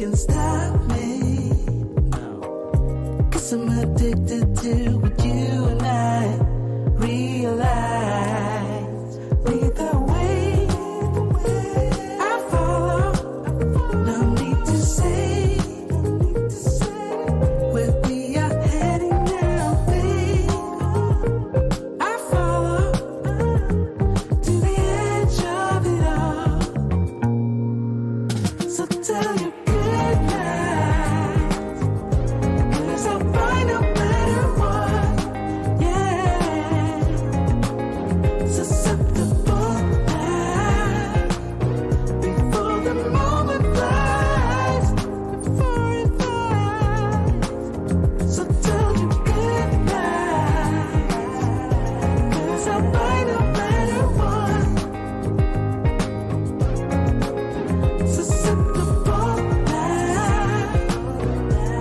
can stop me. No. 'Cause I'm addicted to what you and I realize. Lead the way, I follow. No need to say where we are heading now, babe. I follow to the edge of it all. So tell your good night, 'cause I'll find no matter what, yeah. Susceptible now, before the moment flies, before it flies. So tell your good night, 'cause I'll find no matter what. Susceptible now,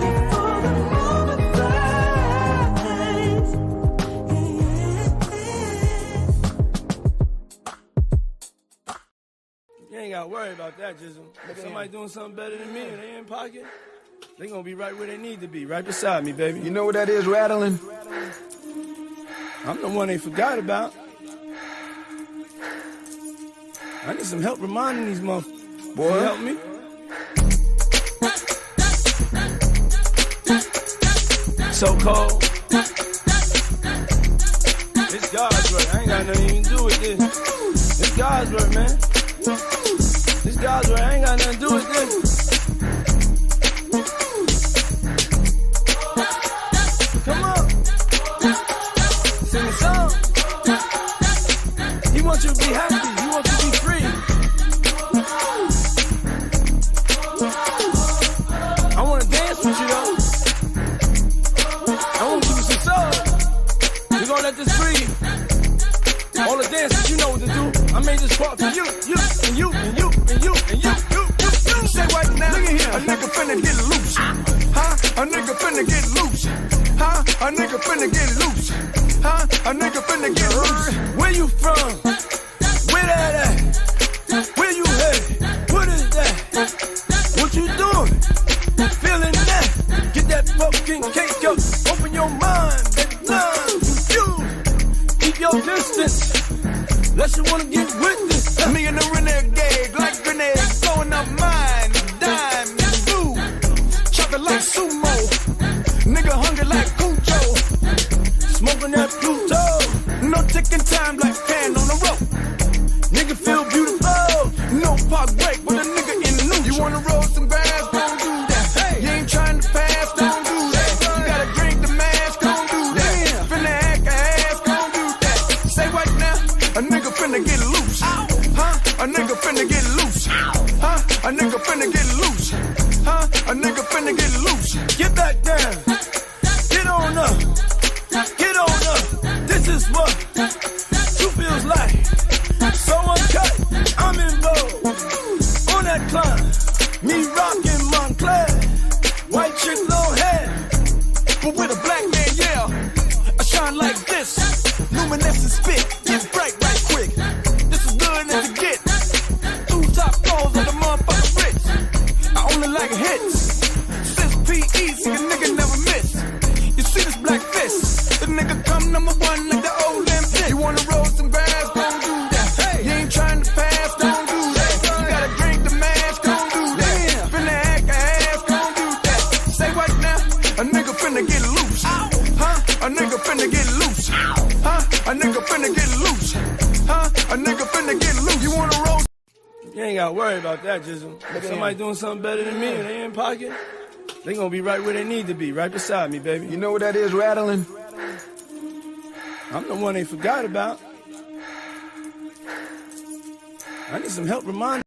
before the moment flies. You ain't gotta worry about that, Jizzle. If somebody doing something better than me and they in pocket, they gonna be right where they need to be, right beside me, baby. You know what that is, rattling? I'm the one they forgot about. I need some help reminding these motherfuckers. Boy. Can you help me? So cold. It's God's work. I ain't got nothing to do with this. It's God's work, man. It's God's work. I ain't got nothing to do with this. Come on. Sing a song. He wants you to be happy. He wants you to be free. I want to dance with you, though. I want to give you some soul. We're going to let this breathe. All the dances, you know what to do. I made this part for you, and you, and you, and you, and you. Say right now, look at here. A nigga finna get loose. Huh? A nigga finna get loose. Huh? A nigga finna get loose. Huh? A nigga finna get loose. Where you from? Where that at? Where you headed? What is that? What you doing? Feeling that? Get that fucking cake up. Open your mind, baby. Love you. Keep your distance. Unless you wanna get with this. Me and the renegade, like grenades, blowing up mine, dime, blue. Chopping like sumo. Nigga hungry like Cujo. Smoking that Pluto. No ticking time like pan on the rope. Nigga feel beautiful. No park break with a nigga in the news. You wanna roll some grass, don't do that. Hey. You ain't trying to pass, don't do that. You gotta drink the mask, don't do that. Finna act a ass, don't do that. Say right now, a nigga finna get loose. Huh? A nigga finna get loose. Huh? A nigga finna get loose. Huh? A nigga finna get loose. Get back down. Get on up. Get on up. This is what you feels like. So uncut. I'm in vogue. On that climb. Me rockin' Montclair. White chick, long hair. But with a black man, yeah, I shine like this. Luminescent spit, gets bright right quick. This is good as it get. 2 top calls on the motherfucking bricks. I only like hits. 6 PE, see a nigga never miss. You see this black fist? The nigga come number 1 like the old MP. You wanna roll some grass? Don't do that. Hey. You ain't trying to pass? Don't do that. You gotta drink the mask? Don't do that. Finna act a ass? Don't do that. Say right now, a nigga finna get loose. Huh? A nigga finna get loose. Huh? A nigga finna get loose. Huh? A nigga finna get loose. You wanna roll? You ain't gotta worry about that, Jizzle. If somebody doing something better than me and they in pocket, they gonna be right where they need to be, right beside me, baby. You know what that is, rattling? I'm the one they forgot about. I need some help reminding.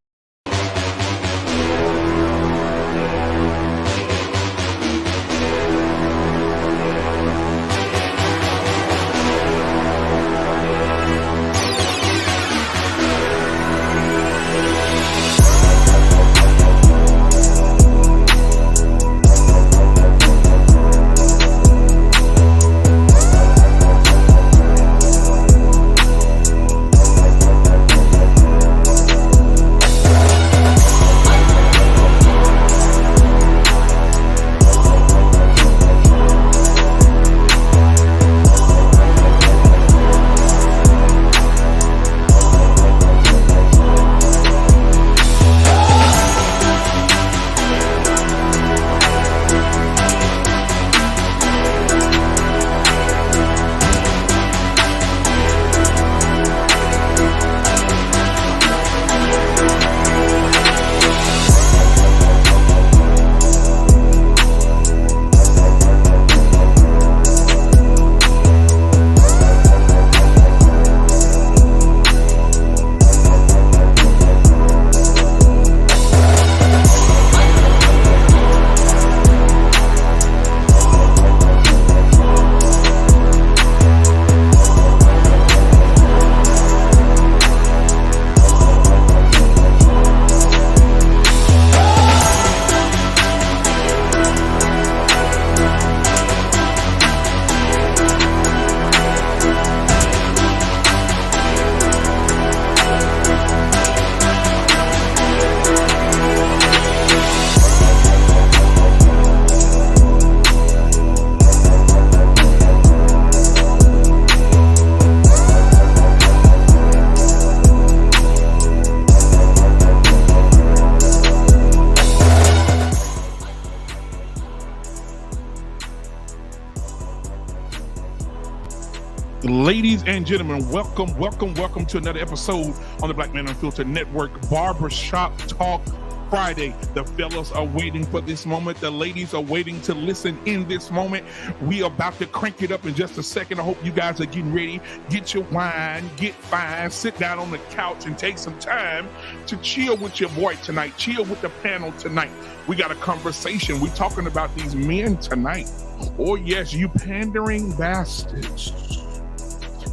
Ladies and gentlemen, welcome to another episode on the Black Man Unfiltered Network, Barbershop Talk Friday. The fellas are waiting for this moment. The ladies are waiting to listen in this moment. We are about to crank it up in just a second. I hope you guys are getting ready. Get your wine, get fine, sit down on the couch and take some time to chill with your boy tonight. Chill with the panel tonight. We got a conversation. We're talking about these men tonight. Oh yes, you pandering bastards.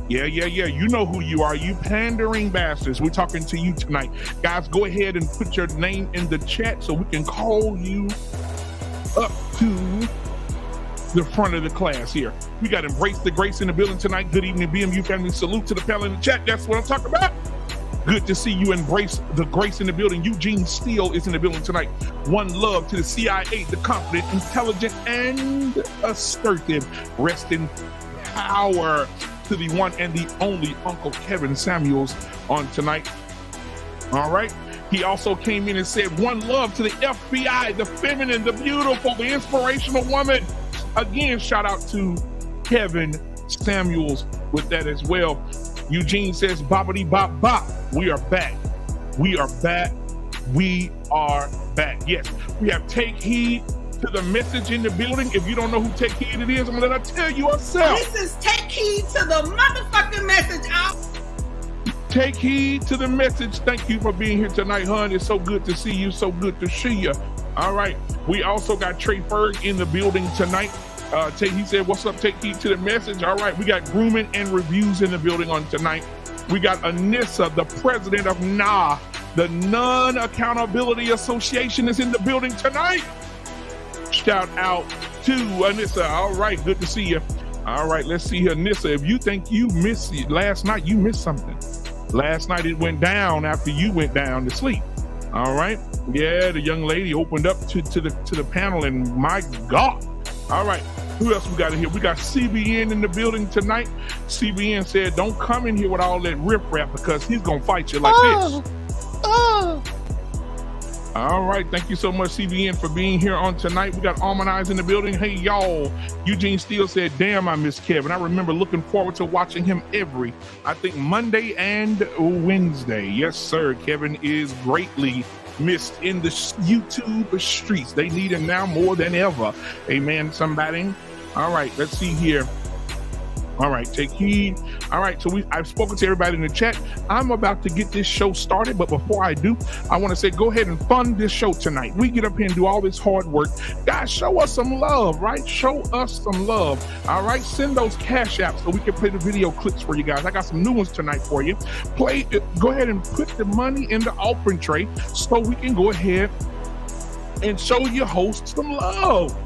Yeah. You know who you are. You pandering bastards. We're talking to you tonight. Guys, go ahead and put your name in the chat so we can call you up to the front of the class here. We got Embrace the Grace in the building tonight. Good evening, BMU family. Salute to the panel in the chat. That's what I'm talking about. Good to see you. Embrace the Grace in the building. Eugene Steele is in the building tonight. One love to the CIA, the confident, intelligent, and assertive. Rest in power to the one and the only Uncle Kevin Samuels on tonight. All right. He also came in and said, one love to the FBI, the feminine, the beautiful, the inspirational woman. Again, shout out to Kevin Samuels with that as well. Eugene says, boppity bop bop. We are back. We are back. We are back. Yes, we have Take Heed to the Message in the building. If you don't know who Take Heed it is, I'm gonna tell you yourself. This is Take Heed to the motherfucking Message. Take heed to the message. Thank you for being here tonight, hon. It's so good to see you. So good to see you. All right. We also got Trey Ferg in the building tonight. He said, what's up? Take heed to the message. All right. We got Grooming and Reviews in the building on tonight. We got Anissa, the president of NA, the Non-Accountability Association, is in the building tonight. Shout out to Anissa. All right. Good to see you. All right. Let's see here. Anissa, if you think you missed it last night, you missed something. Last night it went down after you went down to sleep. All right. Yeah, the young lady opened up to the panel, and my God. All right. Who else we got in here? We got CBN in the building tonight. CBN said, don't come in here with all that riffraff because he's going to fight you like this. All right. Thank you so much, CBN, for being here on tonight. We got Almond Eyes in the building. Hey, y'all. Eugene Steele said, damn, I miss Kevin. I remember looking forward to watching him I think Monday and Wednesday. Yes, sir. Kevin is greatly missed in the YouTube streets. They need him now more than ever. Amen, somebody. All right. Let's see here. All right, take heed. All right, so I've spoken to everybody in the chat. I'm about to get this show started, but before I do, I want to say go ahead and fund this show tonight. We get up here and do all this hard work. Guys, show us some love, right? Show us some love. All right, send those cash apps so we can play the video clips for you guys. I got some new ones tonight for you. Go ahead and put the money in the offering tray so we can go ahead and show your host some love.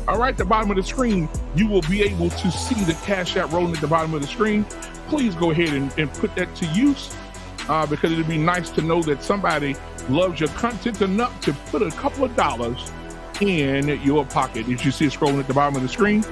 All right, the bottom of the screen, you will be able to see the Cash App rolling at the bottom of the screen. Please go ahead and put that to use because it'd be nice to know that somebody loves your content enough to put a couple of dollars in your pocket. If you see it scrolling at the bottom of the screen.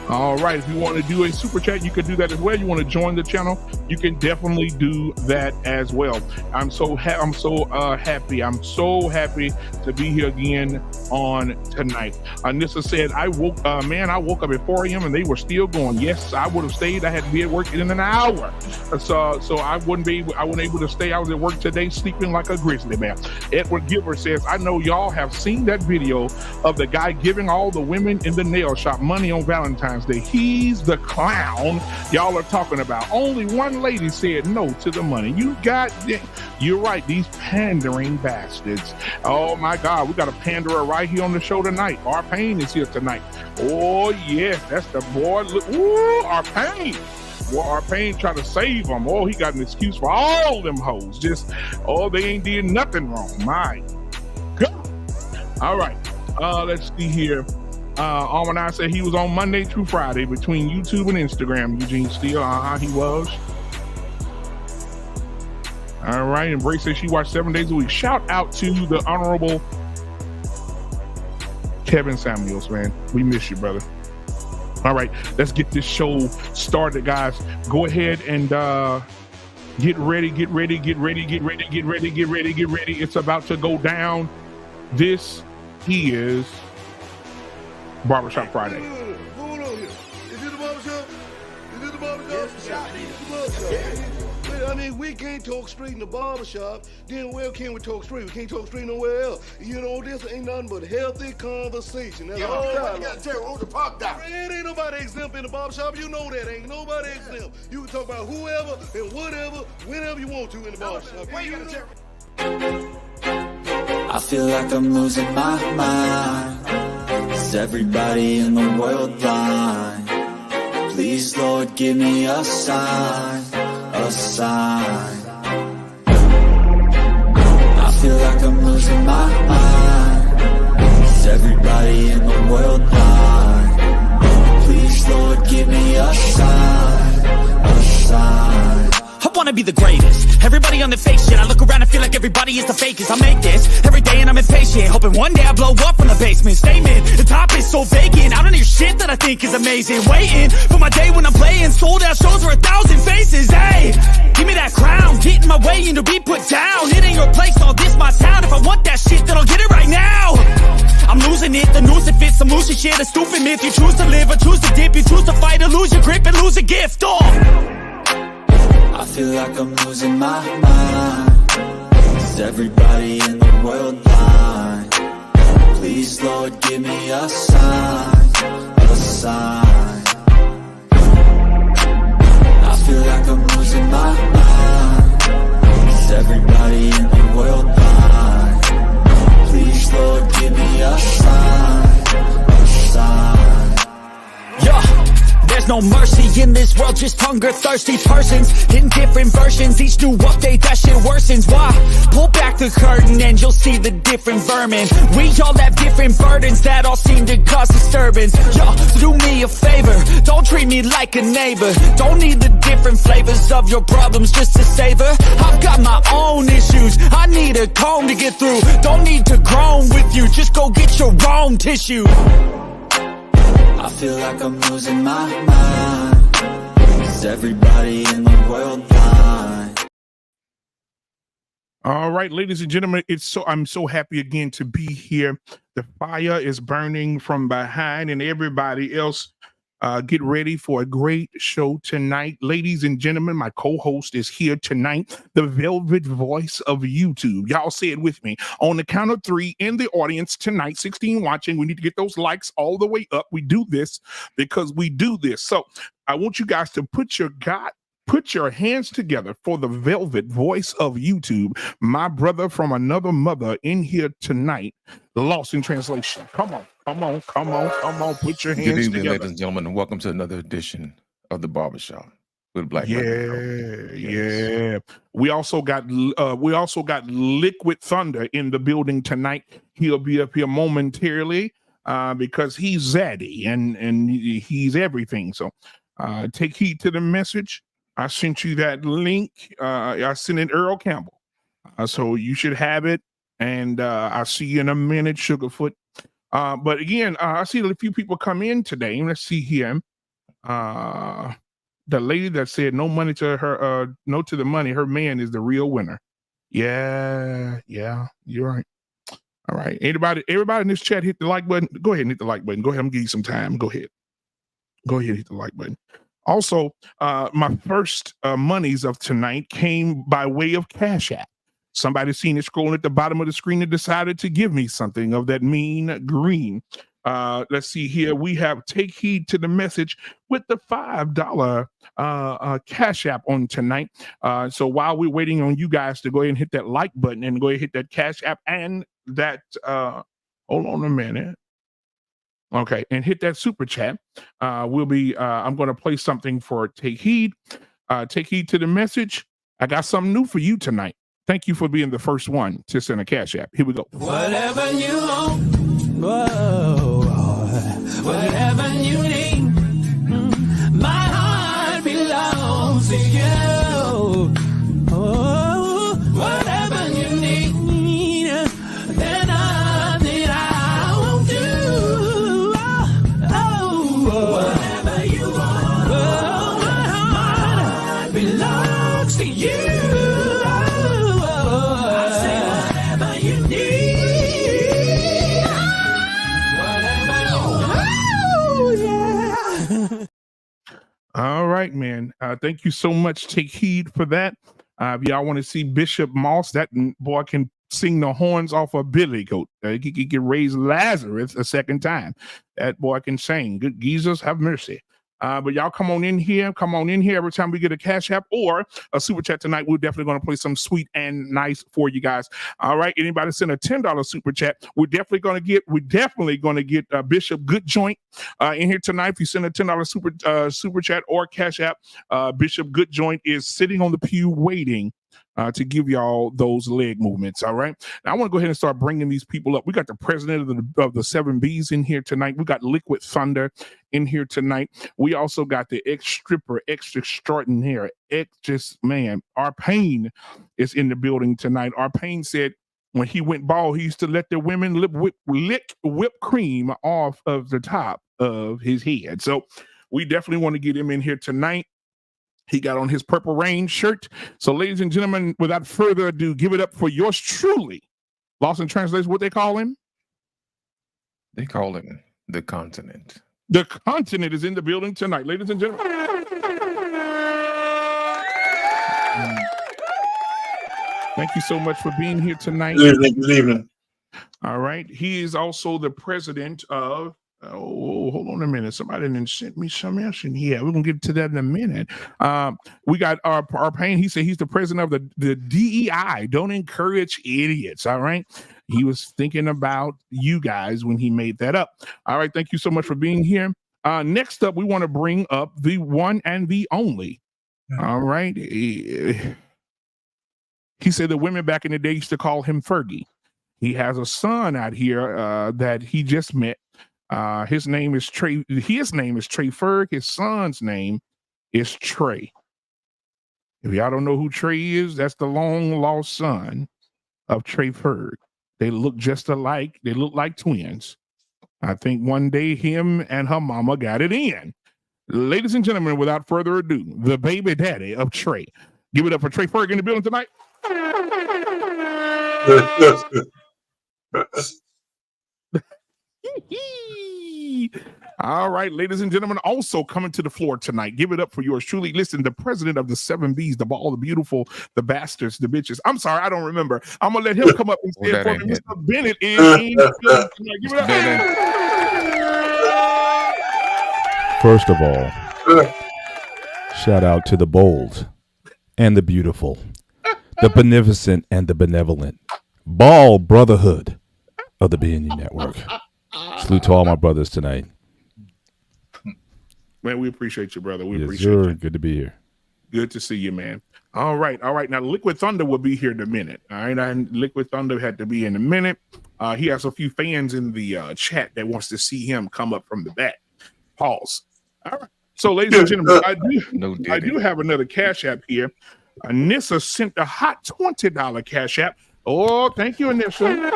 All right, if you want to do a super chat, you can do that as well. You want to join the channel, you can definitely do that as well. I'm so happy. I'm so happy to be here again on tonight. Anissa said, I woke up at 4 a.m. and they were still going. Yes, I would have stayed. I had to be at work in an hour. So I wasn't able to stay. I was at work today sleeping like a grizzly bear. Edward Gilbert says, I know y'all have seen that video of the guy giving all the women in the nail shop money on Valentine's Day. He's the clown y'all are talking about. Only one lady said no to the money. You're right. These pandering bastards. Oh my God. We got a panderer right here on the show tonight. Our Payne is here tonight. Oh yes. That's the boy. Look, ooh, Our Payne. Well, Our Payne tried to save him. Oh, he got an excuse for all them hoes. They ain't did nothing wrong. My God. All right. Let's see here. Almond I said he was on Monday through Friday between YouTube and Instagram. Eugene Steele, he was. All right, Embrace says she watched 7 days a week. Shout out to the Honorable Kevin Samuels, man. We miss you, brother. All right, let's get this show started, guys. Go ahead and get ready. It's about to go down. This is Barbershop Friday. Hold on here. Is it the barbershop? Is it the barbershop? I mean, we can't talk straight in the barbershop, then where can we talk straight? We can't talk straight nowhere else. You know, this ain't nothing but healthy conversation. That's all You right. gotta tell who the pop down. Man, ain't nobody exempt in the barbershop. You know that. Ain't nobody exempt. You can talk about whoever and whatever, whenever you want to in the barbershop. Why you gotta tell? I feel like I'm losing my mind. Is everybody in the world blind? Please, Lord, give me a sign, a sign. I feel like I'm losing my mind. Is everybody in the world blind? Please, Lord, give me a sign, a sign. I wanna be the greatest. Everybody on the fake shit. I look around and feel like everybody is the fakest. I make this every day and I'm impatient, hoping one day I blow up from the basement. Statement, the top is so vacant. I don't hear shit that I think is amazing. Waiting for my day when I'm playing sold out shows for 1,000 faces. Hey, give me that crown, get in my way and to be put down. It ain't your place, all this my town. If I want that shit, then I'll get it right now. I'm losing it, the noose it fits. I'm losing shit, a stupid myth. You choose to live or choose to dip. You choose to fight or lose your grip and lose a gift. I feel like I'm losing my mind. Is everybody in the world blind? Please, Lord, give me a sign, a sign. I feel like I'm losing my mind. Is everybody in the world blind? Please, Lord, give me a sign, a sign. Yeah. There's no mercy in this world, just hunger-thirsty persons in different versions. Each new update, that shit worsens. Why? Pull back the curtain and you'll see the different vermin. We all have different burdens that all seem to cause disturbance. Yo, so do me a favor, don't treat me like a neighbor. Don't need the different flavors of your problems just to savor. I've got my own issues, I need a comb to get through. Don't need to groan with you, just go get your own tissue. I feel like I'm losing my mind. Is everybody in the world blind? All right, ladies and gentlemen, I'm so happy again to be here. The fire is burning from behind, and everybody else, get ready for a great show tonight. Ladies and gentlemen, my co-host is here tonight, the velvet voice of YouTube. Y'all say it with me. On the count of 3 in the audience tonight, 16 watching, we need to get those likes all the way up. We do this because we do this. So I want you guys to put your hands together for the velvet voice of YouTube, my brother from another mother in here tonight, Lost in Translation. Come on. Put your hands Good evening, together. ladies and gentlemen, and welcome to another edition of the Barbershop with Black. Yeah. We also got Liquid Thunder in the building tonight. He'll be up here momentarily because he's zaddy and he's everything. So take heed to the message. I sent you that link. I sent it Earl Campbell. So you should have it. And I'll see you in a minute, Sugarfoot. But again, I see a few people come in today. Let's see here. The lady that said no money to her, no to the money, her man is the real winner. Yeah, you're right. All right. Everybody in this chat, hit the like button. Go ahead and hit the like button. Go ahead, I'm gonna give you some time. Go ahead, hit the like button. Also, my first monies of tonight came by way of Cash App. Somebody seen it scrolling at the bottom of the screen and decided to give me something of that mean green. Let's see here. We have Take Heed to the Message with the $5 Cash App on tonight. So while we're waiting on you guys to go ahead and hit that like button and go ahead and hit that Cash App and that, hold on a minute. Okay, and hit that super chat. I'm going to play something for Take Heed. Take heed to the message. I got something new for you tonight. Thank you for being the first one to send a Cash App. Here we go. Whatever you want, whatever you need, my heart belongs to you. Oh, whatever you need, then nothing I won't do. Whatever you want, my heart belongs to you. All right, man. Thank you so much. Take heed for that. If y'all want to see Bishop Moss, that boy can sing the horns off a billy goat. He can raise Lazarus a second time. That boy can sing. Good Jesus, have mercy. But y'all come on in here. Come on in here every time we get a Cash App or a Super Chat tonight. We're definitely going to play some sweet and nice for you guys. All right. Anybody send a $10 Super Chat, we're definitely going to get Bishop Goodjoint in here tonight. If you send a $10 Super Chat or Cash App, Bishop Goodjoint is sitting on the pew waiting to give y'all those leg movements. All right. Now I want to go ahead and start bringing these people up. We got the president of the 7Bs in here tonight. We got Liquid Thunder in here tonight. We also got the ex-stripper, extraordinaire, our Pain is in the building tonight. Our Pain said when he went bald, he used to let the women lick whipped cream off of the top of his head. So we definitely want to get him in here tonight. He got on his Purple Rain shirt. So, ladies and gentlemen, without further ado, give it up for yours truly. Lost in translation, what they call him? They call him the Continent. The Continent is in the building tonight, ladies and gentlemen. Thank you so much for being here tonight. Good evening. All right. He is also the president of hold on a minute. Somebody didn't send me some else in here. We're gonna get to that in a minute. We got our Pain. He said he's the president of the DEI. Don't encourage idiots. All right. He was thinking about you guys when he made that up. All right. Thank you so much for being here. Next up, we want to bring up the one and the only. All right. He said the women back in the day used to call him Fergie. He has a son out here that he just met. His name is Trey. His name is Trey Ferg. His son's name is Trey. If y'all don't know who Trey is, that's the long lost son of Trey Ferg. They look just alike. They look like twins. I think one day him and her mama got it in. Ladies and gentlemen, without further ado, the baby daddy of Trey. Give it up for Trey Ferg in the building tonight. All right, ladies and gentlemen, also coming to the floor tonight. Give it up for yours truly. Listen, the president of the 7Bs, the ball, the beautiful, the bastards, the bitches. I'm sorry, I don't remember. I'm gonna let him come up and say it for me. Mr. Bennett is in the building tonight. Give it up. First of all, shout out to the bold and the beautiful, the beneficent and the benevolent, Ball Brotherhood of the BNU Network. Salute to all my brothers tonight. Man, we appreciate you, brother. We yes, appreciate sir. you. Good to be here. Good to see you, man. All right. Now, Liquid Thunder will be here in a minute. All right. And Liquid Thunder had to be in a minute. He has a few fans in the chat that wants to see him come up from the back. Pause. All right. So, ladies and gentlemen, I do have another Cash App here. Anissa sent a hot $20 Cash App. Oh, thank you, Anissa.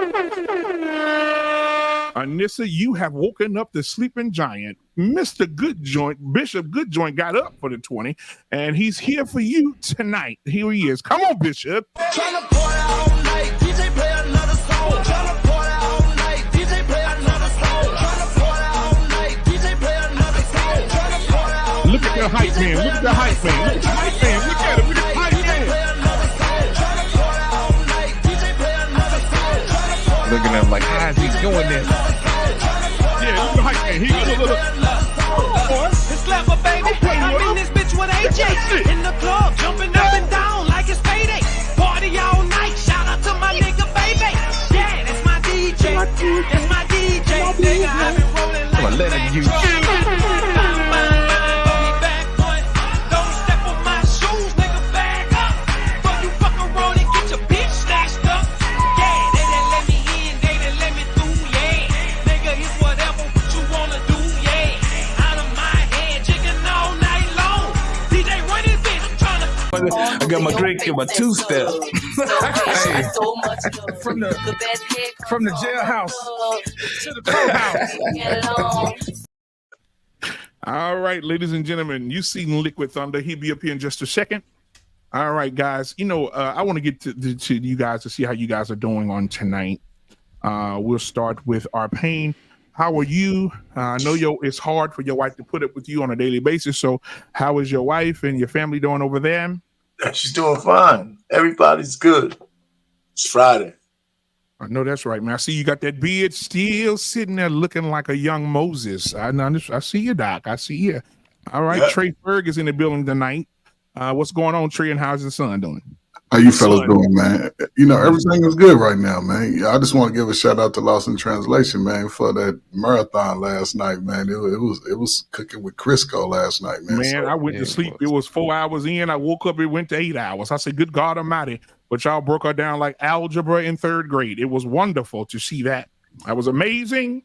Anissa, you have woken up the sleeping giant. Mr. Goodjoint, Bishop Goodjoint got up for the 20, and he's here for you tonight. Here he is. Come on, Bishop. Tryna party all night, DJ play another song. Tryna party all night, DJ play another song. Tryna party all night, DJ play another song. Tryna party all night. Look at the hype man. Look at the hype man. Look at the hype man. Look at him. Look at the hype man. Looking at him like, how is he doing this? Yeah, look at the hype man. He slap a baby. I'm in this bitch with AJ. In the club, jumping up and down like it's payday. Party all night. Shout out to my nigga, baby. Yeah, that's my DJ. That's my DJ. Nigga, I've been rolling like a letting you. Don't step on my shoes, nigga. Bag up. But you fuck around and get your bitch snatched up. Yeah, they done let me in. They done let me through. Yeah, nigga, it's whatever you wanna do. Yeah, out of my head, chicken all night long. DJ, run this bitch. I'm trying to. I got my drink in my two-step. Hey, from the jailhouse to the courthouse. All right, ladies and gentlemen, you seen Liquid Thunder. He'll be up here in just a second. All right, guys. I want to get to you guys to see how you guys are doing on tonight. We'll start with our Pain. How are you? I know it's hard for your wife to put up with you on a daily basis. So how is your wife and your family doing over there? She's doing fine. Everybody's good. It's Friday. I know that's right, man. I see you got that beard still sitting there looking like a young Moses. I see you, Doc. I see you. All right, Yeah. Trey Ferg is in the building tonight. What's going on, Trey, and how's your son doing? How you fellas doing, man? You know, everything is good right now, man. I just want to give a shout out to Lost in Translation, man, for that marathon last night, man. It was cooking with Crisco last night, man. Man, I went to sleep. It was 4 hours in. I woke up, it went to 8 hours. I said, good God Almighty. But y'all broke her down like algebra in third grade. It was wonderful to see that. That was amazing.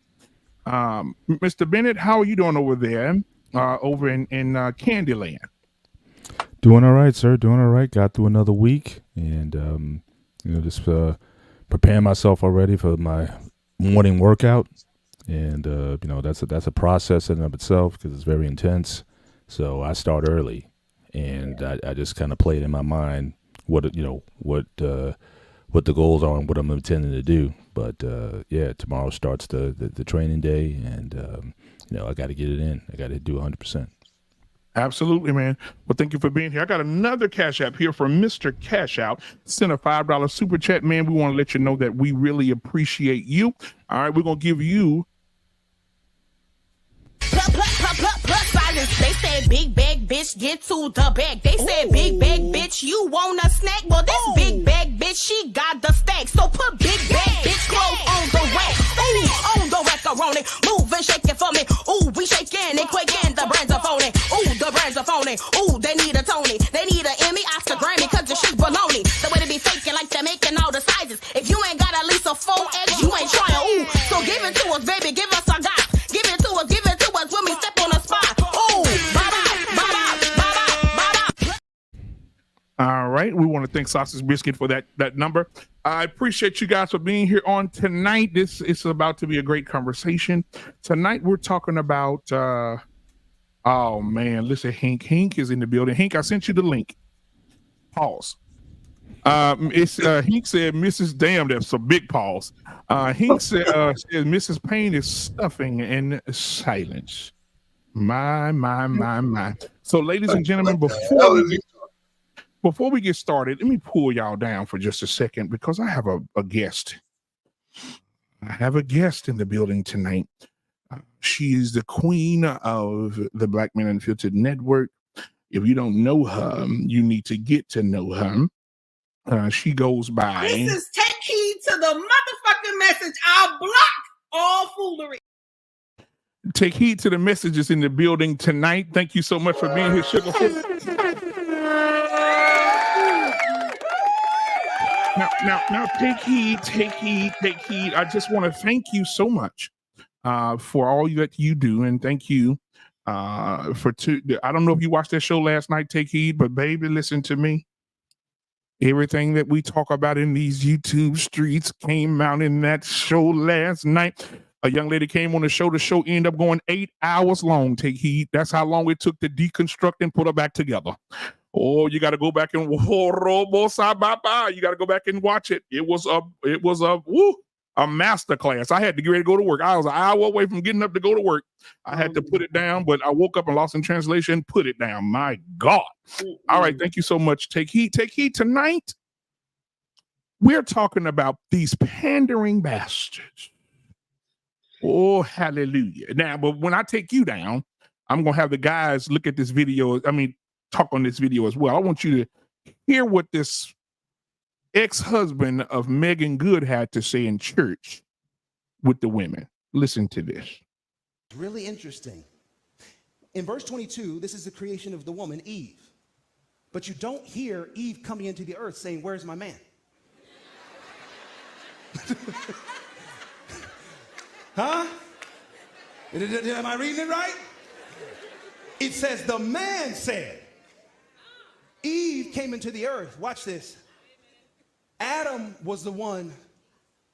Mr. Bennett, how are you doing over there? Over in Candyland? Doing all right, sir. Doing all right. Got through another week, and just preparing myself already for my morning workout. And that's a process in and of itself because it's very intense. So I start early, and I just kind of play it in my mind what the goals are and what I'm intending to do. But tomorrow starts the training day, and I got to get it in. I got to do 100%. Absolutely, man. Well, thank you for being here. I got another Cash App here from Mr. Cash Out. Send a $5 super chat, man. We want to let you know that we really appreciate you. All right, we're going to give you. Plus violence. They said big bag bitch, get to the bag. They said big bag bitch, you want a snack? Well, this big bag bitch, she got the stack. So put big bag bitch clothes on the rack. Ooh, on the macaroni. Move and shake it for me. Ooh, we shaking and quaking. The brands are phony. Ooh, the brands are phony. Ooh, they need a Tony. They need an Emmy, Oscar, Grammy, cause the shit's baloney. The way they be faking like they're making all the sizes. If you ain't got at least a 4X, you ain't trying. Ooh, so give it to us, baby. Give us our guys. Give it to us when we step on the spot. Ooh, All right. We want to thank Sausage Biscuit for that number. I appreciate you guys for being here on tonight. This is about to be a great conversation. Tonight we're talking about oh man, listen, Hink is in the building. Hink, I sent you the link. Pause. It's Hink said Mrs. Damn, that's a big pause. Hink said Mrs. Payne is stuffing in silence. My. So, ladies and gentlemen, before we get started, let me pull y'all down for just a second because I have a guest. I have a guest in the building tonight. She is the queen of the Black Men Unfiltered Network. If you don't know her, you need to get to know her. She goes by. This is take heed to the motherfucking message. I'll block all foolery. Take heed to the messages in the building tonight. Thank you so much for being here, Sugar. Now, take heed. I just want to thank you so much for all that you do, and thank you I don't know if you watched that show last night, Take Heed, but baby, listen to me. Everything that we talk about in these YouTube streets came out in that show last night. A young lady came on the show. The show ended up going 8 hours long, Take Heed. That's how long it took to deconstruct and put her back together. Oh, you got to go back and you got to go back and watch it. It was a master class. I had to get ready to go to work. I was an hour away from getting up to go to work. I had to put it down, but I woke up and Lost in Translation, put it down. My God. All right. Thank you so much. Take heed. Take heed. Tonight, we're talking about these pandering bastards. Oh, hallelujah. Now, but when I take you down, I'm going to have the guys look at this video. Talk on this video as well. I want you to hear what this ex-husband of Megan Good had to say in church with the women. Listen to this. Really interesting. In verse 22, this is the creation of the woman, Eve. But you don't hear Eve coming into the earth saying, "Where's my man?" Huh? Am I reading it right? It says the man said. Eve came into the earth. Watch this. Adam was the one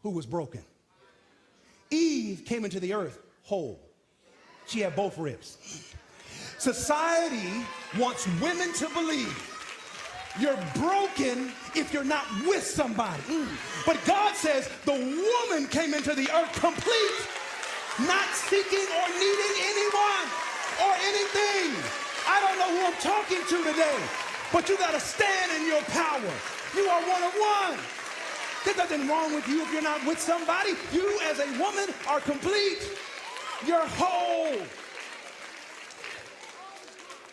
who was broken. Eve came into the earth whole. She had both ribs. Society wants women to believe you're broken if you're not with somebody. But God says the woman came into the earth complete, not seeking or needing anyone or anything. I don't know who I'm talking to today. But you gotta stand in your power. You are one of one. There's nothing wrong with you if you're not with somebody. You as a woman are complete. You're whole.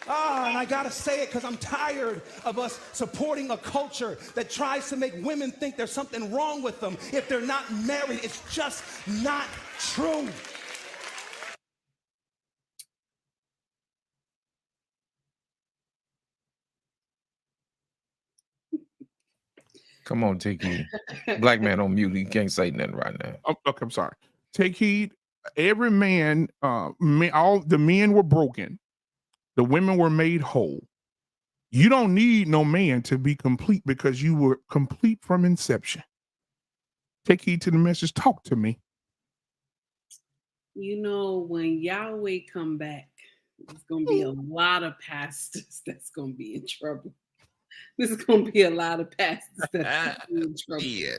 And I gotta say it because I'm tired of us supporting a culture that tries to make women think there's something wrong with them if they're not married. It's just not true. Come on, take heed. Black man on mute. He can't say nothing right now. Oh, okay, I'm sorry. Take heed. Every man, all the men were broken. The women were made whole. You don't need no man to be complete because you were complete from inception. Take heed to the message. Talk to me. You know, when Yahweh come back, there's going to be a lot of pastors that's going to be in trouble. There's going to be a lot of pastors that's gonna be in trouble. Yeah.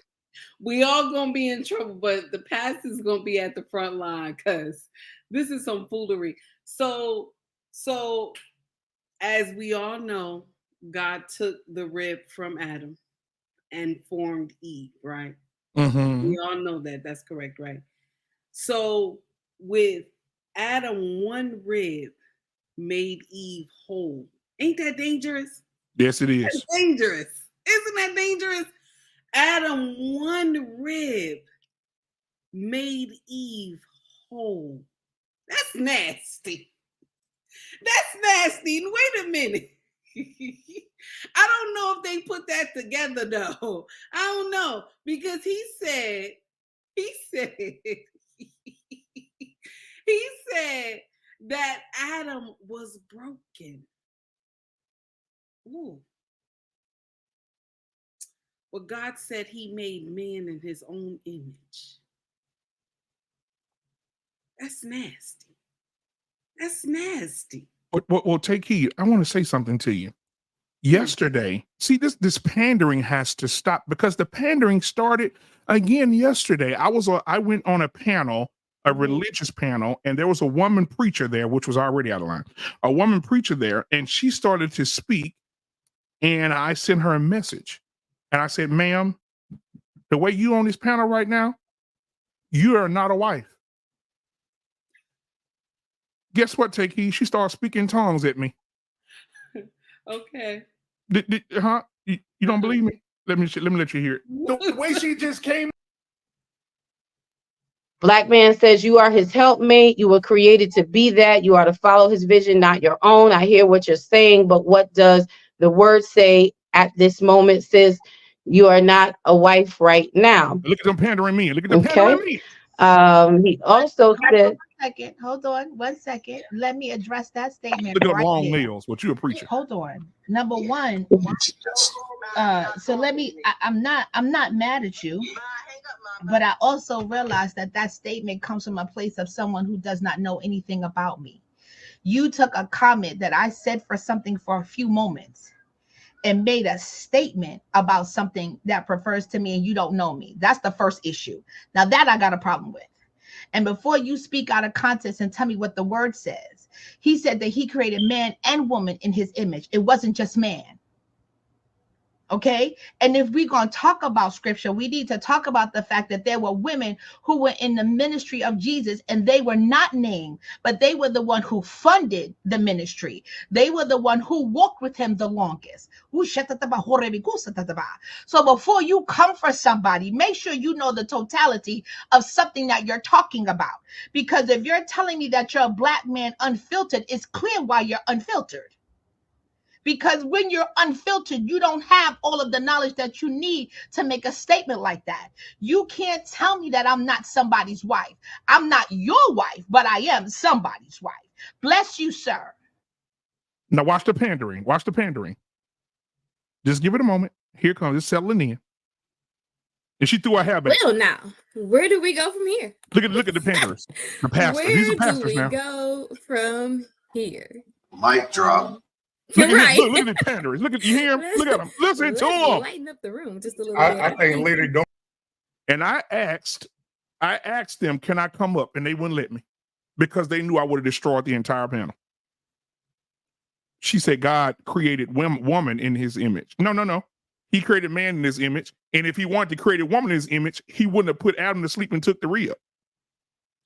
We all going to be in trouble, but the pastors going to be at the front line because this is some foolery. So as we all know, God took the rib from Adam and formed Eve, right? Mm-hmm. We all know that. That's correct, right? So with Adam, one rib made Eve whole. Ain't that dangerous? Yes, it is. That's dangerous. Isn't that dangerous? Adam, one rib made Eve whole. That's nasty. That's nasty. Wait a minute. I don't know if they put that together though. I don't know because he said that Adam was broken. Ooh. Well, God said he made man in his own image. That's nasty. That's nasty. Well, take heed. I want to say something to you. Yesterday, see, this pandering has to stop because the pandering started again yesterday. I went on a panel, a religious panel, and there was a woman preacher there, which was already out of line. A woman preacher there, and she started to speak, and I sent her a message. And I said, ma'am, the way you on this panel right now, you are not a wife. Guess what, Take Heed? She started speaking tongues at me. Okay. You don't believe me? Let me let you hear it. The way she just came. Black man says you are his helpmate. You were created to be that. You are to follow his vision, not your own. I hear what you're saying, but what does the word say at this moment? Says you are not a wife right now. Look at them pandering me. Look at them pandering me. He also said. Hold on 1 second. Let me address that statement. Look at right long here. nails. What you a preacher? Hold on. Number one. So let me. I'm not mad at you, but I also realize that statement comes from a place of someone who does not know anything about me. You took a comment that I said for something for a few moments and made a statement about something that refers to me, and you don't know me. That's the first issue. Now that I got a problem with. And before you speak out of context and tell me what the word says, he said that he created man and woman in his image. It wasn't just man. Okay. And if we're going to talk about scripture, we need to talk about the fact that there were women who were in the ministry of Jesus and they were not named, but they were the one who funded the ministry. They were the one who walked with him the longest. So before you come for somebody, make sure you know the totality of something that you're talking about. Because if you're telling me that you're a black man unfiltered, it's clear why you're unfiltered. Because when you're unfiltered, you don't have all of the knowledge that you need to make a statement like that. You can't tell me that I'm not somebody's wife. I'm not your wife, but I am somebody's wife. Bless you, sir. Now watch the pandering. Watch the pandering. Just give it a moment. Here it comes. It's settling in. And she threw her hair back. Well, now, where do we go from here? Look at the panderers. The pastor. These are pastors now. Where do we go from here? Mic drop. Look at Right. look at the panderers. Look at you hear him. Look at him. Listen to him. Lighten up the room just a little bit. I think later don't. And I asked them, can I come up? And they wouldn't let me because they knew I would have destroyed the entire panel. She said God created woman in his image. No. He created man in his image. And if he wanted to create a woman in his image, he wouldn't have put Adam to sleep and took the rib.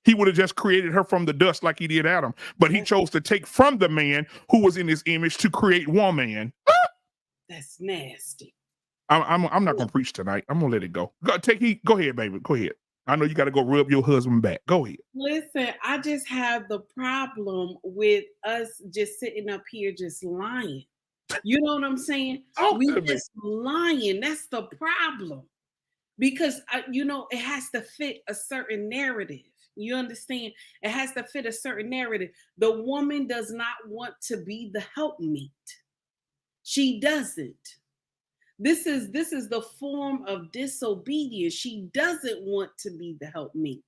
He would have just created her from the dust like he did Adam. But he chose to take from the man who was in his image to create woman. That's nasty. I'm not gonna preach tonight. I'm gonna let it go. Go ahead, baby. Go ahead. I know you got to go rub your husband back. Go ahead. Listen, I just have the problem with us just sitting up here just lying. You know what I'm saying? We just lying. That's the problem. Because, it has to fit a certain narrative. You understand? It has to fit a certain narrative. The woman does not want to be the helpmeet. She doesn't. This is the form of disobedience. She doesn't want to be the helpmeet.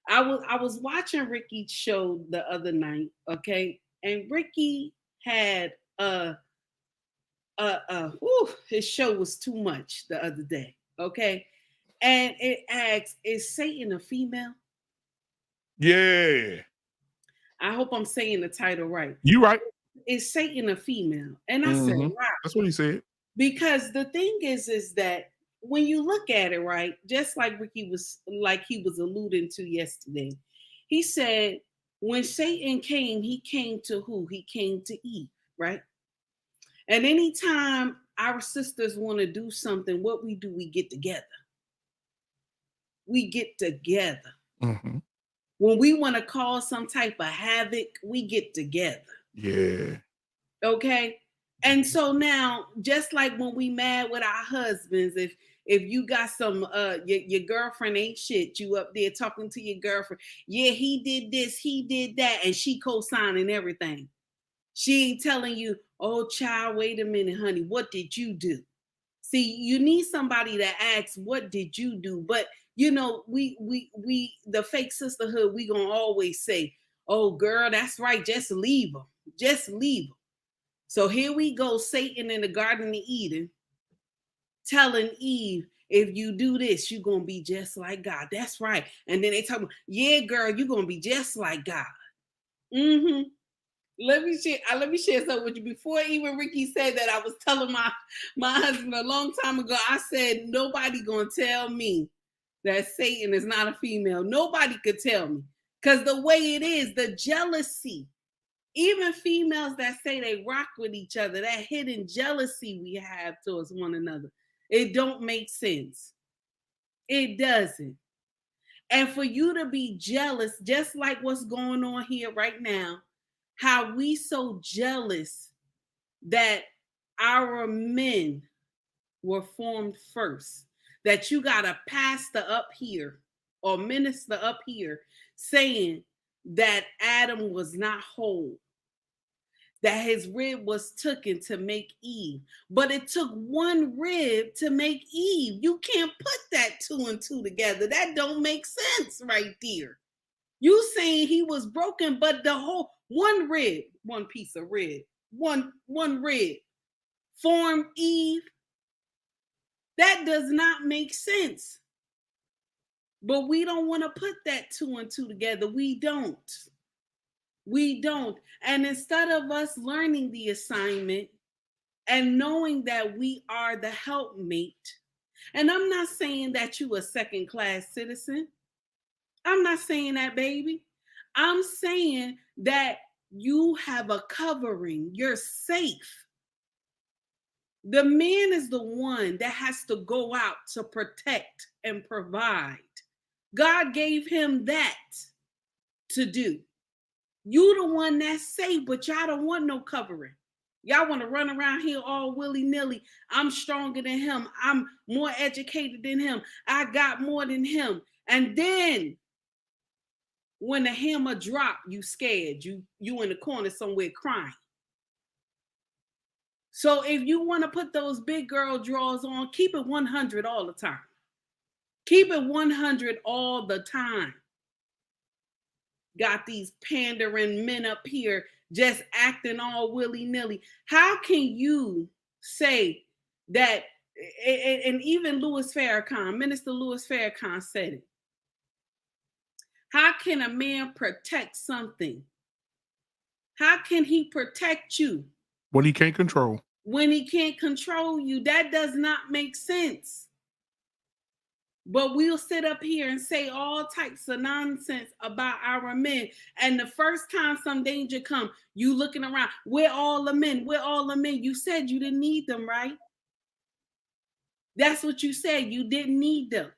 I was watching Ricky's show the other night, okay? And Ricky had his show was too much the other day, okay? And it asks, is Satan a female? Yeah. I hope I'm saying the title right. You right. Is Satan a female? And I said, wow. That's what he said. Because the thing is that when you look at it, right, just like Ricky was alluding to yesterday, he said when Satan came, he came to who? He came to Eve, right? And anytime our sisters want to do something, what we do, we get together. We get together. Mm-hmm. When we want to cause some type of havoc, we get together. Yeah. Okay. And so now, just like when we mad with our husbands, if you got some your girlfriend ain't shit, you up there talking to your girlfriend, yeah, he did this, he did that, and she co-signing everything. She ain't telling you, oh child, wait a minute, honey, what did you do? See, you need somebody that asks, what did you do? But we the fake sisterhood, we gonna always say, oh girl, that's right, just leave them. Just leave them. So here we go, Satan in the Garden of Eden, telling Eve, if you do this, you're going to be just like God. That's right. And then they talk about, yeah, girl, you're going to be just like God. Mm-hmm. Let me share something with you. Before even Ricky said that, I was telling my husband a long time ago, I said, nobody going to tell me that Satan is not a female. Nobody could tell me. Because the way it is, the jealousy, even females that say they rock with each other, that hidden jealousy we have towards one another, it don't make sense. It doesn't. And for you to be jealous, just like what's going on here right now, how we so jealous that our men were formed first, that you got a pastor up here or minister up here saying that Adam was not whole, that his rib was taken to make Eve. But it took one rib to make Eve. You can't put that 2 and 2 together. That don't make sense right there. You saying he was broken, but the whole one rib, one piece of rib, one rib formed Eve. That does not make sense. But we don't want to put that 2 and 2 together. We don't. We don't. And instead of us learning the assignment and knowing that we are the helpmate, and I'm not saying that you a second-class citizen. I'm not saying that, baby. I'm saying that you have a covering. You're safe. The man is the one that has to go out to protect and provide. God gave him that to do. You the one that's safe, but y'all don't want no covering. Y'all want to run around here all willy-nilly. I'm stronger than him. I'm more educated than him. I got more than him. And then when the hammer drop, you scared. You in the corner somewhere crying. So if you want to put those big girl drawers on, keep it 100 all the time. Keep it 100 all the time. Got these pandering men up here just acting all willy-nilly. How can you say that? And even Minister Louis Farrakhan said it. How can a man protect something? How can he protect you What he can't control. When he can't control you, that does not make sense. But we'll sit up here and say all types of nonsense about our men. And the first time some danger come, you looking around, where all the men? Where all the men? You said you didn't need them, right? That's what you said. You didn't need them.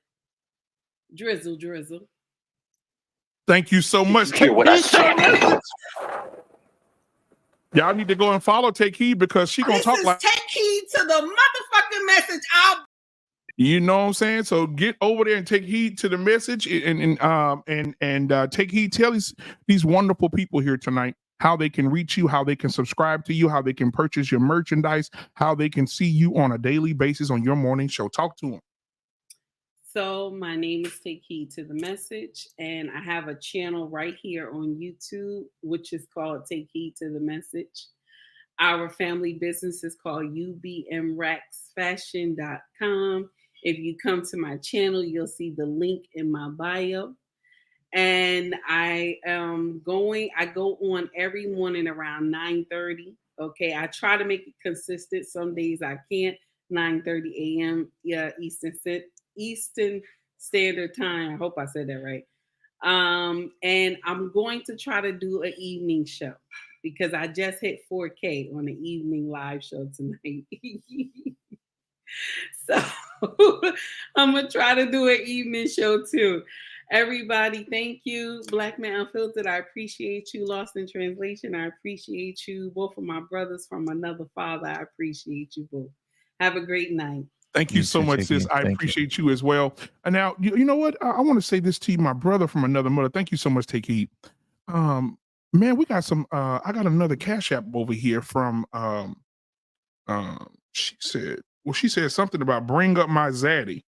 Drizzle. Thank you so much. Hear what I said. Y'all need to go and follow Take Heed because she gonna talk like. Take heed to the motherfucking message. You know what I'm saying? So get over there and take heed to the message and take heed. Tell these wonderful people here tonight how they can reach you, how they can subscribe to you, how they can purchase your merchandise, how they can see you on a daily basis on your morning show. Talk to them. So my name is Take Heed to the Message, and I have a channel right here on YouTube, which is called Take Heed to the Message. Our family business is called ubmraxfashion.com. If you come to my channel, you'll see the link in my bio. And I go on every morning around 9:30. Okay, I try to make it consistent. Some days I can't. 9:30 a.m. Eastern Standard Time. I hope I said that right. And I'm going to try to do an evening show because I just hit 4K on the evening live show tonight. So I'm going to try to do an evening show too. Everybody, thank you. Black Man Unfiltered, I appreciate you. Lost in Translation, I appreciate you. Both of my brothers from another father, I appreciate you both. Have a great night. Thank you so much, sis. I appreciate you as well. And now, you know what? I want to say this to you, my brother from another mother. Thank you so much, Take Heed. Man, we got some, I got another Cash App over here from, she said something about bring up my zaddy.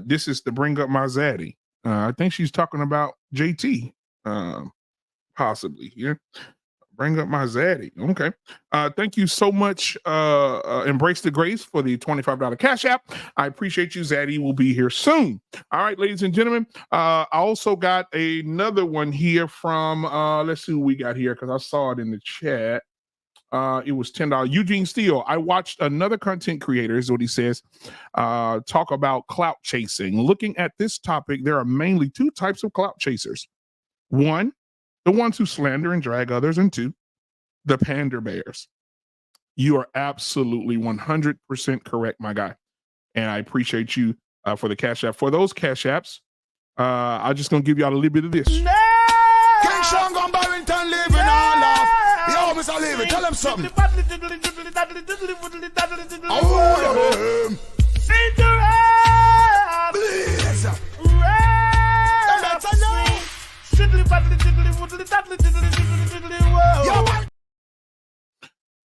This is to bring up my zaddy. I think she's talking about JT, possibly. Yeah. Bring up my zaddy. Okay. Thank you so much, Embrace the Grace, for the $25 Cash App. I appreciate you. Zaddy will be here soon. All right, ladies and gentlemen. I also got another one here from, let's see who we got here because I saw it in the chat. It was $10. Eugene Steele. I watched another content creator, is what he says, talk about clout chasing. Looking at this topic, there are mainly two types of clout chasers. One, the ones who slander and drag others, and two, the pander bears. You are absolutely 100% correct, my guy. And I appreciate you for the Cash App. For those Cash Apps, I'm just going to give y'all a little bit of this. King Sean gone Barrington living all off. Yo, Mr. Levy, tell him something.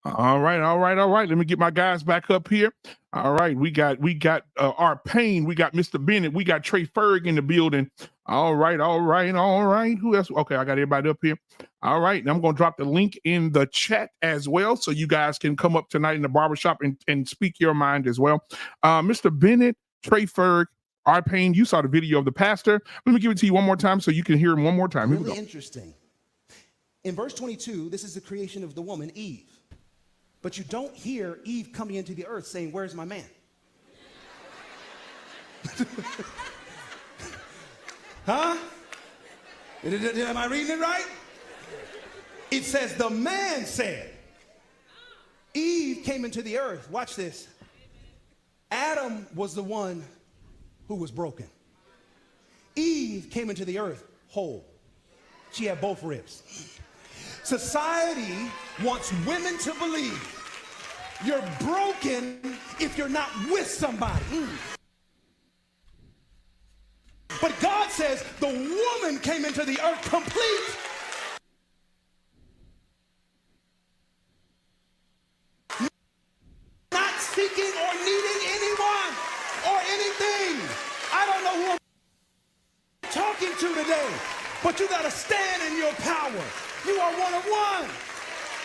All right. Let me get my guys back up here. All right, we got our Payne, we got Mr. Bennett, we got Trey Ferg in the building. All right. Who else? Okay, I got everybody up here. All right, I'm gonna drop the link in the chat as well, so you guys can come up tonight in the barbershop and speak your mind as well. Mr. Bennett, Trey Ferg, our Payne, you saw the video of the pastor. Let me give it to you one more time so you can hear him one more time. Here we go. Interesting. In verse 22, this is the creation of the woman, Eve. But you don't hear Eve coming into the earth saying, "Where's my man?" Huh? Am I reading it right? It says the man said. Eve came into the earth. Watch this. Adam was the one who was broken. Eve came into the earth whole. She had both ribs. Society wants women to believe you're broken if you're not with somebody. But God says the woman came into the earth complete. Not seeking or needing anyone or anything. I don't know who I'm talking to today, but you got to stand in your power. You are one of one.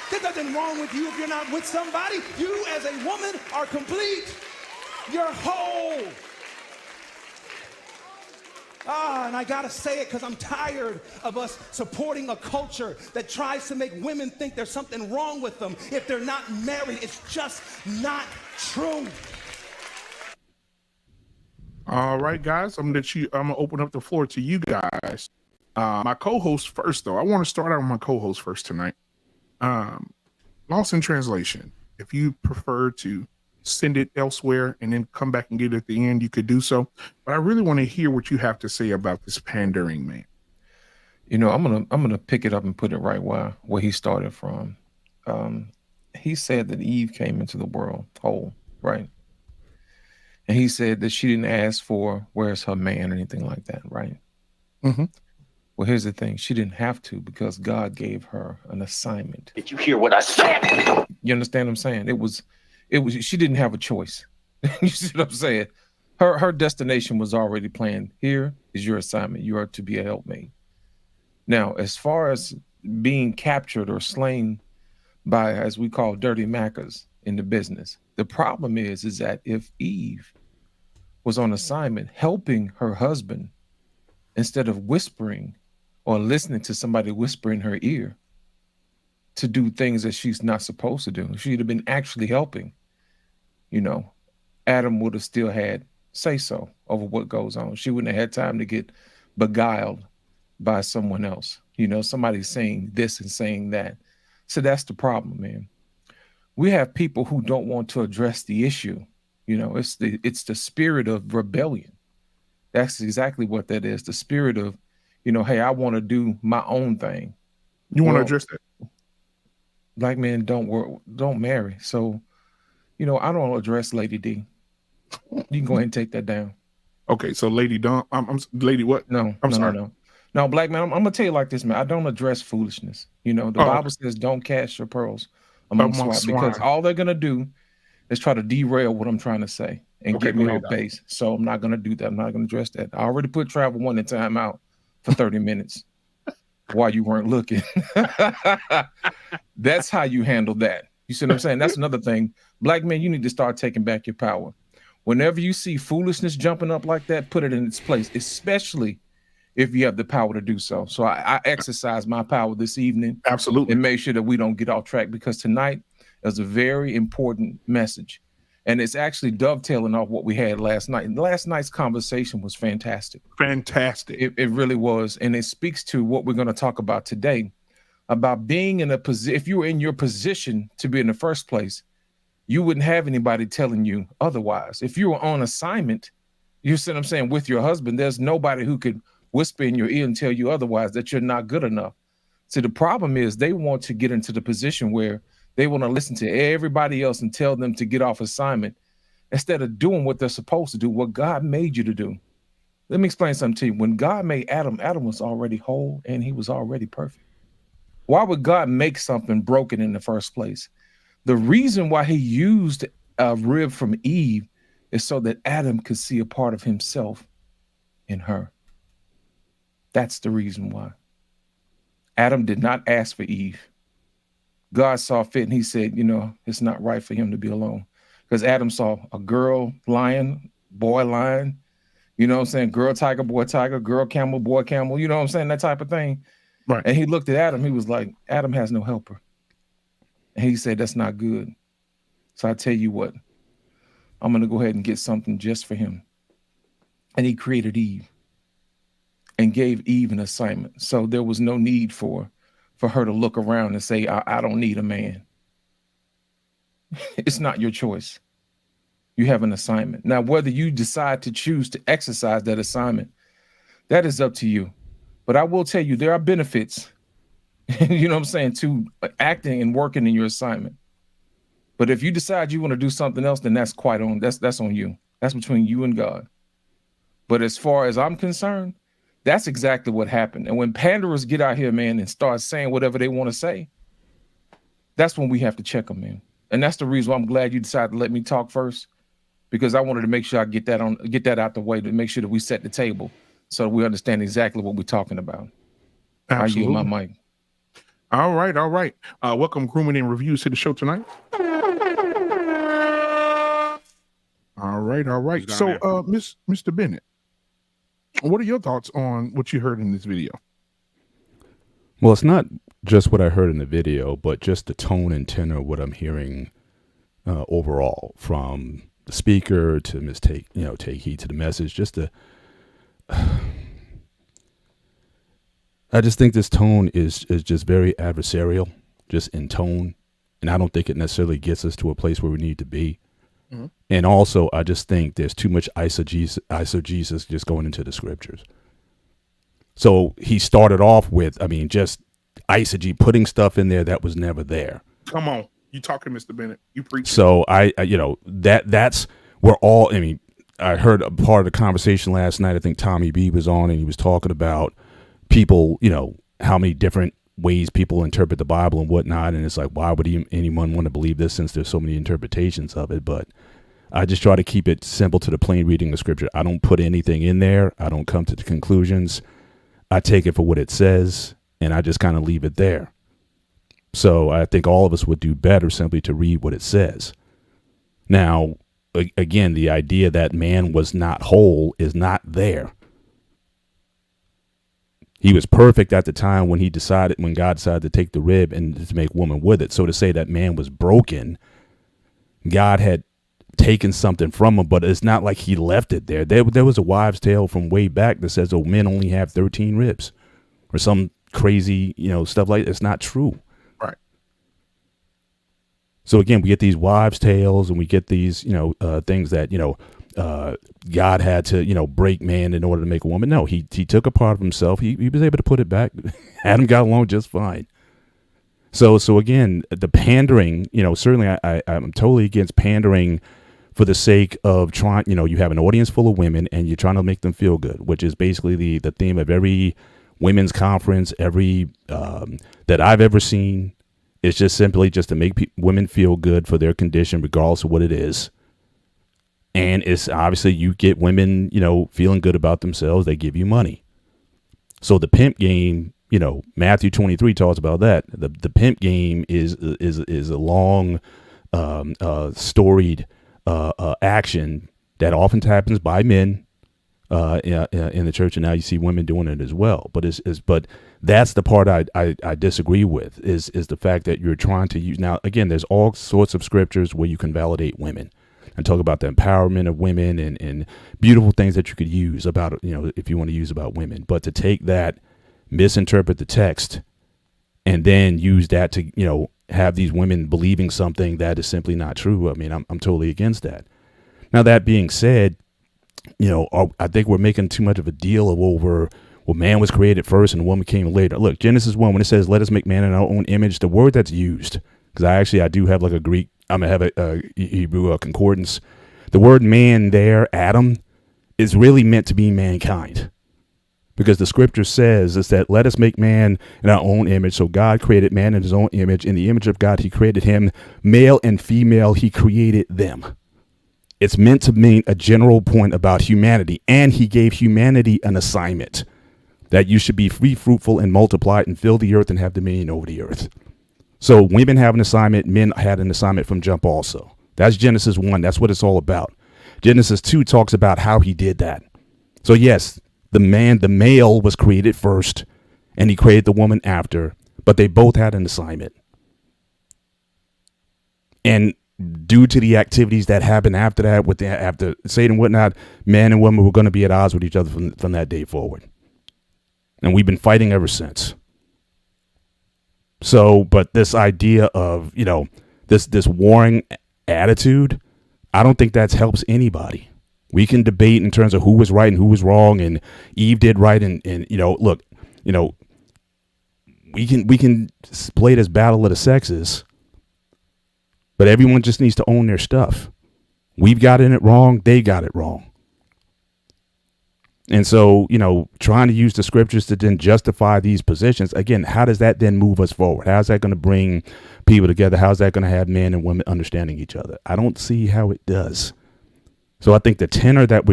There's nothing wrong with you if you're not with somebody. You as a woman are complete. You're whole. And I gotta say it because I'm tired of us supporting a culture that tries to make women think there's something wrong with them if they're not married. It's just not true. All right, guys. I'm gonna open up the floor to you guys. My co-host first, though. I want to start out with my co-host first tonight. Lost in translation. If you prefer to send it elsewhere and then come back and get it at the end, you could do so. But I really want to hear what you have to say about this pandering man. You know, I'm gonna pick it up and put it right where he started from. He said that Eve came into the world whole, right? And he said that she didn't ask for where's her man or anything like that, right? Mm-hmm. Well, here's the thing. She didn't have to because God gave her an assignment. Did you hear what I said? You understand what I'm saying? It was she didn't have a choice. You see what I'm saying? Her destination was already planned. Here is your assignment. You are to be a helpmate. Now, as far as being captured or slain by, as we call, dirty Maccas in the business, the problem is that if Eve was on assignment helping her husband instead of whispering or listening to somebody whisper in her ear to do things that she's not supposed to do, she'd have been actually helping, you know, Adam would have still had say so over what goes on. She wouldn't have had time to get beguiled by someone else, you know, somebody saying this and saying that. So that's the problem, man. We have people who don't want to address the issue. You know, it's the spirit of rebellion. That's exactly what that is. The spirit of, you know, hey, I want to do my own thing. You want to address that? Black men don't marry. So, you know, I don't address Lady D. You can go ahead and take that down. Okay, so Lady Dawn, I'm Lady what? No, I'm sorry. No, black man, I'm gonna tell you like this, man. I don't address foolishness. You know, the Bible says don't cast your pearls among swine, because all they're gonna do is try to derail what I'm trying to say and get me off base. So I'm not gonna do that. I'm not gonna address that. I already put Travel One in time out for 30 minutes while you weren't looking. That's how you handle that. You see what I'm saying? That's another thing. Black men, you need to start taking back your power. Whenever you see foolishness jumping up like that, put it in its place, especially if you have the power to do so. So I exercise my power this evening. Absolutely. And make sure that we don't get off track, because tonight is a very important message. And it's actually dovetailing off what we had last night. And last night's conversation was fantastic. Fantastic. It really was. And it speaks to what we're going to talk about today, about being in a position. If you were in your position to be in the first place, you wouldn't have anybody telling you otherwise. If you were on assignment, you see what I'm saying, with your husband, there's nobody who could whisper in your ear and tell you otherwise, that you're not good enough. See, the problem is they want to get into the position where they want to listen to everybody else and tell them to get off assignment instead of doing what they're supposed to do, what God made you to do. Let me explain something to you. When God made Adam, Adam was already whole and he was already perfect. Why would God make something broken in the first place? The reason why he used a rib from Eve is so that Adam could see a part of himself in her. That's the reason why. Adam did not ask for Eve. God saw fit and he said, you know, it's not right for him to be alone. Because Adam saw a girl lion, boy lion, you know what I'm saying? Girl tiger, girl camel, boy camel, you know what I'm saying? That type of thing. Right. And he looked at Adam, he was like, Adam has no helper. And he said, that's not good. So I tell you what, I'm going to go ahead and get something just for him. And he created Eve and gave Eve an assignment. So there was no need for her to look around and say, I don't need a man. It's not your choice. You have an assignment. Now, whether you decide to choose to exercise that assignment, that is up to you. But I will tell you, there are benefits, you know what I'm saying, to acting and working in your assignment. But if you decide you want to do something else, then that's that's on you. That's between you and God. But as far as I'm concerned, that's exactly what happened. And when panderers get out here, man, and start saying whatever they want to say, that's when we have to check them, man. And that's the reason why I'm glad you decided to let me talk first, because I wanted to make sure I get that out the way, to make sure that we set the table so we understand exactly what we're talking about. Absolutely. I yield my mic. All right. Welcome, Grooming and Reviews, to the show tonight. All right. So, Mr. Bennett, What are your thoughts on what you heard in this video? Well, it's not just what I heard in the video, but just the tone and tenor of what I'm hearing overall, from the speaker to take heed to the message. I just think this tone is just very adversarial, just in tone, and I don't think it necessarily gets us to a place where we need to be. Mm-hmm. And also, I just think there's too much eisegesis just going into the scriptures. So he started off with, just eisege, putting stuff in there that was never there. Come on, you talking, Mr. Bennett? You preach. So that's where all. I heard a part of the conversation last night. I think Tommy B was on, and he was talking about people, how many different ways people interpret the Bible and whatnot. And it's like, why would anyone want to believe this, since there's so many interpretations of it? But I just try to keep it simple to the plain reading of scripture. I don't put anything in there. I don't come to the conclusions. I take it for what it says, and I just kind of leave it there. So I think all of us would do better simply to read what it says. Now, again, the idea that man was not whole is not there. He was perfect at the time when God decided to take the rib and to make woman with it. So to say that man was broken, God had taken something from him, but it's not like he left it there. There was a wives' tale from way back that says, men only have 13 ribs, or some crazy, stuff like that. It's not true. Right. So again, we get these wives' tales, and we get these, things that, God had to, break man in order to make a woman. No, he took a part of himself. He was able to put it back. Adam got along just fine. So again, the pandering, certainly I'm totally against pandering for the sake of trying, you have an audience full of women and you're trying to make them feel good, which is basically the theme of every women's conference, every that I've ever seen. It's just simply just to make women feel good for their condition, regardless of what it is. And it's obviously you get women, feeling good about themselves. They give you money. So the pimp game, Matthew 23 talks about that. The pimp game is a long, storied action that often happens by men in the church, and now you see women doing it as well. But but that's the part I disagree with is the fact that you're trying to use. Now again, there's all sorts of scriptures where you can validate women and talk about the empowerment of women and beautiful things that you could use about, if you want to use about women. But to take that, misinterpret the text, and then use that to, have these women believing something that is simply not true. I'm totally against that. Now, that being said, I think we're making too much of a deal of over, well, man was created first and the woman came later. Look, Genesis 1, when it says, let us make man in our own image, the word that's used, because I do have like a Greek, I'm going to have a Hebrew concordance. The word man there, Adam, is really meant to be mankind. Because the scripture says is that let us make man in our own image. So God created man in his own image. In the image of God, he created him. Male and female, he created them. It's meant to mean a general point about humanity. And he gave humanity an assignment that you should be free, fruitful, and multiply and fill the earth and have dominion over the earth. So women have an assignment. Men had an assignment from jump also. That's Genesis 1. That's what it's all about. Genesis 2 talks about how he did that. So yes, the male was created first and he created the woman after, but they both had an assignment. And due to the activities that happened after that, after Satan and whatnot, man and woman were going to be at odds with each other from that day forward. And we've been fighting ever since. So, but this idea of, this warring attitude, I don't think that helps anybody. We can debate in terms of who was right and who was wrong, and Eve did right, and look, we can play this battle of the sexes, but everyone just needs to own their stuff. We've gotten it wrong, they got it wrong. And so, trying to use the scriptures to then justify these positions, again, how does that then move us forward? How's that going to bring people together? How's that going to have men and women understanding each other? I don't see how it does. So I think the tenor that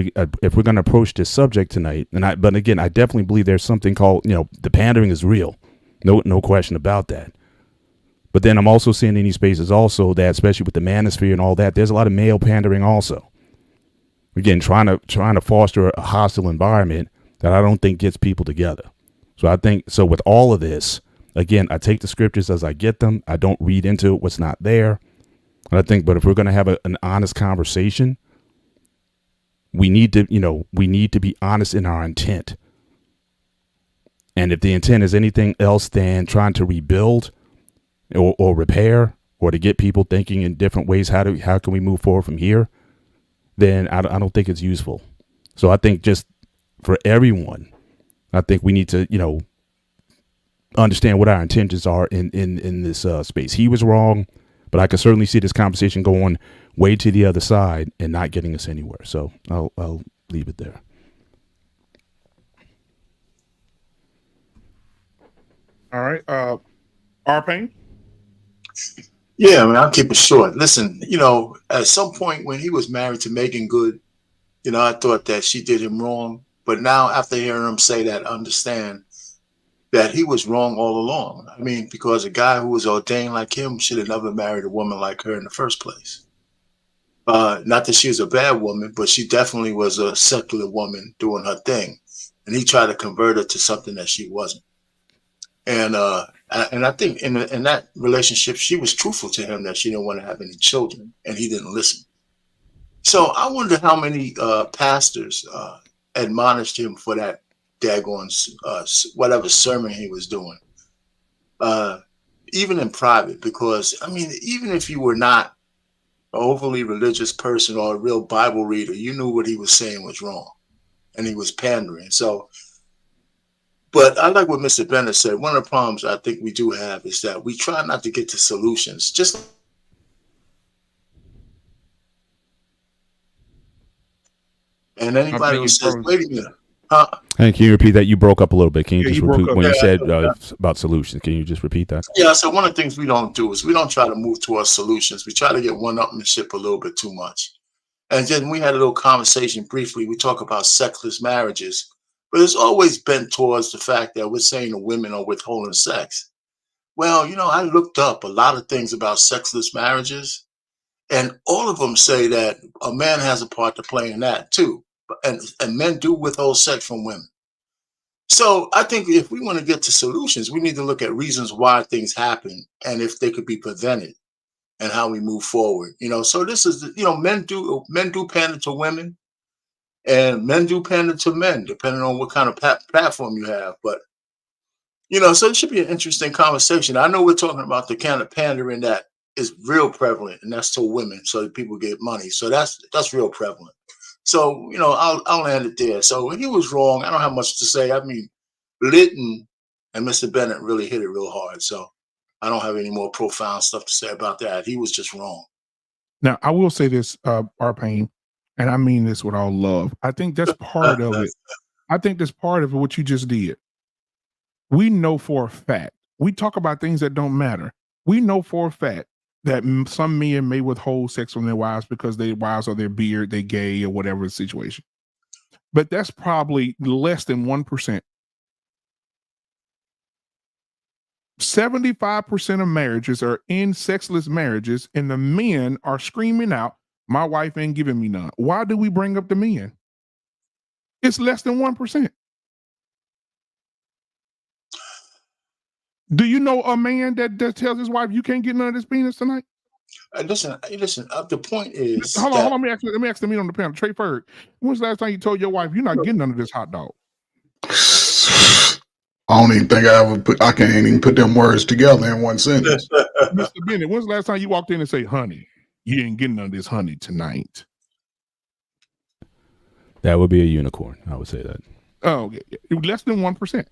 if we're going to approach this subject tonight, but again, I definitely believe there's something called, the pandering is real. No question about that. But then I'm also seeing in these spaces also that, especially with the manosphere and all that, there's a lot of male pandering also. Again, trying to foster a hostile environment that I don't think gets people together. So I think, so with all of this, again, I take the scriptures as I get them. I don't read into what's not there. And I think, but if we're going to have an honest conversation, we need to, we need to be honest in our intent. And if the intent is anything else than trying to rebuild or repair, or to get people thinking in different ways, how can we move forward from here, then I don't think it's useful. So I think just for everyone, I think we need to, understand what our intentions are in this space. He was wrong, but I could certainly see this conversation going way to the other side and not getting us anywhere. So I'll leave it there. All right. R-Pain? Yeah, I mean, I'll keep it short. Listen, at some point when he was married to Megan Good, I thought that she did him wrong. But now after hearing him say that, I understand that he was wrong all along. I mean, because a guy who was ordained like him should have never married a woman like her in the first place. Not that she was a bad woman, but she definitely was a secular woman doing her thing. And he tried to convert her to something that she wasn't. And I think in that relationship, she was truthful to him that she didn't want to have any children, and he didn't listen. So I wonder how many pastors admonished him for that daggone whatever sermon he was doing, even in private. Because, I mean, even if you were not an overly religious person or a real Bible reader, you knew what he was saying was wrong, and he was pandering. So, but I like what Mr. Bennett said. One of the problems I think we do have is that we try not to get to solutions. Just and anybody who says, "Wait a minute, huh?" And can you repeat that? You broke up a little bit. Can you Yeah, just you broke repeat up. when you Yeah, said yeah. about solutions? Can you just repeat that? Yeah, so one of the things we don't do is we don't try to move towards solutions. We try to get one-upmanship a little bit too much. And then we had a little conversation briefly. We talk about sexless marriages, but it's always bent towards the fact that we're saying the women are withholding sex. Well, I looked up a lot of things about sexless marriages, and all of them say that a man has a part to play in that too. And men do withhold sex from women. So I think if we want to get to solutions, we need to look at reasons why things happen and if they could be prevented and how we move forward. So this is, men do pander to women and men do pander to men, depending on what kind of platform you have. But, so it should be an interesting conversation. I know we're talking about the kind of pandering that is real prevalent, and that's to women so that people get money. So that's real prevalent. So, I'll land it there. So he was wrong. I don't have much to say. I mean, Litton and Mr. Bennett really hit it real hard. So I don't have any more profound stuff to say about that. He was just wrong. Now, I will say this, R-Pain, and I mean this with all love. I think that's part of it. I think that's part of what you just did. We know for a fact, we talk about things that don't matter. We know for a fact that some men may withhold sex from their wives because their wives are their beard, they gay, or whatever the situation. But that's probably less than 1%. 75% of marriages are in sexless marriages, and the men are screaming out, "My wife ain't giving me none." Why do we bring up the men? It's less than 1%. Do you know a man that tells his wife, "You can't get none of this penis tonight"? Listen. The point is, hold on. Let me ask the men on the panel. Trey Ferg, when's the last time you told your wife, "You're not getting none of this hot dog"? I don't even think I can't even put them words together in one sentence. Mr. Bennett, when's the last time you walked in and say, "Honey, you ain't getting none of this honey tonight"? That would be a unicorn. I would say that. Oh, yeah. Less than 1%.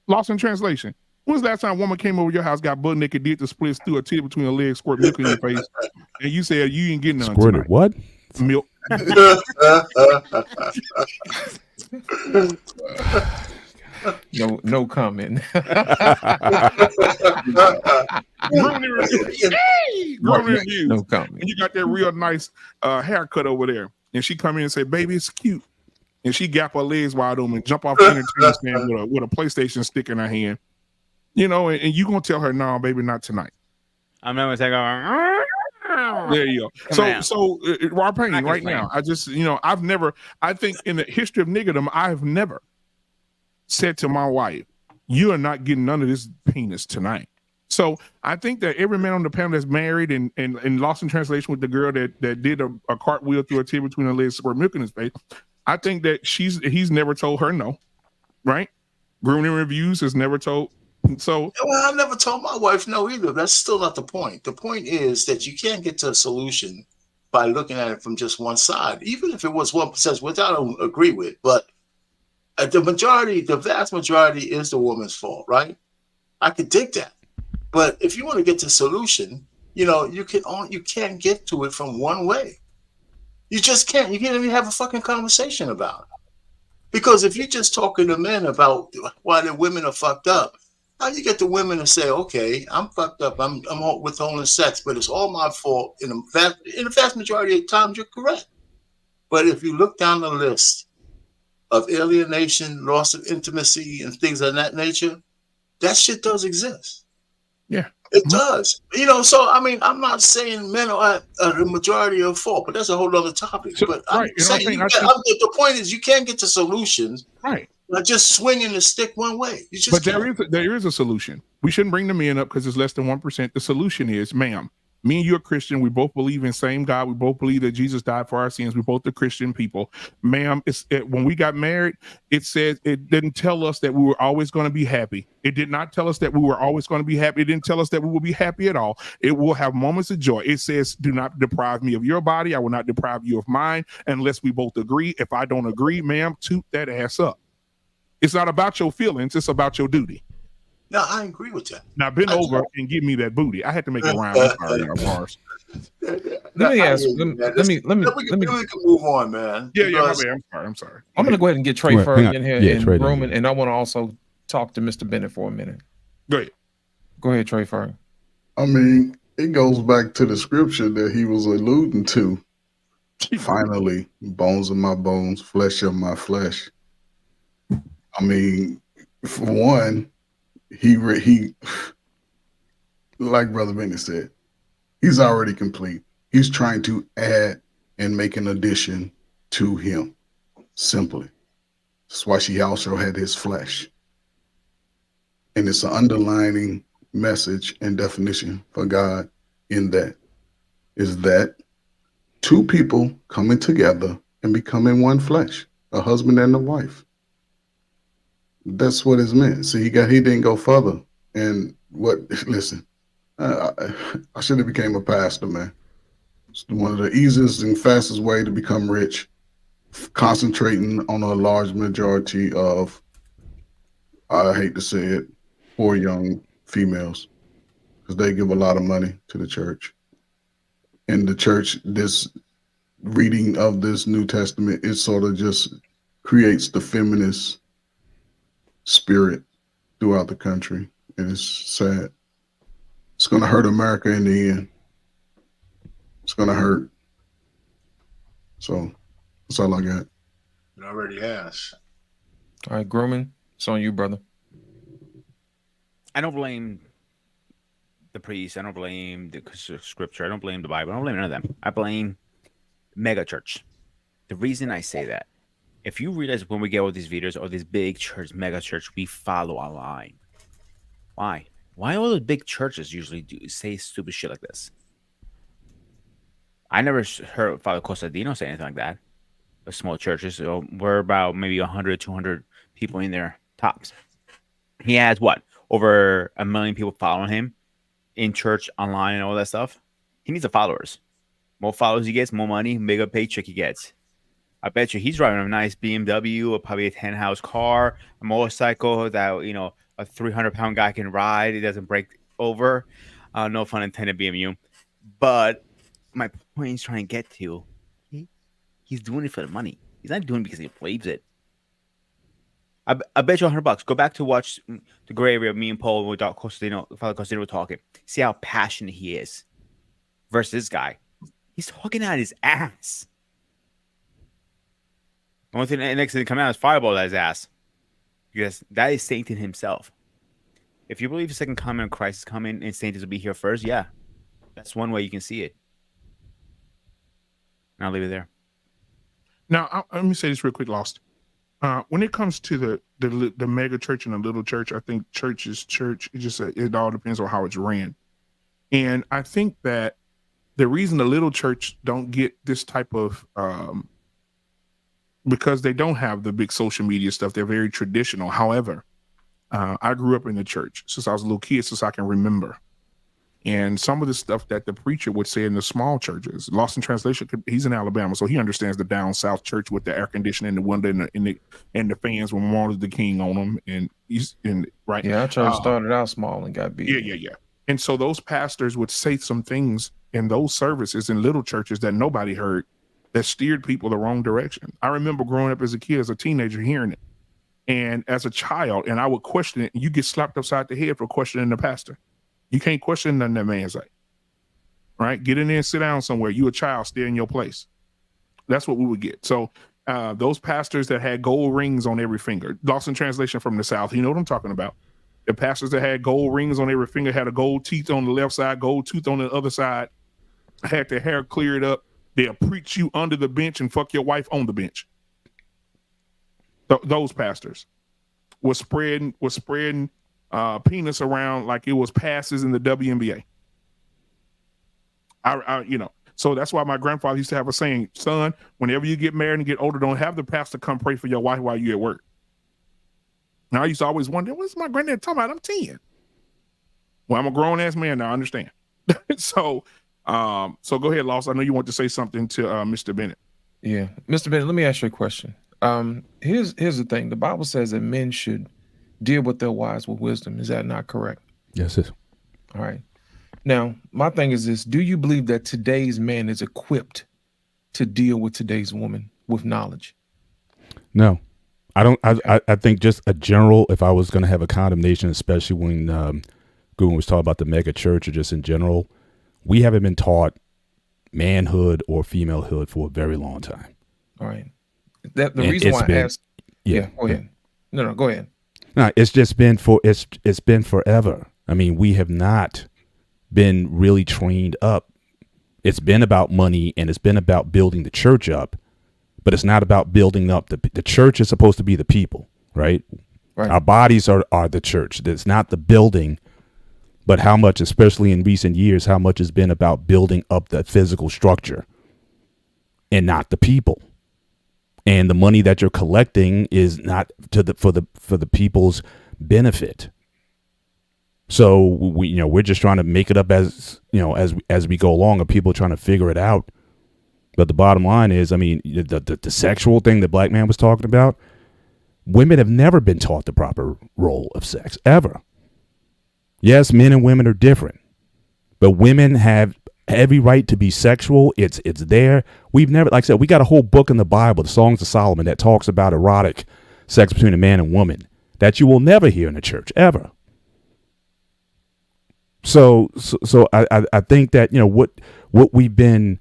Lost in translation. When's the last time a woman came over your house, got butt naked, did the splits, threw a titty between her legs, squirt milk in your face, and you said you ain't getting none Squirted tonight? what? Milk. No comment. Grooming review. No comment. And you got that real nice haircut over there, and she come in and say, "Baby, it's cute," and she gap her legs wide open and jump off the entertainment stand with a PlayStation stick in her hand, and you gonna tell her, "No, baby, not tonight." I'm not gonna say, There you go. So Rob Payne, right now, I just, I think in the history of niggerdom, I have never said to my wife, you are not getting none of this penis tonight. So I think that every man on the panel that's married and lost in translation with the girl that did a cartwheel through a tear between her legs, squirt milk in his face, I think that he's never told her no, right? Grooming Reviews has never told. So well, I never told my wife no either. That's still not the point. The point is that you can't get to a solution by looking at it from just one side, even if it was 1%, which I don't agree with. But the vast majority is the woman's fault, right? I could dig that. But if you want to get to a solution, you can't get to it from one way. You just can't. You can't even have a fucking conversation about it. Because if you're just talking to men about why the women are fucked up, how you get the women to say, okay, I'm fucked up, I'm withholding sex, but it's all my fault. In the vast majority of times, you're correct. But if you look down the list of alienation, loss of intimacy, and things of that nature, that shit does exist. Yeah. It does. So, I mean, I'm not saying men are the majority of fault, but that's a whole other topic. But I'm saying the point is you can't get to solutions by just swinging the stick one way. You just there is a solution. We shouldn't bring the men up because it's less than 1%. The solution is, ma'am, me and you're Christian. We both believe in the same God. We both believe that Jesus died for our sins. We both are Christian people. Ma'am, when we got married, it said it didn't tell us that we were always going to be happy. It did not tell us that we were always going to be happy. It didn't tell us that we will be happy at all. It will have moments of joy. It says, do not deprive me of your body. I will not deprive you of mine unless we both agree. If I don't agree, ma'am, toot that ass up. It's not about your feelings. It's about your duty. No, I agree with that. Now bend over and give me that booty. I had to make it rhyme. I'm sorry, Mars. Let me move on, man. Yeah, I'm sorry. I'm gonna go ahead and get Trey Ferg in here and Roman, and I want to also talk to Mr. Bennett for a minute. Go ahead, Trey Ferg. I mean, it goes back to the scripture that he was alluding to. Finally, bones of my bones, flesh of my flesh. I mean, for one, he like Brother Bennett said, he's already complete. He's trying to add and make an addition to him. Simply. That's why she also had his flesh. And it's an underlining message and definition for God in that. Is that two people coming together and becoming one flesh, a husband and a wife. That's what it's meant. See, he didn't go further. And listen, I should have became a pastor, man. It's one of the easiest and fastest way to become rich, concentrating on a large majority of, I hate to say it, poor young females, because they give a lot of money to the church. And the church, this reading of this New Testament, it sort of just creates the feminist spirit throughout the country, and it's sad. It's going to hurt America in the end. It's going to hurt. So that's all I got. It already has. All right, Grooming, it's on you, brother. I don't blame the priest. I don't blame the scripture. I don't blame the Bible. I don't blame none of them. I blame mega church. The reason I say that, if you realize when we get all these videos or these big church, mega church, we follow online. Why? Why all the big churches usually say stupid shit like this? I never heard Father Costadino say anything like that. The small churches, we're about maybe 100, 200 people in there, tops. He has what? Over 1 million people following him in church, online, and all that stuff. He needs the followers. More followers he gets, more money, bigger paycheck he gets. I bet you he's driving a nice BMW or probably a 10-house car, a motorcycle that, a 300-pound guy can ride. It doesn't break over. No fun intended, BMU. But my point he's trying to get to, he's doing it for the money. He's not doing it because he believes it. I bet you $100. Go back to watch the gray area of me and Paul with Father Costadino were talking. See how passionate he is. Versus this guy. He's talking out his ass. The only thing the next thing to come out is fireball at his ass. Because that is Satan himself. If you believe the second coming of Christ is coming and Satan will be here first, yeah. That's one way you can see it. And I'll leave it there. Now, let me say this real quick, Lost. When it comes to the mega church and the little church, I think church is church. It all depends on how it's ran. And I think that the reason the little church don't get this type of because they don't have the big social media stuff. They're very traditional. However, I grew up in the church since I was a little kid, since I can remember. And some of the stuff that the preacher would say in the small churches, Lost in Translation, he's in Alabama, so he understands the down south church with the air conditioning, the window, and the fans with Martin Luther King on them. And right, yeah, our church started out small and got big. Yeah. And so those pastors would say some things in those services in little churches that nobody heard, that steered people the wrong direction. I remember growing up as a kid, as a teenager, hearing it, and as a child, and I would question it. And you get slapped upside the head for questioning the pastor. You can't question nothing that man say. Right? Get in there and sit down somewhere. You a child, stay in your place. That's what we would get. So those pastors that had gold rings on every finger, Lost in Translation from the South, you know what I'm talking about. The pastors that had gold rings on every finger, had a gold teeth on the left side, gold tooth on the other side, had their hair cleared up. They'll preach you under the bench and fuck your wife on the bench. Those pastors was spreading penis around like it was passes in the WNBA. So that's why my grandfather used to have a saying, son, whenever you get married and get older, don't have the pastor come pray for your wife while you at work. Now, I used to always wonder, what's my granddad talking about? I'm 10. Well, I'm a grown ass man now, I understand. So go ahead, Lost. I know you want to say something to Mr. Bennett. Yeah. Mr. Bennett, let me ask you a question. Here's the thing. The Bible says that men should deal with their wives with wisdom. Is that not correct? Yes, it is. All right. Now, my thing is this. Do you believe that today's man is equipped to deal with today's woman with knowledge? No, I don't. I think just a general, if I was going to have a condemnation, especially when Goon was talking about the mega church or just in general, we haven't been taught manhood or femalehood for a very long time. All right. The reason why I asked. Yeah, go ahead. No, go ahead. No, it's just been it's been forever. I mean, we have not been really trained up. It's been about money and it's been about building the church up, but it's not about building up the church is supposed to be the people, right? Our bodies are the church. It's not the building, but how much, especially in recent years, how much has been about building up the physical structure and not the people. And the money that you're collecting is not for the people's benefit. So we're just trying to make it up as we go along, and people are trying to figure it out. But the bottom line is, I mean, the sexual thing that Black Man was talking about, women have never been taught the proper role of sex ever. Yes, men and women are different, but women have every right to be sexual. It's there. We've never, like I said, we got a whole book in the Bible, the Songs of Solomon, that talks about erotic sex between a man and woman that you will never hear in the church ever. So I think that what we've been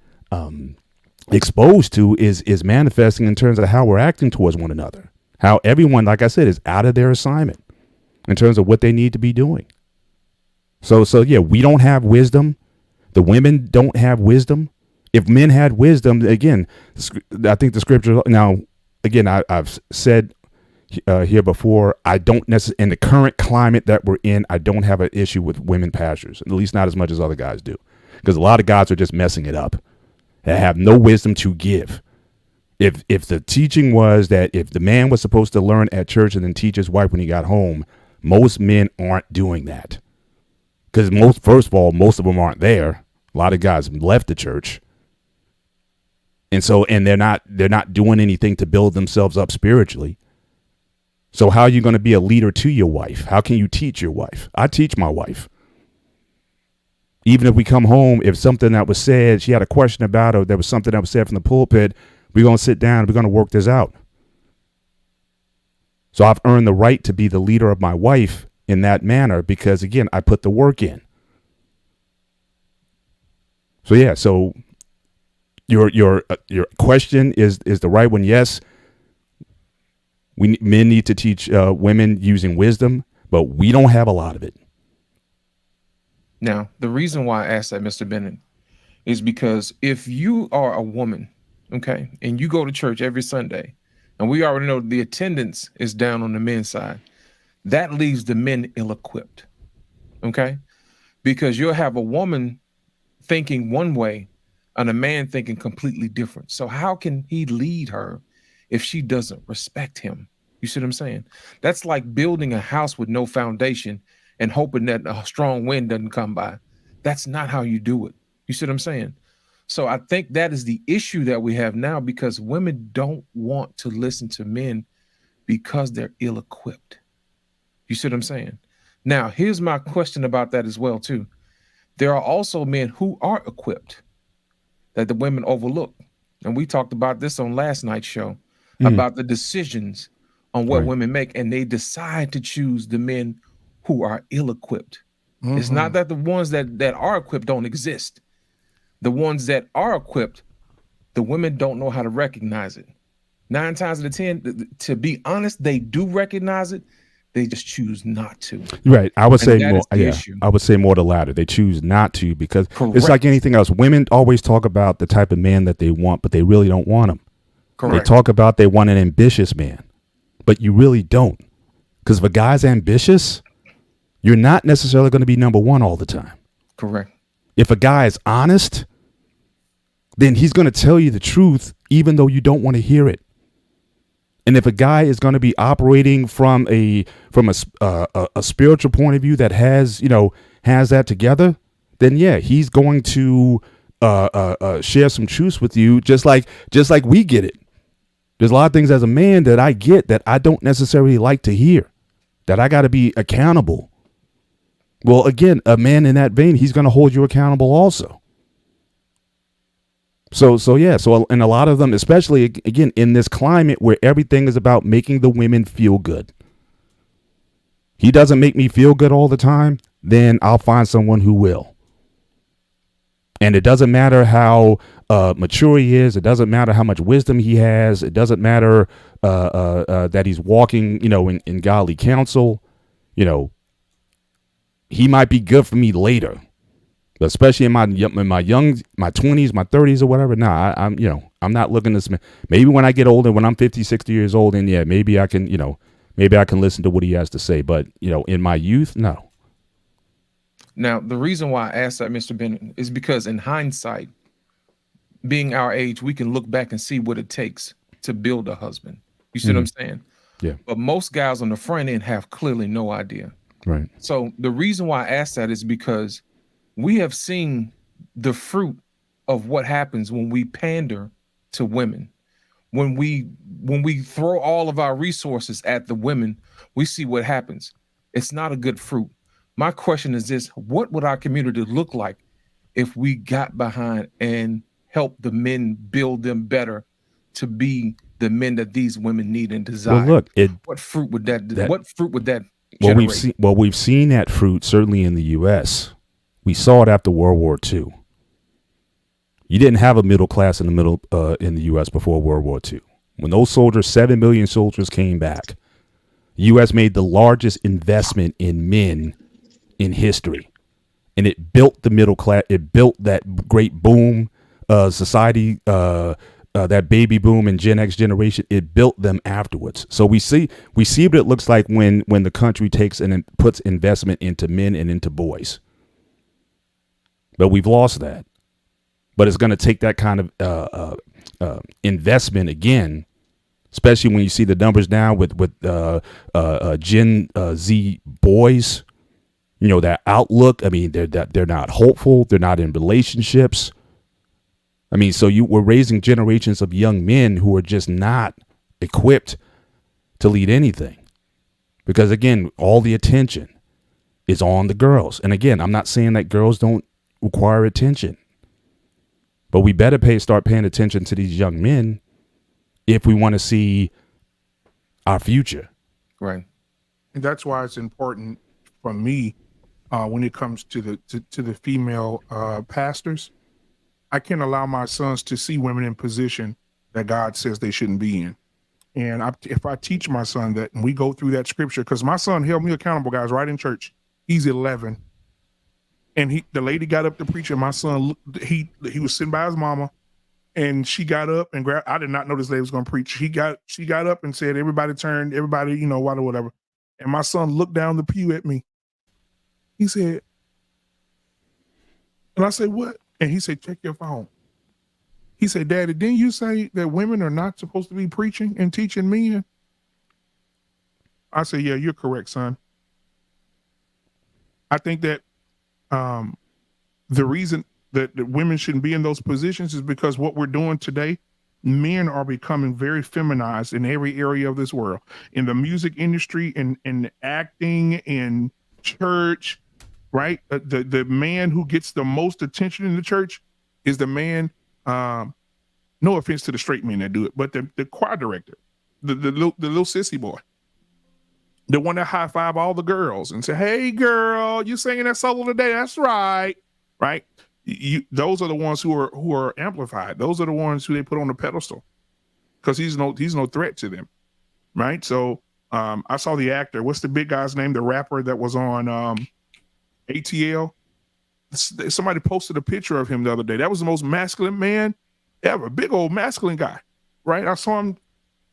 exposed to is manifesting in terms of how we're acting towards one another. How everyone, like I said, is out of their assignment in terms of what they need to be doing. So yeah, we don't have wisdom. The women don't have wisdom. If men had wisdom, again, I think the scripture. Now, again, I've said here before, I don't necessarily, in the current climate that we're in, I don't have an issue with women pastors, at least not as much as other guys do, because a lot of guys are just messing it up. They have no wisdom to give. If the teaching was that if the man was supposed to learn at church and then teach his wife when he got home, most men aren't doing that. Because first of all, most of them aren't there. A lot of guys left the church. And they're not doing anything to build themselves up spiritually. So how are you going to be a leader to your wife? How can you teach your wife? I teach my wife. Even if we come home, if something that was said, she had a question about it, or there was something that was said from the pulpit, we're going to sit down and we're going to work this out. So I've earned the right to be the leader of my wife in that manner because, again, I put the work in. So, yeah, so your question is the right one. Yes, men need to teach women using wisdom, but we don't have a lot of it. Now, the reason why I asked that, Mr. Bennett, is because if you are a woman okay, and you go to church every Sunday, and we already know the attendance is down on the men's side, that leaves the men ill-equipped, okay? Because you'll have a woman thinking one way and a man thinking completely different. So how can he lead her if she doesn't respect him? You see what I'm saying? That's like building a house with no foundation and hoping that a strong wind doesn't come by. That's not how you do it. You see what I'm saying? So I think that is the issue that we have now, because women don't want to listen to men because they're ill-equipped. You see what I'm saying? Now, here's my question about that as well, too. There are also men who are equipped that the women overlook. And we talked about this on last night's show about the decisions on what women make, and they decide to choose the men who are ill-equipped. It's not that the ones that are equipped don't exist. The ones that are equipped, the women don't know how to recognize it. 9 times out of 10, to be honest, they do recognize it. They just choose not to. Right. I would say that more. is the Yeah. issue. I would say more the latter. They choose not to because Correct. it's like anything else. Women always talk about the type of man that they want, but they really don't want him. Correct. They talk about they want an ambitious man, but you really don't. Because if a guy's ambitious, you're not necessarily going to be number one all the time. Correct. If a guy is honest, then he's going to tell you the truth, even though you don't want to hear it. And if a guy is going to be operating from a spiritual point of view that has that together, then yeah, he's going to share some truths with you, just like we get it. There's a lot of things as a man that I get that I don't necessarily like to hear, that I got to be accountable. Well, again, a man in that vein, he's going to hold you accountable also. So yeah, and a lot of them, especially again in this climate where everything is about making the women feel good. He doesn't make me feel good all the time, then I'll find someone who will. And it doesn't matter how mature he is. It doesn't matter how much wisdom he has. It doesn't matter that he's walking, in godly counsel. He might be good for me later. But especially in my 20s, my 30s or whatever. Nah, I'm not looking this. Maybe when I get older, when I'm 50, 60 years old, and yeah, maybe I can listen to what he has to say. But in my youth, no. Now, the reason why I asked that, Mr. Bennett, is because in hindsight, being our age, we can look back and see what it takes to build a husband. You see what I'm saying? Yeah. But most guys on the front end have clearly no idea. Right. So the reason why I asked that is because we have seen the fruit of what happens when we pander to women. When we throw all of our resources at the women, we see what happens. It's not a good fruit. My question is this: what would our community look like if we got behind and helped the men build them better to be the men that these women need and desire? Well, look, what fruit would that generate? We've seen that fruit certainly in the U.S. We saw it after World War II. You didn't have a middle class in the U.S. before World War II. When those soldiers, 7 million soldiers, came back, the U.S. made the largest investment in men in history, and it built the middle class. It built that great boom society, that baby boom and Gen X generation. It built them afterwards. So we see what it looks like when the country takes and puts investment into men and into boys. But we've lost that. But it's going to take that kind of investment again, especially when you see the numbers now with Gen Z boys. That outlook. I mean, they're not hopeful. They're not in relationships. I mean, so we're raising generations of young men who are just not equipped to lead anything, because again, all the attention is on the girls. And again, I'm not saying that girls don't require attention, but we better start paying attention to these young men if we want to see our future. Right. And that's why it's important for me when it comes to the female pastors. I can't allow my sons to see women in position that God says they shouldn't be in. And if I teach my son that, and we go through that scripture, because my son held me accountable, guys, right in church. He's 11. And the lady got up to preach, and my son, he was sitting by his mama, And she got up and grabbed. I did not know this lady was going to preach. She got up and said, "Everybody turned, everybody, you know, whatever." And my son looked down the pew at me. He said, and I said, "What?" And he said, "Check your phone." He said, "Daddy, didn't you say that women are not supposed to be preaching and teaching men?" I said, "Yeah, you're correct, son." I think that the reason that women shouldn't be in those positions is because what we're doing today, men are becoming very feminized in every area of this world, in the music industry, in acting, in church, right? The man who gets the most attention in the church is the man, no offense to the straight men that do it, but the choir director, the little sissy boy, the one that high five all the girls and say, "Hey girl, you singing that solo today? That's right." Right? Those are the ones who are amplified. Those are the ones who they put on the pedestal because he's no threat to them. Right? So I saw the actor, what's the big guy's name? The rapper that was on ATL. Somebody posted a picture of him the other day. That was the most masculine man ever. Big old masculine guy. Right? I saw him.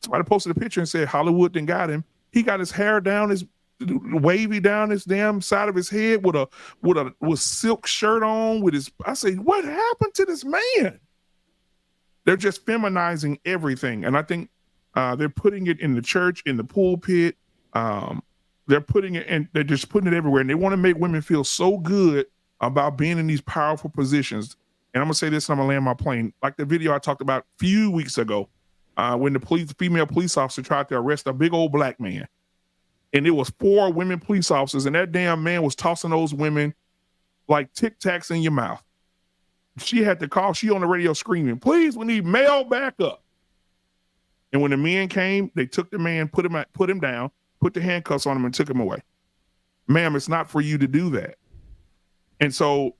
Somebody posted a picture and said Hollywood done got him. He got his hair down, his wavy down his damn side of his head with silk shirt on with his. I say, what happened to this man? They're just feminizing everything, and I think they're putting it in the church, in the pulpit. They're putting it, and they're just putting it everywhere, and they want to make women feel so good about being in these powerful positions. And I'm gonna say this, and I'm gonna land my plane. Like the video I talked about a few weeks ago. When the female police officer tried to arrest a big old black man, and it was 4 women police officers, and that damn man was tossing those women like Tic Tacs in your mouth. She had to call. She on the radio screaming, "Please, we need male backup." And when the men came, they took the man, put him down, put the handcuffs on him, and took him away. Ma'am, it's not for you to do that. And so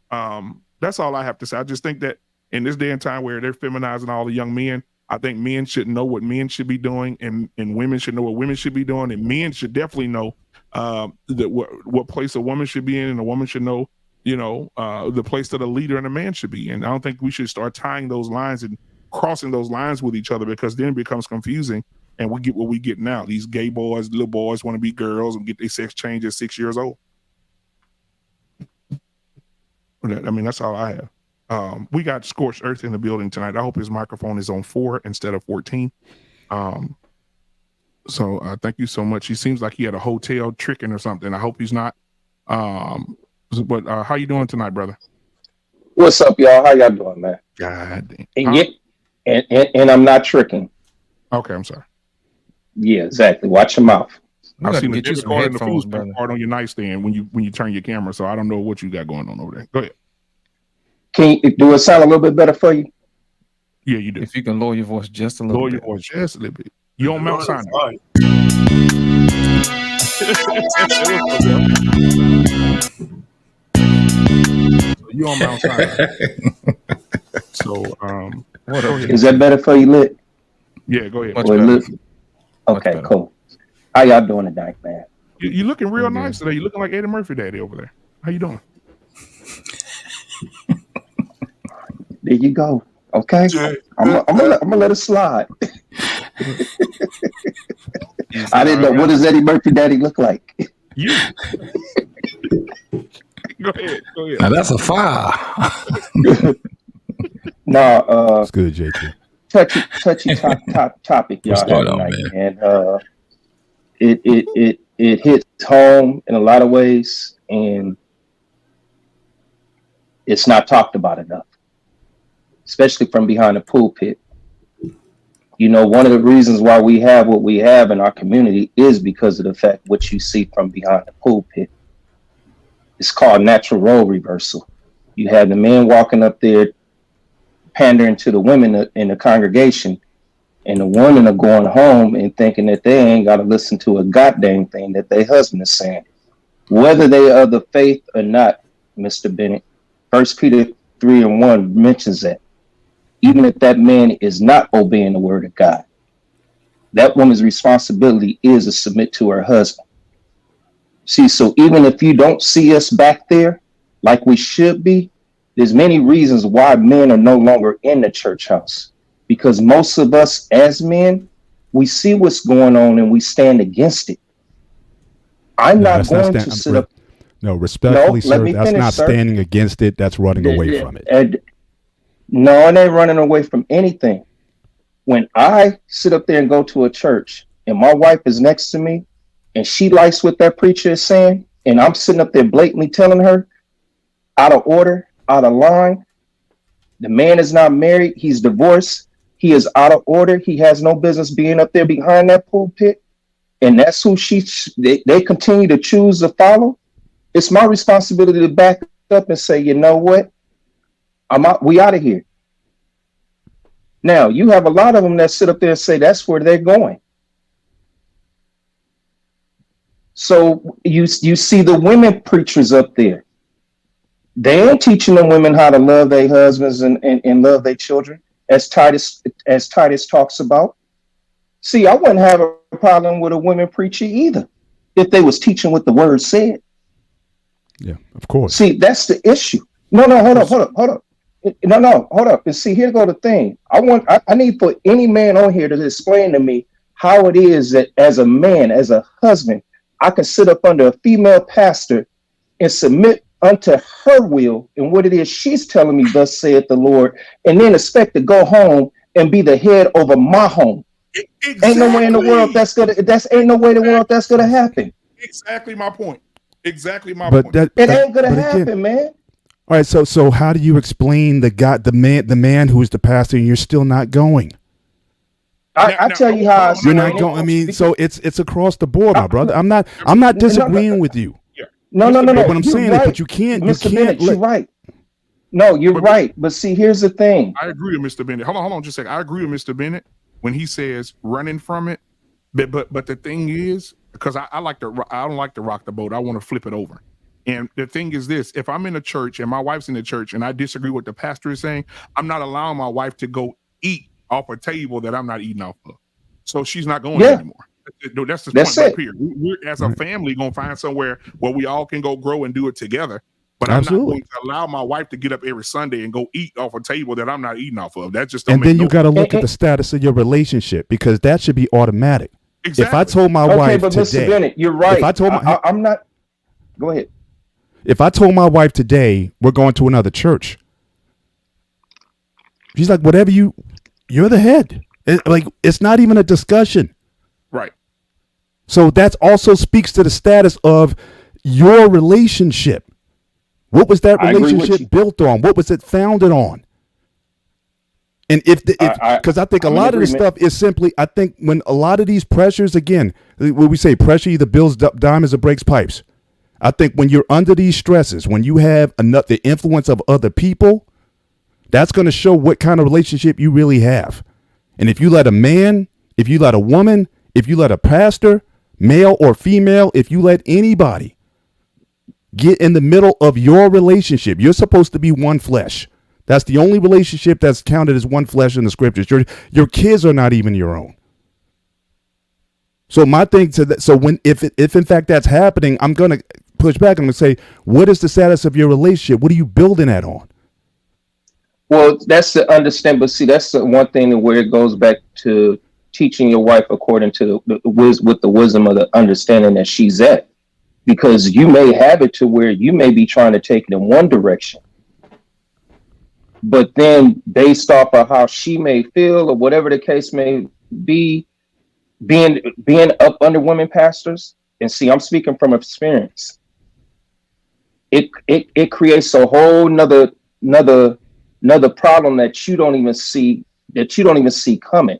that's all I have to say. I just think that in this day and time where they're feminizing all the young men, I think men should know what men should be doing, and women should know what women should be doing, and men should definitely know that what place a woman should be in, and a woman should know, the place that a leader and a man should be in. I don't think we should start tying those lines and crossing those lines with each other, because then it becomes confusing, and we get what we get now. These gay boys, little boys want to be girls and get their sex changed at 6 years old. I mean, that's all I have. We got Scorched Earth in the building tonight. I hope his microphone is on 4 instead of 14. So thank you so much. He seems like he had a hotel tricking or something. I hope he's not. But how you doing tonight, brother? What's up, y'all? How y'all doing, man? God damn. And I'm not tricking. Okay, I'm sorry. Yeah, exactly. Watch your mouth. I've seen the debit card and the food stamp card on your nightstand when you turn your camera, so I don't know what you got going on over there. Go ahead. Do it sound a little bit better for you? Yeah, you do. If you can lower your voice just a little bit. Lower your voice just a little bit. You on Mount Sinai. You on Mount Sinai. So, is that better for you, Lit? Yeah, go ahead. Okay, cool. How y'all doing tonight, man? You looking real nice today. You looking like Eddie Murphy daddy over there. How you doing? There you go. Okay, I'm gonna let it slide. I didn't know, what does Eddie Murphy daddy look like? You. Go ahead. Now that's a fire. It's good, JT. Touchy topic, y'all. Tonight, man? And it hits home in a lot of ways, and it's not talked about enough, especially from behind the pulpit. One of the reasons why we have what we have in our community is because of the fact what you see from behind the pulpit. It's called natural role reversal. You have the men walking up there pandering to the women in the congregation, and the women are going home and thinking that they ain't got to listen to a goddamn thing that their husband is saying. Whether they are the faith or not, Mr. Bennett, 1 Peter 3:1 mentions that. Even if that man is not obeying the word of God, that woman's responsibility is to submit to her husband. See, so even if you don't see us back there like we should be, there's many reasons why men are no longer in the church house. because most of us as men, we see what's going on and we stand against it. I'm not going to sit up. No, respectfully, No, let sir, me that's finish, not sir. standing against it. That's running away from it. And no, it ain't running away from anything. When I sit up there and go to a church and my wife is next to me and she likes what that preacher is saying, and I'm sitting up there blatantly telling her, out of order, out of line, the man is not married, he's divorced, he is out of order, he has no business being up there behind that pulpit, and that's who they continue to choose to follow. It's my responsibility to back up and say, you know what, we out of here. Now, you have a lot of them that sit up there and say that's where they're going. So you see the women preachers up there. They ain't teaching the women how to love their husbands and love their children, as Titus talks about. See, I wouldn't have a problem with a women preacher either if they was teaching what the word said. Yeah, of course. See, that's the issue. No, hold up. No, hold up. And see, here go the thing. I need for any man on here to explain to me how it is that as a man, as a husband, I can sit up under a female pastor and submit unto her will and what it is she's telling me, thus saith the Lord, and then expect to go home and be the head over my home. Exactly. Ain't no way in the world that's gonna happen. Exactly my point. It ain't gonna happen, man. All right, so how do you explain the man who is the pastor and you're still not going? I tell you how you're not going. I mean, so it's across the board, my brother. I'm not disagreeing with you. No. But what I'm saying is, but you can't. You're right. No, you're right. But see, here's the thing. I agree with Mr. Bennett. Hold on just a second. I agree with Mr. Bennett when he says running from it. But the thing is, because I don't like to rock the boat. I want to flip it over. And the thing is this: if I'm in a church and my wife's in the church and I disagree with what the pastor is saying, I'm not allowing my wife to go eat off a table that I'm not eating off of. So she's not going anymore. That's the point right here. We're as a family gonna find somewhere where we all can go grow and do it together. But Absolutely. I'm not going to allow my wife to get up every Sunday and go eat off a table that I'm not eating off of. That just don't and make then you got to look at the status of your relationship, because that should be automatic. Exactly. If I told my wife but today, Mr. Bennett, you're right. If I told I'm not. Go ahead. If I told my wife today we're going to another church, she's like, whatever you're the head. It's not even a discussion. Right. So that also speaks to the status of your relationship. What was that relationship built on? What was it founded on? And because I think a lot of this stuff is simply, I think when a lot of these pressures, again, when we say pressure either builds diamonds or breaks pipes. I think when you're under these stresses, when you have the influence of other people, that's going to show what kind of relationship you really have. And if you let a man, if you let a woman, if you let a pastor, male or female, if you let anybody get in the middle of your relationship, you're supposed to be one flesh. That's the only relationship that's counted as one flesh in the scriptures. Your kids are not even your own. So my thing to that, so if in fact that's happening, I'm going to push back. I'm going to say, what is the status of your relationship? What are you building that on? Well, that's the understand, but see, that's the one thing where it goes back to teaching your wife according to with the wisdom of the understanding that she's at, because you may have it to where you may be trying to take it in one direction, but then based off of how she may feel or whatever the case may be, being up under women pastors, and see, I'm speaking from experience. It creates a whole another problem that you don't even see coming.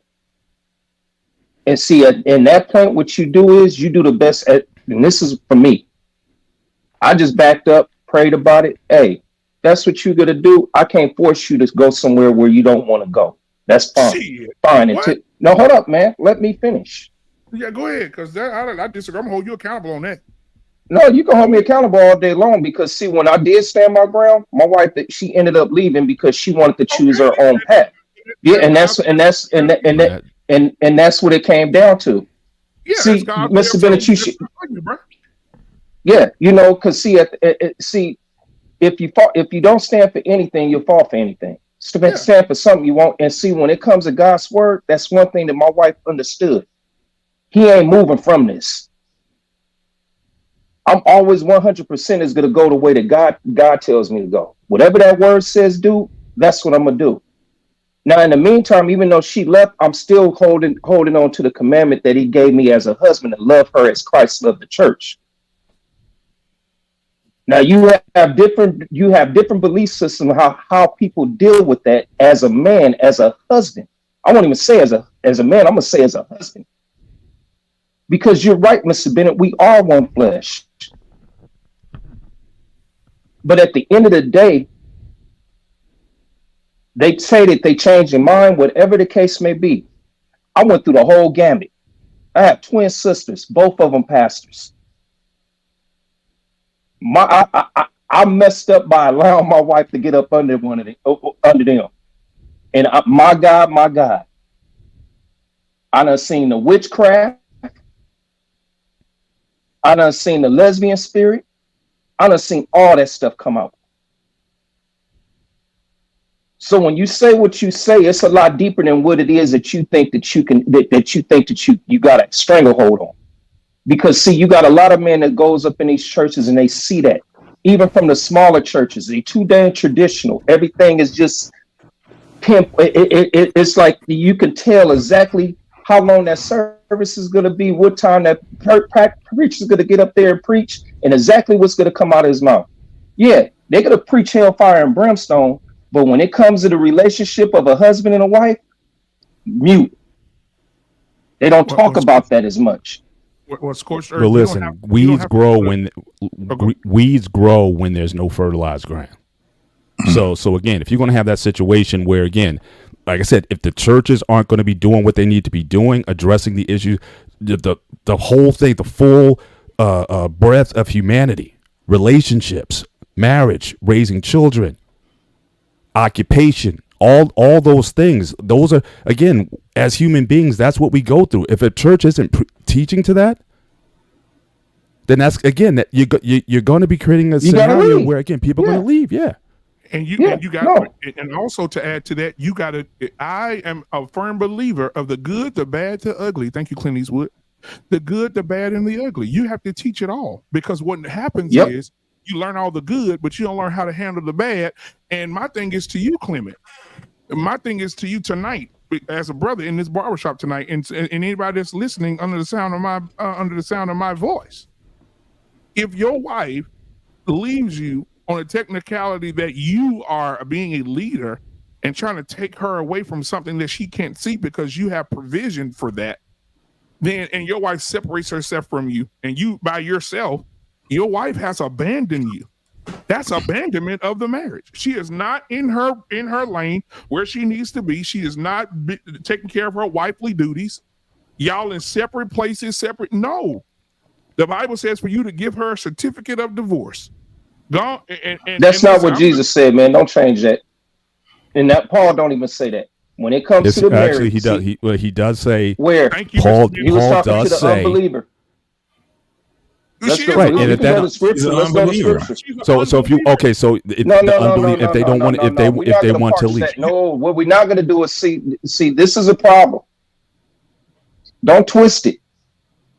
And see, in that point, what you do is you do the best at, and this is for me. I just backed up, prayed about it. Hey, that's what you're gonna do. I can't force you to go somewhere where you don't want to go. That's fine. Fine. No, hold up, man. Let me finish. Yeah, go ahead, because I disagree. I'm gonna hold you accountable on that. No, you can hold me accountable all day long, because see, when I did stand my ground, my wife, she ended up leaving because she wanted to choose her own path. Yeah, and that's what it came down to. Yeah, see, Mr. Bennett, you should. Yeah, because see, if you don't stand for anything, you'll fall for anything. Stand for something you want. And see, when it comes to God's word, that's one thing that my wife understood. He ain't moving from this. I'm always 100% is going to go the way that God tells me to go. Whatever that word says do, that's what I'm going to do. Now, in the meantime, even though she left, I'm still holding on to the commandment that he gave me as a husband to love her as Christ loved the church. Now, you have different belief systems how people deal with that as a man, as a husband. I won't even say as a man, I'm going to say as a husband. Because you're right, Mr. Bennett, we are one flesh. But at the end of the day, they say that they change their mind, whatever the case may be. I went through the whole gamut. I have twin sisters, both of them pastors. I messed up by allowing my wife to get up under them. And my God, I done seen the witchcraft. I done seen the lesbian spirit. I done seen all that stuff come out. So when you say what you say, it's a lot deeper than what it is that you think that you got a stranglehold on. Because see, you got a lot of men that goes up in these churches and they see that. Even from the smaller churches, they're too damn traditional. Everything is just pimp. It's like you can tell exactly how long that service is going to be, what time that preacher is going to get up there and preach, and exactly what's going to come out of his mouth. Yeah, they're going to preach hellfire and brimstone, but when it comes to the relationship of a husband and a wife, mute. They don't talk about that as much. Scorched earth. But listen, weeds grow when there's no fertilized ground. So again, if you're going to have that situation where, again, like I said, if the churches aren't going to be doing what they need to be doing, addressing the issue, the whole thing, the full breadth of humanity, relationships, marriage, raising children, occupation, all those things, those are, again, as human beings, that's what we go through. If a church isn't teaching to that, then that's, again, that you're going to be creating a scenario where, again, people are going to leave. Yeah. And and also to add to that, I am a firm believer of the good, the bad, the ugly. Thank you, Clint Eastwood. The good, the bad, and the ugly. You have to teach it all, because what happens is you learn all the good, but you don't learn how to handle the bad. And my thing is to you, Clement. My thing is to you tonight, as a brother in this barbershop tonight, and anybody that's listening under the sound of my voice. If your wife leaves you on a technicality that you are being a leader and trying to take her away from something that she can't see because you have provision for that, then, and your wife separates herself from you, and you by yourself, your wife has abandoned you. That's abandonment of the marriage. She is not in her lane where she needs to be. She is not taking care of her wifely duties. Y'all in separate places, No. The Bible says for you to give her a certificate of divorce. That's not what Jesus said, man. Don't change that. And that Paul don't even say that. When it comes to the marriage, he does say where Paul does say unbeliever. Let's go to scripture. So if you so if they don't want if they want to leave. No, what we're not going to do is see this is a problem. Don't twist it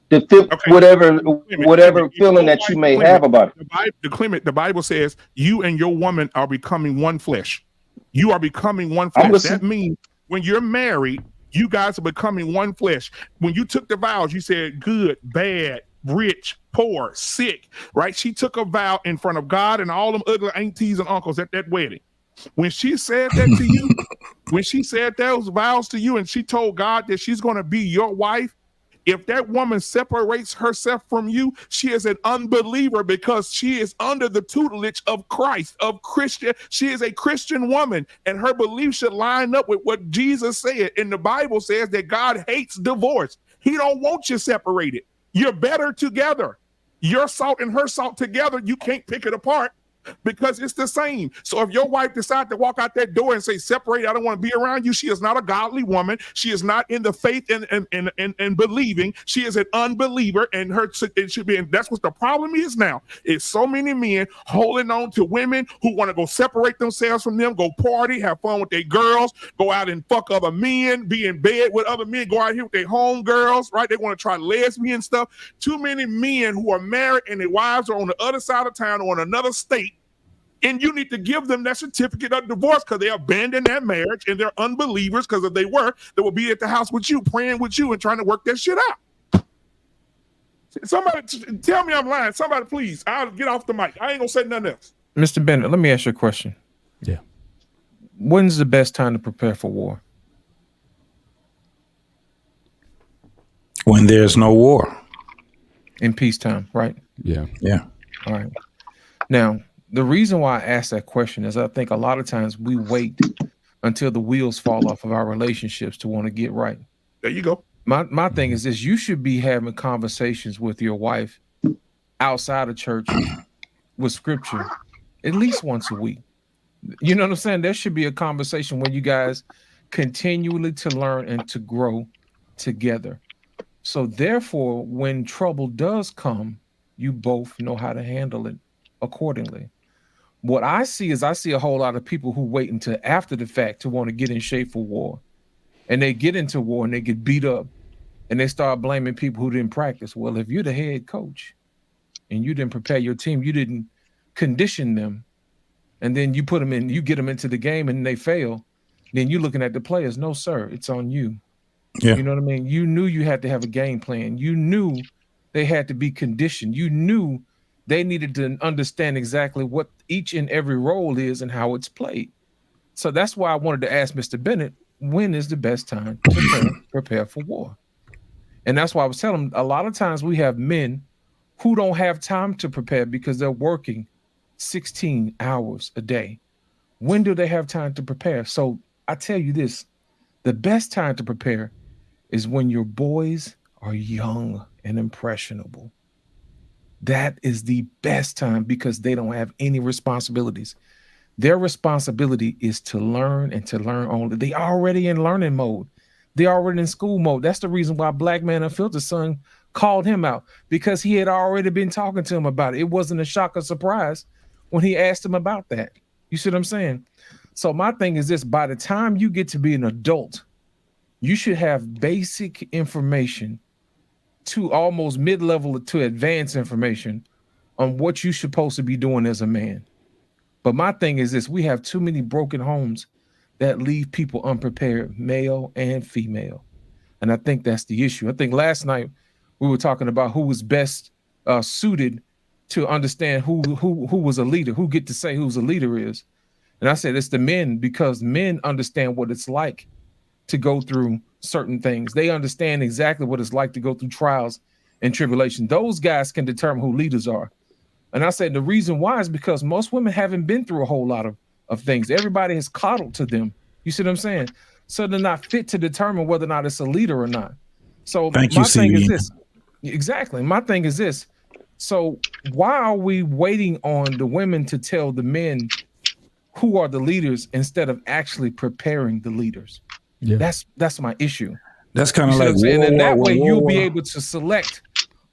to fit whatever feeling that you may have about it. The Bible says you and your woman are becoming one flesh. You are becoming one flesh. That means when you're married, you guys are becoming one flesh. When you took the vows, you said good, bad, rich, poor, sick, right? She took a vow in front of God and all them ugly aunties and uncles at that wedding. When she said that to you, when she said those vows to you and she told God that she's going to be your wife, if that woman separates herself from you, she is an unbeliever because she is under the tutelage of Christ, of Christian. She is a Christian woman, and her belief should line up with what Jesus said. And the Bible says that God hates divorce. He don't want you separated. You're better together. Your salt and her salt together, you can't pick it apart. because it's the same. So if your wife decides to walk out that door and say, separate, I don't want to be around you, she is not a godly woman. She is not in the faith and believing. She is an unbeliever, and it should be. And that's what the problem is now. It's so many men holding on to women who want to go separate themselves from them, go party, have fun with their girls, go out and fuck other men, be in bed with other men, go out here with their home girls, right? They want to try lesbian stuff. Too many men who are married and their wives are on the other side of town or in another state, and you need to give them that certificate of divorce because they abandoned that marriage and they're unbelievers, because if they were, they would be at the house with you, praying with you and trying to work that shit out. Somebody tell me I'm lying. Somebody please. I'll get off the mic. I ain't gonna say nothing else. Mr. Bennett, let me ask you a question. Yeah. When's the best time to prepare for war? When there's no war. In peacetime, right? Yeah. Yeah. All right. Now, the reason why I ask that question is I think a lot of times we wait until the wheels fall off of our relationships to want to get right. There you go. My thing is this: you should be having conversations with your wife outside of church with scripture at least once a week. You know what I'm saying? There should be a conversation where you guys continually to learn and to grow together. So therefore, when trouble does come, you both know how to handle it accordingly. What I see is a whole lot of people who wait until after the fact to want to get in shape for war. And they get into war and they get beat up and they start blaming people who didn't practice. Well, if you're the head coach and you didn't prepare your team, you didn't condition them, and then you put them in, you get them into the game and they fail, then you're looking at the players. No, sir, it's on you. Yeah. You know what I mean? You knew you had to have a game plan. You knew they had to be conditioned. You knew they needed to understand exactly what each and every role is and how it's played. So that's why I wanted to ask Mr. Bennett, when is the best time to prepare for war? And that's why I was telling him, a lot of times we have men who don't have time to prepare because they're working 16 hours a day. When do they have time to prepare? So I tell you this, the best time to prepare is when your boys are young and impressionable. That is the best time because they don't have any responsibilities. Their responsibility is to learn and to learn only. They already in learning mode. They already in school mode. That's the reason why Black Man Unfiltered Son called him out, because he had already been talking to him about it. It wasn't a shock or surprise when he asked him about that. You see what I'm saying? So my thing is this: by the time you get to be an adult, you should have basic information to almost mid-level to advanced information on what you're supposed to be doing as a man. But my thing is this: we have too many broken homes that leave people unprepared, male and female. And I think that's the issue. I think last night we were talking about who was best suited to understand who was a leader, who get to say who's a leader is. And I said it's the men, because men understand what it's like to go through certain things. They understand exactly what it's like to go through trials and tribulation. Those guys can determine who leaders are. And I said the reason why is because most women haven't been through a whole lot of things. Everybody has coddled to them. You see what I'm saying? So they're not fit to determine whether or not it's a leader or not. So my thing is this. Exactly. My thing is this. So why are we waiting on the women to tell the men who are the leaders instead of actually preparing the leaders? Yeah. That's my issue. That's kind of like, and that way you'll be able to select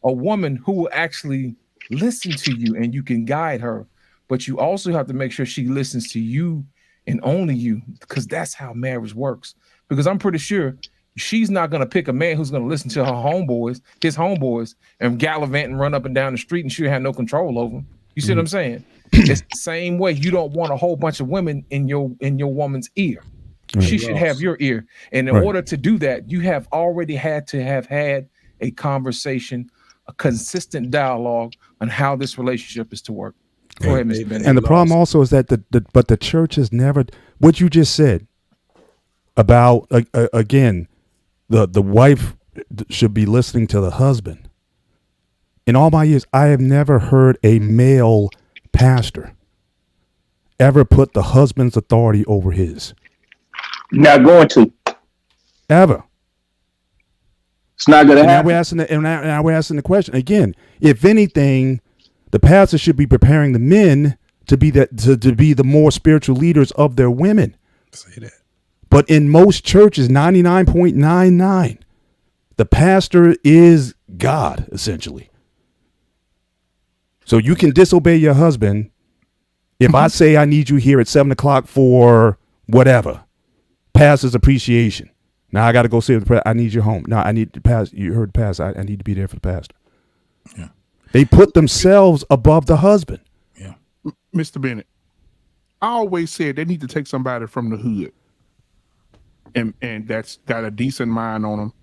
a woman who will actually listen to you and you can guide her. But you also have to make sure she listens to you and only you, because that's how marriage works. Because I'm pretty sure she's not going to pick a man who's going to listen to his homeboys, and gallivant and run up and down the street and she'll have no control over them. You see what I'm saying? It's the same way. You don't want a whole bunch of women in your woman's ear. Right. She should have your ear. And in order to do that, you have already had to have had a conversation, a consistent dialogue on how this relationship is to work. Go ahead, Mr. Bennett. And the problem also is that the church has never, what you just said about, again, the wife should be listening to the husband. In all my years, I have never heard a male pastor ever put the husband's authority over his. Not going to. Ever. It's not going to happen. Now we're asking the question again. If anything, the pastor should be preparing the men to be to be the more spiritual leaders of their women. Say that. But in most churches, 99.99, the pastor is God, essentially. So you can disobey your husband. If I say I need you here at 7 o'clock for whatever, pastor's appreciation. Now I got to go see the I need you home. No, I need to pass. You heard the pastor. I need to be there for the pastor. Yeah. They put themselves above the husband. Yeah. Mr. Bennett, I always said they need to take somebody from the hood and that's got a decent mind on them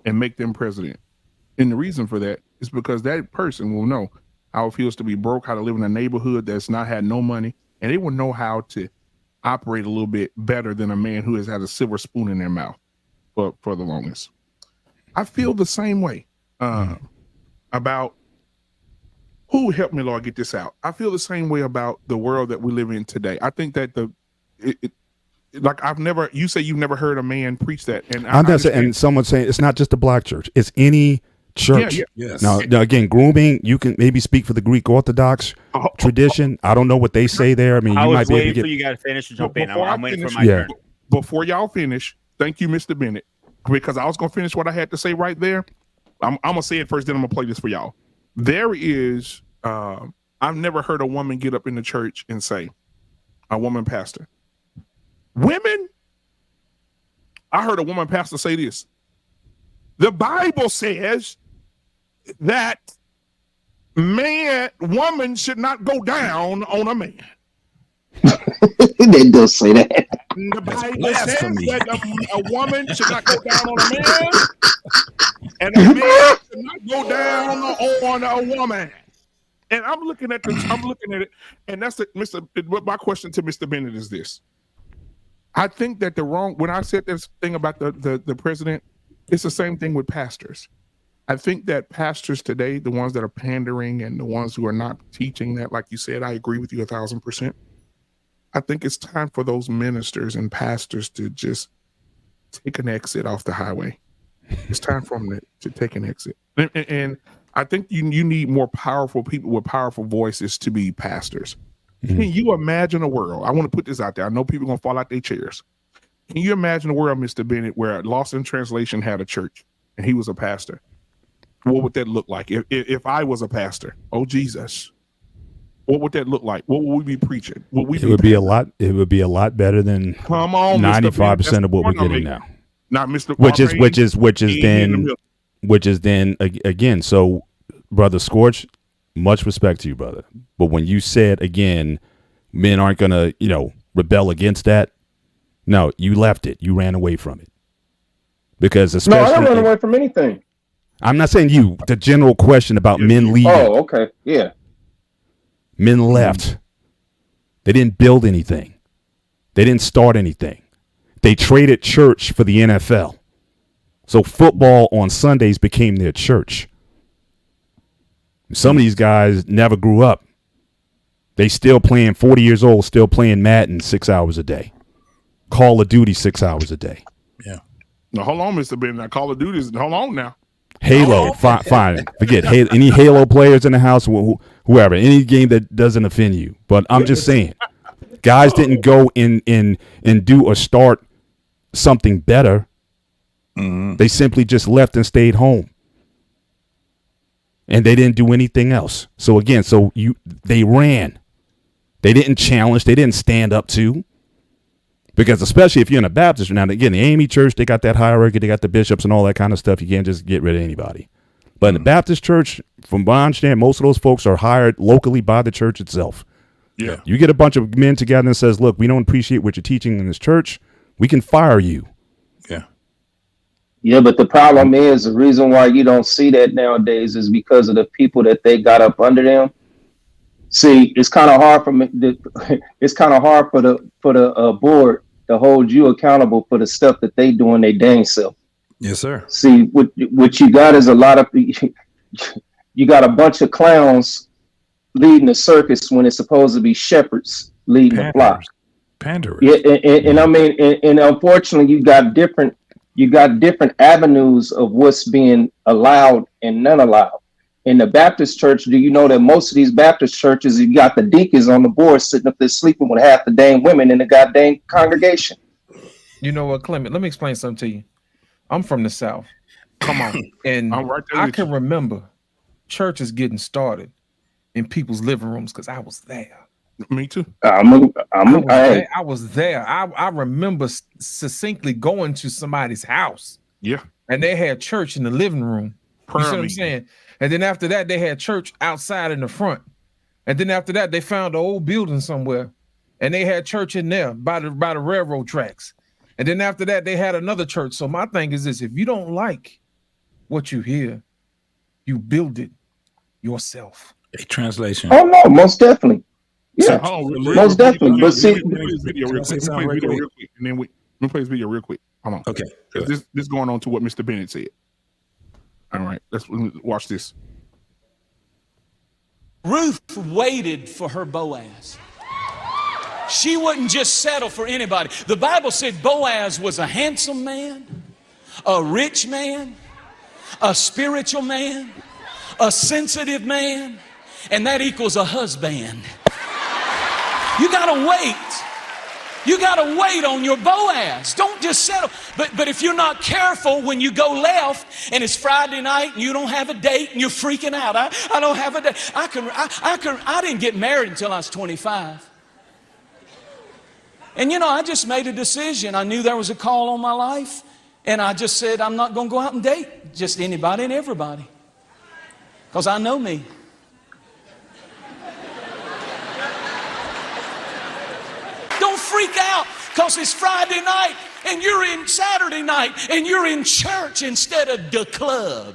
and make them president. And the reason for that is because that person will know how it feels to be broke, how to live in a neighborhood that's not had no money, and they will know how to operate a little bit better than a man who has had a silver spoon in their mouth for the longest. I feel the same way about who helped me, Lord, get this out. I feel the same way about the world that we live in today. I think that like you say you've never heard a man preach that, and and someone saying it's not just a black church; it's any church. Yeah. Yes. Now, again, grooming. You can maybe speak for the Greek Orthodox tradition. I don't know what they say there. I mean, you might be able to get. You got to finish and jump in. Before I'm waiting for my turn. Before y'all finish, thank you, Mr. Bennett, because I was gonna finish what I had to say right there. I'm gonna say it first, then I'm gonna play this for y'all. There is, I've never heard a woman get up in the church and say, a woman pastor. Women, I heard a woman pastor say this. The Bible says that woman should not go down on a man. They don't say that. The Bible says that a woman should not go down on a man, and a man should not go down on a woman. And I'm looking at it, and that's my question to Mr. Bennett is this. I think that when I said this thing about the president, it's the same thing with pastors. I think that pastors today, the ones that are pandering and the ones who are not teaching that, like you said, I agree with you 1,000%. I think it's time for those ministers and pastors to just take an exit off the highway. It's time for them to take an exit. And I think you need more powerful people with powerful voices to be pastors. Can you imagine a world? I want to put this out there. I know people are going to fall out their chairs. Can you imagine a world, Mr. Bennett, where Lost in Translation had a church and he was a pastor? What would that look like? If I was a pastor, oh Jesus, what would that look like? What would we be preaching? It would be a lot. It would be a lot better than 95% of what we're getting now. Not Mr. Which is then again. So, Brother Scorch, much respect to you, brother. But when you said again, men aren't gonna, rebel against that. No, you left it. You ran away from it. Because especially, no, I don't run away from anything. I'm not saying you. The general question about men leaving. Oh, okay, yeah. Men left. They didn't build anything. They didn't start anything. They traded church for the NFL. So football on Sundays became their church. Some of these guys never grew up. They still playing 40 years old, still playing Madden 6 hours a day. Call of Duty 6 hours a day. Yeah. Now, hold on, Mr. Ben. Now, Call of Duty is, hold on now. Halo, fine. Forget any Halo players in the house, whoever, any game that doesn't offend you. But I'm just saying, guys didn't go in and do or start something better. Mm-hmm. They simply just left and stayed home. And they didn't do anything else. So again, they ran. They didn't challenge. They didn't stand up to. Because especially if you're in a Baptist, now again, the AME church, they got that hierarchy, they got the bishops and all that kind of stuff. You can't just get rid of anybody. But in the Baptist church, from what I understand, most of those folks are hired locally by the church itself. Yeah. You get a bunch of men together and says, look, we don't appreciate what you're teaching in this church. We can fire you. Yeah. Yeah, but the problem is the reason why you don't see that nowadays is because of the people that they got up under them. See, it's kind of hard for the board to hold you accountable for the stuff that they doing their dang self. Yes, sir. See, what you got is you got a bunch of clowns leading the circus when it's supposed to be shepherds leading the flock. Pandering. Yeah, and I mean, and unfortunately, you got different avenues of what's being allowed and not allowed. In the Baptist church, do you know that most of these Baptist churches, you got the deacons on the board sitting up there sleeping with half the dang women in the goddamn congregation? You know what, Clement? Let me explain something to you. I'm from the South. Come on. And I can remember churches getting started in people's living rooms because I was there. Me too. I was there. I remember succinctly going to somebody's house. Yeah. And they had church in the living room. You see what I'm meeting. saying? And then after that, they had church outside in the front. And then after that, they found an old building somewhere. And they had church in there by the railroad tracks. And then after that, they had another church. So my thing is this: if you don't like what you hear, you build it yourself. A translation. Oh no, most definitely. Yeah, Let most definitely. But see, me play this video real quick. And then let me play this video real quick. Hold on. Okay. This going on to what Mr. Bennett said. All right, let's watch this. Ruth waited for her Boaz. She wouldn't just settle for anybody. The Bible said Boaz was a handsome man, a rich man, a spiritual man, a sensitive man, and that equals a husband. You gotta wait. You gotta wait on your Boaz. Don't just settle. But if you're not careful, when you go left and it's Friday night and you don't have a date and you're freaking out. I don't have a date. I didn't get married until I was 25. And you know, I just made a decision. I knew there was a call on my life, and I just said, I'm not going to go out and date just anybody and everybody, because I know me. Don't freak out because it's Friday night and you're in Saturday night and you're in church instead of the club.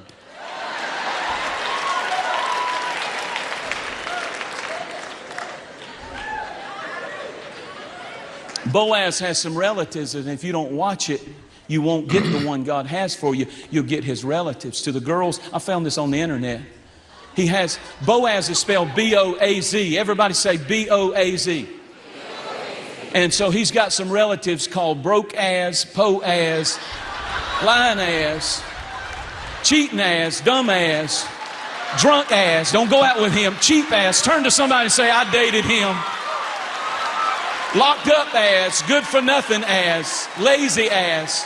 Boaz has some relatives, and if you don't watch it, you won't get the one God has for you. You'll get his relatives. To the girls, I found this on the internet. Boaz is spelled B-O-A-Z. Everybody say B-O-A-Z. And so he's got some relatives called broke ass, po ass, lying ass, cheating ass, dumb ass, drunk ass. Don't go out with him. Cheap ass. Turn to somebody and say, I dated him. Locked up ass, good for nothing ass, lazy ass,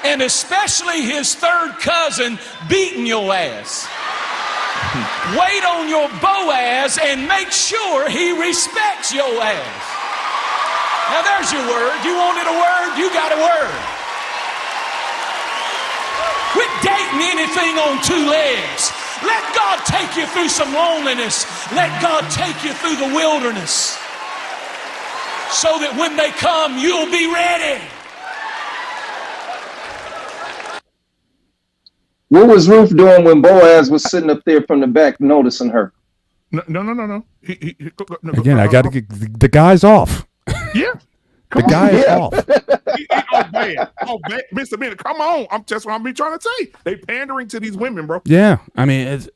and especially his third cousin beating your ass. Wait on your Boaz and make sure he respects your ass. Now there's your word. You wanted a word, you got a word. Quit dating anything on two legs. Let God take you through some loneliness. Let God take you through the wilderness, so that when they come, you'll be ready. what was Ruth doing when Boaz was sitting up there from the back noticing her? No. Again, I got to get the guy's off. Yeah. The guy is off. Oh, bad. Mr. Bennett, come on. That's what I'm trying to say. They pandering to these women, bro. Yeah, I mean, it's,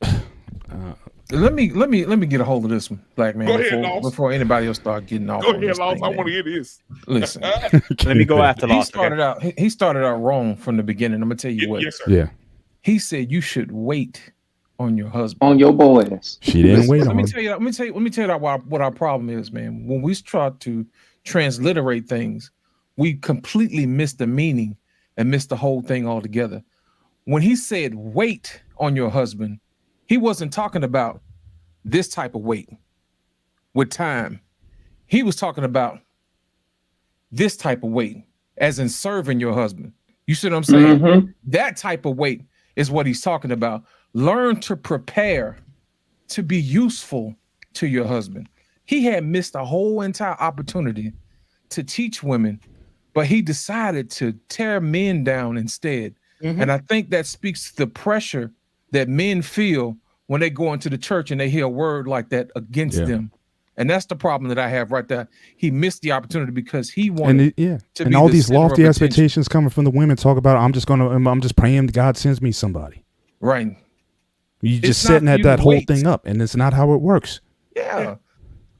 let me get a hold of this one, Black man, Go ahead, before anybody else start getting off. Go ahead, Lost. I want to hear this. Listen, let me go after Lost. He started out wrong from the beginning. I'm gonna tell you what. Yes, sir. Yeah. He said you should wait on your husband. On your Boaz. She didn't wait on him. Let me tell you what our problem is, man. When we try to transliterate things, we completely miss the meaning and miss the whole thing altogether. When he said wait on your husband, he wasn't talking about this type of wait with time. He was talking about this type of wait, as in serving your husband. You see what I'm saying? Mm-hmm. That type of wait is what he's talking about. Learn to prepare to be useful to your husband. He had missed a whole entire opportunity to teach women, but he decided to tear men down instead. Mm-hmm. And I think that speaks to the pressure that men feel when they go into the church and they hear a word like that against them. And that's the problem that I have right there. He missed the opportunity because he wanted to be all the these center lofty of attention. expectations coming from the women talk about, I'm just praying God sends me somebody. Right. You It's just not setting for you that to whole wait. thing up, and it's not how it works. Yeah.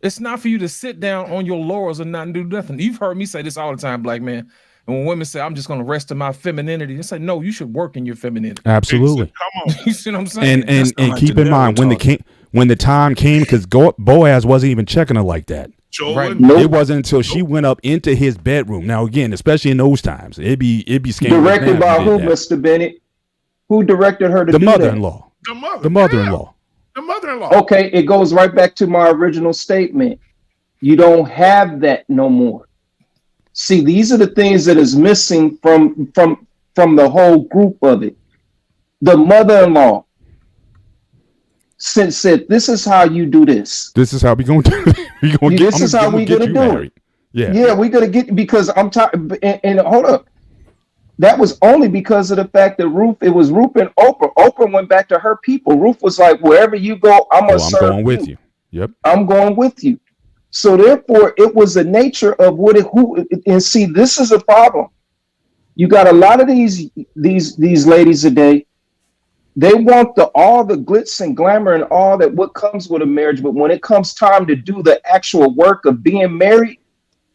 It's not for you to sit down on your laurels and not do nothing. You've heard me say this all the time, Black man. And when women say, I'm just going to rest in my femininity, it's like, no, you should work in your femininity. Absolutely. Come on. You see what I'm saying? And keep in mind when the time came, because Boaz wasn't even checking her like that. Right. It wasn't until she went up into his bedroom. Now again, especially in those times, it'd be scandalous. Directed by who, Mr. Bennett? Who directed her to do that? Mother-in-law. The mother-in-law. The mother-in-law. Okay, it goes right back to my original statement. You don't have that no more. See, these are the things that is missing from the whole group of it. The mother-in-law said, "This is how you do this. This is how we gonna do it. This is how we gonna do it. Yeah, we gonna get because I'm tired. And hold up, that was only because of the fact that it was Ruth and Oprah. Oprah went back to her people. Ruth was like, wherever you go, I'm going with you. Yep, I'm going with you. So therefore, it was the nature of and see, this is a problem. You got a lot of these ladies today. They want all the glitz and glamour and all that what comes with a marriage, but when it comes time to do the actual work of being married,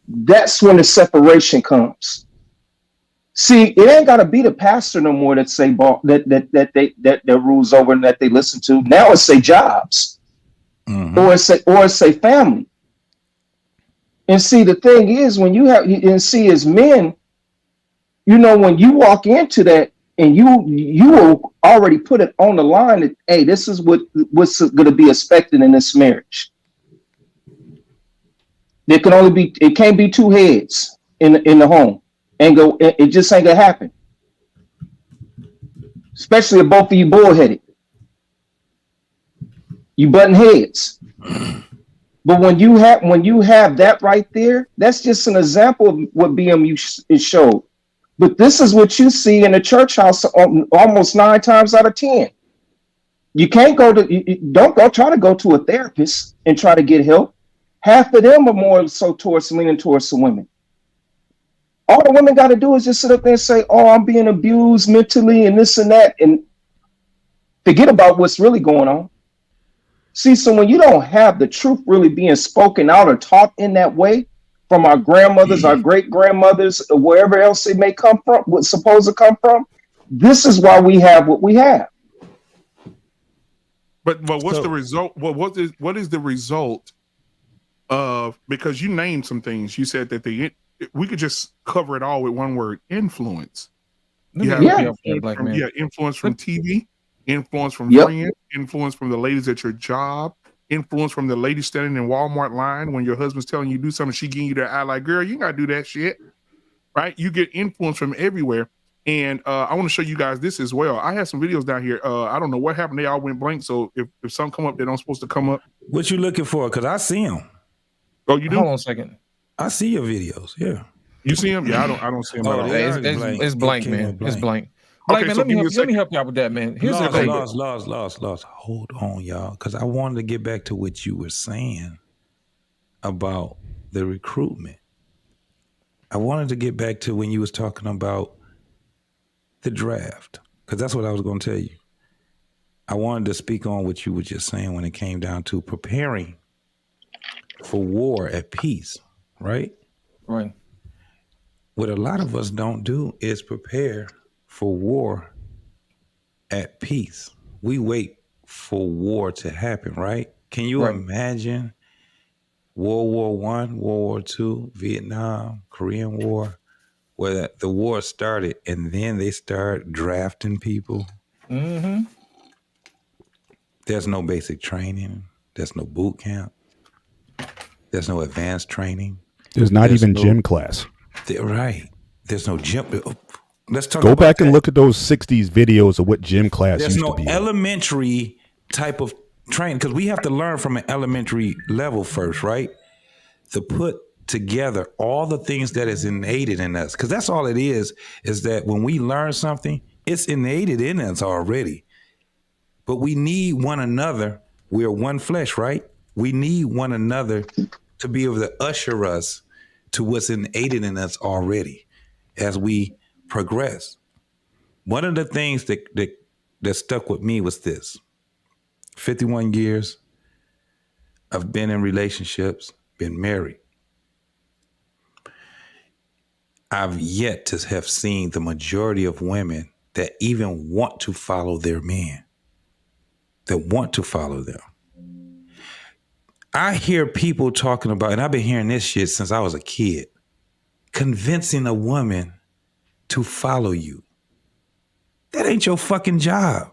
that's when the separation comes. See, it ain't gotta be the pastor no more that say that rules over and that they listen to. Now it's say jobs, or it's say family. And see, the thing is, when you have and see as men, you know, when you walk into that. And you will already put it on the line that, hey, this is what's going to be expected in this marriage. It can't be two heads in the home. It just ain't gonna happen. Especially if both of you bullheaded. You button heads. But when you have that right there, that's just an example of what BMU showed. But this is what you see in the church house almost 9 times out of 10. You can't don't go try to go to a therapist and try to get help. Half of them are more so leaning towards the women. All the women got to do is just sit up there and say, oh, I'm being abused mentally and this and that, and forget about what's really going on. See, so when you don't have the truth really being spoken out or taught in that way, from our grandmothers, our great-grandmothers, or wherever else it may come from, what's supposed to come from, this is why we have what we have. But what's the result? Well, what is the result of, because you named some things. You said that we could just cover it all with one word: influence. Influence from TV, influence from friends, influence from the ladies at your job, influence from the lady standing in Walmart line when your husband's telling you to do something, she giving you that eye like, girl, you gotta do that shit, right? You get influence from everywhere. And I want to show you guys this as well. I have some videos down here. I don't know what happened. They all went blank. So if some come up, they don't supposed to come up. What you looking for? Because I see them. Oh, you do? Hold on a second. I see your videos. Yeah. You see them? Yeah, I don't see them at all. It's blank, man. It's blank. Okay, man, let me help you out with that, man. Here's the thing. Lost. Hold on, y'all, because I wanted to get back to what you were saying about the recruitment. I wanted to get back to when you was talking about the draft, because that's what I was going to tell you. I wanted to speak on what you were just saying when it came down to preparing for war at peace, right? Right. What a lot of us don't do is prepare for war at peace. We wait for war to happen, right? Can you imagine World War I, World War II, Vietnam, Korean War, where the war started and then they start drafting people? Mm-hmm. There's no basic training. There's no boot camp. There's no advanced training. There's not even gym class. Right. There's no gym. Let's talk. Go back and look at those 60s videos of what gym class used to be. There's no elementary type of training, because we have to learn from an elementary level first, right? To put together all the things that is innate in us, because that's all it is that when we learn something, it's innate in us already. But we need one another. We're one flesh, right? We need one another to be able to usher us to what's innate in us already as we progress. One of the things that stuck with me was this. 51 years I've been in relationships, been married. I've yet to have seen the majority of women that even want to follow their men, that want to follow them. I hear people talking about, and I've been hearing this shit since I was a kid, convincing a woman to follow you. That ain't your fucking job.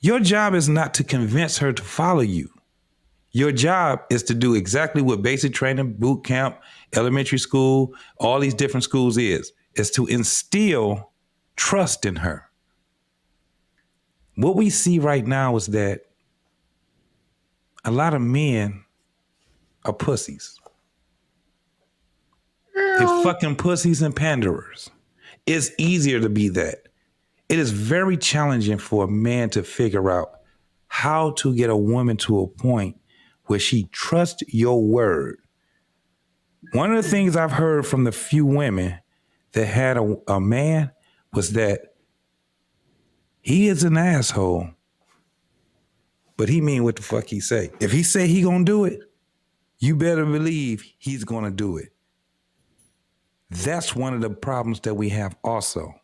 Your job is not to convince her to follow you. Your job is to do exactly what basic training, boot camp, elementary school, all these different schools is to instill trust in her. What we see right now is that a lot of men are pussies. They're fucking pussies and panderers. It's easier to be that. It is very challenging for a man to figure out how to get a woman to a point where she trusts your word. One of the things I've heard from the few women that had a man was that he is an asshole, but he mean what the fuck he say. If he say he gonna do it, you better believe he's gonna do it. That's one of the problems that we have also.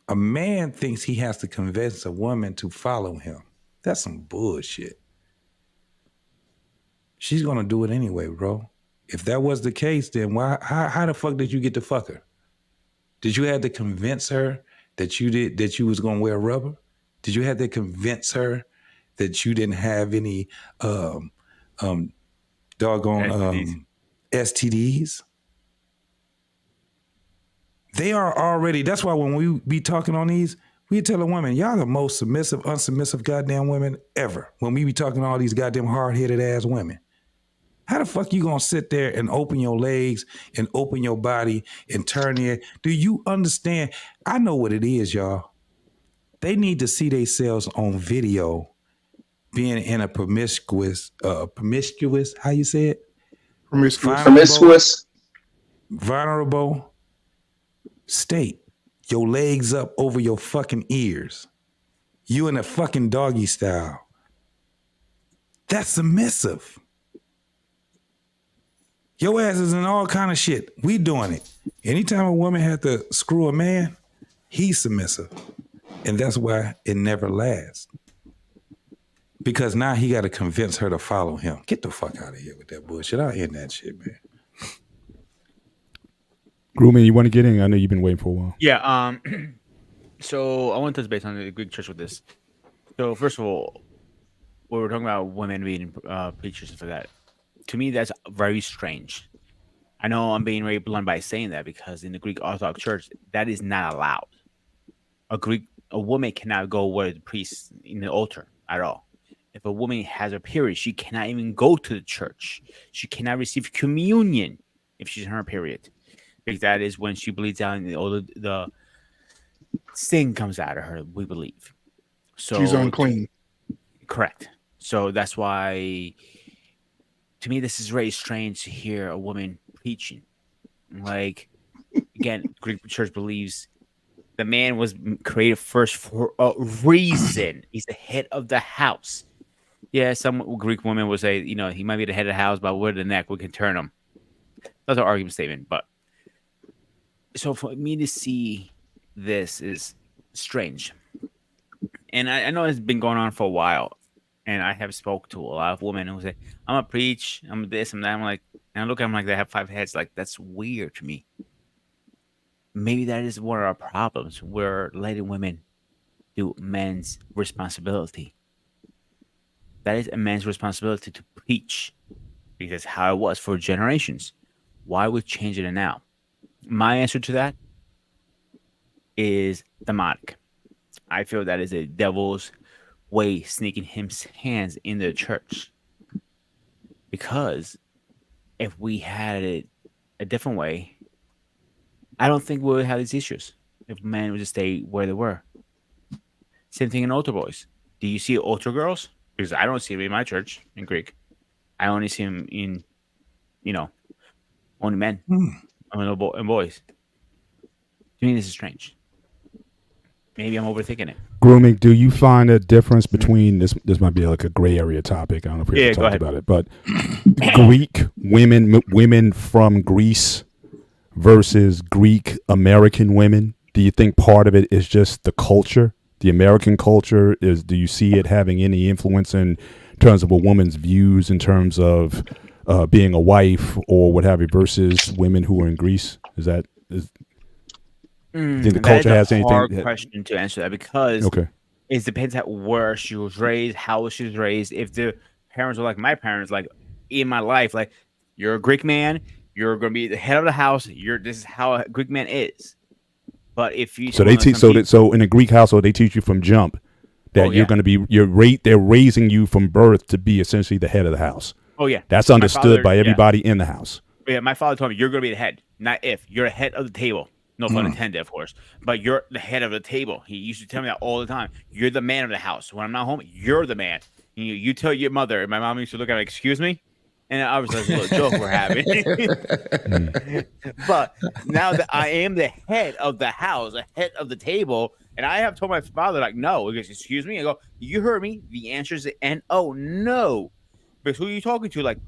A man thinks he has to convince a woman to follow him. That's some bullshit. She's gonna do it anyway, bro. If that was the case, then how the fuck did you get to fuck her? Did you have to convince her that you was gonna wear rubber? Did you have to convince her that you didn't have any STDs? They are already, that's why when we be talking on these, we tell a woman, y'all the most submissive, unsubmissive goddamn women ever. When we be talking to all these goddamn hard-headed ass women. How the fuck you gonna sit there and open your legs and open your body and turn it? Do you understand? I know what it is, y'all. They need to see themselves on video being in a promiscuous, how you say it? Promiscuous. Vulnerable state. Your legs up over your fucking ears. You in a fucking doggy style. That's submissive. Your ass is in all kind of shit. We doing it. Anytime a woman had to screw a man, he's submissive. And that's why it never lasts. Because now he got to convince her to follow him. Get the fuck out of here with that bullshit. I'll end that shit, man. Grooming, you want to get in? I know you've been waiting for a while. Yeah. So I want to touch base on the Greek church with this. So first of all, we were talking about women being preachers and stuff like that. To me, that's very strange. I know I'm being very blunt by saying that because in the Greek Orthodox Church, that is not allowed. A woman cannot go where the priest in the altar at all. If a woman has a period, she cannot even go to the church. She cannot receive communion if she's in her period. Because that is when she bleeds out and all the sin comes out of her, we believe. So she's unclean. Correct. So that's why, to me, this is very strange to hear a woman preaching. Like, again, Greek church believes the man was created first for a reason. He's the head of the house. Yeah, some Greek women will say, he might be the head of the house, but we're the neck. We can turn him. That's an argument statement. But so for me to see this is strange. And I know it's been going on for a while. And I have spoke to a lot of women who say, I'm a preach, I'm this, I'm that. I'm like, and I look at them like they have 5 heads. Like, that's weird to me. Maybe that is one of our problems. We're letting women do men's responsibility. That is a man's responsibility to preach, because how it was for generations. Why would change it now? My answer to that is demonic. I feel that is a devil's way sneaking his hands in the church. Because if we had it a different way, I don't think we would have these issues if men would just stay where they were. Same thing in altar boys. Do you see altar girls? Because I don't see them in my church in Greek. I only see them in, only men and boys. To me, this is strange. Maybe I'm overthinking it. Grooming, do you find a difference between this? This might be like a gray area topic. I don't know if we ever talked about it, but Greek women from Greece versus Greek American women? Do you think part of it is just the culture, the American culture? Do you see it having any influence in terms of a woman's views in terms of being a wife or what have you versus women who are in Greece? Do you think the culture has anything? Hard question to answer that because Okay. it depends on where she was raised, how she was raised. If the parents were like my parents, like in my life, like you're a Greek man, you're going to be the head of the house. This is how a Greek man is. But if you So they teach so in a Greek household they teach you from jump that you're going to be they're raising you from birth to be essentially the head of the house. Oh yeah, that's understood by everybody in the house. Yeah, my father told me you're going to be the head, not if. You're the head of the table. No pun intended, of course. But you're the head of the table. He used to tell me that all the time. You're the man of the house. When I'm not home, you're the man. You tell your mother. And my mom used to look at me, excuse me? And I was like, a little joke we're having. But now that I am the head of the house, the head of the table, and I have told my father, like, no. He goes, excuse me? I go, you heard me. The answer is N-O, no. Because who are you talking to? Like,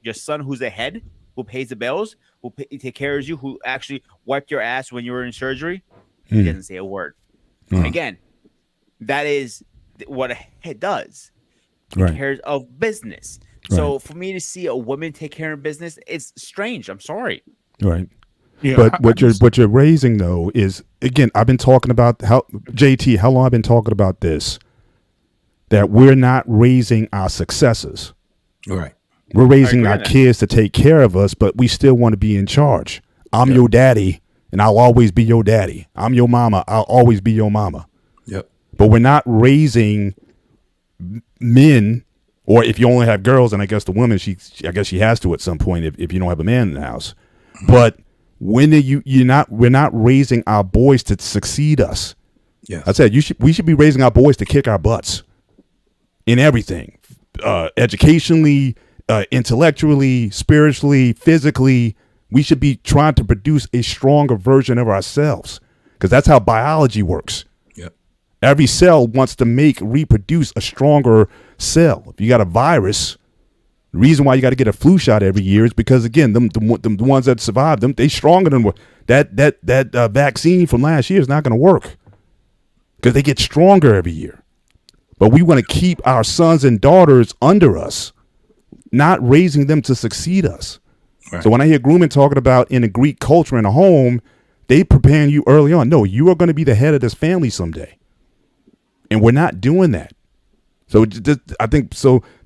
your son who's the head, who pays the bills, who take care of you, who actually wiped your ass when you were in surgery? He doesn't say a word. And again, that is what a head does. Take care of business. So for me to see a woman take care of business, it's strange. I'm sorry. Right. Yeah, but what you're raising though is, again, I've been talking about how long I've been talking about this, that we're not raising our successors. Right. We're raising our kids to take care of us, but we still want to be in charge. I'm your daddy and I'll always be your daddy. I'm your mama. I'll always be your mama. Yep. But we're not raising men. Or if you only have girls, and I guess the woman, I guess she has to at some point if you don't have a man in the house. But when we're not raising our boys to succeed us. Yes. I said we should be raising our boys to kick our butts in everything, educationally, intellectually, spiritually, physically. We should be trying to produce a stronger version of ourselves because that's how biology works. Yep. Every cell wants to reproduce a stronger cell. If you got a virus, the reason why you got to get a flu shot every year is because, again, the ones that survive they stronger than that vaccine from last year is not going to work because they get stronger every year. But we want to keep our sons and daughters under us, not raising them to succeed us. Right. So when I hear grooming talking about in a Greek culture in a home, they preparing you early on. No, you are going to be the head of this family someday. And we're not doing that. So I think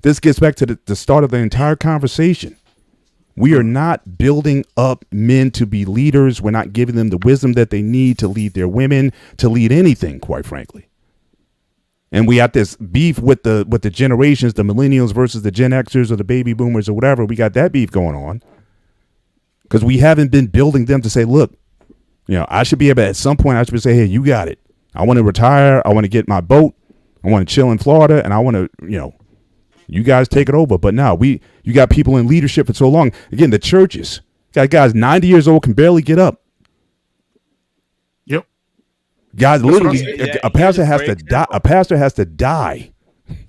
this gets back to the start of the entire conversation. We are not building up men to be leaders. We're not giving them the wisdom that they need to lead their women, to lead anything, quite frankly. And we got this beef with the generations, the millennials versus the Gen Xers or the baby boomers or whatever. We got that beef going on because we haven't been building them to say, look, I should be able at some point, I should say, hey, you got it. I want to retire. I want to get my boat. I want to chill in Florida, and I want to, you guys take it over. But now you got people in leadership for so long. Again, the churches got guys 90 years old can barely get up. Yep. Guys, literally, a pastor has to die. A pastor has to die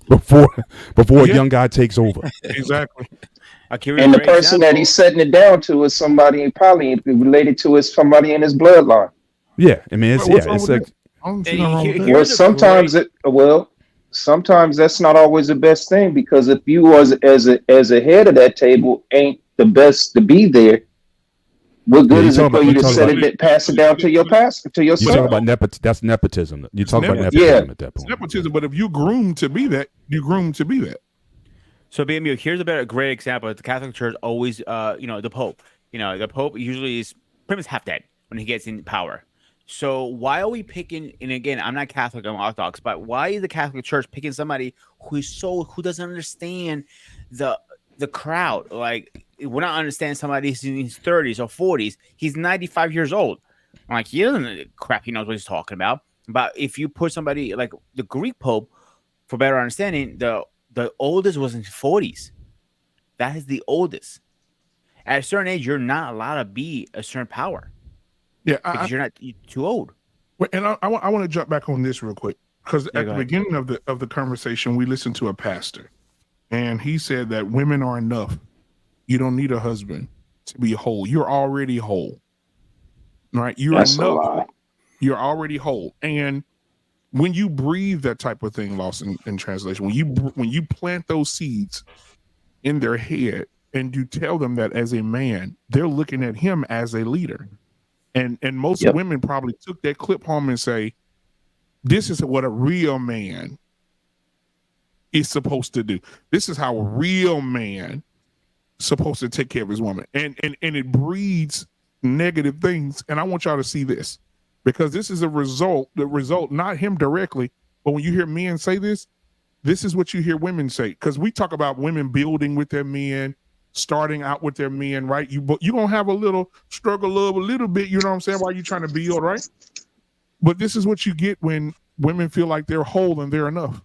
before a young guy takes over. Exactly. And the person that he's setting it down to is somebody probably related to is somebody in his bloodline. Yeah, I mean, it's like. Sometimes that's not always the best thing because if you as a head of that table ain't the best to be there, what good is it for you to pass it down to your pastor, to your son? You talk about that's nepotism. You talk about nepotism at that point. It's nepotism, but if you groom to be that, you groom to be that. So, BMU, here's a great example. The Catholic Church always, the Pope. The Pope usually is pretty much half dead when he gets in power. So why are we picking? And again, I'm not Catholic, I'm Orthodox, but why is the Catholic Church picking somebody who doesn't understand the crowd? Like, we're not understanding somebody who's in his 30s or 40s. He's 95 years old. I'm like, he doesn't crap. He knows what he's talking about. But if you put somebody like the Greek Pope, for better understanding, the oldest was in his 40s. That is the oldest. At a certain age, you're not allowed to be a certain power. Yeah, because you're too old. And I want to jump back on this real quick because at the beginning of the conversation, we listened to a pastor, and he said that women are enough. You don't need a husband to be whole. You're already whole. right? You're That's a enough. lie. You're already whole. And when you breathe that type of thing, lost in translation, when you plant those seeds in their head and you tell them that as a man, they're looking at him as a leader. And most women probably took that clip home and say, this is what a real man is supposed to do. This is how a real man is supposed to take care of his woman. And it breeds negative things. And I want y'all to see this, because this is the result, not him directly, but when you hear men say this, this is what you hear women say. Because we talk about women building with their men, starting out with their men, right? You're going to have a little struggle of a little bit, you know what I'm saying, while you're trying to build, right? But this is what you get when women feel like they're whole and they're enough.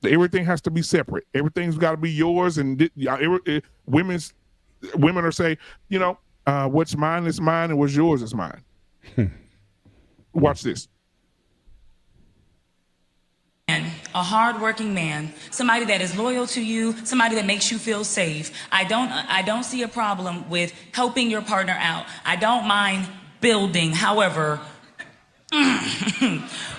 Everything has to be separate. Everything's got to be yours. And women are saying, you know, what's mine is mine and what's yours is mine. Watch this. A hardworking man, somebody that is loyal to you, somebody that makes you feel safe. I don't see a problem with helping your partner out. I don't mind building. However,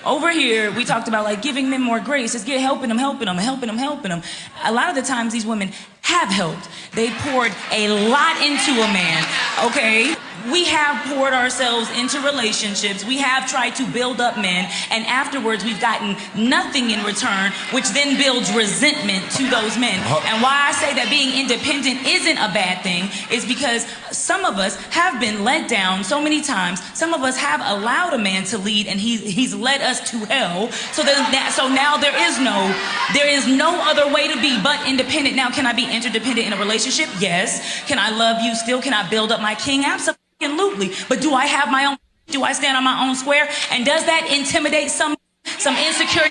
over here we talked about like giving men more grace. It's helping them. A lot of the times these women have helped. They poured a lot into a man. Okay. We have poured ourselves into relationships. We have tried to build up men, and afterwards we've gotten nothing in return, which then builds resentment to those men. And why I say that being independent isn't a bad thing is because some of us have been let down so many times. Some of us have allowed a man to lead, and he's led us to hell. So now there is no other way to be but independent. Now, can I be interdependent in a relationship? Yes. Can I love you still? Can I build up my king? Absolutely. But do I have my own? Do I stand on my own square? And does that intimidate some insecure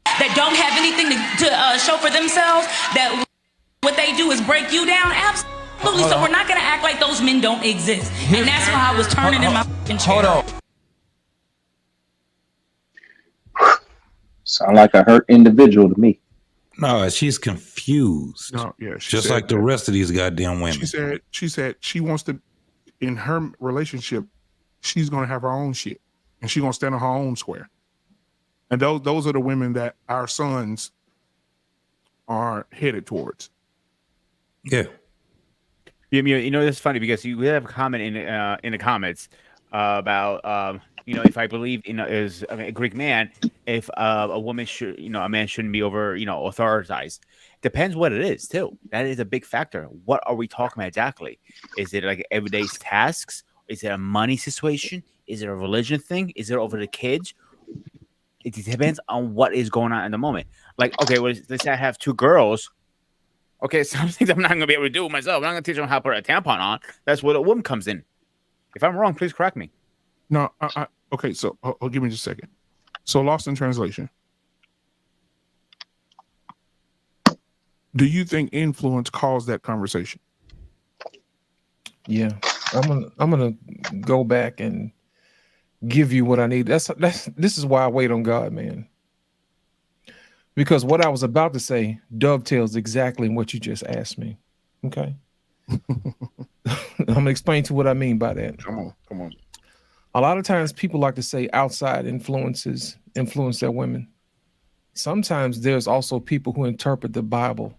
that don't have anything to show for themselves? That what they do is break you down? Absolutely. So we're not going to act like those men don't exist. And that's why I was turning in my chair. Hold on. Sound like a hurt individual to me. No, she's confused. No, yeah, just like the rest of these goddamn women. She said she wants to, in her relationship, she's gonna have her own shit, and she's gonna stand on her own square. And those are the women that our sons are headed towards. Yeah. You know, it's funny because we have a comment in the comments about if I believe as a Greek man, if a woman should, a man shouldn't be over, authorized. Depends what it is too. That is a big factor. What are we talking about exactly? Is it like everyday tasks? Is it a money situation? Is it a religion thing? Is it over the kids? It depends on what is going on in the moment. Like, okay, well, let's say I have two girls. Okay, some things I'm not going to be able to do myself. I'm not going to teach them how to put a tampon on. That's where the woman comes in. If I'm wrong, please correct me. No, okay, so give me just a second. So lost in translation. Do you think influence caused that conversation? Yeah, I'm gonna go back and give you what I need. This is why I wait on God, man. Because what I was about to say dovetails exactly what you just asked me. Okay. I'm gonna explain to you what I mean by that. Come on. A lot of times people like to say outside influences influence their women. Sometimes there's also people who interpret the Bible,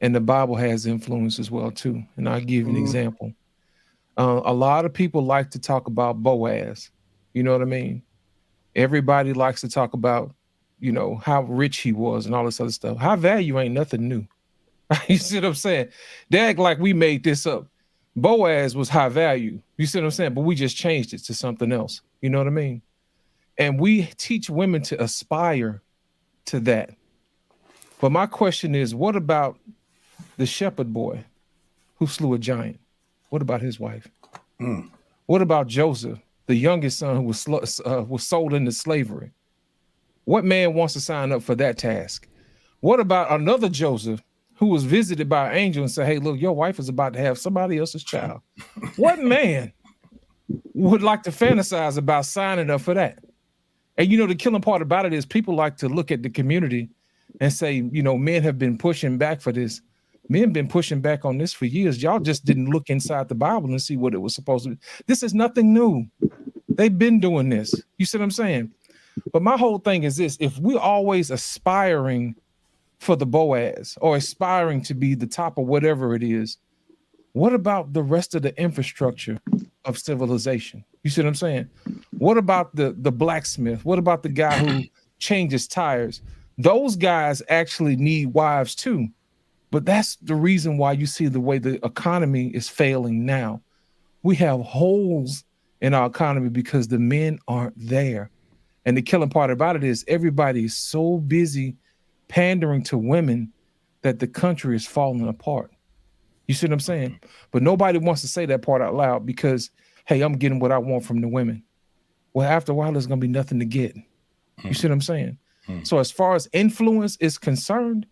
and the Bible has influence as well too. And I'll give you an example. A lot of people like to talk about Boaz. You know what I mean? Everybody likes to talk about, how rich he was and all this other stuff. High value ain't nothing new. You see what I'm saying? They act like we made this up. Boaz was high value. You see what I'm saying? But we just changed it to something else. You know what I mean? And we teach women to aspire to that. But my question is, what about the shepherd boy who slew a giant? What about his wife? What about Joseph, the youngest son who was sold into slavery? What man wants to sign up for that task? What about another Joseph who was visited by an angel and said, hey, look, your wife is about to have somebody else's child? What man would like to fantasize about signing up for that? And, the killing part about it is people like to look at the community and say, men have been pushing back for this. Men been pushing back on this for years. Y'all just didn't look inside the Bible and see what it was supposed to be. This is nothing new. They've been doing this. You see what I'm saying? But my whole thing is this: if we're always aspiring for the Boaz or aspiring to be the top of whatever it is, what about the rest of the infrastructure of civilization? You see what I'm saying? What about the blacksmith? What about the guy who changes tires? Those guys actually need wives too. But that's the reason why you see the way the economy is failing now. We have holes in our economy because the men aren't there. And the killing part about it is everybody is so busy pandering to women that the country is falling apart. You see what I'm saying? But nobody wants to say that part out loud because, hey, I'm getting what I want from the women. Well, after a while, there's going to be nothing to get. You see what I'm saying? So as far as influence is concerned,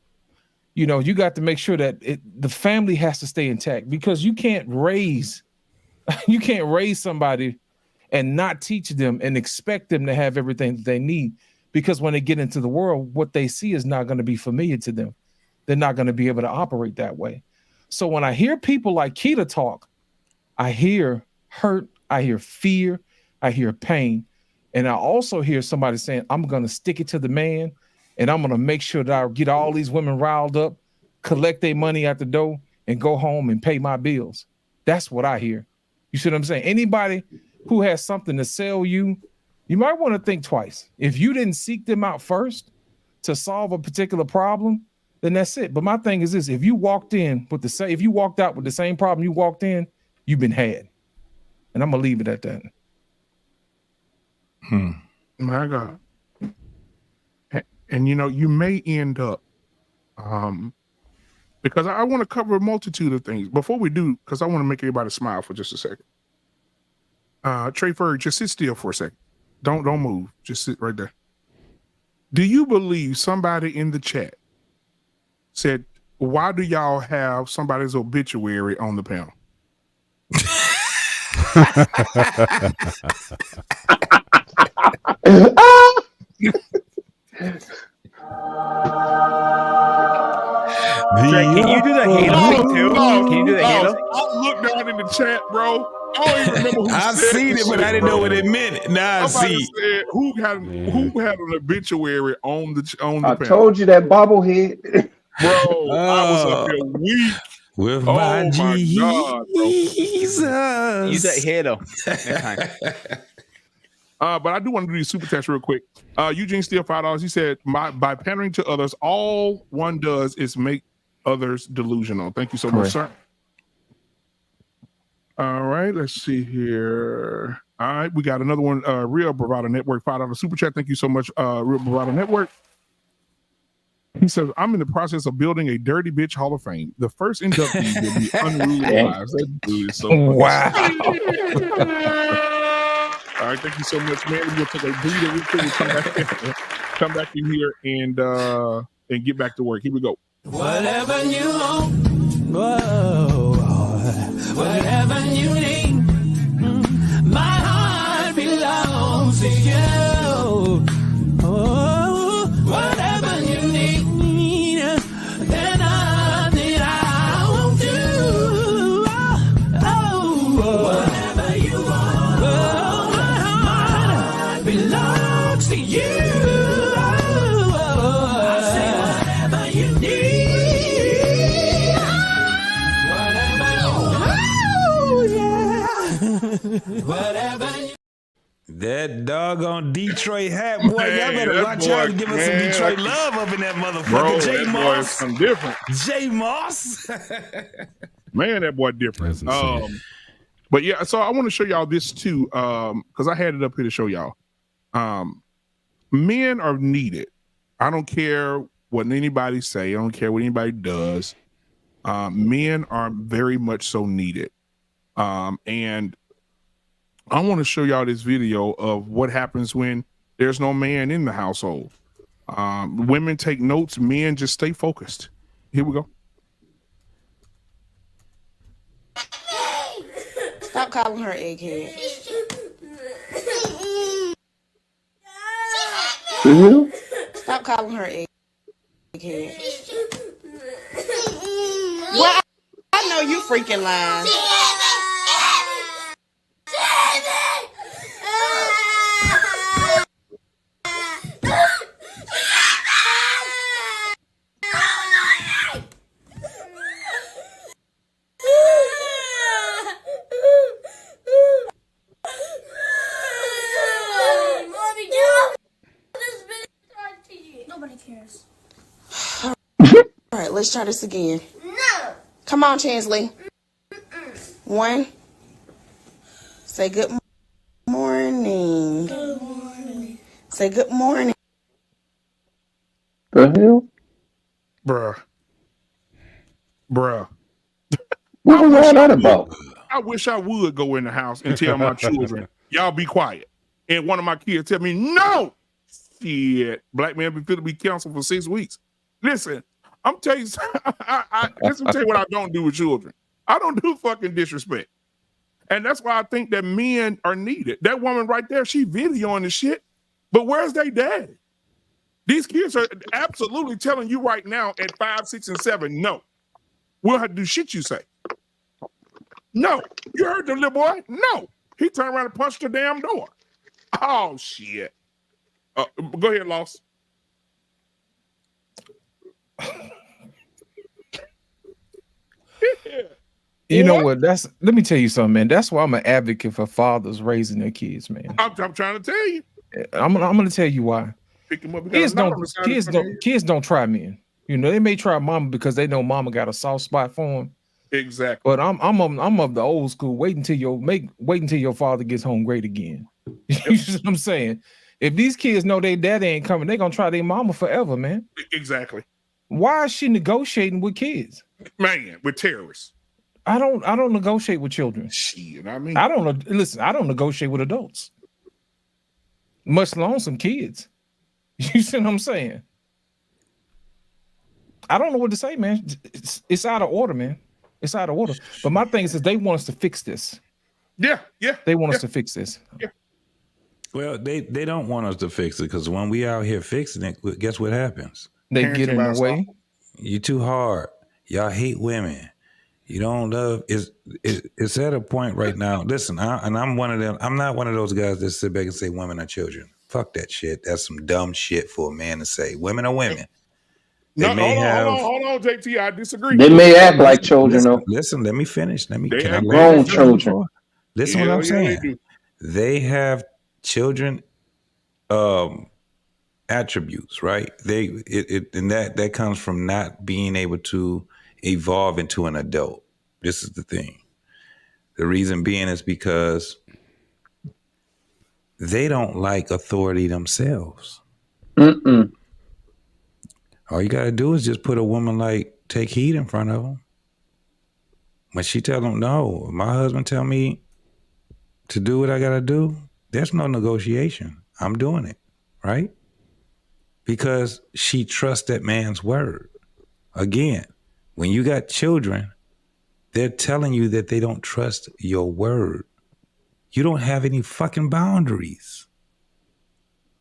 you know, you got to make sure that the family has to stay intact, because you can't raise somebody and not teach them and expect them to have everything that they need, because when they get into the world, what they see is not going to be familiar to them. They're not going to be able to operate that way. So when I hear people like Keita talk, I hear hurt, I hear fear, I hear pain. And I also hear somebody saying, I'm going to stick it to the man, and I'm going to make sure that I get all these women riled up, collect their money at the door, and go home and pay my bills. That's what I hear. You see what I'm saying? Anybody who has something to sell you, you might want to think twice. If you didn't seek them out first to solve a particular problem, then that's it. But my thing is this: if you walked out with the same problem you walked in, you've been had. And I'm gonna leave it at that. My God. And you know, you may end up because I want to cover a multitude of things. Before we do, because I want to make everybody smile for just a second. Trey Ferg, just sit still for a second. Don't move. Just sit right there. Do you believe somebody in the chat said, why do y'all have somebody's obituary on the panel? Trey, can you do the Halo thing too? Can you do the Halo? I looked down in the chat, bro. I don't even remember who I said seen this it, but shit, I didn't bro. know what it meant. Now I Somebody see. said who had an obituary on the I panel. told you that bobblehead. Bro, I was up here weak. With Oh my my God, bro. Jesus. Use that Halo next time. But I do want to do these super chats real quick. Eugene Steele, $5. He said, by pandering to others, all one does is make others delusional. Thank you so much, sir. All right, let's see here. All right, we got another one. Real Bravado Network, $5 super chat. Thank you so much, Real Bravado Network. He says, I'm in the process of building a Dirty Bitch Hall of Fame. The first inductee will be Unruly Wives. That dude is so funny. Wow. All right, thank you so much, man. We'll take a breather. We'll come back in here and get back to work. Here we go. Whatever you want, whoa, whatever you need, my heart belongs to you. Oh, whatever you need, then nothing I won't do. Oh, whatever you want, my heart belongs to you. I say whatever you need. Whatever you That doggone Detroit hat, boy. Y'all better watch out and give us some Detroit love up in that motherfucker. Bro, J that boy is Moss. something different. J Moss. Man, that boy different. That's insane. But yeah, so I want to show y'all this too, because I had it up here to show y'all. Men are needed. I don't care what anybody say. I don't care what anybody does. Men are very much so needed. And I want to show y'all this video of what happens when there's no man in the household. Women take notes. Men just stay focused. Here we go. Stop calling her egghead. Stop calling her egghead. Well, I know you freaking lying. Nobody cares. All right, let's try this again. No. Come on, Chansley. 1. Say good morning. Good morning. Say good morning. The hell? Bruh. What was all that about? I wish I would go in the house and tell my children, y'all be quiet. And one of my kids tell me, no. Shit. Black man be fit to be counseled for 6 weeks. Listen, I'm telling you, listen, tell you what I don't do with children. I don't do fucking disrespect. And that's why I think that men are needed. That woman right there, she videoing the shit. But where's they daddy? These kids are absolutely telling you right now at 5, 6, and 7, no. We'll have to do shit you say. No. You heard the little boy? No. He turned around and punched the damn door. Oh, shit. Go ahead, Loss. You know what? Let me tell you something, man. That's why I'm an advocate for fathers raising their kids, man. I'm trying to tell you. I'm gonna tell you why. Pick him up. Kids don't try men. You know, they may try mama because they know mama got a soft spot for them. Exactly. But I'm of the old school. Wait until your father gets home great again. You know what I'm saying? If these kids know their daddy ain't coming, they're gonna try their mama forever, man. Exactly. Why is she negotiating with kids? Man, with terrorists. I don't negotiate with children. Shit, I mean, I don't negotiate with adults. Much alone some kids. You see what I'm saying? I don't know what to say, man. It's out of order, man. It's out of order. But my thing is they want us to fix this. Yeah. They want us to fix this. Yeah. Well, they don't want us to fix it because when we out here fixing it, guess what happens? They get in the way. You too hard. Y'all hate women. You don't love. It's at a point right now. Listen, I'm one of them. I'm not one of those guys that sit back and say women are children. Fuck that shit. That's some dumb shit for a man to say. Women are women. Hold on, JT. I disagree. They may act like children, though. Listen, let me finish. Grown children. Listen what I'm saying. They have children attributes, right? And that comes from not being able to evolve into an adult. This is the thing. The reason being is because they don't like authority themselves. All you got to do is just put a woman like Take Heat in front of them. When she tell them, no, my husband tell me to do what I got to do, there's no negotiation. I'm doing it, right? Because she trusts that man's word. Again, when you got children, they're telling you that they don't trust your word. You don't have any fucking boundaries.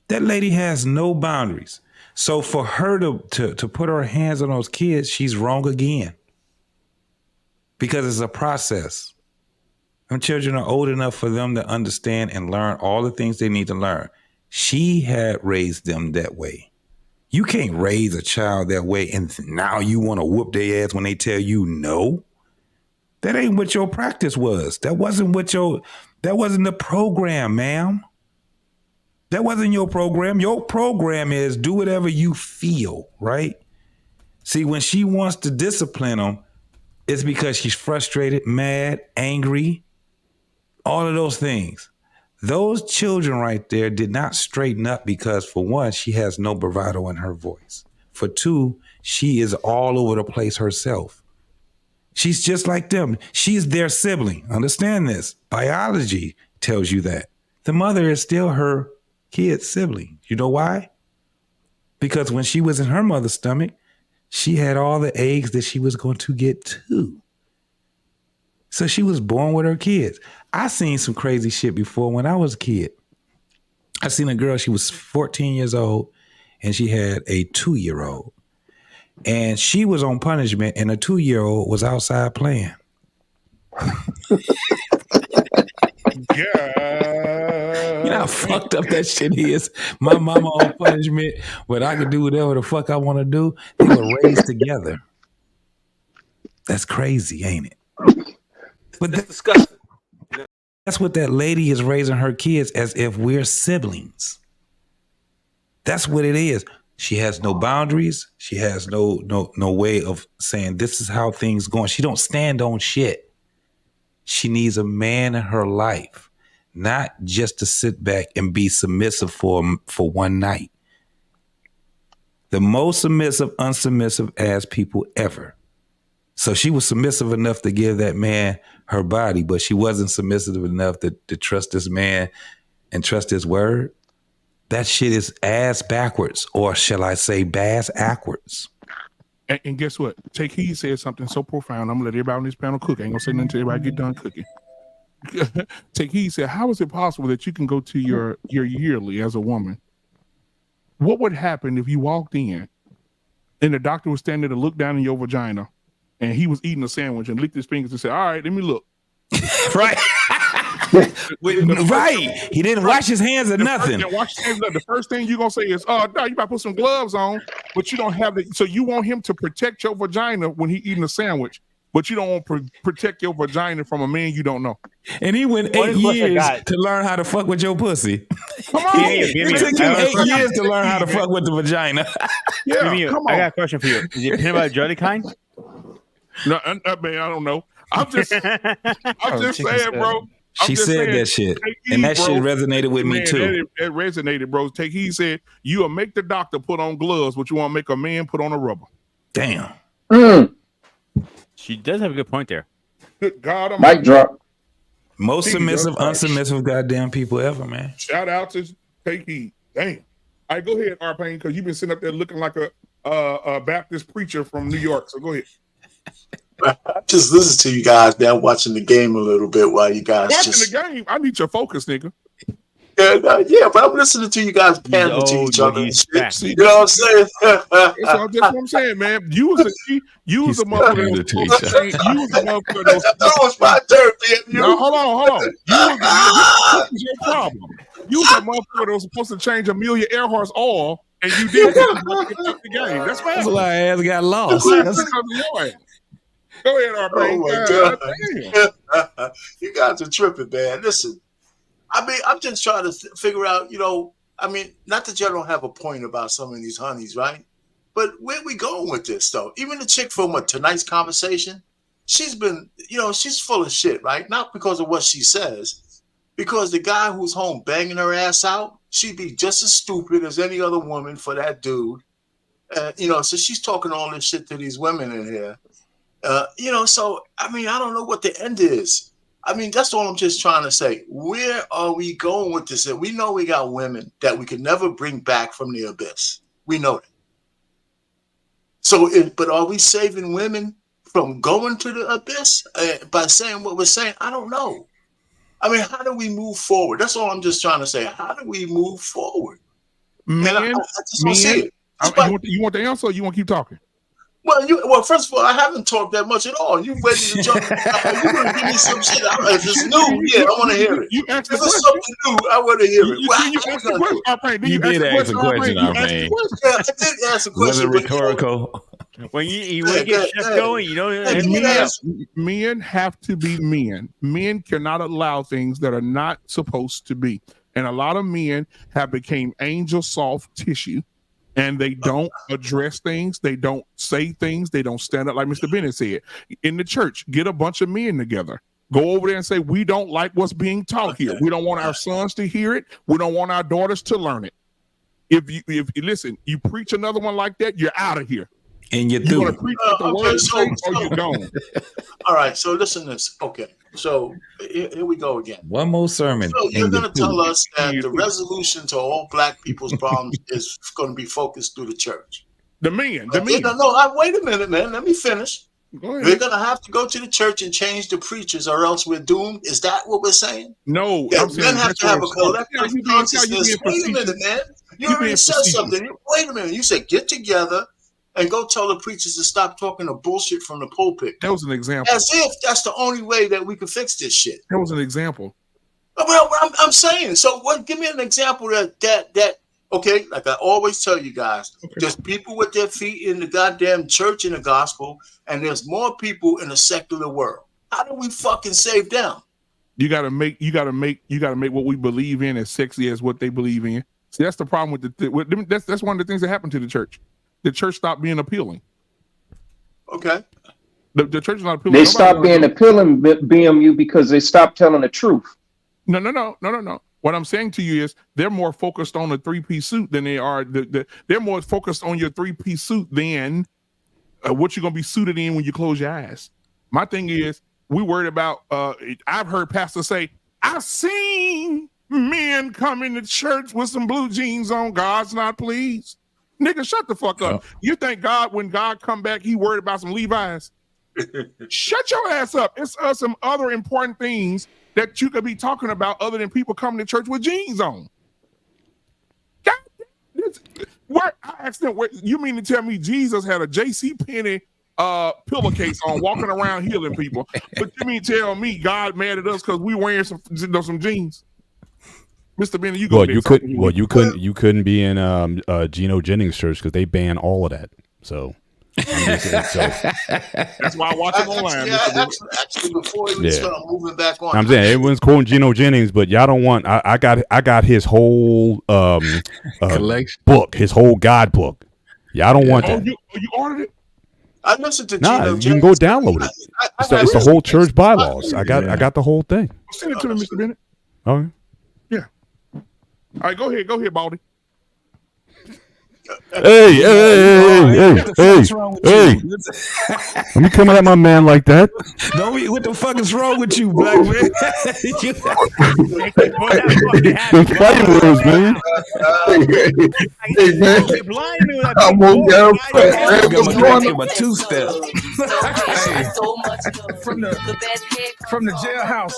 That lady has no boundaries. So for her to put her hands on those kids, she's wrong again. Because it's a process. Them children are old enough for them to understand and learn all the things they need to learn. She had raised them that way. You can't raise a child that way and now you want to whoop their ass when they tell you no. That ain't what your practice was. That wasn't the program, ma'am. That wasn't your program. Your program is do whatever you feel, right? See, when she wants to discipline them, it's because she's frustrated, mad, angry, all of those things. Those children right there did not straighten up because, for one, she has no bravado in her voice. For two, she is all over the place herself. She's just like them. She's their sibling. Understand this. Biology tells you that. The mother is still her kid's sibling. You know why? Because when she was in her mother's stomach, she had all the eggs that she was going to get too. So she was born with her kids. I seen some crazy shit before when I was a kid. I seen a girl, she was 14 years old, and she had a 2-year-old. and she was on punishment, and a 2-year-old was outside playing. Yeah. You know how fucked up that shit is? My mama on punishment, but I could do whatever the fuck I want to do. They were raised together. That's crazy, ain't it? But That's disgusting. that's what that lady is raising her kids as if we're siblings. That's what it is. She has no boundaries. She has no way of saying this is how things going. She don't stand on shit. She needs a man in her life, not just to sit back and be submissive for one night. The most submissive, unsubmissive ass people ever. So she was submissive enough to give that man her body, but she wasn't submissive enough to trust this man and trust his word. That shit is ass backwards, or shall I say bass backwards. And guess what? Take Heed said something so profound. I'm gonna let everybody on this panel cook. I ain't gonna say nothing until everybody get done cooking. Take Heed said, how is it possible that you can go to your yearly as a woman? What would happen if you walked in and the doctor was standing there to look down in your vagina and he was eating a sandwich and licked his fingers and said, all right, let me look. Right. Right. He didn't wash his hands or nothing. The first thing you're going to say is, oh, no, you got to put some gloves on, but you don't have it. So you want him to protect your vagina when he eating a sandwich, but you don't want to protect your vagina from a man you don't know. And he went 8 years to learn how to fuck with your pussy. Come on. It took him 8 years to learn how to fuck with the vagina. Yeah, come on. I got a question for you. Is it peanut butter jelly kind? No, man, I don't know. I'm just saying, bro. She said that shit, and that shit resonated with me too. It resonated, bro. Take Heed said, you will make the doctor put on gloves, but you want to make a man put on a rubber. Damn. She does have a good point there. Good God, mic drop. Most submissive, unsubmissive goddamn people ever, man. Shout out to Take Heed. Damn. All right, go ahead, R-Pain, because you've been sitting up there looking like a Baptist preacher from New York. So go ahead. I just listen to you guys now, watching the game a little bit while you guys watching the game. I need your focus, nigga. Yeah, but I'm listening to you guys pander to each other. You know what I'm saying? That's what I'm saying, man. You was a motherfucker. That was my turn, damn you. No, hold on. This is your problem. You was a motherfucker that was supposed to change Amelia Earhart's oil, and you did the game. That's why I ass got lost. That's because of your ass. Go ahead, R-Pain. Oh my God. You guys are tripping, man. Listen, I mean, I'm just trying to figure out, not that y'all don't have a point about some of these honeys, right? But where we going with this, though? Even the chick from tonight's conversation, she's been, she's full of shit, right? Not because of what she says, because the guy who's home banging her ass out, she'd be just as stupid as any other woman for that dude. So she's talking all this shit to these women in here. So, I don't know what the end is. That's all I'm just trying to say. Where are we going with this? We know we got women that we could never bring back from the abyss. We know that. So, but are we saving women from going to the abyss by saying what we're saying? I don't know. How do we move forward? That's all I'm just trying to say. How do we move forward? Man, I just don't see it. You want the answer or you want to keep talking? Well, first of all, I haven't talked that much at all. You ready to jump? You want to give me some shit? If it's new, I want to hear it. If it's something new, I want to hear it. You did ask a question, R-Pain. Yeah, I did ask a question. Was it rhetorical? When you want to get shit going, men have to be men. Men cannot allow things that are not supposed to be. And a lot of men have become angel soft tissue. And they don't address things. They don't say things. They don't stand up like Mr. Bennett said. In the church, get a bunch of men together. Go over there and say, we don't like what's being taught here. We don't want our sons to hear it. We don't want our daughters to learn it. If you listen, you preach another one like that, you're out of here. And you're going to preach what the word says or you don't. All right, so listen to this. Okay, so here we go again. One more sermon. So you're going to tell us that the resolution to all black people's problems is going to be focused through the church. The men. No, wait a minute, man. Let me finish. We're going to have to go to the church and change the preachers or else we're doomed. Is that what we're saying? No. Men have to have a collective consciousness. Wait a minute, man. You already said something. Wait a minute. You said get together and go tell the preachers to stop talking the bullshit from the pulpit. That was an example. As if that's the only way that we can fix this shit. That was an example. Well, I'm saying. So, what? Give me an example that. Okay, like I always tell you guys, there's people with their feet in the goddamn church in the gospel, and there's more people in the secular world. How do we fucking save them? You gotta make what we believe in as sexy as what they believe in. See, that's the problem with that's one of the things that happened to the church. The church stopped being appealing. Okay. The church is not appealing. They stopped being appealing, BMU, because they stopped telling the truth. No. What I'm saying to you is they're more focused on the 3-piece suit than they are. They're more focused on your 3-piece suit than what you're gonna be suited in when you close your eyes. My thing is, we worried about. I've heard pastors say, "I've seen men come into church with some blue jeans on. God's not pleased." Nigga, shut the fuck up. You think God, when God come back, he worried about some Levi's? Shut your ass up. It's some other important things that you could be talking about other than people coming to church with jeans on. What? I asked them, you mean to tell me Jesus had a J.C. Penney pillowcase on, walking around healing people? But you mean tell me God mad at us because we wearing some jeans? Mr. Benny, you go. You couldn't be in Geno Jennings' church because they ban all of that. So. That's why I watch it online. Actually, before we start moving back on, I'm saying everyone's quoting Geno Jennings, but y'all don't want. I got his whole book, his whole guidebook. Y'all don't want that. You ordered it? I listened to Geno. You can go download it. It's the whole church bylaws. I got the whole thing. Send it to me, Mr. Bennett. Okay. Yeah. All right, go ahead, Baldy. Hey! Let me come at my man like that. What the fuck is wrong with you, black man? The fighting words, man. Hey, man. I'm on down. Give my two-step. From the jailhouse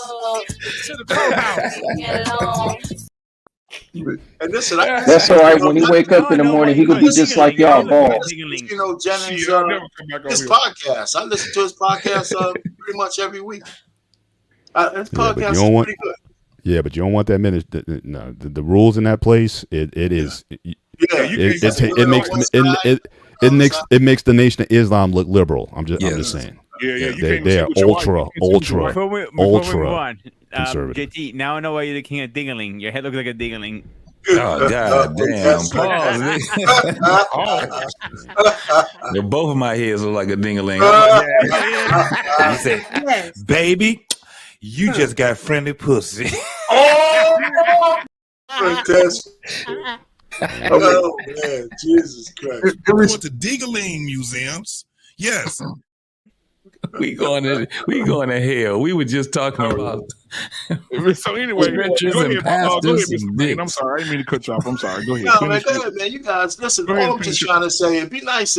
to the courthouse. And listen, that's all right. When he wake up in the morning, he could be just like y'all, balls. You know, Jennings, his podcast. I listen to his podcast pretty much every week. His podcast is pretty good. Yeah, but you don't want that minute. No, the rules in that place. It makes the Nation of Islam look liberal. I'm just saying. They are ultra conservative. JT, now I know why you're the king of dingling. Your head looks like a dingling. Oh, god damn. Pause. Both of my heads look like a ding-a-ling. He said, baby, you just got friendly pussy. Fantastic. Oh, man. Jesus Christ. We went to ding-a-ling museums. Yes. We going to hell. We were just talking about. So anyway, go ahead, Mr. Green. I'm sorry, I didn't mean to cut you off. I'm sorry. Go ahead. No, man, go ahead, man. You guys, listen. All I'm just trying to say, it'd be nice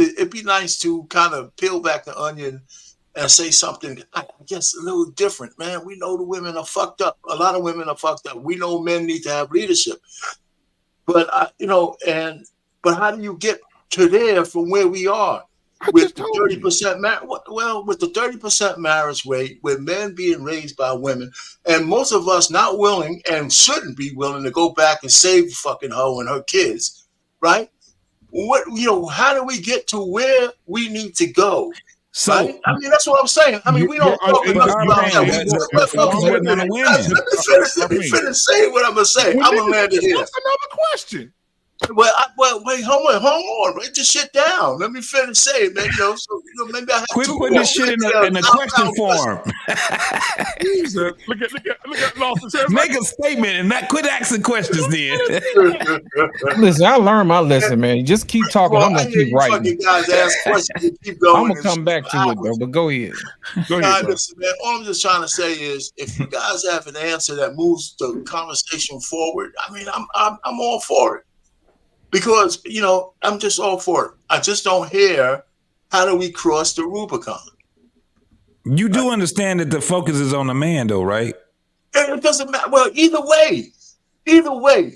to kind of peel back the onion and say something, I guess, a little different, man. We know the women are fucked up. A lot of women are fucked up. We know men need to have leadership, but but how do you get to there from where we are? With the 30% with the 30% marriage rate, with men being raised by women, and most of us not willing and shouldn't be willing to go back and save the fucking hoe and her kids, right? How do we get to where we need to go? So right? I mean, that's what I'm saying. I mean, we don't talk enough about that. Let me finish saying what I'm gonna say. I'm gonna land it here. That's another question. Well, wait, hold on. Write this shit down. Let me finish saying, man. Maybe I have quit putting this shit in a question form. Look at Lawson. Make a statement and not quit asking questions. Then listen, I learned my lesson, man. You just keep talking. I'm gonna keep writing. Guys ask questions. Keep going. I'm gonna come back to it, though. But go ahead. Listen, man. All I'm just trying to say is, if you guys have an answer that moves the conversation forward, I mean, I'm all for it. Because, I'm just all for it. I just don't hear, how do we cross the Rubicon? You do understand that the focus is on the man, though, right? It doesn't matter. Well, either way. Either way,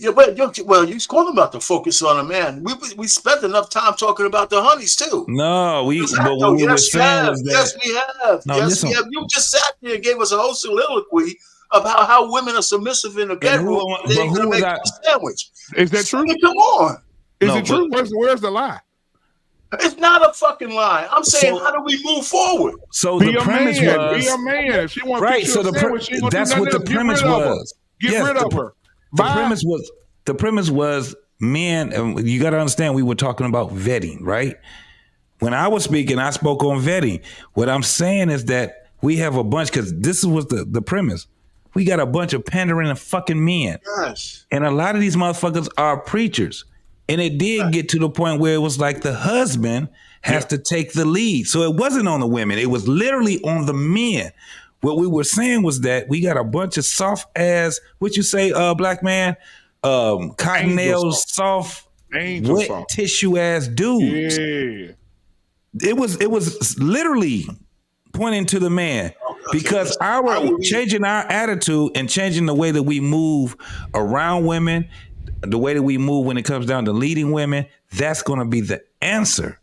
well, you calling about the focus on a man. We spent enough time talking about the honeys too. No, but Oh, what we were yes, we saying have. was Yes, that. we have. No, Yes, we listen. have. You just sat there and gave us a whole soliloquy about how women are submissive in the bedroom. They ain't gonna make you a sandwich. Is that true? Come on. Is it true? Where's the lie? It's not a fucking lie. I'm saying, how do we move forward? So Be the a premise man. was Be a man. If she wants right. to So fix you a sandwich, she ain't gonna that's do what nothing the else. premise Get rid of her. was. Get rid of her. The premise was men. You got to understand. We were talking about vetting, right? When I was speaking, I spoke on vetting. What I'm saying is that we have a bunch, because this was the premise. We got a bunch of pandering fucking men. Yes. And a lot of these motherfuckers are preachers. And it did get to the point where it was like the husband has to take the lead. So it wasn't on the women. It was literally on the men. What we were saying was that we got a bunch of soft ass, what you say, black man? Cotton nails, soft, wet tissue ass dudes. Yeah. It was literally pointing to the man, because our changing our attitude and changing the way that we move around women, the way that we move when it comes down to leading women, that's going to be the answer.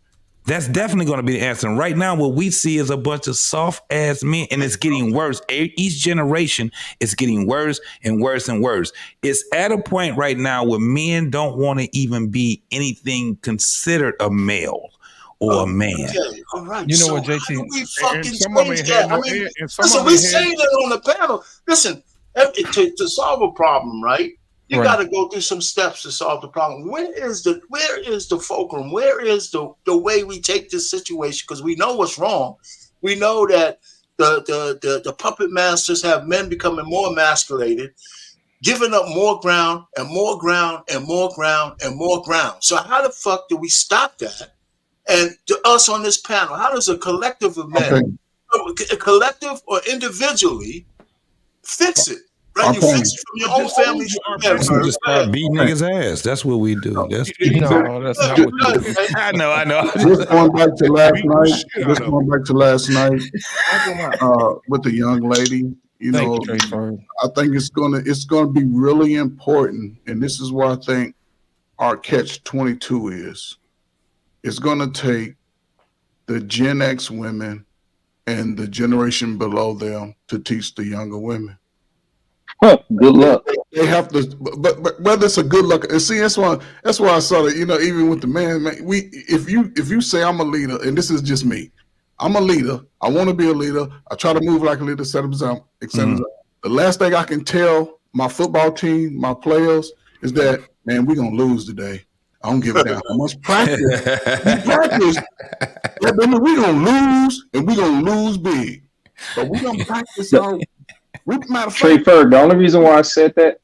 That's definitely going to be the answer. And right now, what we see is a bunch of soft ass men, and it's getting worse. Each generation is getting worse and worse and worse. It's at a point right now where men don't want to even be anything considered a male or a man. Okay, all right. You know so what, JT? how do we fucking some of change them that? had I no- mean, and some listen, of we them say had- that on the panel. Listen, to solve a problem, right? You got to go through some steps to solve the problem. Where is the fulcrum? Where is the way we take this situation? Because we know what's wrong. We know that the puppet masters have men becoming more emasculated, giving up more ground and more ground and more ground and more ground. So how the fuck do we stop that? And to us on this panel, how does a collective of men, a collective or individually, fix it? Right, you fix it from your own family. We just start beating niggas' ass. That's what we do. That's No, that's not what you do. I know. Just going back to last night. With the young lady, I think it's gonna be really important, and this is what I think our catch-22 is. It's gonna take the Gen X women and the generation below them to teach the younger women. Good luck. They have to, but whether it's a good luck, and see, that's why I saw that. Even with the man, if you say I'm a leader, and this is just me, I'm a leader. I want to be a leader. I try to move like a leader, etc. The last thing I can tell my football team, my players, is that, man, we're gonna lose today. I don't give a damn how much practice we practice. We're gonna lose, and we're gonna lose big. But we're gonna practice out. Trey Ferg, the only reason why I said that,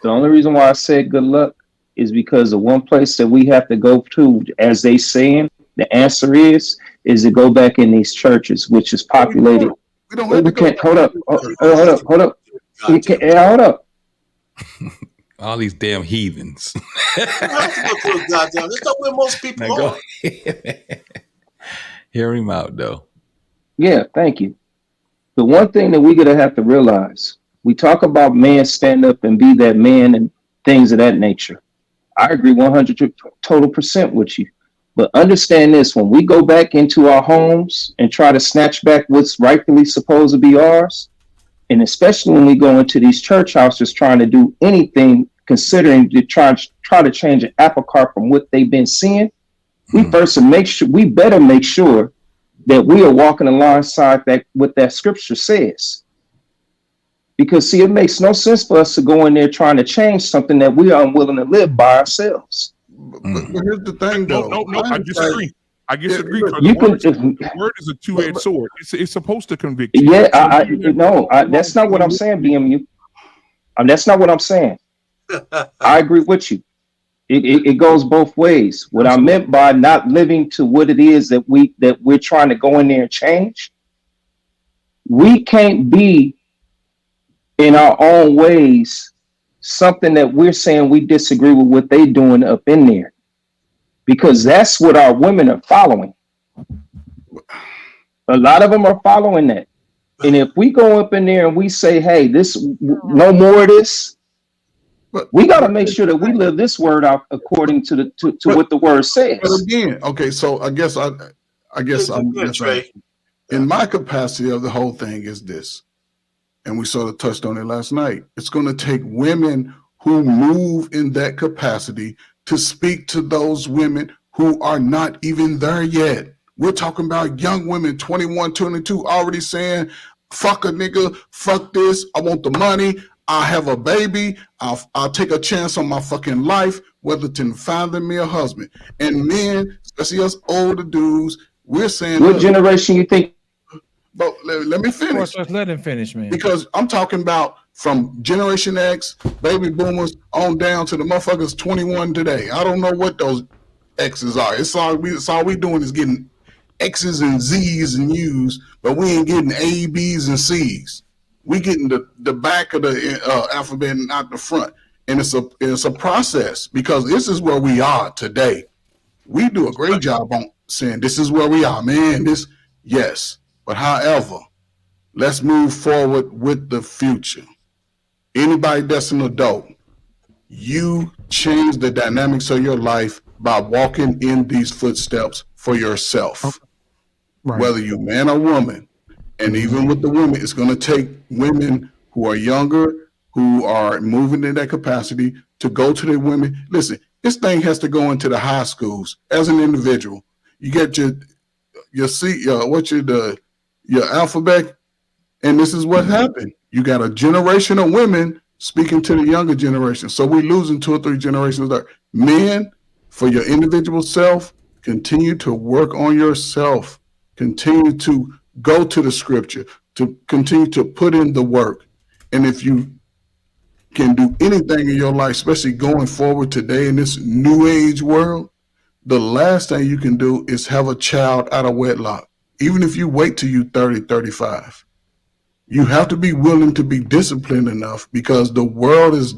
the only reason why I said good luck is because the one place that we have to go to, as they saying, the answer is to go back in these churches, which is populated. We can't, hold up. We can't, hold up. All these damn heathens. That's not where most people are. Hear him out, though. Yeah, thank you. The one thing that we're going to have to realize, we talk about man stand up and be that man and things of that nature. I agree 100% with you. But understand this, when we go back into our homes and try to snatch back what's rightfully supposed to be ours, and especially when we go into these church houses trying to do anything, considering to try to change an apple cart from what they've been seeing, we better make sure that we are walking alongside that what that scripture says. Because see, it makes no sense for us to go in there trying to change something that we are unwilling to live by ourselves. But here's the thing, though. No, I disagree. I disagree. The word is a two-edged sword. It's supposed to convict you. Yeah, that's not what I'm saying, BMU. That's not what I'm saying. I agree with you. It goes both ways. What I meant by not living to what it is that we're trying to go in there and change, we can't be in our own ways something that we're saying we disagree with what they doing up in there, because that's what our women are following. A lot of them are following that. And if we go up in there and we say, hey, this no more of this, We got to make sure that we live this word out according to what the word says. But again, okay, so I guess I'm in my capacity of the whole thing is this, and we sort of touched on it last night. It's going to take women who move in that capacity to speak to those women who are not even there yet. We're talking about young women, 21, 22, already saying, fuck a nigga, fuck this, I want the money, I'll have a baby, I'll take a chance on my fucking life, whether to find me a husband. And men, especially us older dudes, we're saying— What generation you think? But let me finish. Let's let him finish, man. Because I'm talking about from Generation X, baby boomers, on down to the motherfuckers 21 today. I don't know what those X's are. It's all we doing is getting X's and Z's and U's, but we ain't getting A, B's, and C's. We getting the back of the alphabet and not the front. And it's a process, because this is where we are today. We do a great job on saying this is where we are, man. Yes. But however, let's move forward with the future. Anybody that's an adult, you change the dynamics of your life by walking in these footsteps for yourself. Right. Whether you're man or woman. And even with the women, it's going to take women who are younger, who are moving in that capacity, to go to the women. Listen, this thing has to go into the high schools as an individual. You get your alphabet, and this is what happened. You got a generation of women speaking to the younger generation. So we're losing 2 or 3 generations there. Men, for your individual self, continue to work on yourself. Continue to go to the scripture, to continue to put in the work. And if you can do anything in your life, especially going forward today in this new age world, the last thing you can do is have a child out of wedlock. Even if you wait till you 30, 35, you have to be willing to be disciplined enough, because the world is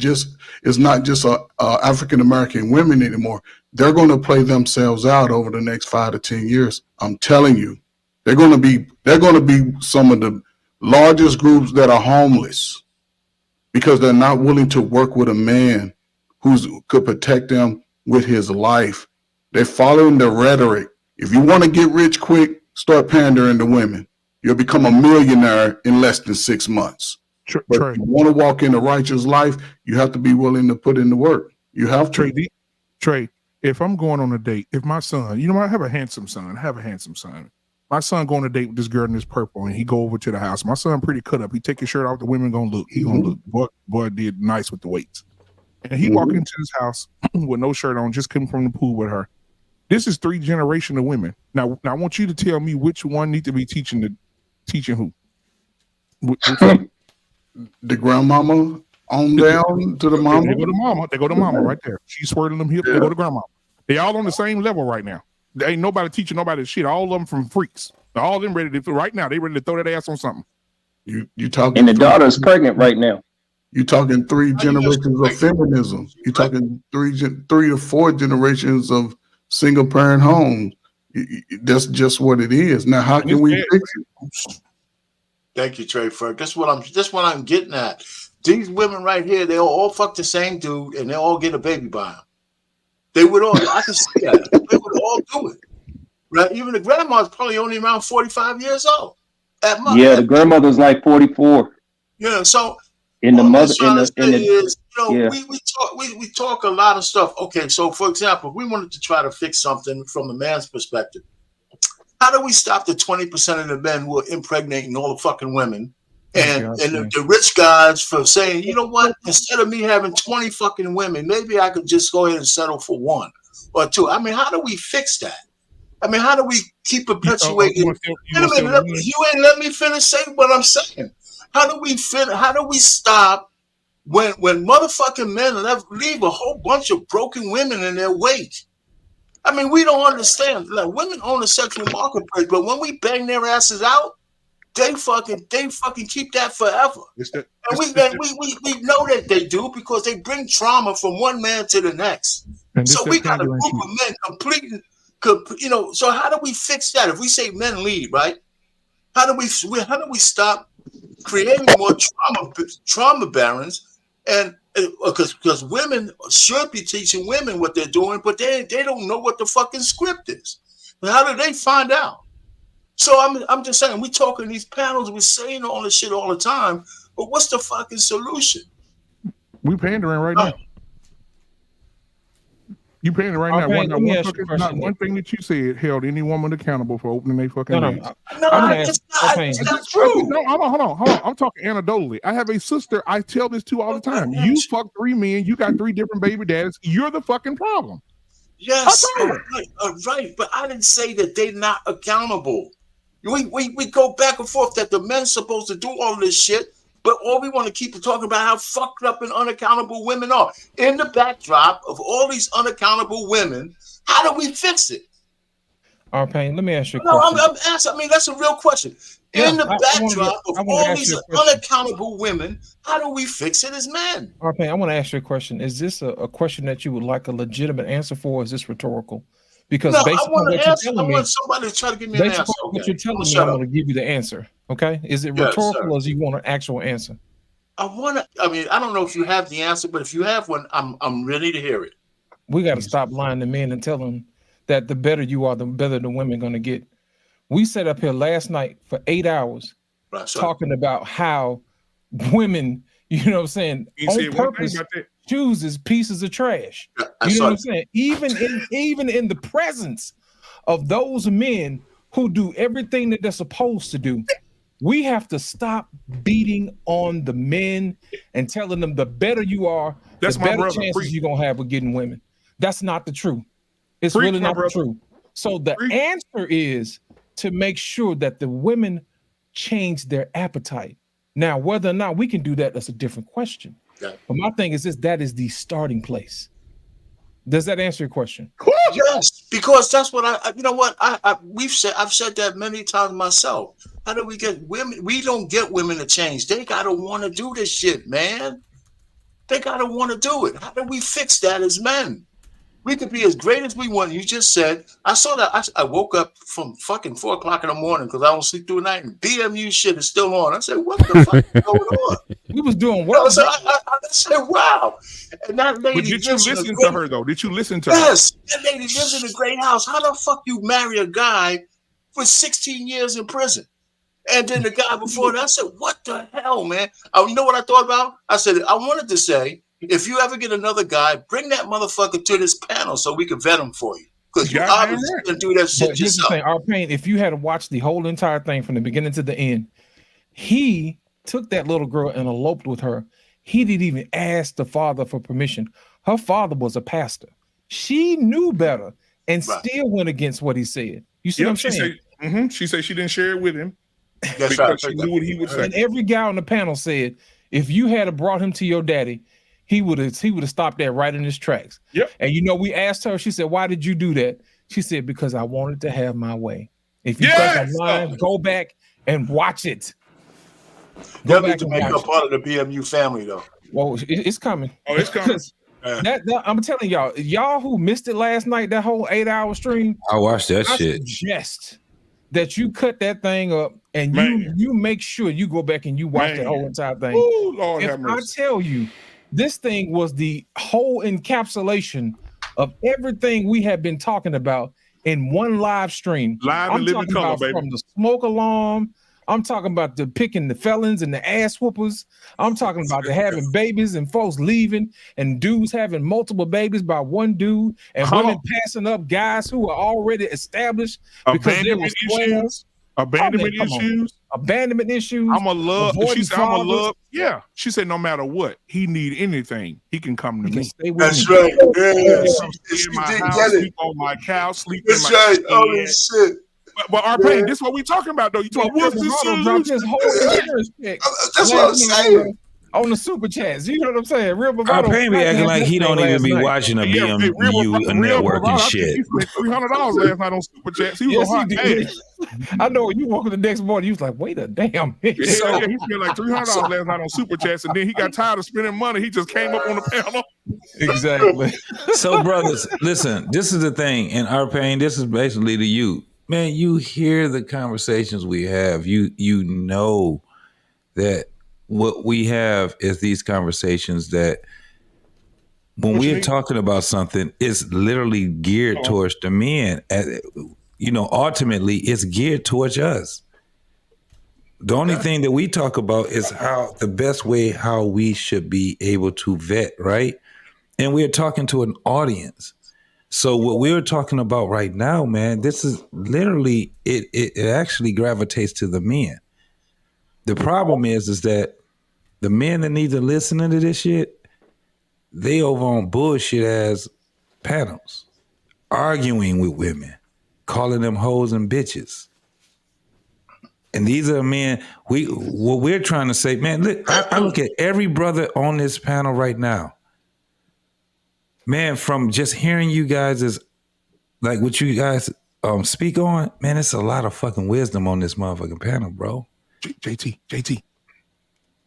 not just African-American women anymore. They're going to play themselves out over the next 5 to 10 years. I'm telling you. They're going to be some of the largest groups that are homeless, because they're not willing to work with a man who could protect them with his life. They're following the rhetoric. If you want to get rich quick, start pandering to women. You'll become a millionaire in less than 6 months. But if you want to walk in a righteous life, you have to be willing to put in the work. You have to. Trey, if I'm going on a date, if my son, I have a handsome son. My son go on a date with this girl in this purple, and he go over to the house. My son pretty cut up. He take his shirt off. The women gonna look. He gonna look. Boy did nice with the weights. And he walked into this house with no shirt on, just came from the pool with her. This is 3 generations of women. Now I want you to tell me which one need to be teaching who. The grandmama on down to the mama. They go to mama right there. She's swirling them hips. They go to grandma. They all on the same level right now. There ain't nobody teaching nobody shit. All of them from freaks. All of them ready to right now. They ready to throw that ass on something. You talking? And the daughter is pregnant right now. You talking 3 generations of feminism. You talking 3 to 4 generations of single parent homes. That's just what it is. Now, how can we fix it? Thank you, Trey. For that's what I'm getting at. These women right here, they all fuck the same dude, and they all get a baby by him. They would all. I can see that. They would all do it. Right? Even the grandma's probably only around 45 years old. The grandmother's like 44. Yeah, so in the mother we talk a lot of stuff. Okay, so for example, we wanted to try to fix something from a man's perspective. How do we stop the 20% of the men who are impregnating all the fucking women and the rich guys from saying, you know what, instead of me having 20 fucking women, maybe I could just go ahead and settle for 1 or 2. I mean, how do we fix that? I mean, how do we keep perpetuating? You ain't let me finish saying what I'm saying. How do we stop when motherfucking men leave a whole bunch of broken women in their wake? I mean, we don't understand. Like, women own the sexual marketplace, but when we bang their asses out, they fucking keep that forever. And we know that they do, because they bring trauma from one man to the next. So we got a group of men completely. So how do we fix that? If we say men lead, right? How do we stop creating more trauma barons and Because women should be teaching women what they're doing, but they don't know what the fucking script is. But how do they find out? So I'm just saying, we talk in these panels, we're saying all this shit all the time, but what's the fucking solution? We pandering right now. You pandering right now. One thing that you said held any woman accountable for opening their fucking legs. It's not true. No, hold on. I'm talking anecdotally. I have a sister I tell this to all the time. You fuck 3 men, you got 3 different baby daddies. You're the fucking problem. Yes, right. But I didn't say that they're not accountable. We go back and forth that the men's supposed to do all this shit, but all we want to keep talking about how fucked up and unaccountable women are. In the backdrop of all these unaccountable women, how do we fix it? Arpain, let me ask you a question. question. I'm asking. I mean, that's a real question. In the backdrop of all these unaccountable women, how do we fix it as men? Arpain, I want to ask you a question. Is this a question that you would like a legitimate answer for, or is this rhetorical? Because based on what you're telling me, I want somebody to try to give me an answer. What you're telling me, I'm going to give you the answer. Okay? Is it rhetorical, or do you want an actual answer? I don't know if you have the answer, but if you have one, I'm ready to hear it. We got to stop lying to men and tell them that the better you are, the better the women going to get. We sat up here last night for 8 hours talking about how women, you know what I'm saying, on purpose chooses pieces of trash. You know what I'm saying? Even in the presence of those men who do everything that they're supposed to do, we have to stop beating on the men and telling them the better you are, the better chances you're going to have with getting women. That's not the truth. It's really not the truth. So the answer is to make sure that the women change their appetite. Now, whether or not we can do that, that's a different question. Yeah. But my thing is this: that is the starting place. Does that answer your question? Yes, because that's what I've said that many times myself. How do we get women? We don't get women to change. They gotta want to do this shit, man. They gotta want to do it. How do we fix that as men? We could be as great as we want. You just said, I saw that. I woke up from fucking 4 o'clock in the morning because I don't sleep through the night, and BMU shit is still on. I said, what the fuck is going on? We was doing well. So I said, wow. And that lady. But did you listen to her though? Did you listen to her? Yes. That lady lives in a great house. How the fuck you marry a guy for 16 years in prison? And then the guy before that, I said, what the hell, man? You know what I thought about? I said, I wanted to say, if you ever get another guy, bring that motherfucker to this panel so we can vet him for you. Because you obviously can do that shit yourself. Arpain, if you had to watch the whole entire thing from the beginning to the end, he took that little girl and eloped with her. He didn't even ask the father for permission. Her father was a pastor. She knew better and still went against what he said. You see what I'm saying? She said she didn't share it with him. That's because she knew what he would say. And every guy on the panel said, if you had brought him to your daddy, he would have stopped that right in his tracks. Yep. And you know, we asked her, she said, why did you do that? She said, because I wanted to have my way. If you think I'm lying, go back and watch it. Go back to make her part of the BMU family, though. Well, it's coming. Oh, it's coming. I'm telling y'all who missed it last night, that whole 8-hour stream. I watched that shit. Suggest that you cut that thing up and you make sure you go back and you watch that whole entire thing. Ooh, Lord have I mercy. tell you, this thing was the whole encapsulation of everything we have been talking about in one live stream. Live and living color, baby. From the smoke alarm. I'm talking about the picking the felons and the ass whoopers. I'm talking about the having babies and folks leaving and dudes having multiple babies by one dude and women passing up guys who are already established because they were squares. Abandonment issues. Abandonment issues. I'm a love. She said, I'm a love. Yeah. She said, no matter what, he need anything, he can come to me. That's right. Yeah. Sleep in my house, sleep on my couch, sleep in my right. Oh, shit. But Arpain, this is what we talking about, though. You talking what's the solution? That's what I'm saying. On the super chats, you know what I'm saying? Real Bravado. Arpain be acting like he don't even be watching a BMU network and shit. He spent $300 last night on super chats. He was on hot. I know when you woke up the next morning, you was like, wait a damn minute. He spent like $300 last night on super chats, and then he got tired of spending money. He just came up on the panel. Exactly. So, brothers, listen, this is the thing. And Arpain, this is basically to you. Man, you hear the conversations we have. You know that what we have is these conversations that when we're talking about something, it's literally geared towards the men. You know, ultimately, it's geared towards us. The only thing that we talk about is how the best way how we should be able to vet, right? And we're talking to an audience. So what we're talking about right now, man, this is literally it actually gravitates to the men. The problem is that the men that need to listen to this shit, they over on bullshit ass panels, arguing with women, calling them hoes and bitches. And these are men, what we're trying to say, man, look, I look at every brother on this panel right now. Man, from just hearing you guys is like what you guys speak on, man, it's a lot of fucking wisdom on this motherfucking panel, bro. JT.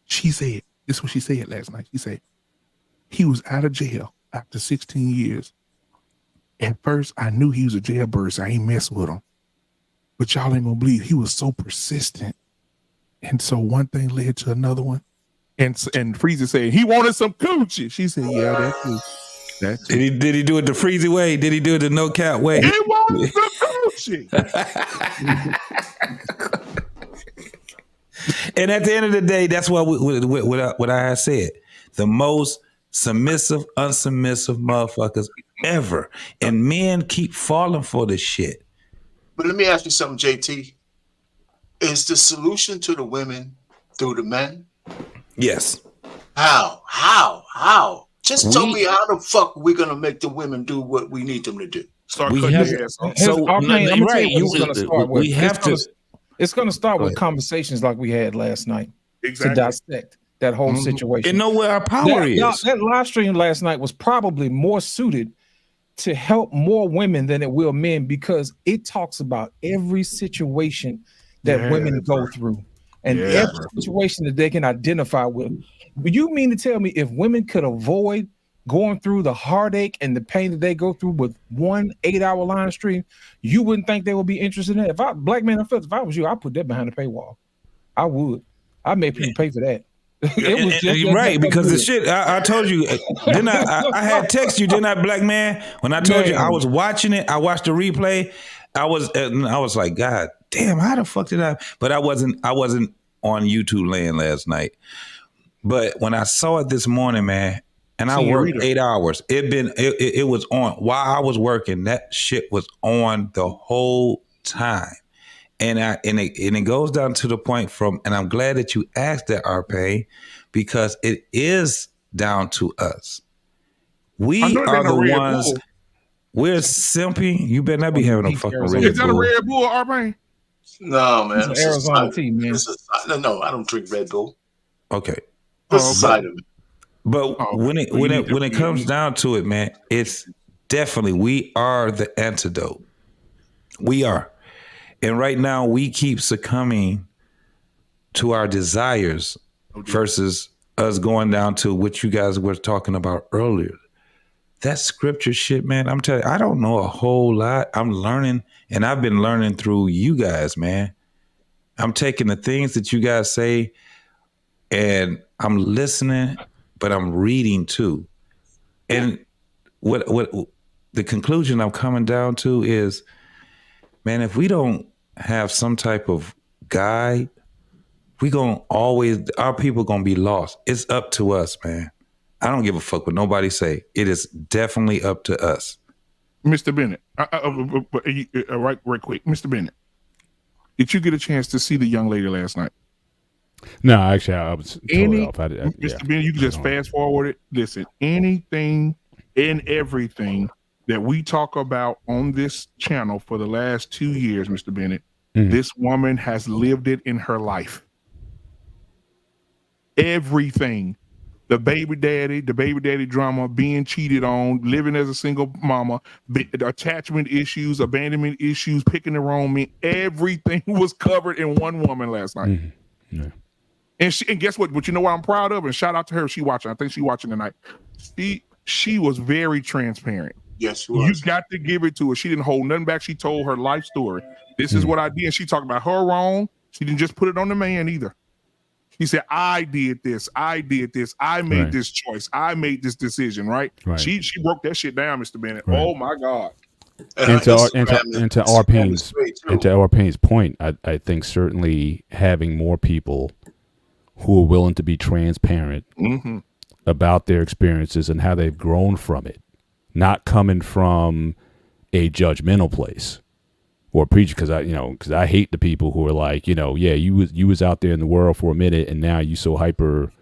She said, this is what she said last night. She said, he was out of jail after 16 years. At first, I knew he was a jailbird, so I ain't mess with him. But y'all ain't gonna believe he was so persistent. And so one thing led to another one. And Freezy said, he wanted some coochie. She said, yeah, that's it. That's it. Did he do it the Freezy way? Did he do it the no cap way? He wanted some coochie. And at the end of the day, that's what I had said. The most submissive, unsubmissive motherfuckers ever. And men keep falling for this shit. But let me ask you something, JT. Is the solution to the women through the men? Yes. How? Just tell me how the fuck we're gonna make the women do what we need them to do. Start cutting their ass off. It's going to start with conversations like we had last night to dissect that whole situation. And know where our power is. That live stream last night was probably more suited to help more women than it will men, because it talks about every situation that women go through and every situation that they can identify with. But you mean to tell me if women could avoid going through the heartache and the pain that they go through with 1 8-hour live stream, you wouldn't think they would be interested in it? If I was you, I'd put that behind the paywall. I would. I'd make people pay for that. Right, because the shit I told you, didn't I had text you, didn't I, black man? When I told you I was watching it, I watched the replay. I was like, God damn, how the fuck did I? But I wasn't on YouTube land last night. But when I saw it this morning, man, and I worked 8 hours, it was on while I was working. That shit was on the whole time. And it goes down to the point and I'm glad that you asked that, RP, because it is down to us. We are the ones. We're simping. You better not be having a fucking Red Bull. Is that a Red Bull, RP? No, man. It's Arizona tea, man. No, I don't drink Red Bull. Okay. This is cider. But when it comes down to it, man, it's definitely we are the antidote. We are. And right now we keep succumbing to our desires versus us going down to what you guys were talking about earlier. That scripture shit, man, I'm telling you, I don't know a whole lot. I'm learning, and I've been learning through you guys, man. I'm taking the things that you guys say and I'm listening, but I'm reading too. And what the conclusion I'm coming down to is, man, if we don't have some type of guide, our people gonna be lost. It's up to us, man. I don't give a fuck what nobody say. It is definitely up to us. Mr. Bennett, right quick. Mr. Bennett, did you get a chance to see the young lady last night? No, actually, I was totally off. Mr. Bennett, you can just fast forward it. Listen, anything and everything that we talk about on this channel for the last 2 years, Mr. Bennett, this woman has lived it in her life. Everything. The baby daddy drama, being cheated on, living as a single mama, attachment issues, abandonment issues, picking the wrong man, everything was covered in one woman last night. Mm-hmm. Yeah. And guess what? But you know what I'm proud of? And shout out to her. She watching. I think she watching tonight. She was very transparent. Yes, she was. You got to give it to her. She didn't hold nothing back. She told her life story. This is what I did. And she talked about her wrong. She didn't just put it on the man either. He said, I did this. I made Right. this choice. I made this decision, right? Right. She broke that shit down, Mr. Bennett. Right. Oh my God. And to our Pain's point, I think certainly having more people who are willing to be transparent about their experiences and how they've grown from it, not coming from a judgmental place or preach, because I hate the people who are like, you was out there in the world for a minute and now you so hyper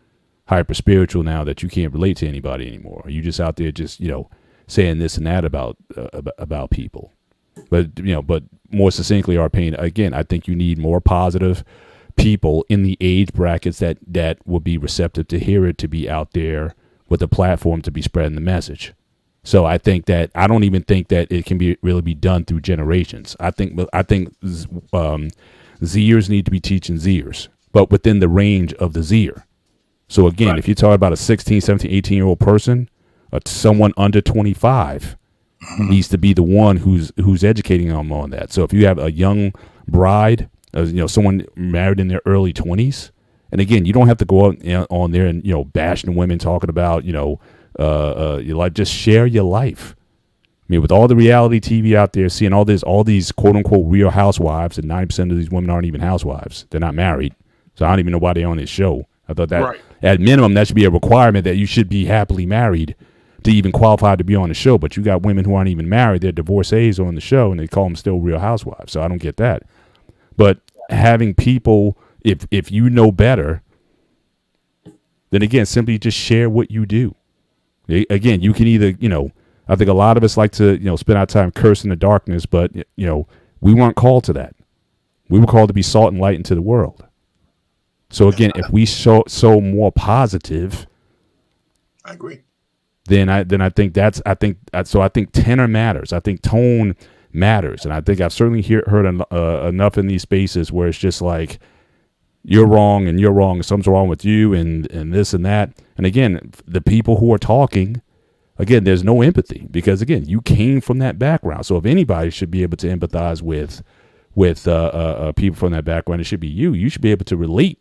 spiritual now that you can't relate to anybody anymore. You just out there just saying this and that about people. But more succinctly, our Pain, again, I think you need more positive people in the age brackets that will be receptive to hear it, to be out there with a platform to be spreading the message. So I don't even think that it can really be done through generations. I think Zers need to be teaching Zers, but within the range of the Zer. So again, if you talk about a 16, 17, 18-year-old person, someone under 25 needs to be the one who's educating them on that. So if you have a young bride, someone married in their early 20s, and again, you don't have to go out on there and bashing the women, talking about your life. Just share your life. I mean, with all the reality TV out there, seeing all these quote unquote real housewives, and 90% of these women aren't even housewives. They're not married, so I don't even know why they're on this show. I thought that at minimum that should be a requirement that you should be happily married to even qualify to be on the show. But you got women who aren't even married; they're divorcees on the show, and they call them still real housewives. So I don't get that. But having people, if you know better, then again, simply just share what you do. Again, you can either, I think a lot of us like to, spend our time cursing the darkness, but, we weren't called to that. We were called to be salt and light into the world. So again, if we so more positive, I agree. Then I think I think tenor matters. I think tone matters. And I think I've certainly heard enough in these spaces where it's just like, you're wrong and something's wrong with you and this and that. And again, the people who are talking, again, there's no empathy because again, you came from that background. So if anybody should be able to empathize with people from that background, it should be you. You should be able to relate.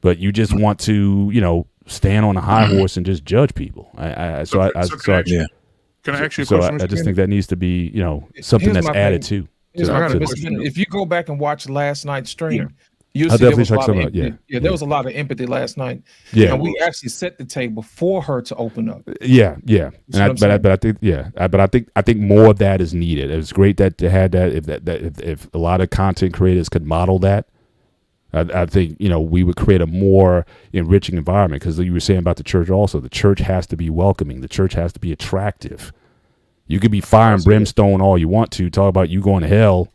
But you just want to, stand on a high horse and just judge people. Can I ask you a question? So I just think that needs to be, something that's added to. If you go back and watch last night's stream, you'll I'll see definitely check some out. There was a lot of empathy last night. Yeah, and we actually set the table for her to open up. Yeah. But I think more of that is needed. It was great that they had that. If a lot of content creators could model that, I think we would create a more enriching environment. Because you were saying about the church also, the church has to be welcoming. The church has to be attractive. You could be fire and brimstone all you want to, talk about you going to hell.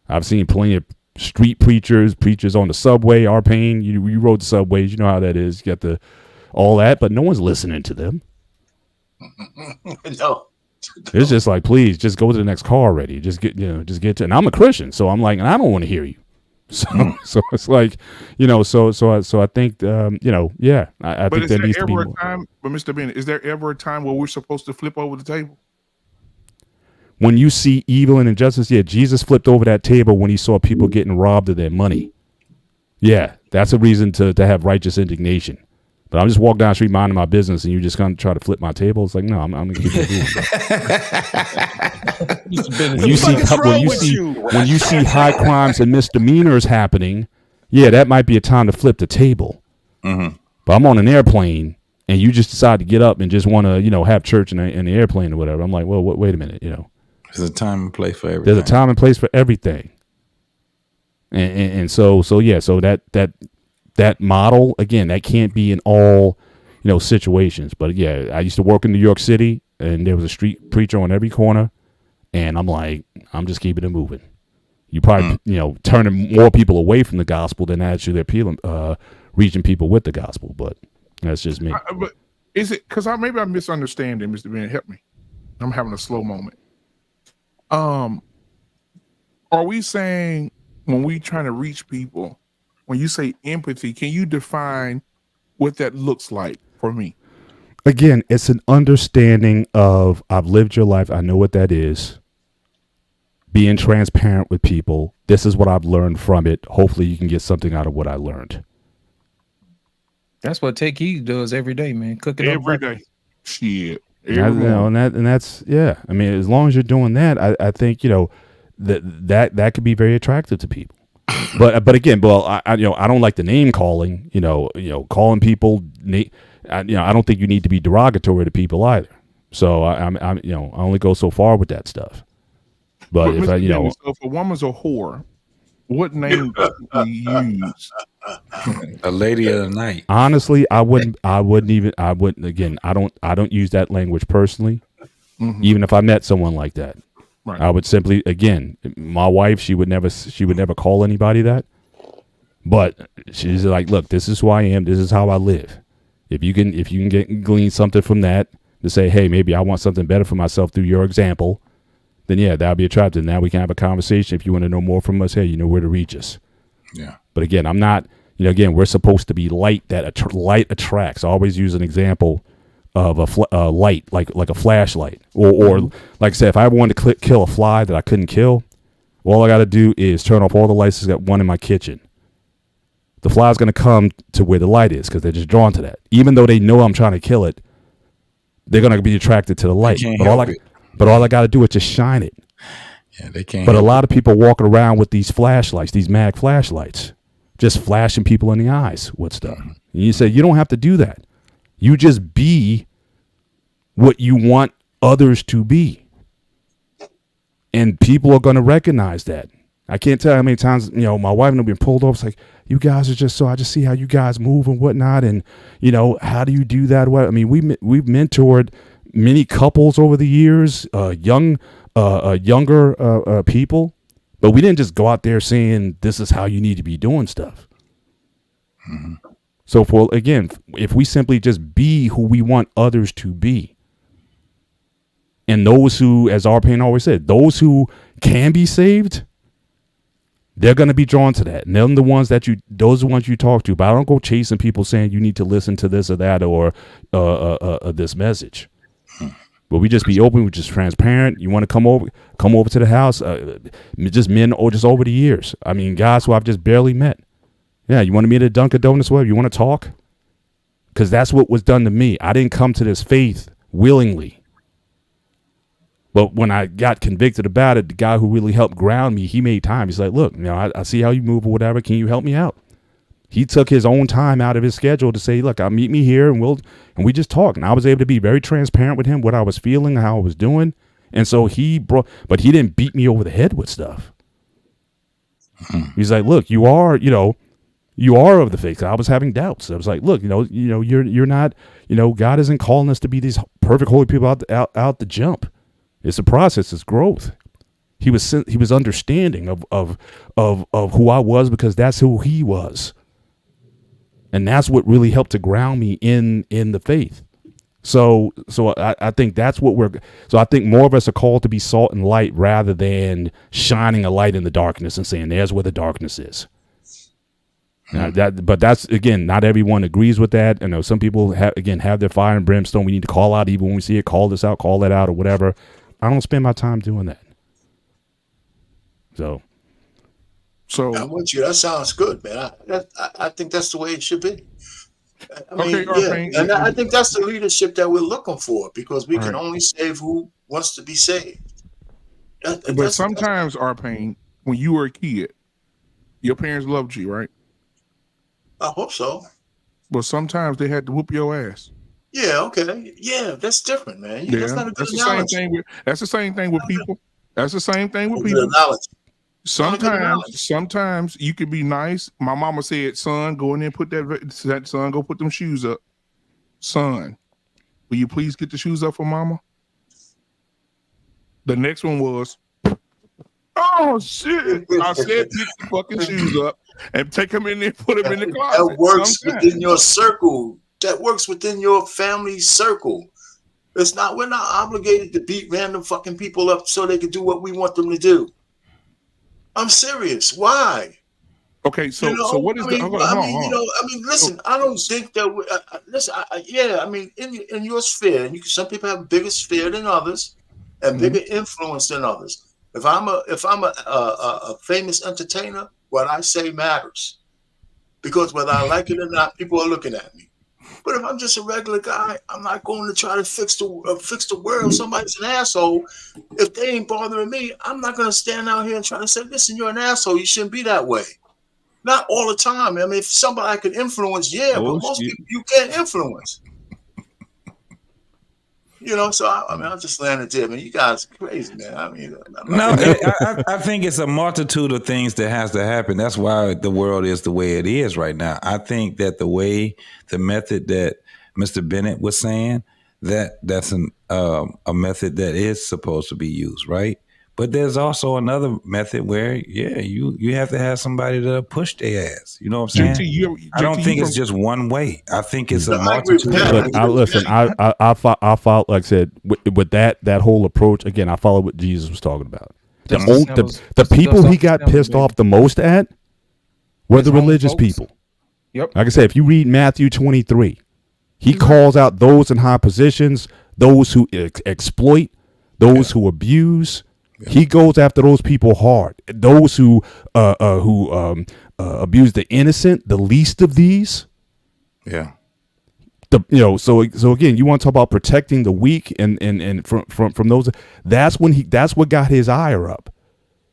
I've seen plenty of street preachers on the subway. Our Pain, you rode the subways, you know how that is. You got all that, but no one's listening to them. No. It's just like, please, just go to the next car already. Just get to. And I'm a Christian, so I'm like, and I don't want to hear you. So it's like, so I think, I think there needs to be more. But Mr. Bennett, is there ever a time where we're supposed to flip over the table? When you see evil and injustice, Jesus flipped over that table when he saw people getting robbed of their money. Yeah, that's a reason to have righteous indignation. But I'm just walking down the street minding my business, and you're just going to try to flip my table. It's like, no, I'm going to keep it moving. When you see high crimes and misdemeanors happening, that might be a time to flip the table. Mm-hmm. But I'm on an airplane, and you just decide to get up and just want to, have church in the airplane or whatever. I'm like, well, wait a minute, There's a time and place for everything. There's a time and place for everything. And so that model, again, that can't be in all, situations. But I used to work in New York City, and there was a street preacher on every corner, and I'm like, I'm just keeping it moving. You probably, turning more people away from the gospel than actually appealing, reaching people with the gospel. But that's just me. But is it because maybe I'm misunderstanding, Mr. Bennett? Help me. I'm having a slow moment. Are we saying when we trying to reach people, when you say empathy, can you define what that looks like for me? Again, it's an understanding of I've lived your life. I know what that is. being transparent with people. This is what I've learned from it. Hopefully you can get something out of what I learned. That's what Take Heed does every day, man. Cooking up every breakfast. day. Shit. And Every morning. and that's yeah. I mean, as long as you're doing that, I think that could be very attractive to people. But again, I don't like the name calling. Calling people. I don't think you need to be derogatory to people either. So I only go so far with that stuff. But if Mr. Dennis, so if a woman's a whore, what name do we use? A lady of the night. Honestly, I wouldn't again, I don't use that language personally. Mm-hmm. Even if I met someone like that. Right. I would simply, again, my wife, she would never call anybody that. But she's like, look, this is who I am, this is how I live. If you can glean something from that to say, hey, maybe I want something better for myself through your example, then yeah, that'll be attractive. Now we can have a conversation. If you want to know more from us, hey, you know where to reach us. Yeah. But again, I'm not, again, we're supposed to be light. Light attracts. I always use an example of a light, like a flashlight. Or like I said, if I wanted to kill a fly that I couldn't kill, all I got to do is turn off all the lights. I've got one in my kitchen. The fly's going to come to where the light is because they're just drawn to that. Even though they know I'm trying to kill it, they're going to be attracted to the light. But all I got to do is just shine it. Yeah, they can't. But a lot of people walking around with these flashlights, these mag flashlights, just flashing people in the eyes with stuff. And you say, you don't have to do that. You just be what you want others to be. And people are going to recognize that. I can't tell you how many times, my wife has been pulled off. It's like, you guys are just I just see how you guys move and whatnot. And, how do you do that? What I mean, we've mentored many couples over the years, younger people, but we didn't just go out there saying this is how you need to be doing stuff. Mm-hmm. So if we simply just be who we want others to be, and those who, as Arpain always said, those who can be saved, they're going to be drawn to that. And those are the ones you talk to. But I don't go chasing people saying you need to listen to this or that or this message. But we just be open, we're just transparent. You want to come over to the house, just men or just over the years. I mean, guys who I've just barely met. Yeah, you want to meet at Dunkin' Donuts? Whatever. You want to talk? Because that's what was done to me. I didn't come to this faith willingly. But when I got convicted about it, the guy who really helped ground me, he made time. He's like, look, I see how you move or whatever. Can you help me out? He took his own time out of his schedule to say, look, I'll meet me here and we just talk. And I was able to be very transparent with him, what I was feeling, how I was doing. And so but he didn't beat me over the head with stuff. He's like, look, you are of the faith. I was having doubts. I was like, look, you're not, God isn't calling us to be these perfect holy people out the jump. It's a process. It's growth. He was understanding of who I was because that's who he was. And that's what really helped to ground me in the faith. So I think that's what I think more of us are called to be salt and light rather than shining a light in the darkness and saying, there's where the darkness is. But that's, again, not everyone agrees with that. I know some people have their fire and brimstone. We need to call out even when we see it, call this out, call that out or whatever. I don't spend my time doing that. So I'm with you. That sounds good, man. I think that's the way it should be. And I think that's the leadership that we're looking for because we can only save who wants to be saved. But sometimes, Arpain, when you were a kid, your parents loved you, right? I hope so. But sometimes they had to whoop your ass. Yeah, okay. Yeah, that's different, man. Yeah, that's not a good that's the same thing with people. That's the same thing with people. Sometimes you can be nice. My mama said, son, go in there and put go put them shoes up. Son, will you please get the shoes up for mama? The next one was, oh shit. I said pick the fucking shoes up and take them in there and put them in the closet. That works within your circle. That works within your family circle. We're not obligated to beat random fucking people up so they can do what we want them to do. I'm serious. Why? Okay, so what is listen, I don't think that in your sphere, and some people have a bigger sphere than others and bigger influence than others. If I'm a famous entertainer, what I say matters, because whether I like it or not, people are looking at me. But if I'm just a regular guy, I'm not going to try to fix the world. Somebody's an asshole. If they ain't bothering me, I'm not going to stand out here and try to say, listen, you're an asshole. You shouldn't be that way. Not all the time. I mean, if somebody I can influence, yeah, but most people you can't influence. You know, so I mean, I'll just land it there, man. You guys are crazy, man. I mean, I think it's a multitude of things that has to happen. That's why the world is the way it is right now. I think that the method that Mr. Bennett was saying, that's a method that is supposed to be used, right? But there's also another method where, you have to have somebody to push their ass. You know what I'm saying? I don't think it's just one way. I think it's a multitude. Look, I follow, like I said, with that whole approach. Again, I follow what Jesus was talking about. The people he got pissed off the most at were the religious people. Yep. Like I said, if you read Matthew 23, he calls out those in high positions, those who exploit, those who abuse. He goes after those people hard. Those who abuse the innocent, the least of these. Yeah. So again, you want to talk about protecting the weak and from those. That's what got his ire up.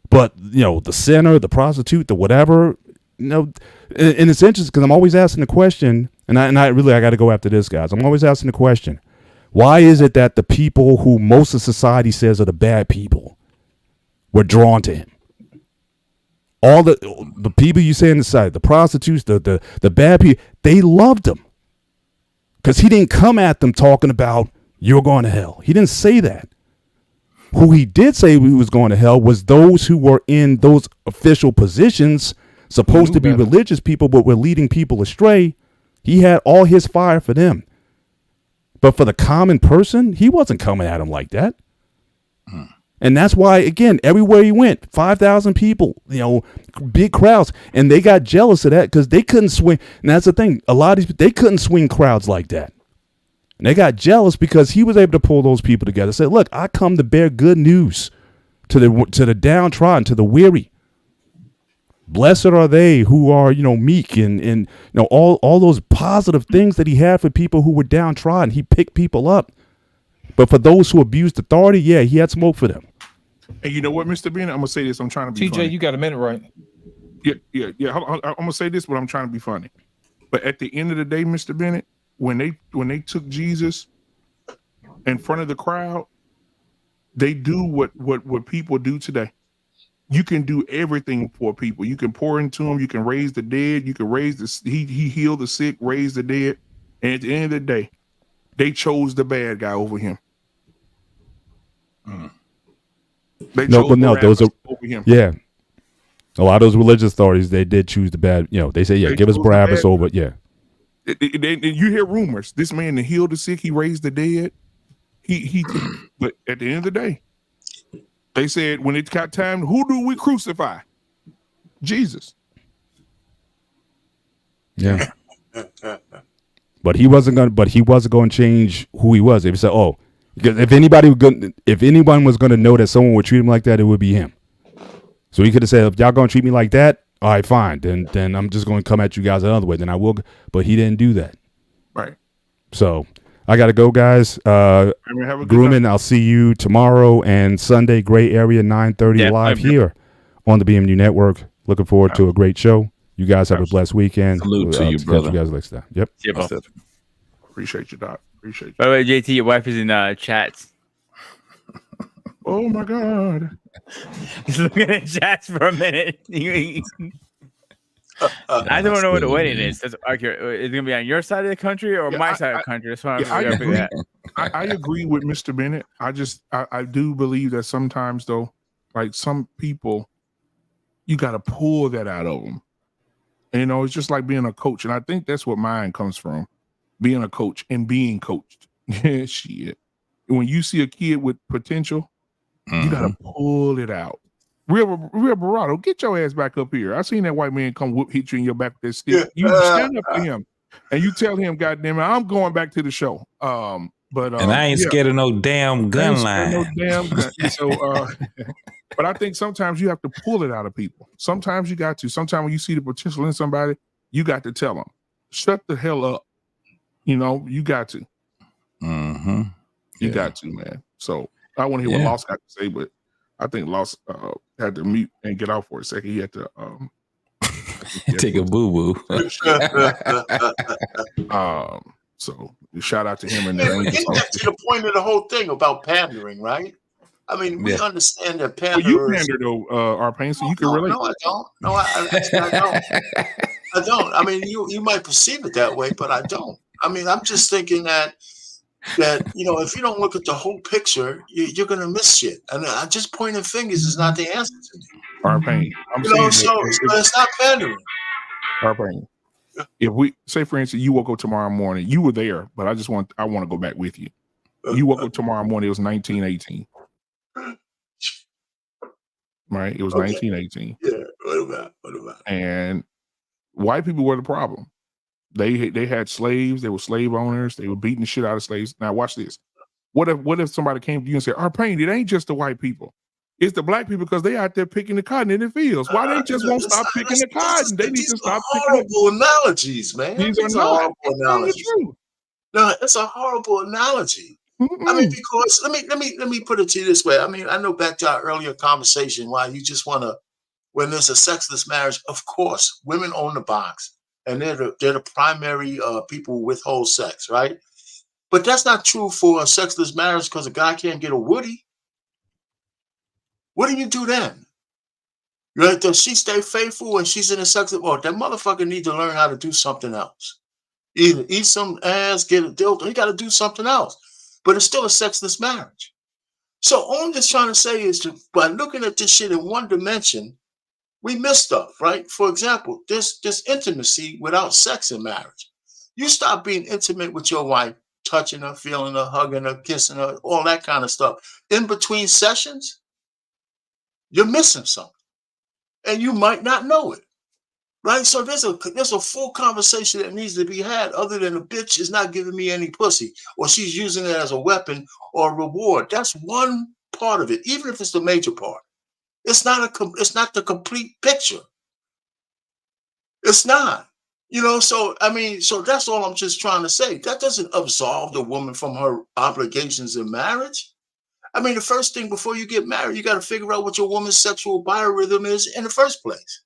But the sinner, the prostitute, the whatever. And it's interesting because I'm always asking the question, and I got to go after this, guys. I'm always asking the question: why is it that the people who most of society says are the bad people were drawn to him? All the people you say in the side, the prostitutes, the bad people, they loved him because he didn't come at them talking about you're going to hell. He didn't say that. Who he did say he was going to hell was those who were in those official positions, supposed to be religious people, but were leading people astray. He had all his fire for them. But for the common person, he wasn't coming at him like that. And that's why, again, everywhere he went, 5,000 people, big crowds, and they got jealous of that because they couldn't swing. And that's the thing. A lot of these, they couldn't swing crowds like that. And they got jealous because he was able to pull those people together. Say, look, I come to bear good news to the downtrodden, to the weary. Blessed are they who are, meek and all those positive things that he had for people who were downtrodden. He picked people up. But for those who abused authority, he had smoke for them. And you know what, Mr. Bennett? I'm gonna say this. I'm trying to be TJ, funny. you got a minute, right? Yeah. I'm gonna say this, but I'm trying to be funny. But at the end of the day, Mr. Bennett, when they took Jesus in front of the crowd, they do what people do today. You can do everything for people. You can pour into them. You can raise the dead. You can raise he healed the sick, raise the dead. And at the end of the day, they chose the bad guy over him. Those are over him. Yeah. A lot of those religious authorities, they did choose the bad. They say, give us Barabbas over. Yeah. You hear rumors. This man that healed the sick, he raised the dead. But at the end of the day, they said when it got time, who do we crucify? Jesus. Yeah. But he wasn't going to change who he was. If he said, because if anyone was going to know that someone would treat him like that, it would be him. So he could have said, if y'all going to treat me like that, all right, fine. Then I'm just going to come at you guys another way. Then I will. But he didn't do that. Right. So I got to go, guys. Grooming, I'll see you tomorrow and Sunday, Gray Area, 9:30 live here on the BMU Network. Looking forward to a great show. You guys have a blessed weekend. Salute to you, brother. Catch you guys next time. Yep. Appreciate you, Doc. Appreciate you. By the way, JT, your wife is in chats. Oh my God. He's looking at chats for a minute. I don't know what the wedding is. That's accurate. Is it gonna be on your side of the country or my side of the country? That's why I agree. I agree with Mr. Bennett. I do believe that sometimes though, like some people, you got to pull that out of them. And, it's just like being a coach, and I think that's what mine comes from, being a coach and being coached. Shit. When you see a kid with potential, you got to pull it out. Real Barato, get your ass back up here. I seen that white man come hit you in your back with that stick. You stand up to him and you tell him, goddamn it, I'm going back to the show. And I ain't scared of no damn gun line. No damn gun. So But I think sometimes you have to pull it out of people. Sometimes you got to. Sometimes when you see the potential in somebody, you got to tell them, shut the hell up. You know, you got to. Mm-hmm. You got to, man. So I want to hear what Lost got to say, but I think Lost had to mute and get out for a second. He had to take a boo boo. So shout out to him and getting back to the point of the whole thing about pandering, right? I mean, we understand that Well, you panderers. pander though, Arpain, so you can relate. No, I don't. No, actually, I don't. I don't. I mean, you might perceive it that way, but I don't. I mean, I'm just thinking that you know, if you don't look at the whole picture, you're gonna miss shit. And just pointing fingers is not the answer to me. Arpain, I'm You know, saying so it's not pandering. Arpain. If we say, for instance, you woke up tomorrow morning, you were there, but I want to go back with you. You woke up tomorrow morning, it was 1918. Right? It was 1918. Yeah, what about? And white people were the problem. They had slaves, they were slave owners, they were beating the shit out of slaves. Now watch this. What if somebody came to you and said, Arpain, it ain't just the white people. It's the black people because they out there picking the cotton in the fields. Why they just won't stop picking the cotton? They need to stop picking horrible analogies, man. These are not horrible analogies. No, it's a horrible analogy. I mean, because let me put it to you this way. I mean, I know back to our earlier conversation why you just want to, when there's a sexless marriage, of course, women own the box and they're the primary people who withhold sex, right? But that's not true for a sexless marriage because a guy can't get a woody. What do you do then? Right? Does she stay faithful when she's in a sexless? Well, that motherfucker need to learn how to do something else. Either eat some ass, get a dildo. He got to do something else. But it's still a sexless marriage. So all I'm just trying to say is by looking at this shit in one dimension, we miss stuff, right? For example, there's intimacy without sex in marriage. You stop being intimate with your wife, touching her, feeling her, hugging her, kissing her, all that kind of stuff. In between sessions, you're missing something. And you might not know it. Right? So there's a full conversation that needs to be had other than a bitch is not giving me any pussy or she's using it as a weapon or a reward. That's one part of it, even if it's the major part. It's not the complete picture. It's not. You know, so I mean, so that's all I'm just trying to say. That doesn't absolve the woman from her obligations in marriage. I mean, the first thing before you get married, you got to figure out what your woman's sexual biorhythm is in the first place.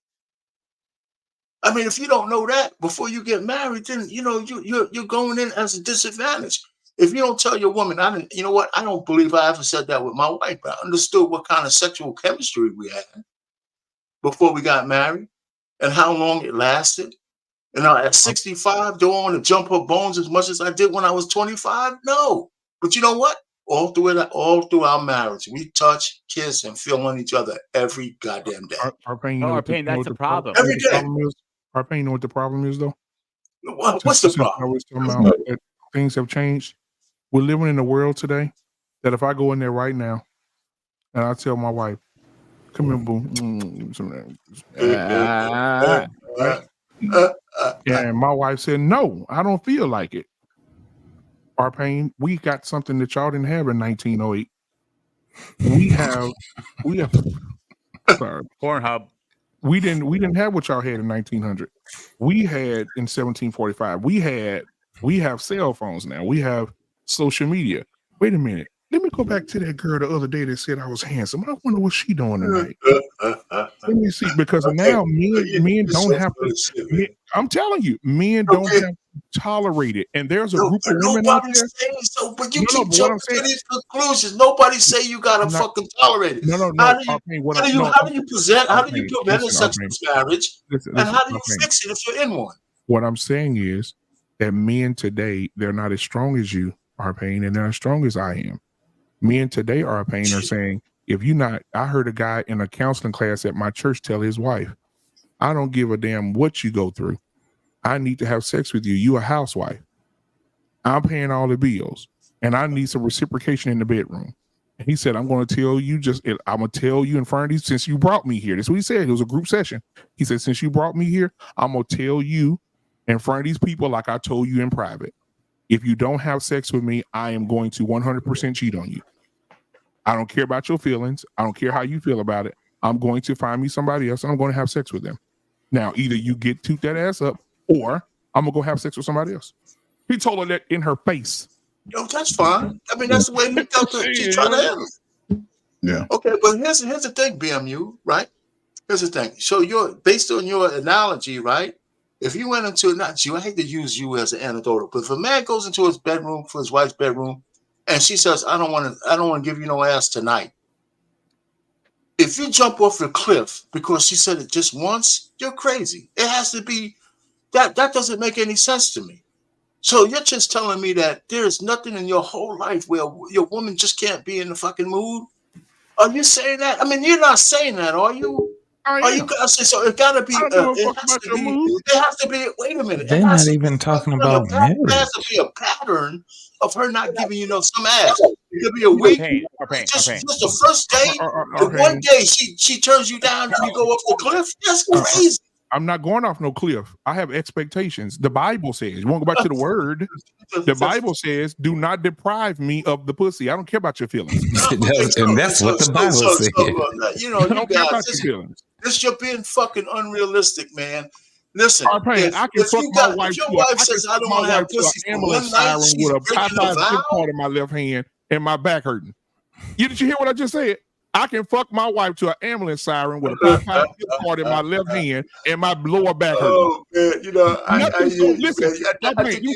I mean, if you don't know that before you get married, then you know you're going in as a disadvantage. If you don't tell your woman, you know what? I don't believe I ever said that with my wife, but I understood what kind of sexual chemistry we had before we got married and how long it lasted. And at 65, do I want to jump her bones as much as I did when I was 25? No. But you know what? All through our marriage, we touch, kiss, and feel on each other every goddamn day. Arpain, that's the problem. Every day. Arpain, you know what the problem is, though? What's the problem? That things have changed. We're living in a world today that if I go in there right now and I tell my wife, come here, boo. And my wife said, no, I don't feel like it. Arpain, we got something that y'all didn't have in 1908. We have sorry. Pornhub. We didn't have what y'all had in 1900. We had in 1745. We have cell phones now. We have social media. Wait a minute. Let me go back to that girl the other day that said I was handsome. I wonder what she doing tonight. Let me see, because now men don't have to. I'm telling you, men don't have to tolerate it. And there's a group of women out there. So, but you keep jumping to these conclusions. Nobody say you gotta fucking tolerate it. How do you present a sexless marriage? And how do you fix it if you're in one? What I'm saying is that men today, they're not as strong as you, Arpain, and they're as strong as I am. Men today, Arpain, are saying, if you're not, I heard a guy in a counseling class at my church tell his wife, I don't give a damn what you go through. I need to have sex with you. You a housewife. I'm paying all the bills and I need some reciprocation in the bedroom. And he said, I'm going to tell you I'm going to tell you in front of you, since you brought me here. That's what he said. It was a group session. He said, since you brought me here, I'm going to tell you in front of these people, like I told you in private, if you don't have sex with me, I am going to 100% cheat on you. I don't care about your feelings. I don't care how you feel about it. I'm going to find me somebody else and I'm going to have sex with them. Now, either you get toot that ass up or I'm going to go have sex with somebody else. He told her that in her face. Yo, that's fine. I mean, that's the way we felt that she's trying to handle it. Yeah. Okay, but here's the thing, BMU, right? Here's the thing. So you're based on your analogy, right? If you went into not you, I hate to use you as an anecdotal, but if a man goes into his bedroom for his wife's bedroom and she says, I don't want to give you no ass tonight. If you jump off the cliff because she said it just once, you're crazy. It has to be that doesn't make any sense to me. So you're just telling me that there's nothing in your whole life where your woman just can't be in the fucking mood? Are you saying that? I mean, you're not saying that, are you? Are you gonna say so? It gotta be. It has to be. Wait a minute. They're not even talking about marriage. There has to be a pattern of her not giving you some ass. It could be a week. Just the first day. The one day she turns you down and you go off the cliff. That's crazy. I'm not going off no cliff. I have expectations. The Bible says, you want to go back to the word? The Bible says, do not deprive me of the pussy. I don't care about your feelings. And that's what the Bible says. You know, you guys, this you're being fucking unrealistic, man. Listen, if your wife says, I don't want to have pussy for one night, she's breaking a vow. Part of my left hand and my back hurting. Did you hear what I just said? I can fuck my wife to an ambulance siren with a part in my left hand and my lower back hurting. Oh man, you know, listen. I think you're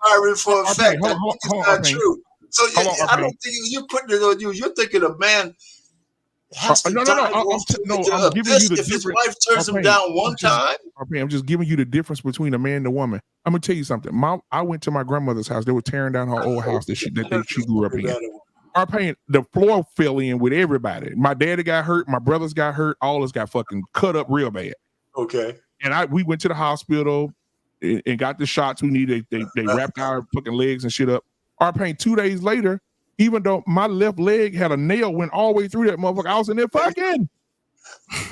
firing for effect. It's not true. So I don't think you're putting it on you. You're thinking a man has to die. I'm giving you the difference. If his wife turns him down one time. I'm just giving you the difference between a man and a woman. I'm gonna tell you something. I went to my grandmother's house. They were tearing down her old house that she grew up in. Our paint, the floor fell in with everybody. My daddy got hurt, my brothers got hurt, all of us got fucking cut up real bad. Okay. And we went to the hospital and got the shots we needed. They wrapped our fucking legs and shit up. Our paint 2 days later, even though my left leg had a nail went all the way through that motherfucker, I was in there fucking. I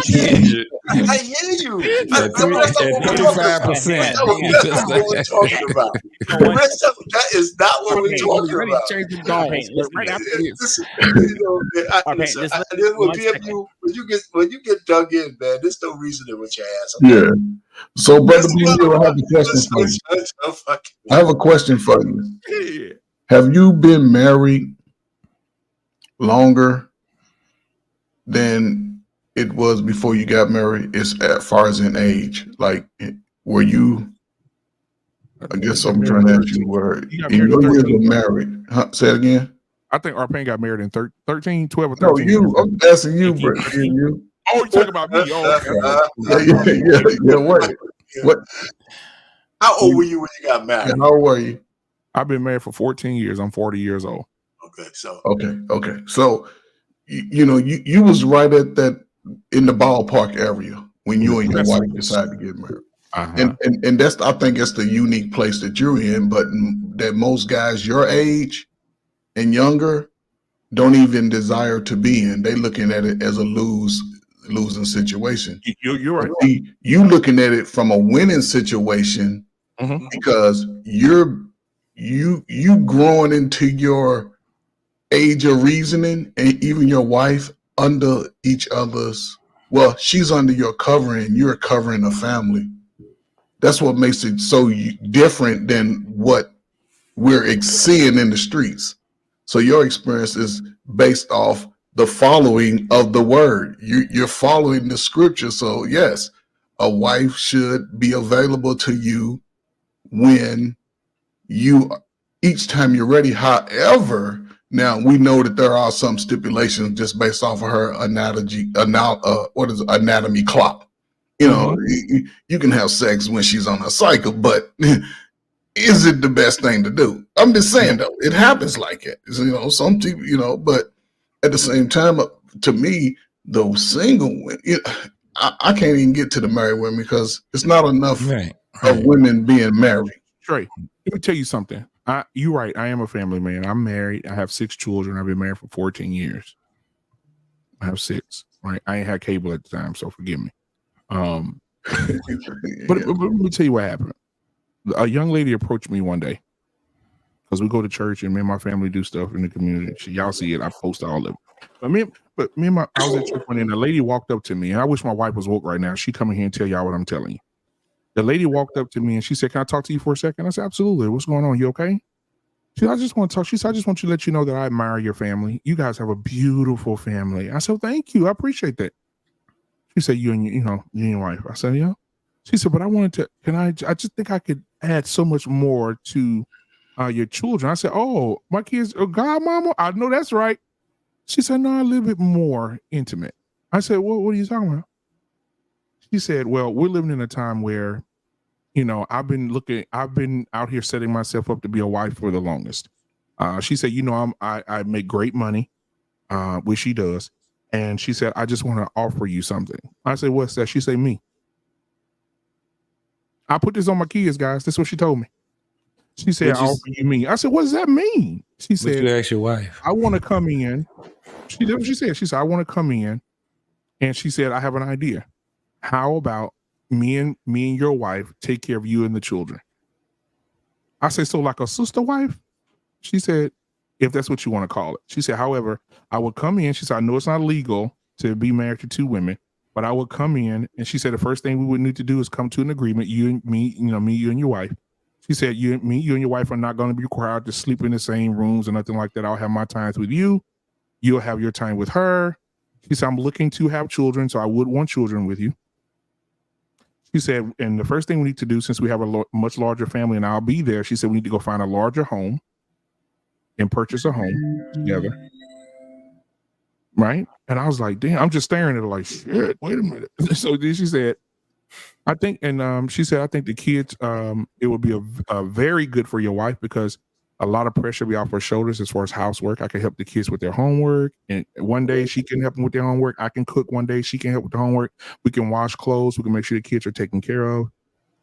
hear you. At 35%. That is not what we're talking about. When you get dug in, man, there's no reason to with your ass. Yeah. So, brother, I have a question for you. I have a question for you. Have you been married longer than it was before you got married, as far as in age? Like, were you, I guess I'm trying to ask you, were in your years of married, say it again? I think Arpain got married in 12 or 13. No, I'm asking you, bro. You. Oh, you talking about me? What? How old were you when you got married? How old were you? I've been married for 14 years. I'm 40 years old. Okay, so. Okay. So, you was right at that, in the ballpark area when you and your wife decided to get married. And that's, I think that's the unique place that you're in, but that most guys your age and younger don't even desire to be in. They looking at it as a losing situation. You're right. You looking at it from a winning situation because you growing into your age of reasoning, and even your wife under each other's, well, she's under your covering, you're covering a family. That's what makes it so different than what we're seeing in the streets. So your experience is based off the following of the word. You're following the scripture. So yes, a wife should be available to you when each time you're ready. However, now we know that there are some stipulations just based off of her anatomy clock. You can have sex when she's on her cycle, but is it the best thing to do? I'm just saying though, it happens like it. Some people, but at the same time, to me, the single women, I can't even get to the married women because it's not enough of women being married. Trey, let me tell you something. You're right. I am a family man. I'm married. I have 6 children. I've been married for 14 years. I have 6. Right. I ain't had cable at the time, so forgive me. But let me tell you what happened. A young lady approached me one day, because we go to church and me and my family do stuff in the community. Y'all see it. I post all of it. But me and my I was at church one day and a lady walked up to me, and I wish my wife was woke right now. She come in here and tell y'all what I'm telling you. The lady walked up to me and she said, "Can I talk to you for a second?" I said, "Absolutely. What's going on? You okay?" She said, "I just want to talk." She said, "I just want to let you know that I admire your family. You guys have a beautiful family." I said, "Thank you. I appreciate that." She said, you and your wife." I said, "Yeah." She said, "But I wanted to, I just think I could add so much more to your children." I said, "Oh, my kids, God, mama, I know that's right." She said, "No, a little bit more intimate." I said, "Well, what are you talking about?" She said, "Well, we're living in a time where, I've been out here setting myself up to be a wife for the longest." She said, I make great money, which she does. And she said, "I just want to offer you something." I said, "What's that?" She said, "Me. I put this on my kids, guys." That's what she told me. She said, "I offer you me." I said, "What does that mean?" She said, "You ask your wife." "I want to come in." She did what she said. She said, "I want to come in." And she said, "I have an idea. How about me and your wife take care of you and the children?" I said, "So like a sister wife?" She said, "If that's what you want to call it." She said, "However, I would come in." She said, "I know it's not legal to be married to two women, but I would come in." And she said, "The first thing we would need to do is come to an agreement. You and me, you and your wife." She said, you and your wife are not going to be required to sleep in the same rooms or nothing like that. I'll have my times with you. You'll have your time with her. She said, "I'm looking to have children, so I would want children with you." She said, "And the first thing we need to do, since we have a much larger family and I'll be there," she said, "we need to go find a larger home and purchase a home together." Right? And I was like, damn, I'm just staring at her like, shit, wait a minute. So then she said, "I think," and she said, "I think the kids, it would be a very good for your wife because a lot of pressure will be off her shoulders as far as housework. I can help the kids with their homework. And one day she can help them with their homework. I can cook one day. She can help with the homework. We can wash clothes. We can make sure the kids are taken care of."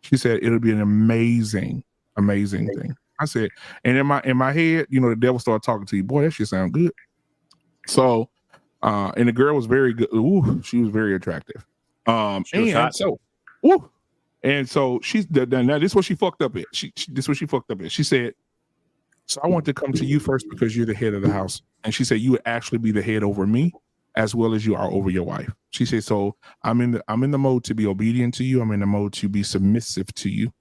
She said, "It'll be an amazing, amazing thing." I said, and in my head, the devil started talking to you. Boy, that shit sound good. So, and the girl was very good. Ooh, she was very attractive. And so she's now this is what she fucked up at. This is what she fucked up at. She said, "So I want to come to you first because you're the head of the house." And she said, "You would actually be the head over me as well as you are over your wife." She said, "So I'm in the mode to be obedient to you. I'm in the mode to be submissive to you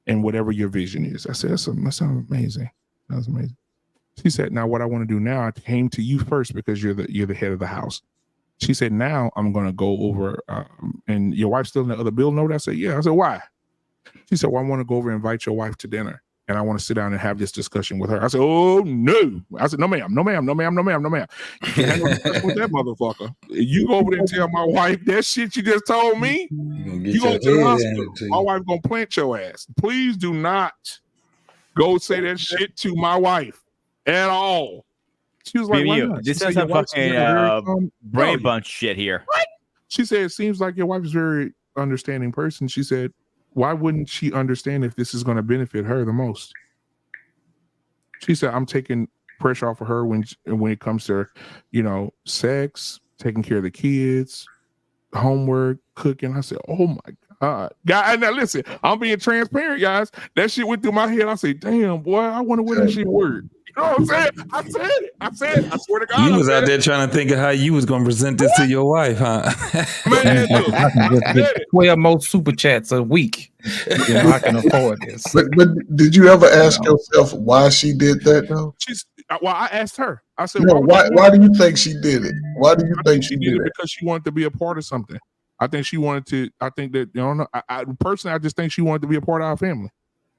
and whatever your vision is." I said, that sounds amazing. That was amazing. She said, "Now what I want to do now, I came to you first because you're the head of the house." She said, "Now I'm going to go over, and your wife's still in the other bill note?" I said, "Yeah." I said, "Why?" She said, "Well, I want to go over and invite your wife to dinner. And I want to sit down and have this discussion with her." I said, "Oh, no." I said, "No, ma'am, no, ma'am, no, ma'am, no, ma'am, no, ma'am. You can't have no discussion with that motherfucker. You go over there and tell my wife that shit you just told me, you go to the hospital. My wife going to plant your ass. Please do not go say that shit to my wife at all." She was like, "Why not?" This She is said, some fucking brain bunch shit here. What? She said, "It seems like your wife is a very understanding person." She said, "Why wouldn't she understand if this is going to benefit her the most?" She said, "I'm taking pressure off of her when it comes to, sex, taking care of the kids, homework, cooking." I said, "Oh my God." Guys, now listen, I'm being transparent, guys. That shit went through my head. I said, "Damn, boy, I wonder where that shit worked." You know what I'm saying? I said it. I swear to God. You was out there trying to think of how you was going to present this to your wife, huh? Man, look, I can just get 12 more super chats a week. I can afford this. But did you ever ask yourself why she did that though? Well, I asked her. I said, No, why do you think she did it? Why do you think she did it? Because she wanted to be a part of something. I think she wanted to. I think that I personally, I just think she wanted to be a part of our family.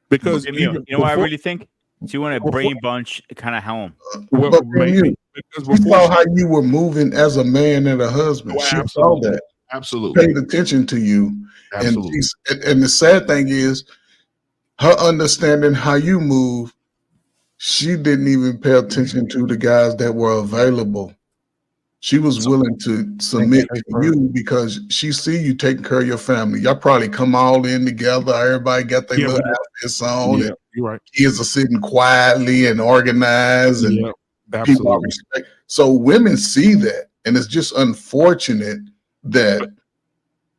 Because you know what I really think? She wanted a brain bunch kind of home. But maybe she saw how you were moving as a man and a husband. She saw that. Absolutely. Paid attention to you. Absolutely. And the sad thing is, her understanding how you move, she didn't even pay attention to the guys that were available. She was willing to submit to you because she see you taking care of your family. Y'all probably come all in together. Everybody got their little outfits on. Yeah, you're right. Kids are sitting quietly and organized, and people are respect. So women see that, and it's just unfortunate that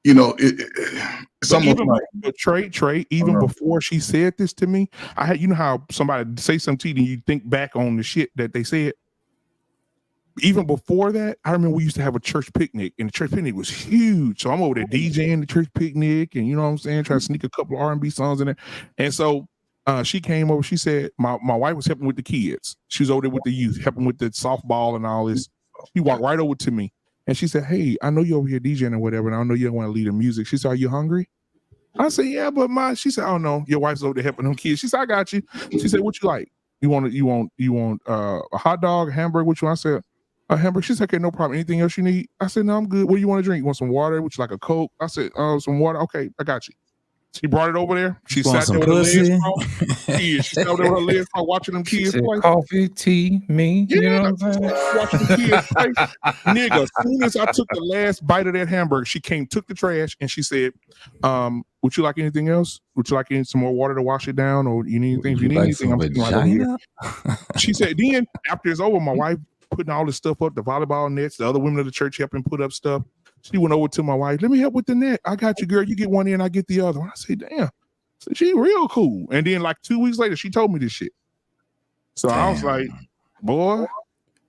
it's almost even like Trey, even before she said this to me, I had, you know how somebody say something to you and you think back on the shit that they said. Even before that, I remember we used to have a church picnic, and the church picnic was huge. So I'm over there DJing the church picnic, and you know what I'm saying, trying to sneak a couple of R&B songs in there. And so she came over. She said my wife was helping with the kids. She was over there with the youth, helping with the softball and all this. She walked right over to me, and she said, "Hey, I know you're over here DJing or whatever, and I know you don't want to lead the music." She said, "Are you hungry?" I said, "Yeah, but she said, "Oh no, your wife's over there helping them kids." She said, "I got you." She said, "What you like? You want a hot dog, a hamburger? What you want?" I said, "A hamburger." She said, "Okay, no problem. Anything else you need?" I said, "No, I'm good. What do you want to drink? You want some water? Would you like a Coke?" I said, "Some water." "Okay, I got you." She brought it over there. She sat there with her legs crossed. She sat there with her legs crossed, watching them kids play. Coffee, tea, me. Yeah, you know what I'm saying? Watching the kids play. Nigga, as soon as I took the last bite of that hamburger, she came, took the trash, and she said, "Would you like anything else? Would you like some more water to wash it down, or you need anything? If you need anything, I'm sitting right over here." She said, then after it's over, my wife putting all this stuff up, the volleyball nets, the other women of the church helping put up stuff. She went over to my wife, "Let me help with the net. I got you, girl. You get one in, I get the other one." I said, "Damn." So she real cool. And then like 2 weeks later, she told me this shit. So I was like, boy.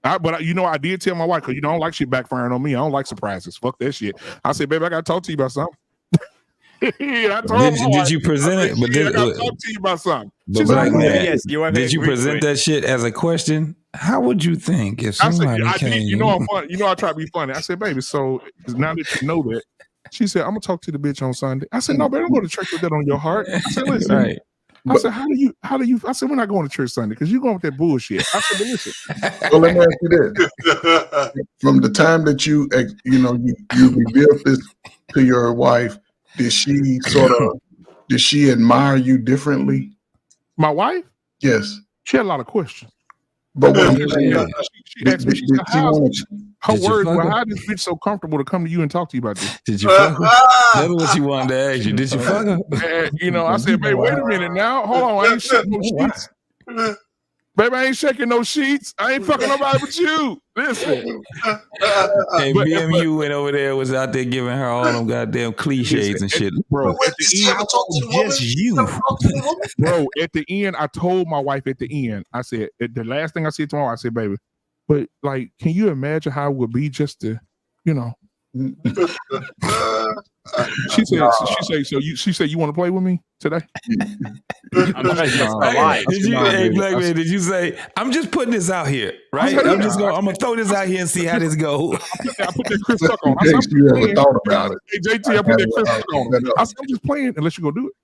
But I did tell my wife, because I don't like shit backfiring on me. I don't like surprises. Fuck that shit. I said, "Baby, I got to talk to you about something." I told did you present it? But I got to talk to you about something. But Black Man, did you present that shit as a question? How would you think if somebody came? You know I'm funny. I try to be funny. I said, "Baby, so now that you know that," she said, "I'm gonna talk to the bitch on Sunday." I said, "No, baby, don't go to church with that on your heart." I said, "Listen." Right. I said, how do you? I said, "We're not going to church Sunday because you're going with that bullshit." I said, "But listen." So let me ask you this: from the time that you revealed this to your wife, did she admire you differently? My wife? Yes. She had a lot of questions. But what I'm saying, she asked me, she said, her words were, "How is this bitch so comfortable to come to you and talk to you about this?" Did you fuck her? That's what she wanted to ask you. Did you fuck her? And, I said, "Babe, wait a minute now. Hold on. I ain't shaking no sheets. Baby, I ain't shaking no sheets. I ain't fucking nobody but you." Listen. Hey, BMU went over there, was out there giving her all them goddamn cliches and shit. Bro, at the end, just you. Bro, at the end, I told my wife at the end, I said, the last thing I said to my wife, I said, "Baby, but like, can you imagine how it would be just to, She said, "You want to play with me today?" Hey, Black Man, did you say, "I'm just putting this out here, right? I'm gonna throw this out here and see how this goes"? I put that Chris Tuck on. You ever thought about it? Hey, JT, I put that Chris Tuck on. I said, "I'm just playing unless you go do it."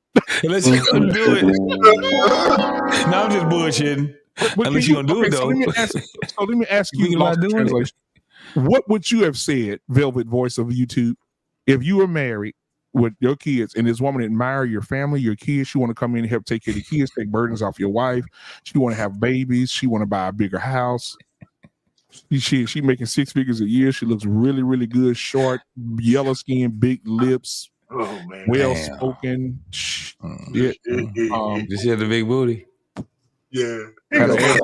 Unless you gonna do it. No, I'm just bullshitting. Unless you gonna do it though. So let me ask you, Lost in Translation. What would you have said, Velvet Voice of YouTube, if you were married with your kids and this woman admire your family, your kids? She want to come in and help take care of the kids, take burdens off your wife. She want to have babies. She want to buy a bigger house. She making 6 figures a year. She looks really, really good. Short, yellow skin, big lips. Oh man, well spoken. Did she have the big booty? Yeah. Had an ass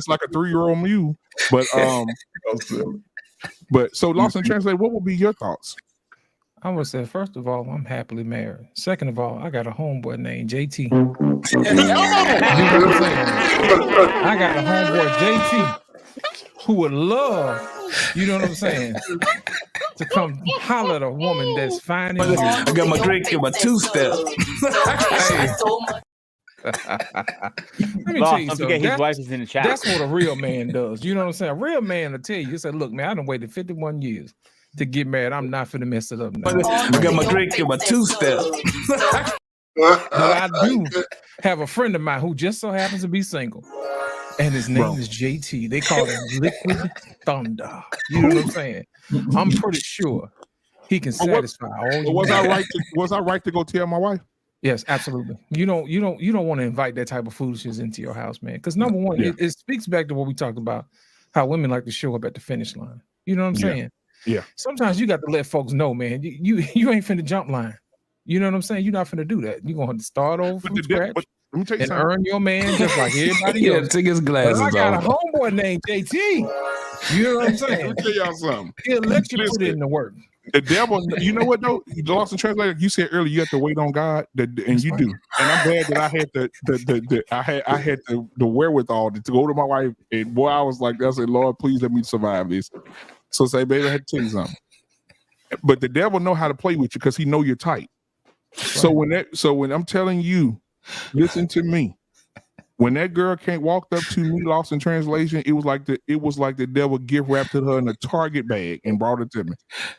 like a 3-year-old mule. But so Lost in Translation, what would be your thoughts? I would say, first of all, I'm happily married. Second of all, I got a homeboy named JT. I got a homeboy JT who would love, you know what I'm saying, to come holler at a woman that's fine and I got my drink in my 2-step. Let me tell you something. His wife is in the chat. That's what a real man does. You know what I'm saying? A real man will tell you, say, "Look, man, I done waited 51 years to get married. I'm not finna mess it up now." I got my drink in my 2-step. But I do have a friend of mine who just so happens to be single, and his name is JT. They call him Liquid Thunder. You know what I'm saying? I'm pretty sure he can satisfy all. Was I right to go tell my wife? Yes, absolutely. You don't want to invite that type of foolishness into your house, man. Because number one, it speaks back to what we talked about, how women like to show up at the finish line. You know what I'm saying? Yeah. Sometimes you got to let folks know, man, you ain't finna jump line. You know what I'm saying? You're not finna do that. You're gonna have to start over from scratch and earn your man just like everybody else. Take his glasses off. I got off. a homeboy named JT You know what I'm saying? Let me tell y'all something. He'll let you put it in the work. The devil, you know what though? The Lost in Translation, you said earlier you have to wait on God, and you do. And I'm glad that I had I had the wherewithal to go to my wife, and boy, I was like, I said, Lord, please let me survive this. So say, baby, I had to tell you something. But the devil know how to play with you because he know you're tight. So when I'm telling you, listen to me. When that girl walked up to me, Lost in Translation, it was like the devil gift wrapped to her in a Target bag and brought it to me.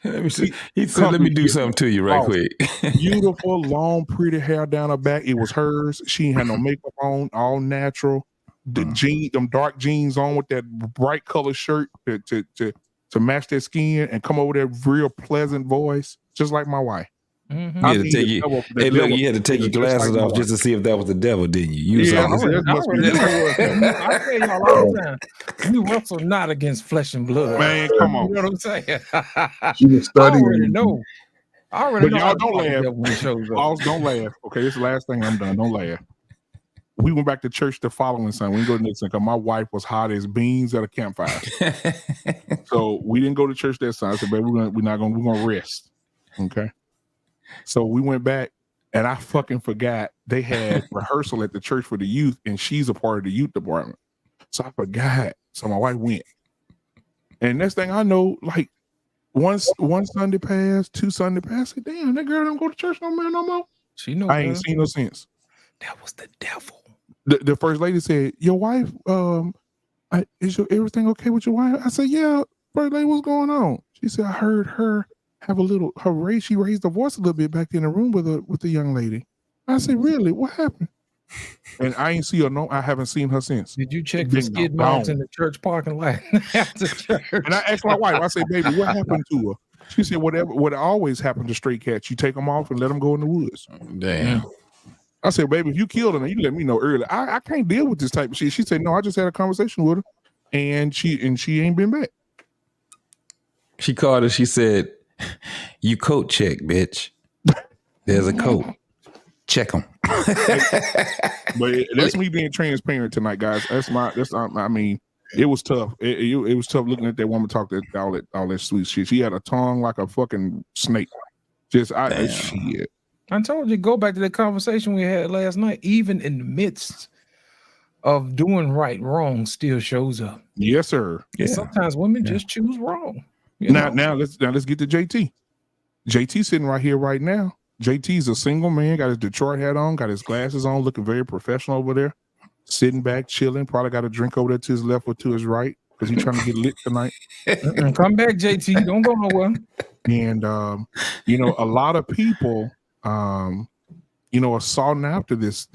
Let me see. He said, "Let me do something to you right quick." Beautiful, long, pretty hair down her back. It was hers. She ain't had no makeup on, all natural. The them dark jeans on with that bright color shirt to match their skin and come over there real pleasant voice, just like my wife. You had to take you had to take your glasses off just to see if that was the devil, didn't you? I tell y'all all the time. You wrestle not against flesh and blood. Man, come on. You know what I'm saying? She was studying. I already know. But y'all don't laugh. Lost, don't laugh. Okay, this is the last thing I'm done. Don't laugh. We went back to church the following Sunday. We didn't go to next Sunday because my wife was hot as beans at a campfire. So we didn't go to church that Sunday. I said, baby, we're gonna rest. Okay. So we went back, and I fucking forgot they had rehearsal at the church for the youth, and she's a part of the youth department. So I forgot. So my wife went. And next thing I know, like one Sunday passed, 2 Sunday passed. I said, damn, that girl don't go to church no more. She know. I ain't seen her since. That was the devil. The first lady said, your wife, is everything okay with your wife? I said, yeah, first lady, what's going on? She said, I heard her have she raised her voice a little bit back in the room with the young lady. I said, really? What happened? And I ain't see her. No, I haven't seen her since. Did you check the skid mounts in the church parking lot after church? And I asked my wife, I said, baby, what happened to her? She said, what always happened to stray cats, you take them off and let them go in the woods. Damn. I said, baby, if you killed her, you let me know early. I can't deal with this type of shit. She said, no, I just had a conversation with her, and she ain't been back. She called her. She said, you coat check, bitch. There's a coat. Check them. But that's me being transparent tonight, guys. I mean, it was tough. It was tough looking at that woman talk all that sweet shit. She had a tongue like a fucking snake. Shit. I told you, go back to the conversation we had last night. Even in the midst of doing right, wrong still shows up. Yes, sir. Yeah. Sometimes women just choose wrong. Now let's get to JT. JT sitting right here right now. JT's a single man, got his Detroit hat on, got his glasses on, looking very professional over there, sitting back, chilling. Probably got a drink over there to his left or to his right because he's trying to get lit tonight. Come back, JT. Don't go nowhere. And a lot of people, are sought after this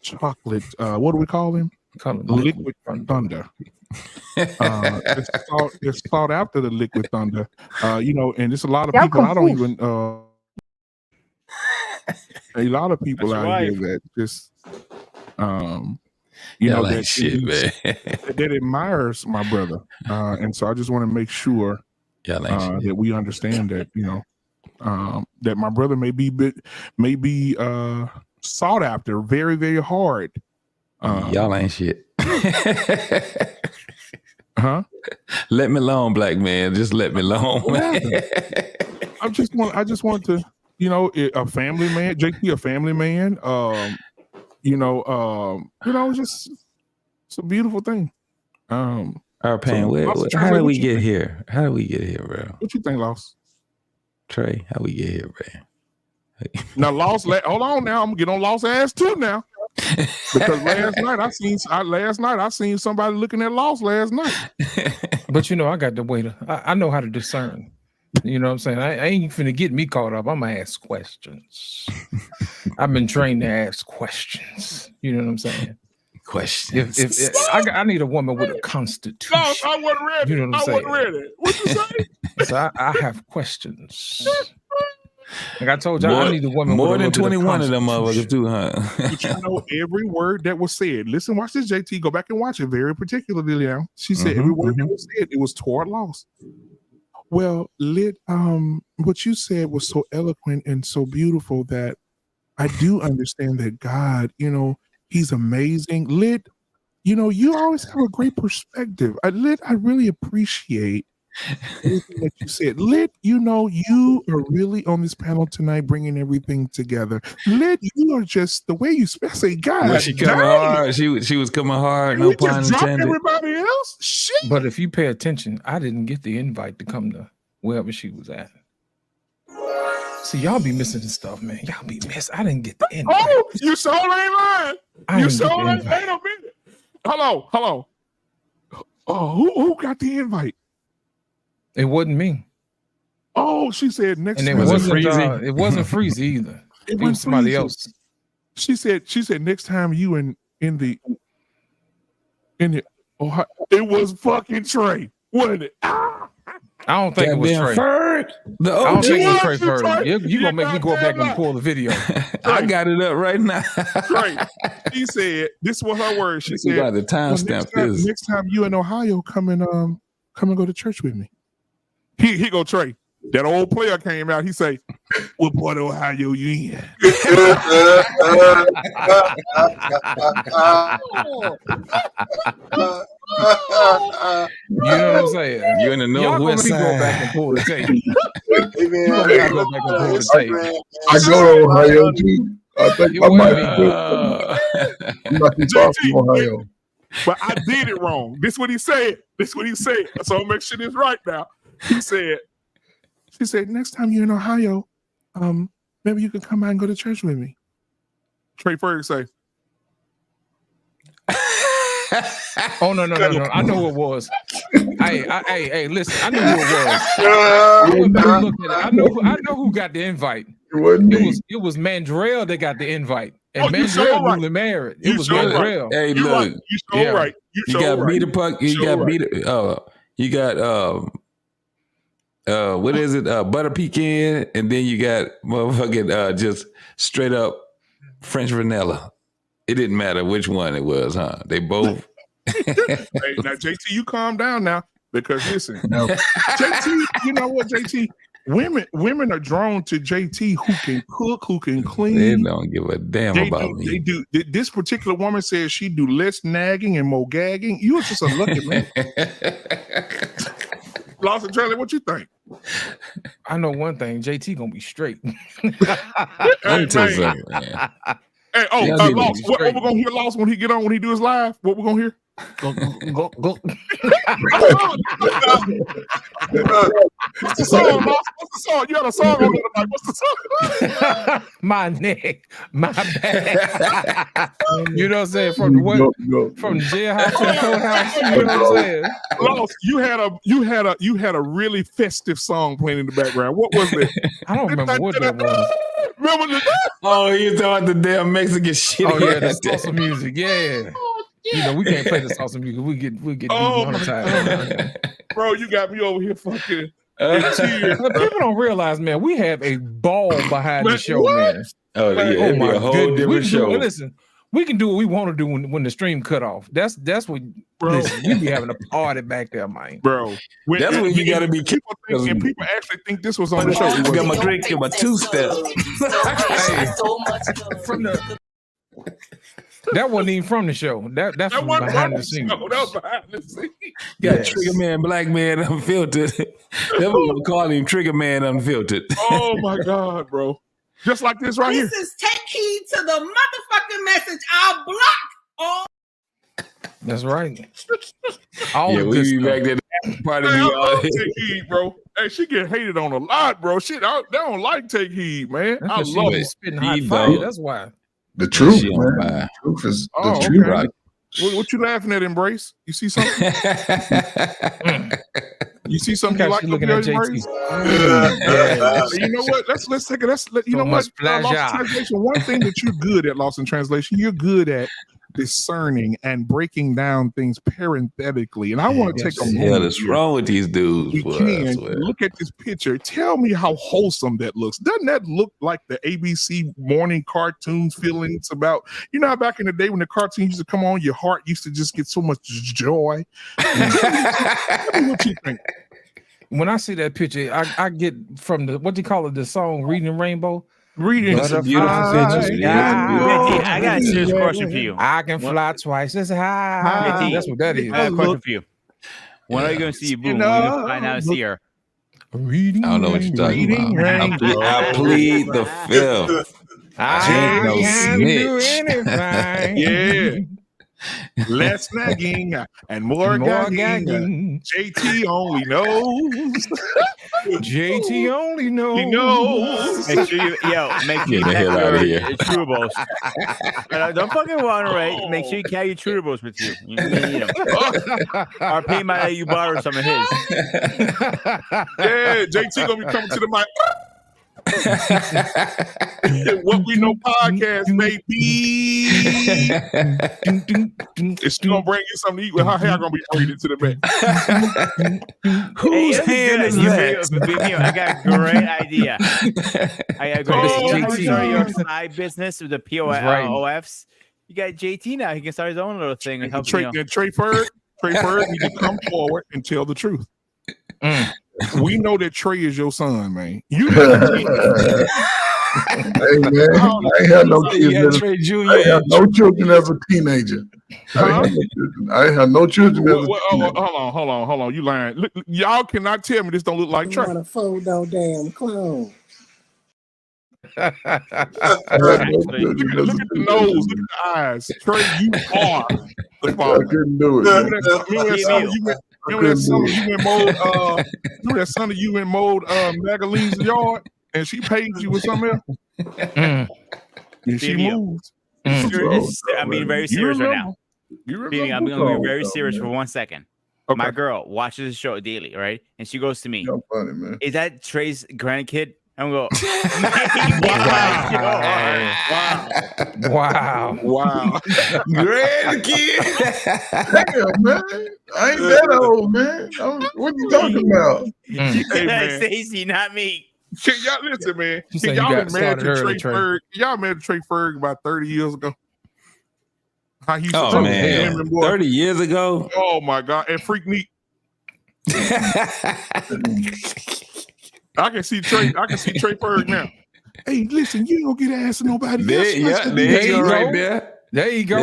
chocolate. What do we call him? Liquid thunder. It's sought after the liquid thunder. And it's a lot of people. I don't even. A lot of people That's out right. here that just, that admires my brother, and so I just want to make sure that we understand that that my brother may be sought after very, very hard. Y'all ain't shit. Huh? Let me alone, black man. Just let me alone. I just want to, a family man, JT, a family man. Just it's a beautiful thing. Our pain. How did we get here? How did we get here, bro? What you think, Lost? Trey, how we get here, bro? Now, Lost. Hold on, now I'm gonna get on Lost ass too now. Because last night I seen somebody looking at Lost last night. But I got the way I know how to discern. You know what I'm saying? I ain't finna get me caught up. I'm gonna ask questions. I've been trained to ask questions. You know what I'm saying? Questions. If I need a woman with a constitution. No, I wasn't ready. You know what I'm saying? I wasn't ready. What you say? So I have questions. Like I told y'all, I need a woman more with than 21 of them motherfuckers too, huh? But every word that was said. Listen, watch this, JT. Go back and watch it very particularly now. She said every word that was said, it was toward Lost. Well, Lit, what you said was so eloquent and so beautiful that I do understand that God, He's amazing. Lit, you know, you always have a great perspective. I really appreciate everything that you said. Lit, you know, you are really on this panel tonight, bringing everything together. Lit, you are just the way you say, God, Was she coming hard? She was coming hard. No we pun just dropped intended. everybody else. Shit. But if you pay attention, I didn't get the invite to come to wherever she was at. See, y'all be missing this stuff, man. Y'all be missing. I didn't get the invite. Oh, you so ain't lying. You so ain't. Wait a minute. Hello. Oh, who got the invite? It wasn't me. Oh, she said next. And time. it wasn't Freezy either. It was somebody else. She said next time you in the Ohio, it was fucking Trey, wasn't it? I don't think it was Trey. Ferg? I don't think it was Trey Ferg. You gonna make me go back and pull the video. I got it up right now. Trey. She said this was her word. She said got the timestamp this. next time you in Ohio, come and go to church with me. He go Trey. That old player came out. He say, "What part of Ohio you in?" You know what I'm saying? You in the northwest side. Go back and pull the tape. You gonna make me go back and pull the tape. I go to Ohio too. I think I might be not too far from Ohio. But I did it wrong. This what he said. So I'll make sure this right now. She said, next time you're in Ohio, maybe you can come by and go to church with me. Trey Ferg say. Oh no! I know who it was. Hey, listen, I knew who it was. I know who got the invite. It was Mandrell that got the invite. And Mandrell newly married. It was Mandrell. Hey, look. You so right. You got Beater Puck. You got Beater. You got what is it? Butter pecan, and then you got motherfucking just straight up French vanilla. It didn't matter which one it was, huh? They both. Hey, now JT, you calm down now, because listen, JT, you know what, JT? Women are drawn to JT who can cook, who can clean. They don't give a damn about me. They do. This particular woman says she do less nagging and more gagging. You was just a lucky man. Lawson Charlie, what you think? I know one thing. JT gonna be straight. Hey, man. Hey, Lawson, what we're gonna hear Lawson when he get on, when he do his live? What we're gonna hear? Go. What's the song, Lawson? What's the song? You had a song on there tonight. What's the song? My neck, my back. You know what I'm saying? From the jailhouse to the courthouse. You know what I'm saying? Lawson, you had a really festive song playing in the background. What was it? I don't remember what that was. Remember the? Oh, you talking the damn Mexican shit? Oh yeah, the salsa music. Yeah. You know, we can't play the salsa music. We get demonetized. Bro, you got me over here fucking. People don't realize, man, we have a ball behind the show, man. Oh yeah, it'd be a whole different show. Listen, we can do what we want to do when the stream cut off. That's what. Bro, listen, we be having a party back there, man. Bro, that's when you got to be careful. And people actually think this was on the show. I got my drink and my two-step. From the. That wasn't even from the show. That's from behind the scenes. That was behind the scenes. Got Trigger Man, Black Man, Unfiltered. That's what we call him, Trigger Man, Unfiltered. Oh my God, bro! Just like this right here. This is take heed to the motherfucking message. I'll block all. That's right. Yeah, we be back there. Part of me, Take heed, bro. Hey, she get hated on a lot, bro. Shit, they don't like Take Heed, man. I love it. Spitting hot fire. That's why. The truth, man. The truth is the truth. Okay. What you laughing at, Embrace? You see something? You see something you like looking at Embrace? You know what? Let's take it. You know what? Lost in Translation. One thing that you're good at, Lost in Translation, you're good at discerning and breaking down things parenthetically. And I want to take a moment. What is wrong with these dudes? Look at this picture. Tell me how wholesome that looks. Doesn't that look like the ABC morning cartoons feelings about, you know how back in the day when the cartoons used to come on, your heart used to just get so much joy? Tell me what you think. When I see that picture, I get from the, what do you call it, the song Reading Rainbow? Reading. It's a beautiful picture. JT, I got a serious question for you. I can fly twice as high. JT, That's what that is. I got a question for you. When are you going to see your boo? When are you going to find out and see her? Reading. I don't know what you're talking about. I plead the fifth. I ain't no snitch. Yeah. Less nagging and more gagging. JT only knows. JT only knows. He knows. Make sure you, make sure you Get the hell out of here. Chewables. Don't fucking wander, right? Make sure you carry your Chewables with you. You need them. Or P might let you borrow some of his. Yeah, JT gonna be coming to the mic. What we know podcast, baby. Is she gonna bring you something to eat with her hair gonna be braided to the back? Whose hand is that? I got a great idea. I got a great idea. Your side business with the POFs. You got JT now. He can start his own little thing and help Trey Ferg need to come forward and tell the truth. We know that Trey is your son, man. You Hey man, I ain't had no kids. I ain't had no children as a teenager. I ain't had no children as a teenager. Hold on. You lying. Look, y'all cannot tell me this don't look like Trey. Not a photo damn clone. Look at the nose, look at the eyes. Trey, you are the father. I couldn't do it. Remember that summer you went mowed Magdalene's yard and she paid you with something else? And she moved. I'm being very serious right now. I'm going to be very serious for 1 second. Okay. My girl watches the show daily, right? And she goes to me, funny, man. Is that Trey's grandkid? I'm going to go, wow. Grandkid. Damn, man. I ain't that old, man. What you talking about? Hey, man. Stacey, not me. Y'all listen, man. Y'all been married to Trey Ferg. Y'all married to Trey Ferg about 30 years ago. How he man. 30 years ago? Oh my God. And Freak Neat. I can see Trey Ferg now. Hey, listen, you don't get ass to nobody else. There you go. Right there. There you go.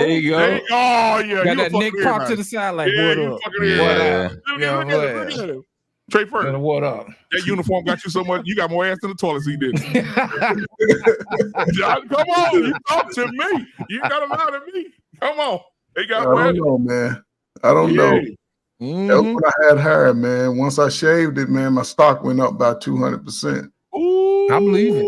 Oh yeah. Got that Nick pop to the side like, what up? Look at him. Trey Ferg. What up? That uniform got you so much. You got more ass than the toilet seat, didn't you? Come on, you talk to me. You got a lot of me. Come on. I don't know, man. I don't know. Mm-hmm. That's when I had hair, man. Once I shaved it, man, my stock went up by 200%. Ooh. I believe it.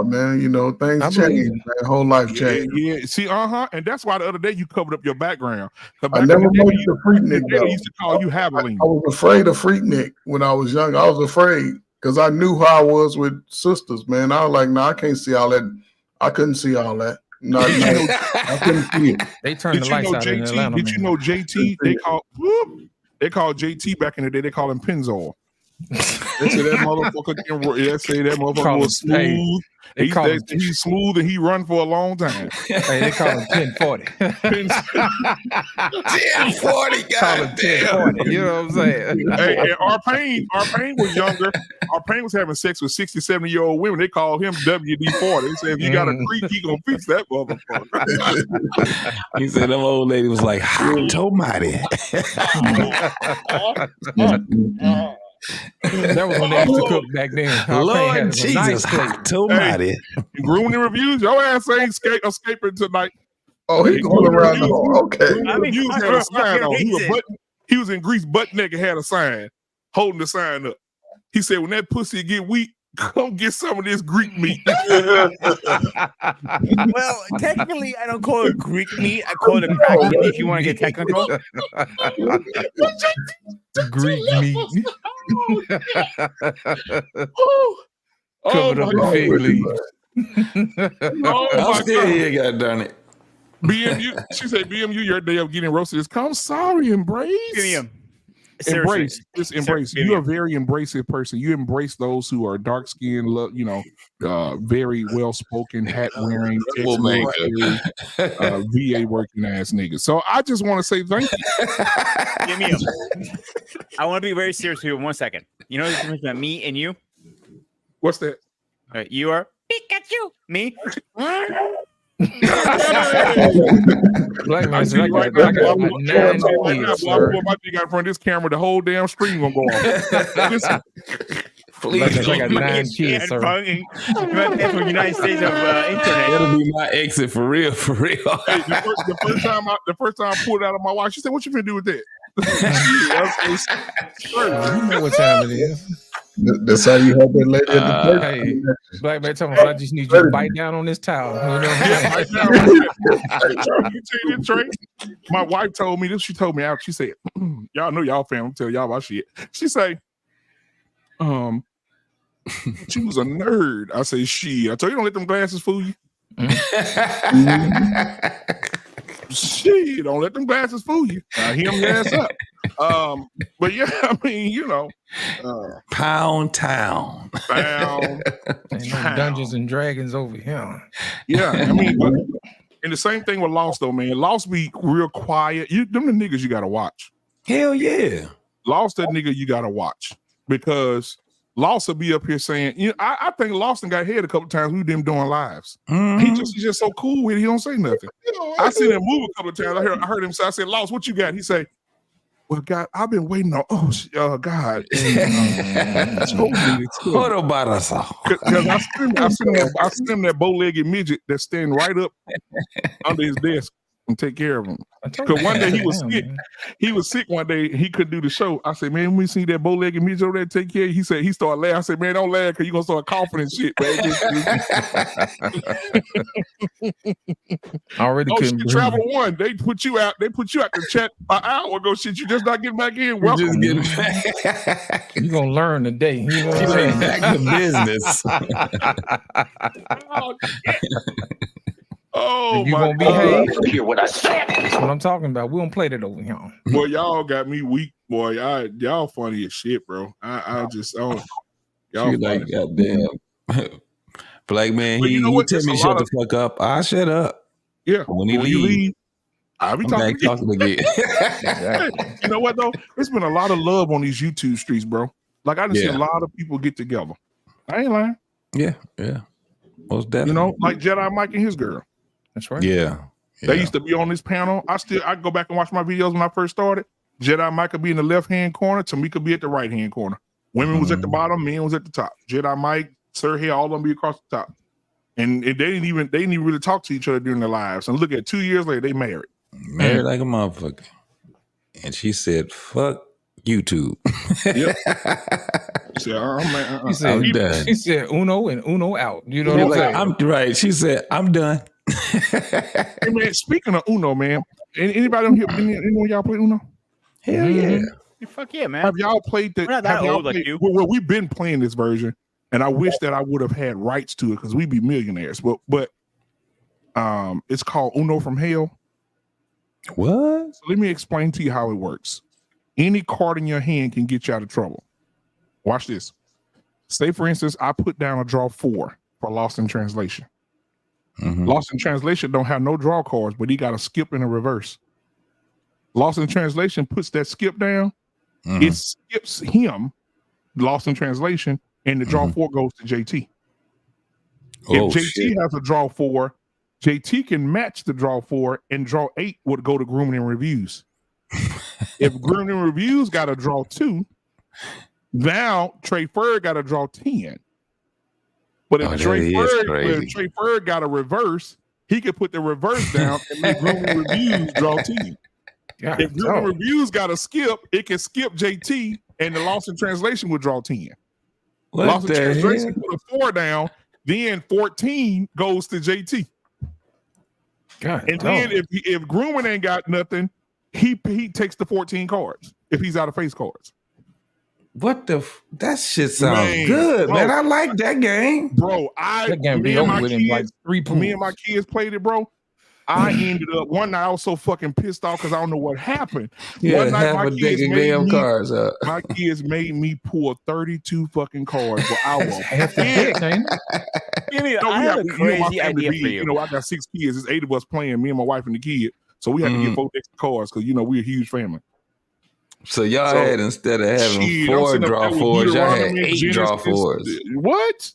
Man, you know, things change, man. Whole life changed. Yeah. See, and that's why the other day you covered up your background. I never liked the Freaknik, though. They used to call you Haviland. I was afraid of Freaknik when I was young. I was afraid because I knew how I was with sisters, man. I was like, no, I can't see all that. I couldn't see all that. No, I couldn't see it. They turned the lights out in Atlanta. Did you know JT? They called JT back in the day. They call him Pennzoil. They say that motherfucker was smooth. He's smooth and he run for a long time. Hey, they call him 1040. 1040, call him 1040. You know what I'm saying? Hey, and our pain was younger. Our pain was having sex with 60, 70-year-old women. They call him WD-40. They said if you got a creek, he gonna fix that motherfucker. He said them old lady was like, hot tomati. That was when they used to cook back then. Lord Jesus, hot tomati. Grooming the reviews. Your ass ain't escaping tonight. Oh, he's going around the hole. Okay. Reviews had a sign on. He was in Greece butt naked, had a sign, holding the sign up. He said, when that pussy get weak, come get some of this Greek meat. Well, technically, I don't call it Greek meat. I call it crack meat if you want to get technical. Greek meat. Covered up in fig leaves. I'm still here, God darn it. BMU, she said, BMU, your day of getting roasted is come. Sorry, embrace. Embrace. Just embrace. You're a very embracive person. You embrace those who are dark skinned, very well spoken, hat wearing, VA working ass niggas. So I just want to say thank you. I want to be very serious here. 1 second. You know the difference between me and you? What's that? You are Pikachu. Me? Black man I said, see I you right got now. like 9 Right now, kids, boy, I sir. pull my dick out in front of this camera, the whole damn stream gonna go off. Listen, Black man said, I got 9 kids, And sir. that's for United States of internet. That'll be my exit for real, for real. hey, the first time I pulled it out of my wife, she said, "What you finna do with that?" You know what time it is. That's how you help that lady at the Hey, Black man, tell me, I just need you to bite down on this towel. You know what I'm saying? Let me tell you this, Trey. My wife told me this. She told me out. She said, "Y'all know y'all family. I'm tell y'all about shit." She say, she was a nerd. I say, I told you don't let them glasses fool you. Shit, don't let them glasses fool you. I hear them your ass up. But yeah, I mean, you know, Pound Town. Pound Ain't no Dungeons and Dragons over here. Yeah, I mean, but, and the same thing with Lost though, man. Lost be real quiet. Them the niggas you gotta watch. Hell yeah. Lost that nigga you gotta watch because Lost will be up here saying, you know, I think Lawson got hit a couple times. We them doing lives. He's just so cool with it. He don't say nothing. I seen him move a couple of times. I heard him say, I said, Lost, what you got? He say, well, God, I've been waiting on. God. What about us all? Because I sent him that bow-legged midget that's standing right up under his desk and take care of him. Because one day he was sick. He was sick one day. He couldn't do the show. I said, man, we see that bow-legged midget over there take care of you. He said, he started laughing. I said, man, don't laugh because you're going to start coughing and shit, baby. Already couldn't shit, Travel One. They put you out the chat an hour ago. Shit, you just not getting back in. Welcome. You're going to learn today. You know what I'm saying? Back to business. Oh, you my gonna God. behave? Hear what I said. That's what I'm talking about. We don't play that over here. Boy, y'all got me weak, boy. Y'all funny as shit, bro. Y'all She like, goddamn. Black man, But he you know what? tell There's me a shut lot the of- fuck up. I shut up. Yeah. When he When you leave, leave, I'll be I'm talking back talking again. You know what though? It's been a lot of love on these YouTube streets, bro. Like I done see a Yeah. lot of people get together. I ain't lying. Yeah. Most definitely. You know, like Jedi Mike and his girl. That's right. Yeah. They used to be on this panel. I go back and watch my videos when I first started. Jedi Mike could be in the left hand corner, Tamika be at the right hand corner. Women was at the bottom, men was at the top. Jedi Mike, Sir Hill, all of them be across the top. And they didn't even really talk to each other during their lives. And look at 2 years later, they married. Married like a motherfucker. And she said, fuck YouTube. Yep. I'm done. She said Uno and Uno out. You know She what was I'm like, saying? I'm right. She said, I'm done. Hey man, speaking of Uno, man, anybody on here, anyone y'all play Uno? Hell yeah. Fuck yeah, man. Have y'all played that? We're not that have y'all old like played- you. Well, we've been playing this version, and I wish that I would have had rights to it because we'd be millionaires. But it's called Uno from Hell. What? So let me explain to you how it works. Any card in your hand can get you out of trouble. Watch this. Say, for instance, I put down a draw 4 for Lost in Translation. Lost in Translation don't have no draw cards, but he got a skip and a reverse. Lost in Translation puts that skip down. It skips him, Lost in Translation, and the draw 4 goes to JT. Oh, If JT has a draw 4, JT can match the draw 4, and draw 8 would go to Grooming and Reviews. If Grooming and Reviews got a draw 2, now Trey Ferg got a draw 10. But if Trey Ferg got a reverse, he could put the reverse down and make Grooming and Reviews draw 10. If Grooming and Reviews got a skip, it can skip JT, and the Lost in Translation would draw 10. What Lost in the Translation hell? put a 4 down, then 14 goes to JT. And then if Grooming ain't got nothing, he takes the 14 cards if he's out of face cards. What the? That shit sounds good, man. I like that game. Bro, That game be over with in like 3 pools. Me and my kids played it, bro. I ended up one night I was so fucking pissed off because I don't know what happened. Yeah, One night half a deck of damn cards up. My kids made me pull 32 fucking cards for hours. Half the deck, ain't it? I have a crazy idea for you. You know, I got 6 kids. There's 8 of us playing, me and my wife and the kid. So we had to get 4 decks of cards because, you know, we're a huge family. So y'all had, instead of having 4 draw 4s, y'all had 8 draw 4s. What?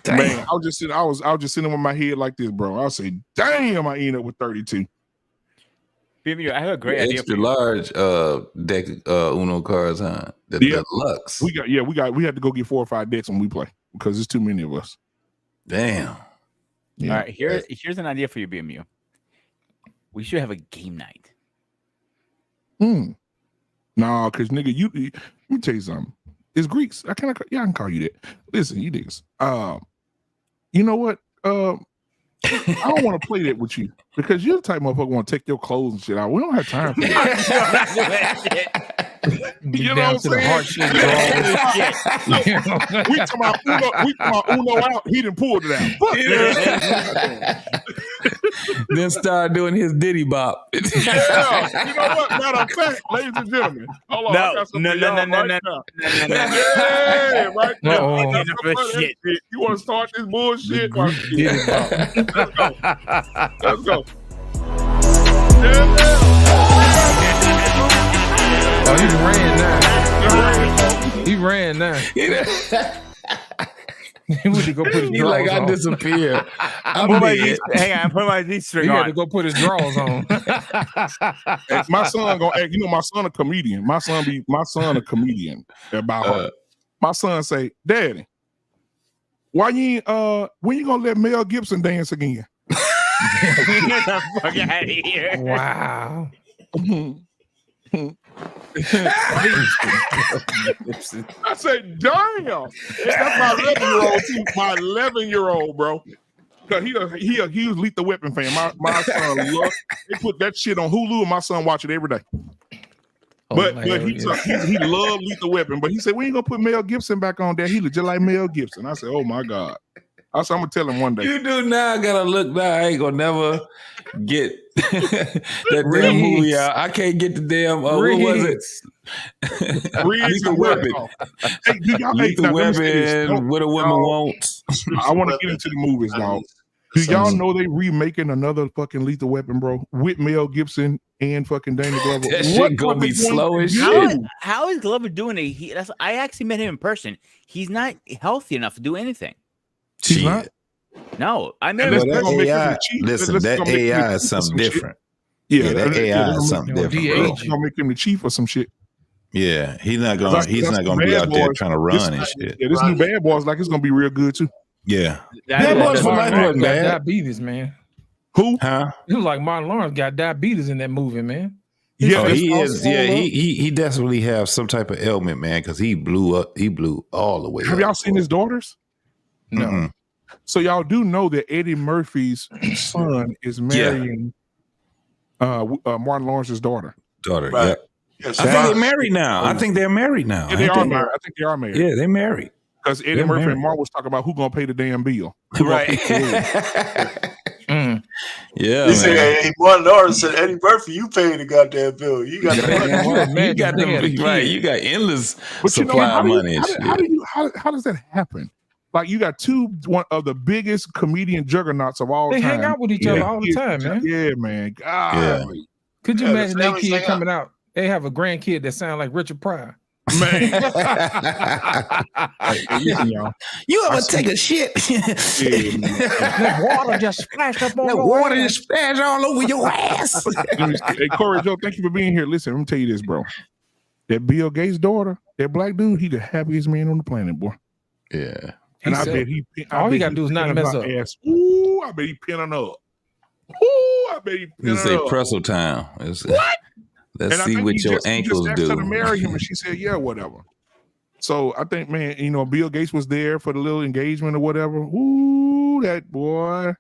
Man, I was just sitting with my head like this, bro. I say, damn, I end up with 32. BMU, I have a great idea Extra for you. large deck Uno cards, huh? The deluxe. We had to go get 4 or 5 decks when we play because there's too many of us. Damn. Yeah. All right, here's an idea for you, BMU. We should have a game night. Nah, because nigga, let me tell you something. It's Greeks. I can call you that. Listen, you niggas. You know what? I don't want to play that with you because you're the type of motherfucker want to take your clothes and shit out. We don't have time for that. You know what I'm saying? We talking about Uno out. He done pulled it out. Fuck that. Then start doing his Diddy bop. Yeah, you know what? Matter of fact, ladies and gentlemen, hold on. I got something for y'all right now. Yeah, right now. I got something for that shit. You want to start this bullshit? Let's go. Oh, he ran now. He ran now. He went to go put his drawers like, I on. disappear. Hang on, I put my G-string He on. had to go put his drawers on. Hey, my son gonna act. You know, my son a comedian. My son a comedian about her. My son say, "Daddy, why you ain't when you gonna let Mel Gibson dance again?" Get the fuck out of here! Wow. I said, "Damn!" That's my 11-year-old too. My 11-year-old, bro. Cause he was Lethal Weapon fan. My son loved. They put that shit on Hulu, and my son watch it every day. But he loved Lethal Weapon. But he said, "We ain't gonna put Mel Gibson back on there. He look just like Mel Gibson." I said, "Oh my God." I said, "I'm gonna tell him one day." You do now gotta look now. I ain't gonna never get that damn movie out. I can't get the damn what was it? Lethal Weapon. Hey, do y'all Lethal Weapon, What a Woman Wants. I want to get into the movies, dog. Do y'all know they remaking another fucking Lethal Weapon, bro? With Mel Gibson and fucking Danny Glover. That shit gonna be slow as shit. How is Glover doing it? I actually met him in person. He's not healthy enough to do anything. He's not? No, I met him in That person. AI, listen, that AI is something different. Yeah, that AI is something different, bro. Gonna make him the chief or some shit. Yeah, he's not gonna be out there trying to run and shit. Yeah, this new Bad Boys like it's gonna be real good too. Yeah, Bad Boys for Life wasn't got bad. diabetes, man. Who? Huh? He was like Martin Lawrence got diabetes in that movie, man. Yeah, he is. Yeah, he definitely have some type of ailment, man, because he blew up. He blew all the way. Have y'all seen his daughters? No. Mm-hmm. So y'all do know that Eddie Murphy's son is marrying Martin Lawrence's daughter. Right. Yeah. Yes, I think they're married now. Yeah, they are married. I think they are married. Yeah, they're married. Because Eddie Murphy and Martin was talking about who gonna pay the damn bill. Right. Yeah. He said, "Hey, Martin Lawrence said, Eddie Murphy, you pay the goddamn bill. You got the money. You got them right. You got endless But supply of money and shit. How does that happen? Like you got one of the biggest comedian juggernauts of all They time. hang out with each other all the time, man. Yeah, man. God. Could you imagine that the kid family coming out? They have a grandkid that sounds like Richard Pryor. Man. Hey, listen, y'all. You ever take a shit? That water just splashed up on that your water ass. just splashed all over your ass. Hey, Corey Joe, thank you for being here. Listen, let me tell you this, bro. That Bill Gates' daughter, that black dude, he the happiest man on the planet, boy. Yeah. And I bet he all he gotta do is not mess up. Ooh, I bet he pinning up. Ooh, I bet he pinning Let's say up. pretzel time. What? Let's And I see think what he your just ankles asked her to do. marry him, and she said, "Yeah, whatever." So I think, man, Bill Gates was there for the little engagement or whatever. Ooh, that boy.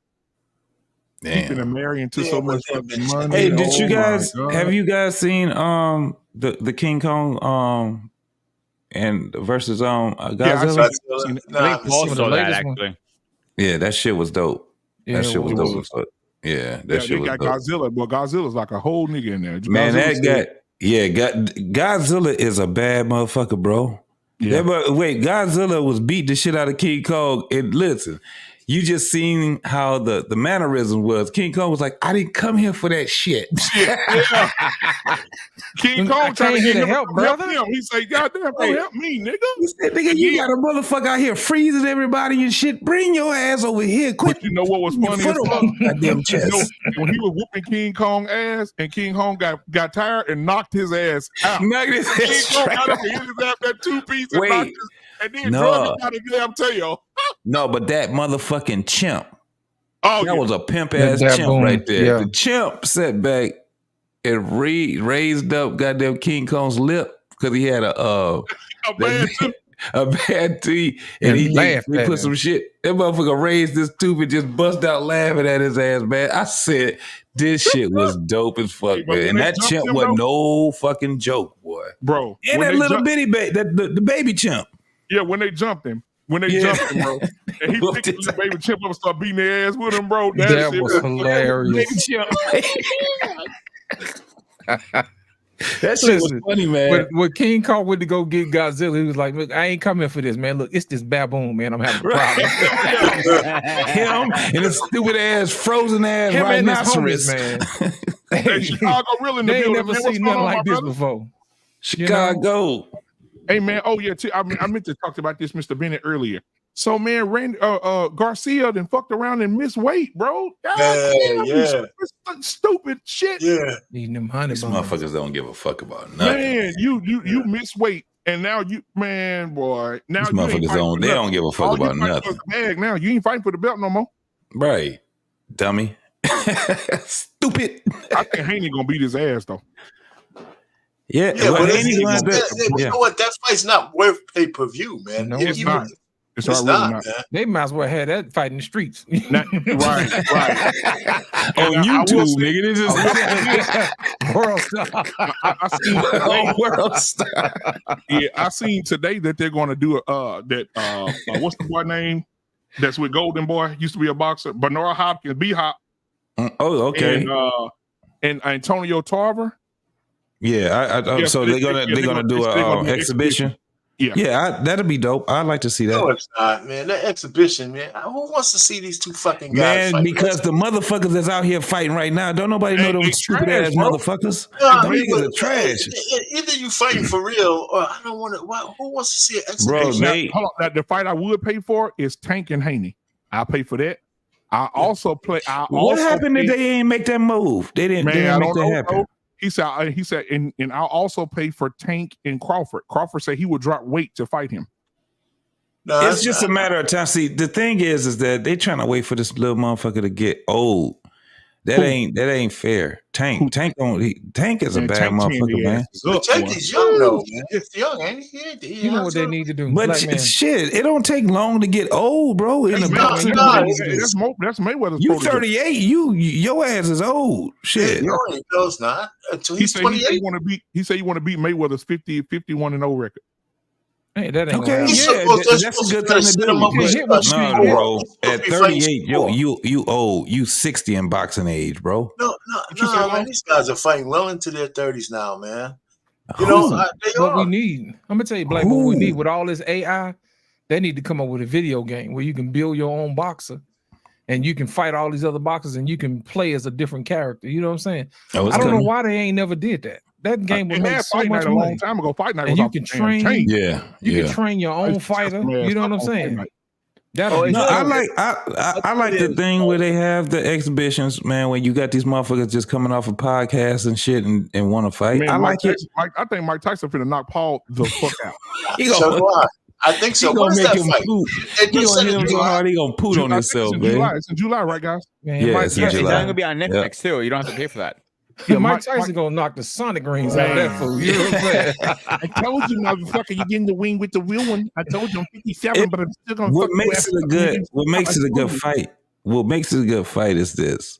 Damn. He's been marrying to so much fucking money. Hey, did you Oh, guys my God. have you guys seen the King Kong and versus Godzilla? I think saw that actually. Yeah, that shit was dope. Yeah, that shit was it dope. was. Yeah, that shit they was got dope. Godzilla, but Godzilla's like a whole nigga in there. Man, Godzilla Godzilla is a bad motherfucker, bro. Yeah. Godzilla was beat the shit out of King Kong. And listen, you just seen how the mannerism was. King Kong was like, I didn't come here for that shit. Yeah. King Kong trying to get him help, brother. Him. He say, "Goddamn, don't help me, nigga." He said, "Nigga, you got a motherfucker out here freezing everybody and shit. Bring your ass over here, quick." But you know what was funny? Goddamn chest. When he was whooping King Kong ass, and King Kong got tired and knocked his ass out. Knocked his King ass Kong straight got up out. and hit his ass that 2-piece and Wait. knocked his, and then No. drug him out of the damn tail. No, but that motherfucking chimp. Oh, that was a pimp That ass chimp boom, right there. yeah. The chimp sat back and raised up goddamn King Kong's lip because he had a bad teeth, and he laughed at put him. some shit. That motherfucker raised this tooth and just bust out laughing at his ass, man. I said this shit was dope as fuck, But man. when And they that jumped chimp him, wasn't though- no fucking joke, boy. Bro. And when that they little jump- bitty the baby chimp. Yeah, when they jumped him. When they Yeah. jumped him, bro. And he picked the baby chimp up and started beating their ass with him, bro. That shit was hilarious. Baby chimp. That shit was funny, man. When King Kong went to go get Godzilla, he was like, "Look, I ain't coming for this, man. Look, it's this baboon, man. I'm having a problem." Him and his stupid ass, frozen ass Him and his rhinoceros, homies, man. Hey, Chicago real in the They ain't building, never man. What's seen going nothing on, like my this brother? before. Chicago. Hey, man. Oh, yeah. I meant to talk about this, Mr. Bennett, earlier. So, man, Randy Garcia then fucked around and missed weight, bro. Stupid shit. Yeah. Eating them honey These buns. motherfuckers don't give a fuck about nothing. Man, you miss weight, and now man, boy, now These you ain't motherfuckers fighting don't. for They nothing. don't give a fuck All you about fighting nothing. for is the bag now. You ain't fighting for the belt no more. Right, dummy. Stupid. I think Haney gonna beat his ass though. Yeah, Yeah, well, but Haney you gonna do- yeah. know what? That fight's not worth pay-per-view, man. No, it's not. It's really not, not. man. They might as well have that fight in the streets. Right. On And I will YouTube, say- nigga. This is World star. I seen today, world star. yeah, I seen today that they're gonna do what's the boy name that's with Golden Boy, used to be a boxer, Bernard Hopkins, B-Hop, Oh, okay. and Antonio Tarver. Yeah, Yeah, so they're gonna do an exhibition. Yeah, that'll be dope. I'd like to see that. No, it's not, man. That exhibition, man. Who wants to see these two fucking guys Man, fight? because the motherfuckers that's out here fighting right now, don't nobody know Hey, them stupid trash, ass bro. motherfuckers. No, Them niggas are trash. Either you fighting for real, or I don't want to. Who wants to see an Bro, exhibition? they Hold on, the fight I would pay for is Tank and Haney. I'll pay for that. I also play. what happened that they ain't make that move? They didn't I make don't that know, happen. bro. He said, and I'll also pay for Tank and Crawford. Crawford said he would drop weight to fight him. No, It's just a matter of time. See, the thing is that they trying to wait for this little motherfucker to get old. That ain't fair. Tank is a Man, bad Tank motherfucker, man. Tank is young though, man. It's young, ain't he? You know what they need to do. But Black man. shit, it don't take long to get old, bro. In the boxing, That's Mayweather's. you 38, your ass is old. Shit. No, he does not. Until He he's said 28. he said he want to beat Mayweather's 51-0 record. Hey, that ain't Okay, gonna He's yeah, supposed- that's supposed a good to thing to set do. him up with No, bro. At He's fighting 38, score. you old. You 60 in boxing age, bro. No, man. These guys are fighting well into their 30s now, man. You Listen, know, they what we are. need. I'm gonna tell you, Black, what we need with all this AI, they need to come up with a video game where you can build your own boxer and you can fight all these other boxers and you can play as a different character. You know what I'm saying? Oh, I don't know why they ain't never did that. That game would They make had so Fight much Night a money. long time ago. Fight Night And was you off can the damn train. chain. You can train your own fighter. You know what I'm saying? That'll be No, dope. I like the thing where they have the exhibitions, man, when you got these motherfuckers just coming off of podcasts and shit and want to fight. Man, I like it. I think Mike Tyson finna knock Paul the fuck out. So do I. I think so. He What gonna is make that him fight? poop. They He just gonna said hit it him so July. hard he gonna poot on I think it's himself, in man. July. It's in July, right, guys? Man, Yeah, Mike, it's in It's July. gonna be on Netflix too. You don't have to pay for that. Mike Tyson gonna knock the Sonic rings out of that fool. You know what I'm saying? I told you, motherfucker, you get in the wing with the real one. I told you I'm 57, but I'm still gonna. What fuck makes you it a good? What makes it a good fight? What makes it a good fight is this.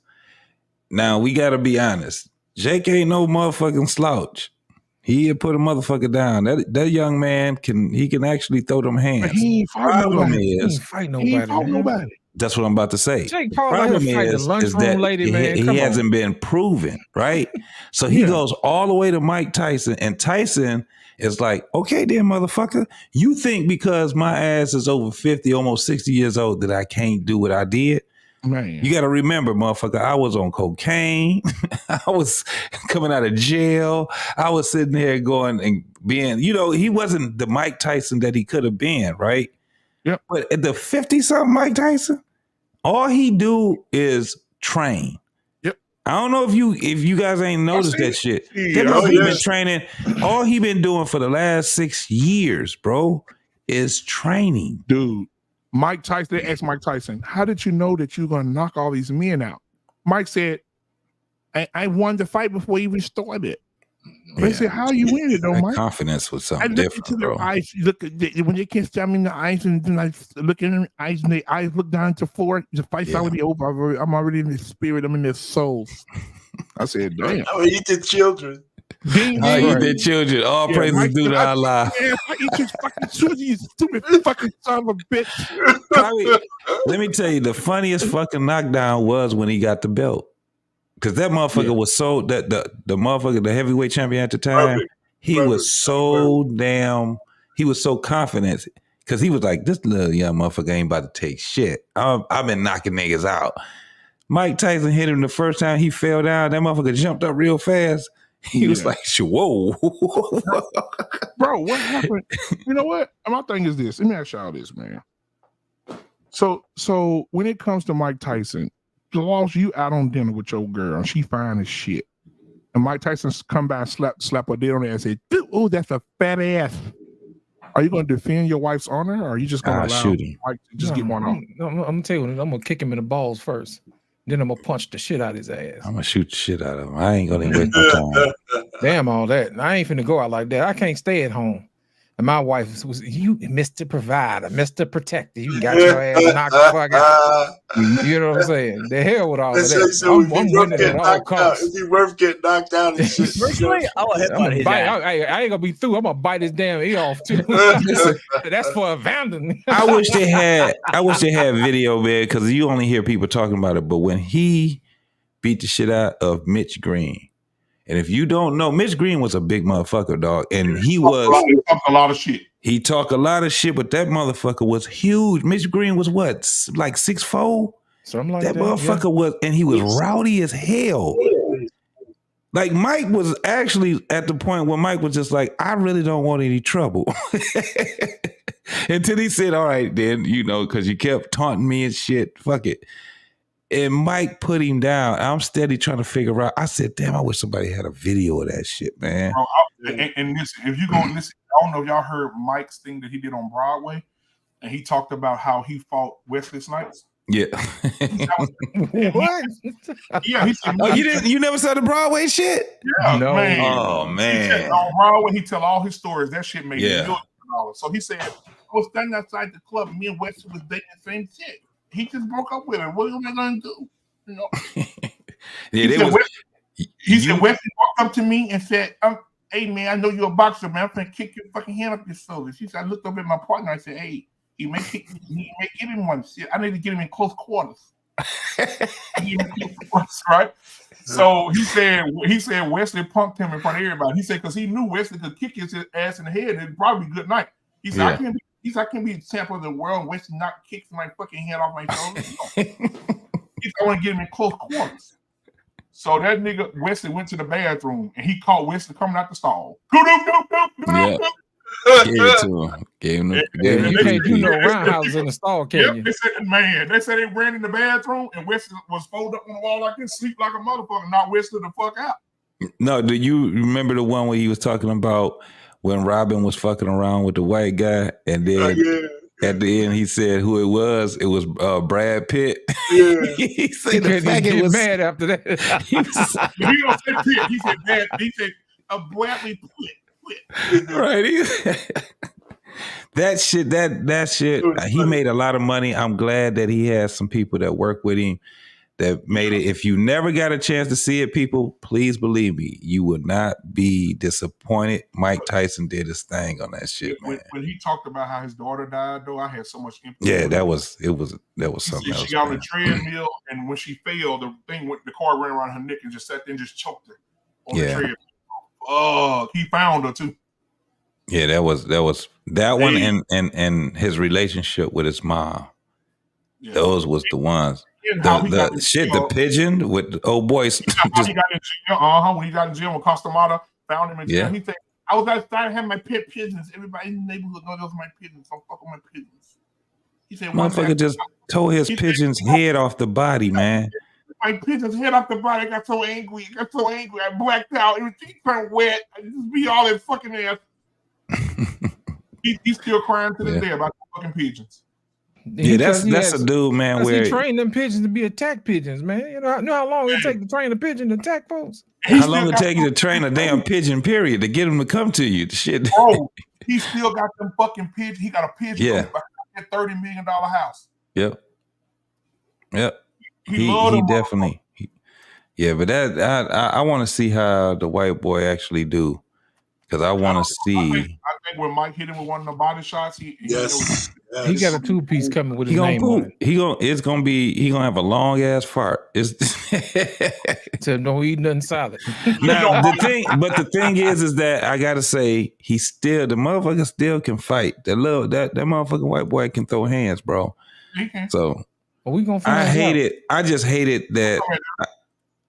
Now we got to be honest. Jake ain't no motherfucking slouch. He put a motherfucker down. That young man can actually throw them hands. He ain't fight Problem nobody. is, He ain't fight He ain't nobody. fought man. nobody. That's what I'm about to say. Jake The Paul out here problem fighting the is lunchroom that lady, man. he Come hasn't been proven, right? So he goes all the way to Mike Tyson, and Tyson is like, okay, then, motherfucker, you think because my ass is over 50, almost 60 years old that I can't do what I did? Man. You got to remember, motherfucker, I was on cocaine. I was coming out of jail. I was sitting there going and being, he wasn't the Mike Tyson that he could have been, right? Yep. But at the 50-something Mike Tyson, all he do is train. Yep. I don't know if you guys ain't noticed that shit. That motherfucker been training. All he been doing for the last 6 years, bro, is training. Dude, Mike Tyson, they asked Mike Tyson, how did you know that you were going to knock all these men out? Mike said, I won the fight before we even started. They said, how you win it though, That Mike? confidence was something I look different, into their bro. eyes. When they can't stare me in the eyes, and then I look in their eyes, and their eyes look down to the floor. The fight's already over. I'm already in their spirit. I'm in their souls. I said, damn. Oh, eat the children. Ding, I ding. eat their children. All praises Mike due said, to Allah. I eat your fucking children, you stupid fucking son of a bitch. Let me tell you, the funniest fucking knockdown was when he got the belt. Because that motherfucker was so, that the motherfucker, the heavyweight champion at the time, he was so confident. Because he was like, this little young motherfucker ain't about to take shit. I've been knocking niggas out. Mike Tyson hit him the first time he fell down. That motherfucker jumped up real fast. He was like, whoa. Bro, what happened? You know what? My thing is this. Let me ask y'all this, man. So when it comes to Mike Tyson, lost you out on dinner with your girl, and she fine as shit. And Mike Tyson come by and slap her dick on there and say, oh, that's a fat ass. Are you going to defend your wife's honor, or are you just going to allow shoot him. Mike to just get one off? I'm gonna tell you, I'm gonna kick him in the balls first. Then I'm gonna punch the shit out of his ass. I'm gonna shoot the shit out of him. I ain't gonna even waste my time. Damn all that. I ain't finna go out like that. I can't stay at home. And my wife was, you Mr. Provider, Mr. Protector. You got your ass knocked the fuck out. You know what I'm saying? The hell with all of that. So I'm winning at all costs. It'd be worth getting knocked out and shit. I ain't gonna be through. I'm gonna bite his damn ear off too. That's for abandoning. I wish they had video, man, because you only hear people talking about it. But when he beat the shit out of Mitch Green, and if you don't know, Mitch Green was a big motherfucker, dog. And he talked a lot of shit. He talked a lot of shit, but that motherfucker was huge. Mitch Green was what, like 6'4"? Something like that motherfucker was, and he was rowdy as hell. Like Mike was actually at the point where Mike was just like, I really don't want any trouble. Until he said, all right, then, because you kept taunting me and shit. Fuck it. And Mike put him down. I'm steady trying to figure out. I said, damn, I wish somebody had a video of that shit, man. Bro, and listen, if you go listen, I don't know if y'all heard Mike's thing that he did on Broadway, and he talked about how he fought Wesley Snipes. Yeah. What? Yeah, he said, you never saw the Broadway shit? Yeah, No. man. Oh, man. He said, on Broadway, he tell all his stories. That shit made Yeah. millions of dollars. So he said, I was standing outside the club, me and Wesley was dating the same shit. He just broke up with her. What am I gonna do? He said, Wesley walked up to me and said, hey man, I know you're a boxer, man. I'm gonna kick your fucking hand up your shoulders. She said, I looked up at my partner. I said, hey, he may give him one. Shit, I need to get him in close quarters. Right? So he said Wesley punked him in front of everybody. He said because he knew Wesley could kick his ass in the head and it'd probably be a good night. He said, I can't be the champ of the world and Wesley not kicks my fucking head off my shoulders. No. He said, I want to get him in close quarters. So that nigga Wesley went to the bathroom and he caught Wesley coming out the stall. Yeah. Gave it to him. You can't do no roundhouses in the stall, can you? They said they ran in the bathroom and Wesley was folded up on the wall like this, sleep like a motherfucker, not Wesley the fuck out. No, do you remember the one where he was talking about when Robin was fucking around with the white guy and then at the end he said who it was? It was Brad Pitt. Yeah. He said the faggot was mad after that. He don't say Pitt. He said Brad. He said Bradley Pitt. Right. That shit, he made a lot of money. I'm glad that he has some people that work with him that made it. If you never got a chance to see it, people, please believe me, you would not be disappointed. Mike Tyson did his thing on that shit, man. When he talked about how his daughter died, though, I had so much empathy. Yeah, that was something else. She got on the man. treadmill, and when she fell, the car ran around her neck and just sat there and just choked her on the treadmill. Oh, he found her too. Yeah, that was that one, and his relationship with his mom. Yeah. Those was the ones. The pigeon with the old boys. How he got in jail. When he got in jail with Costamata, found him in jail. Yeah. He said, I was outside having my pet pigeons. Everybody in the neighborhood knows those are my pigeons. Don't fuck with my pigeons. He said, motherfucker just tore his pigeon's head off the body, man. My pigeon's head off the body. I got so angry. I blacked out. Everything turned wet. I just beat all that fucking ass. He's still crying to this day about the fucking pigeons. Yeah, that's a dude, man. Where he trained them pigeons to be attack pigeons, man. You know how long it take to train a pigeon to attack folks? How long it take you to train a damn pigeon, period, to get him to come to you? Shit. Oh, he still got them fucking pigeons. He got a pigeon. Yeah. That $30 million house. Yep. He definitely. But I want to see how the white boy actually do, because I want to see. I think when Mike hit him with one of the body shots, he got a 2-piece coming with his name on it. He gonna have a long ass fart. So don't eat nothing solid. Now the thing is that I gotta say the motherfucker still can fight. That motherfucking white boy can throw hands, bro. So we gonna find out. I just hated that.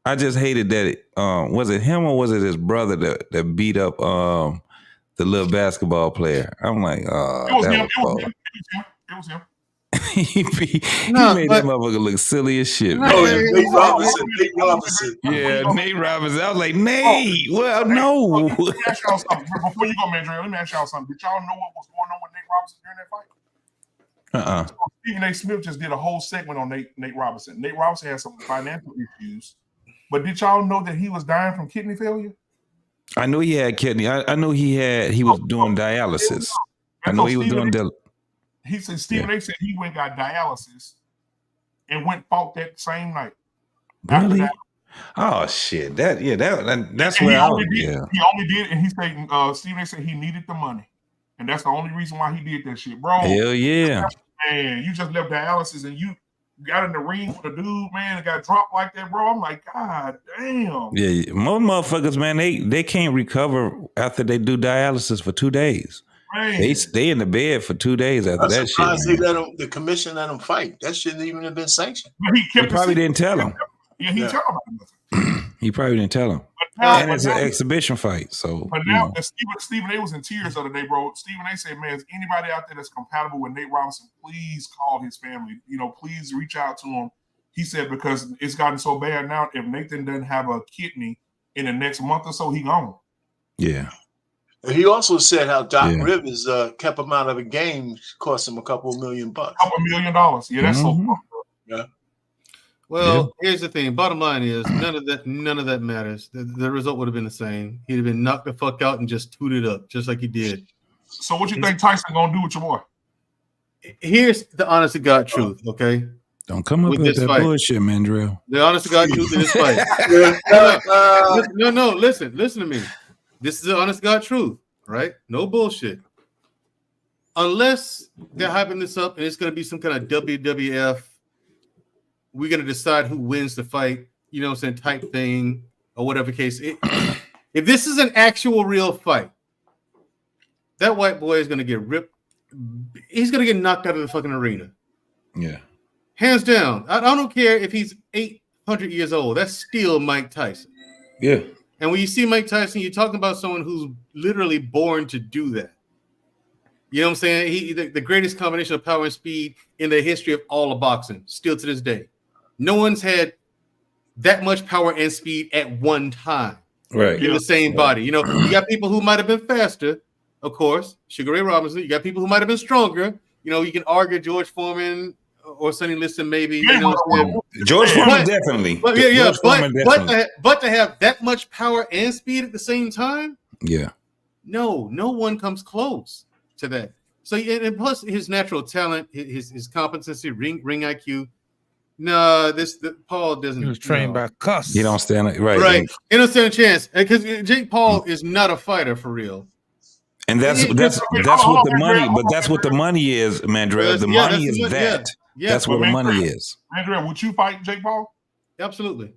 I just hated that. Was it him or was it his brother that beat up the little basketball player? I'm like, it was him. He made that motherfucker look silly as shit. No, Nate Robinson. Yeah, Nate Robinson. I was like, Nate. Well, no. Let me ask y'all something. Before you go, Mandre, let me ask y'all something. Did y'all know what was going on with Nate Robinson during that fight? So Stephen A. Smith just did a whole segment on Nate Robinson. Nate Robinson had some financial issues, but did y'all know that he was dying from kidney failure? I knew he had kidney. I knew he was doing dialysis. I know he was doing He said Stephen A. said he went got dialysis and fought that same night. Really? Oh shit! That's where He only did, and he said Stephen A. said he needed the money, and that's the only reason why he did that shit, bro. Hell yeah! Man, you just left dialysis and you got in the ring with a dude, man, and got dropped like that, bro. I'm like, God damn. Yeah, most motherfuckers, man, they can't recover after they do dialysis for 2 days. Man. They stay in the bed for 2 days after that shit. The commission let him fight. That shouldn't even have been sanctioned. He probably didn't tell him. Yeah, he told him. He probably didn't tell him. And it's an exhibition fight. So, but now Stephen A. was in tears the other day, bro. Stephen A. said, "Man, is anybody out there that's compatible with Nate Robinson? Please call his family. Please reach out to him." He said because it's gotten so bad now. If Nathan doesn't have a kidney in the next month or so, he gone. Yeah. And he also said how Doc Rivers kept him out of a game, cost him a couple $1 million. $2 million. Yeah, that's so fucked up. Yeah. Well, here's the thing. Bottom line is none of that matters. The result would have been the same. He'd have been knocked the fuck out and just tooted up, just like he did. So what you think Tyson gonna do with your boy? Here's the honest to God truth, okay? Don't come up with that bullshit, Mandrell. The honest to God truth of this fight. No, listen to me. This is the honest to God truth, right? No bullshit. Unless they're hyping this up and it's gonna be some kind of WWF. We're going to decide who wins the fight, type thing or whatever case. If this is an actual real fight, that white boy is going to get ripped. He's going to get knocked out of the fucking arena. Yeah. Hands down. I don't care if he's 800 years old. That's still Mike Tyson. Yeah. And when you see Mike Tyson, you're talking about someone who's literally born to do that. You know what I'm saying? The greatest combination of power and speed in the history of all of boxing, still to this day. No one's had that much power and speed at one time, in the same body. You got people who might have been faster, of course, Sugar Ray Robinson. You got people who might have been stronger. You can argue George Foreman or Sonny Liston, maybe. George Foreman definitely. But to have that much power and speed at the same time, no one comes close to that. So, and plus his natural talent, his competency, ring IQ. No, Paul doesn't. He was trained by Cuss. You don't stand right. Right. He don't stand a chance because Jake Paul is not a fighter for real. And that's what the money. But that's what the money is, Mandrell. The money is that. Yeah. That's what the money is. Mandrell, would you fight Jake Paul? Absolutely.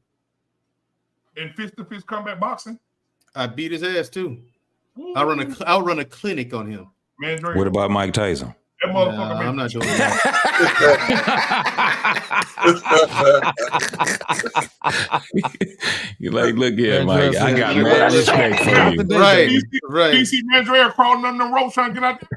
In fist-to-fist combat boxing? I'd beat his ass too. I'll run a clinic on him. Mandrell. What about Mike Tyson? That motherfucker, I'm not doing that. You're like, look here, Mike. I got mad respect for you. Right. DC Mandrell crawling on the ropes trying to get out that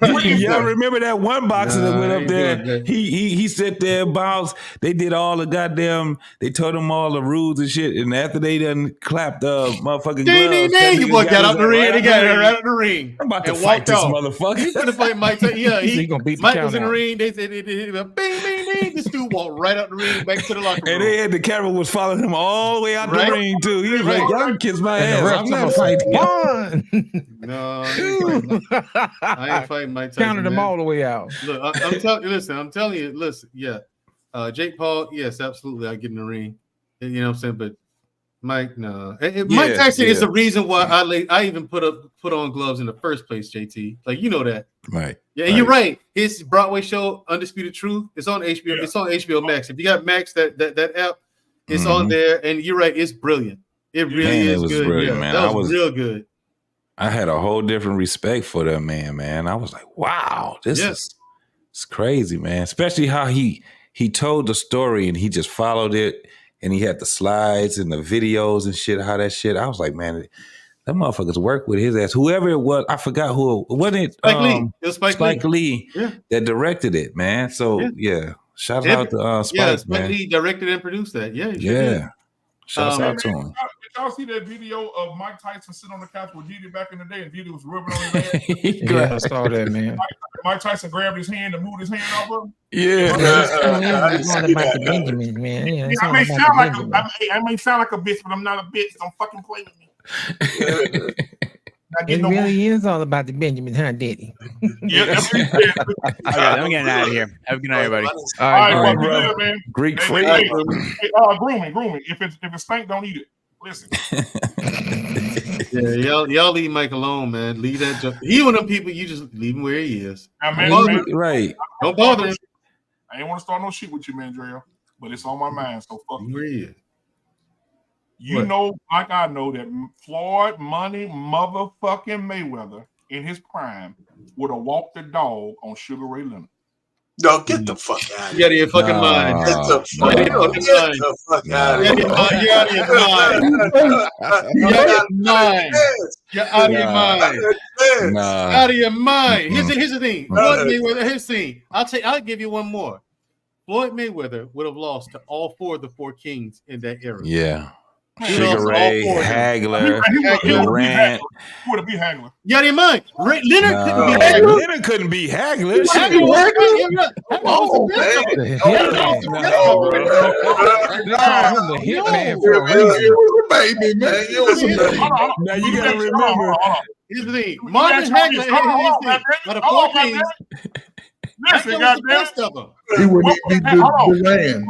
motherfucker. Y'all remember that one boxer that went up there? He sat there and bounced. They did all the goddamn. They told him all the rules and shit. And after they done clapped the motherfucking gloves, you boy got out the ring. They got right out the ring. I'm about to fight this motherfucker. He's gonna fight Mike. Yeah, he gonna beat the Mike count was in the out. ring. They said, bing, bing, bing. This dude walked right out the ring, back to the locker room. And they had the camera was following him all the way out the ring too. He was like, "Y'all can kiss my And the ass. ref I'm not fighting. fighting." No, I ain't fighting Mike Tyson. Counted them man. all the way out. Look, I'm telling you, listen, yeah. Jake Paul, yes, absolutely, I get in the ring. You know what I'm saying? But Mike, no. Mike Tyson is the reason why I even put on gloves in the first place, JT. Like, you know that. Right. Yeah, and you're right. His Broadway show, Undisputed Truth, it's on HBO. Yeah. It's on HBO Max. If you got Max, that app, it's on there. And you're right, it's brilliant. It really is good. Brilliant, man. That was real good. I had a whole different respect for that man. I was like, wow, this is it's crazy, man. Especially how he told the story and he just followed it and he had the slides and the videos and shit, how that shit. I was like, man, that motherfuckers work with his ass. Whoever it was, I forgot who it wasn't. It Lee. It was Spike Lee that directed it, man. So shout out to Spike, Spike man. Lee directed and produced that. Yeah, he sure Yeah. did. Shouts out to him. Did y'all see that video of Mike Tyson sitting on the couch with Didi back in the day and Didi was rubbing on his ass? Yeah, I saw that, man. Mike Tyson grabbed his hand and moved his hand off of him? Yeah. It's all about the Benjamins, man. Yeah, it's I all may about sound the like Benjamins. I may sound like a bitch, but I'm not a bitch. Don't fucking play with me. It really is all about the Benjamins, huh, Daddy? Yeah, that's what he said. Okay, I'm getting out of here. Have a good night, everybody. All right, bro. Man. Greek Hey, freak. grooming. If it stink, don't eat it. Listen. Yeah, y'all leave Mike alone, man. Leave that junk. He one of them people you just leave him where he is. Now, man, Right. Don't bother him. I ain't want to start no shit with you, Mandrell, but it's on my mind, so fuck you. Where he is. You know, like I know, that Floyd Money motherfucking Mayweather in his prime would have walked the dog on Sugar Ray Leonard. No, get the fuck out of You here. out of your fucking mind. Get the fuck out of here. You're out of your mind. You're out of your mind. You're out of your mind. Out of your mind. Here's the thing. Floyd Mayweather, here's the thing. I'll give you one more. Floyd Mayweather would have lost to all four of the four kings in that era. Yeah. He lost Sugar Ray, all four of them. Hagler, Durant. He would have beat Hagler. You out of your mind. Leonard couldn't be No, Hagler. Leonard couldn't be Hagler. The hitman for a reason. You was a baby, man. You was a baby. Now you gotta remember. Here's the thing. Marvin Hagler. But a four kings. Listen, goddamn. He wouldn't even be Duran.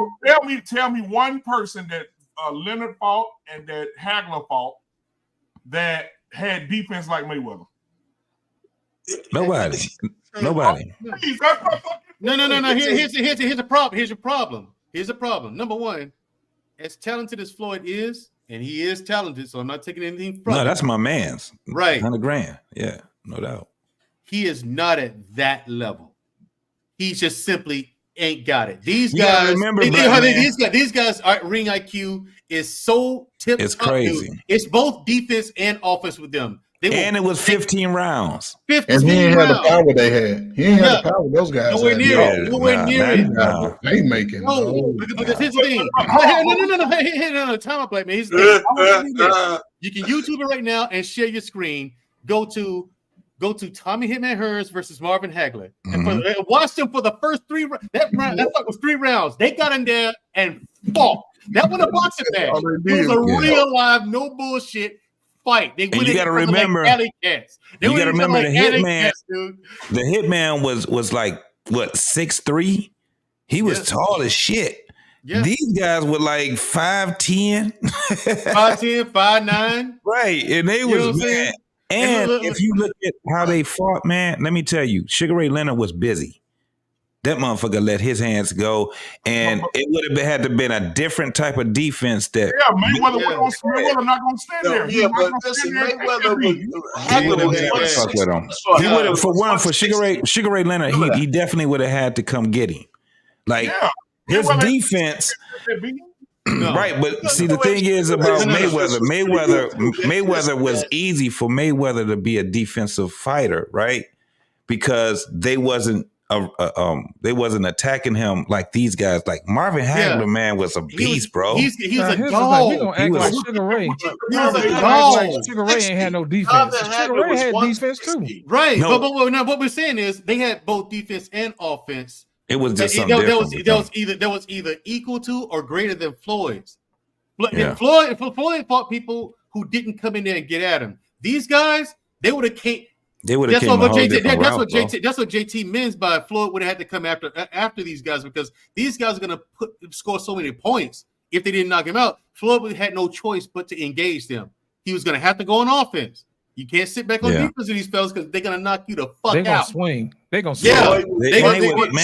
Tell me one person that Leonard fought and that Hagler fought that had defense like Mayweather. Nobody. No. Here's the problem. Here's the problem. Number one, as talented as Floyd is, and he is talented, so I'm not taking anything from him. No, that's my man's. Right. 100 grand. Yeah, no doubt. He is not at that level. He just simply ain't got it. These You gotta guys, remember, these guys, ring IQ is so tipped It's up, crazy. dude. It's both defense and offense with them. And it was 15 rounds. 15 And he ain't had the rounds. power they had. He ain't had the power those guys Nowhere had. near it. Nowhere near it. They making. No, because here's the thing. No. Time out, black man. Here's the thing. You can YouTube it right now and share your screen. Go to Tommy Hitman Hearns versus Marvin Hagler. And watch them for the first 3 rounds. That fight was 3 rounds. They got in there and fought. That was a boxing match. It was a real live, no bullshit fight. They And you got to remember, like alley cats. you got to remember like the alley hitman. cats, dude. The hitman was like what 6'3", He was Yeah. tall as shit. Yeah. These guys were like 5'10". 5'10", 5'9". Right. And they You know what I'm was, saying? man. And look, if you look at how they fought, man, let me tell you, Sugar Ray Leonard was busy. That motherfucker let his hands go, and it would have had to been a different type of defense. That Mayweather not gonna stand there. Yeah, but listen, Mayweather was he would have fuck with him. He would have, for Sugar Ray Leonard, he definitely would have had to come get him. Like his defense. Right, but see, the thing is about Mayweather was easy for Mayweather to be a defensive fighter, right? Because they wasn't attacking him like these guys. Like Marvin Hagler, man, was a beast, bro. He was a dog. He gonna act like Sugar Ray. He was a dog. Sugar Ray ain't had no defense. Sugar Ray had defense too. Right, No. but now what we're saying is they had both defense and offense. It was just something different. That was either equal to or greater than Floyd's. Yeah. Floyd fought people who didn't come in there and get at him. These guys, they would have came. That's what JT means by Floyd would have had to come after these guys, because these guys are going to score so many points. If they didn't knock him out, Floyd would have had no choice but to engage them. He was going to have to go on offense. You can't sit back on defense with these fellas because they're going to knock you the fuck They're gonna out. Swing. They're going to swing. Yeah,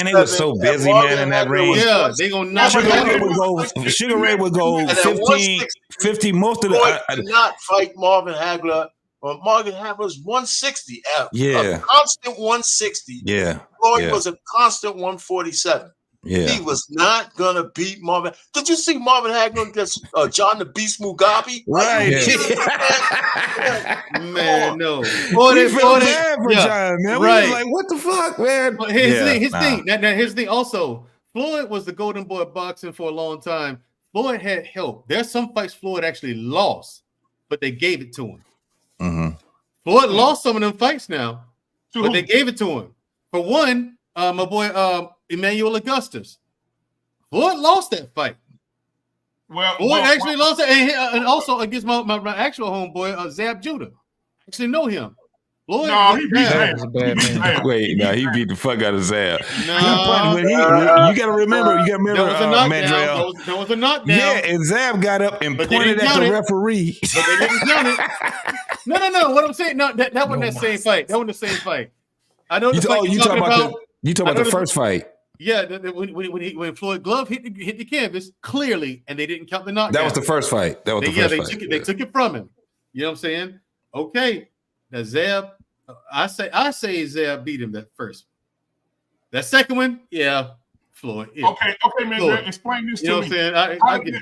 they were so busy, man, in that ring. Yeah, they're going to knock you out. Sugar Ray would go 50. Most of Floyd did not fight Marvin Hagler. Well, Marvin Hagler was 160. A constant 160. Yeah. Floyd was a constant 147. Yeah. He was not gonna beat Marvin. Did you see Marvin Hagler against John the Beast Mugabe? Right. Man, no. We felt bad for John, man. We was like, what the fuck, man? But his thing. Now, his thing also, Floyd was the golden boy of boxing for a long time. Floyd had help. There's some fights Floyd actually lost, but they gave it to him. Mm-hmm. Floyd lost some of them fights now, but they gave it to him. For one, my boy Emmanuel Augustus. Floyd lost that fight. Floyd actually lost it, and also against my actual homeboy Zab Judah. Actually know him. Floyd, he beat Zab. Wait, he beat the fuck out of Zab. No, you gotta remember, that was a knockdown. Mandrell. That was a knockdown. Yeah, and Zab got up and pointed at the referee. But they didn't count it. No. What I'm saying, that wasn't that same fight. That wasn't the same fight. I know the fight you're talking about. You talking about the first fight? Yeah, when Floyd Glove hit the canvas clearly, and they didn't count the knockdown. That was the first fight. They took it from him. You know what I'm saying? Okay, now Zab, I say Zab beat him that first. That second one, Floyd. Yeah. Okay, man. Floyd. Explain this You to know me. what I'm saying?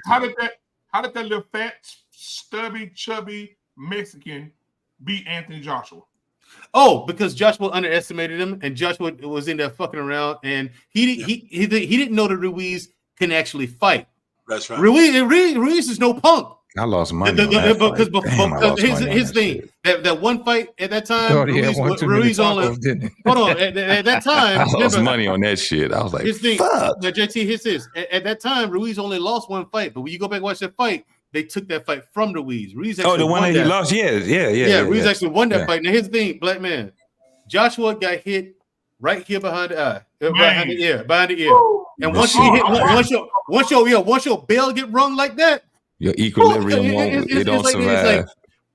How did that little fat, stubby, chubby Mexican beat Anthony Joshua? Oh, because Joshua underestimated him, and Joshua was in there fucking around, and he didn't know that Ruiz can actually fight. That's right. Ruiz is no punk. I lost money on that fight. Because his thing, that one fight at that time, Ruiz only hold on at that time. I lost money on that shit. I was like, his thing. fuck. Now, JT, his is at that time, Ruiz only lost one fight, but when you go back and watch that fight, they took that fight from Ruiz. Ruiz actually the one that he lost? Yeah. Ruiz actually won that fight. Now, here's the thing, black man. Joshua got hit right here behind the eye, behind the ear. And once you hit, once your bell get rung like that, your equilibrium it don't survive. It's like,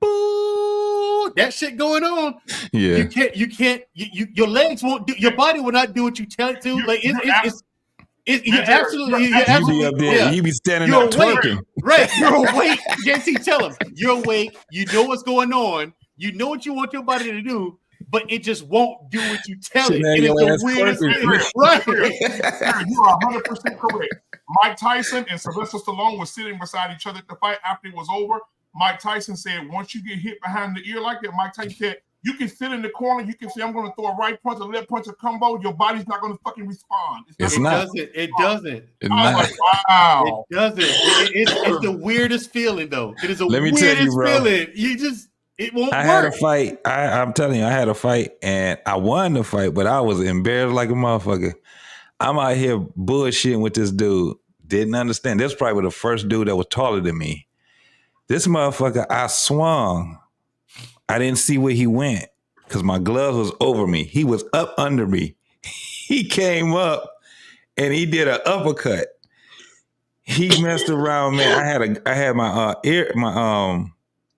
boo, that shit going on. Yeah, you can't. Your legs won't do. Your body will not do what you tell it to. Like you're absolutely. You be up there. You be standing up twerking. Right, you're awake. JT, tell him you're awake. You know what's going on. You know what you want your body to do, but it just won't do what you tell it. It is the weirdest thing. Right. You are 100% correct. Mike Tyson and Sylvester Stallone were sitting beside each other at the fight after it was over. Mike Tyson said, once you get hit behind the ear like that, Mike Tyson said, you can sit in the corner. You can say, I'm going to throw a right punch, a left punch, a combo. Your body's not going to fucking respond. It doesn't. Like, wow. It doesn't. It's the weirdest feeling, though. It is the Let me weirdest tell you, bro. feeling. It won't work. Had a fight. I'm telling you, I had a fight and I won the fight, but I was embarrassed like a motherfucker. I'm out here bullshitting with this dude. Didn't understand. This was probably the first dude that was taller than me. This motherfucker, I swung. I didn't see where he went because my glove was over me. He was up under me. He came up and he did an uppercut. He messed around, man. I had my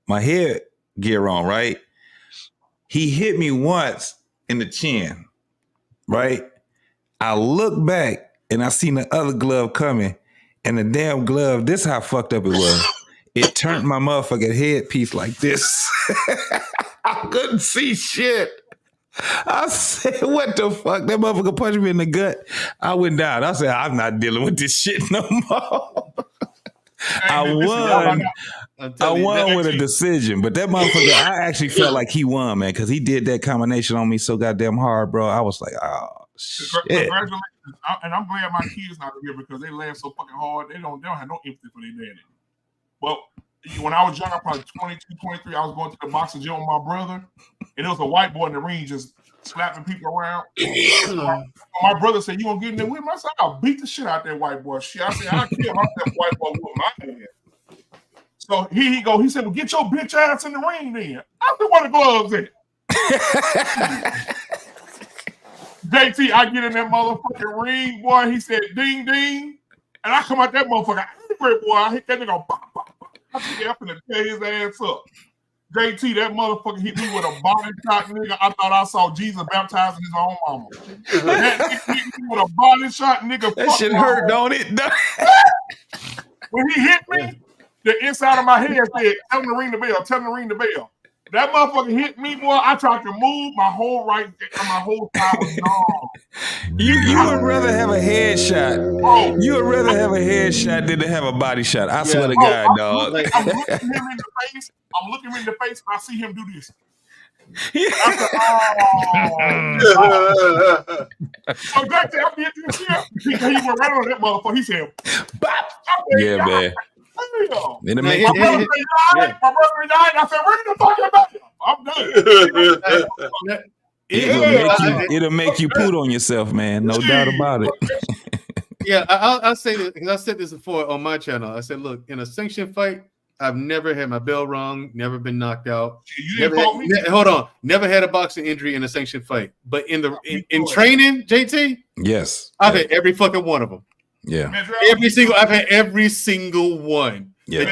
my head gear on, right? He hit me once in the chin, right? I look back and I seen the other glove coming, and the damn glove, this how fucked up it was. It turned my motherfucking headpiece like this. I couldn't see shit. I said, what the fuck? That motherfucker punched me in the gut. I went down. I said, I'm not dealing with this shit no more. I won with a decision, but that motherfucker, I actually felt like he won, man, because he did that combination on me so goddamn hard, bro. I was like, oh, shit. Congratulations. And I'm glad my kids not here because they laugh so fucking hard. They don't have no empathy for their daddy. Well, when I was young, I'm probably 22, 23, I was going to the boxing gym with my brother, and there was a white boy in the ring just slapping people around. My brother said, you gonna get in there with me? I said, I'll beat the shit out that white boy. Shit. I said, I'll kill myself white boy with my hand. So here he go. He said, well, get your bitch ass in the ring then. I said, what the gloves at? JT, I get in that motherfucking ring, boy. He said, ding, ding. And I come out that motherfucker angry, boy. I hit that nigga, pop, pop, pop. I think I'm finna tear his ass up. JT, that motherfucker hit me with a body shot, nigga. I thought I saw Jesus baptizing his own mama. That nigga hit me with a body shot, nigga. That shit hurt, don't it? When he hit me, the inside of my head said, tell him to ring the bell, tell him to ring the bell. That motherfucker hit me, boy. I tried to move my whole side was gone. You would rather have a headshot. Oh. You would rather have a headshot than to have a body shot. I swear to God, dog. I'm looking him in the face. I'm looking him in the face, and I see him do this. I said, so back there, after he went right on that motherfucker. He said, "Bop." Yeah, man. My brother died. I said, "Where the fuck about you?" I'm done. It'll make you poot on yourself, man. No doubt about it. Yeah, I'll say this because I said this before on my channel. I said, look, in a sanctioned fight, I've never had my bell rung, never been knocked out. Never had a boxing injury in a sanctioned fight. But in training, JT, yes, I've had every fucking one of them. Yeah, I've had every single one. Yeah,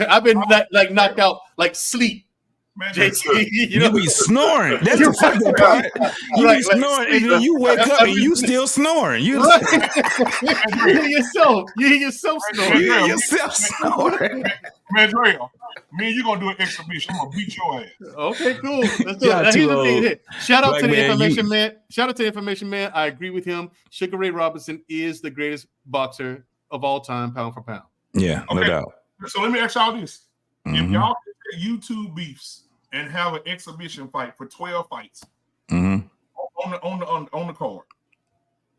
I've been like knocked out like sleep. JT, you be snoring. That's the fucking part. You be snoring, and then you wake up and you still snoring. You hear yourself snoring. You hear yourself snoring. Mandrell, me and you gonna do an exhibition. I'm gonna beat your ass. Okay, cool. Let's do it. Here's the thing here. Shout out to the information man. Shout out to the information man. I agree with him. Sugar Ray Robinson is the greatest boxer of all time, pound for pound. Yeah, no doubt. So let me ask y'all this: if y'all could YouTube beefs and have an exhibition fight for 12 fights on the card,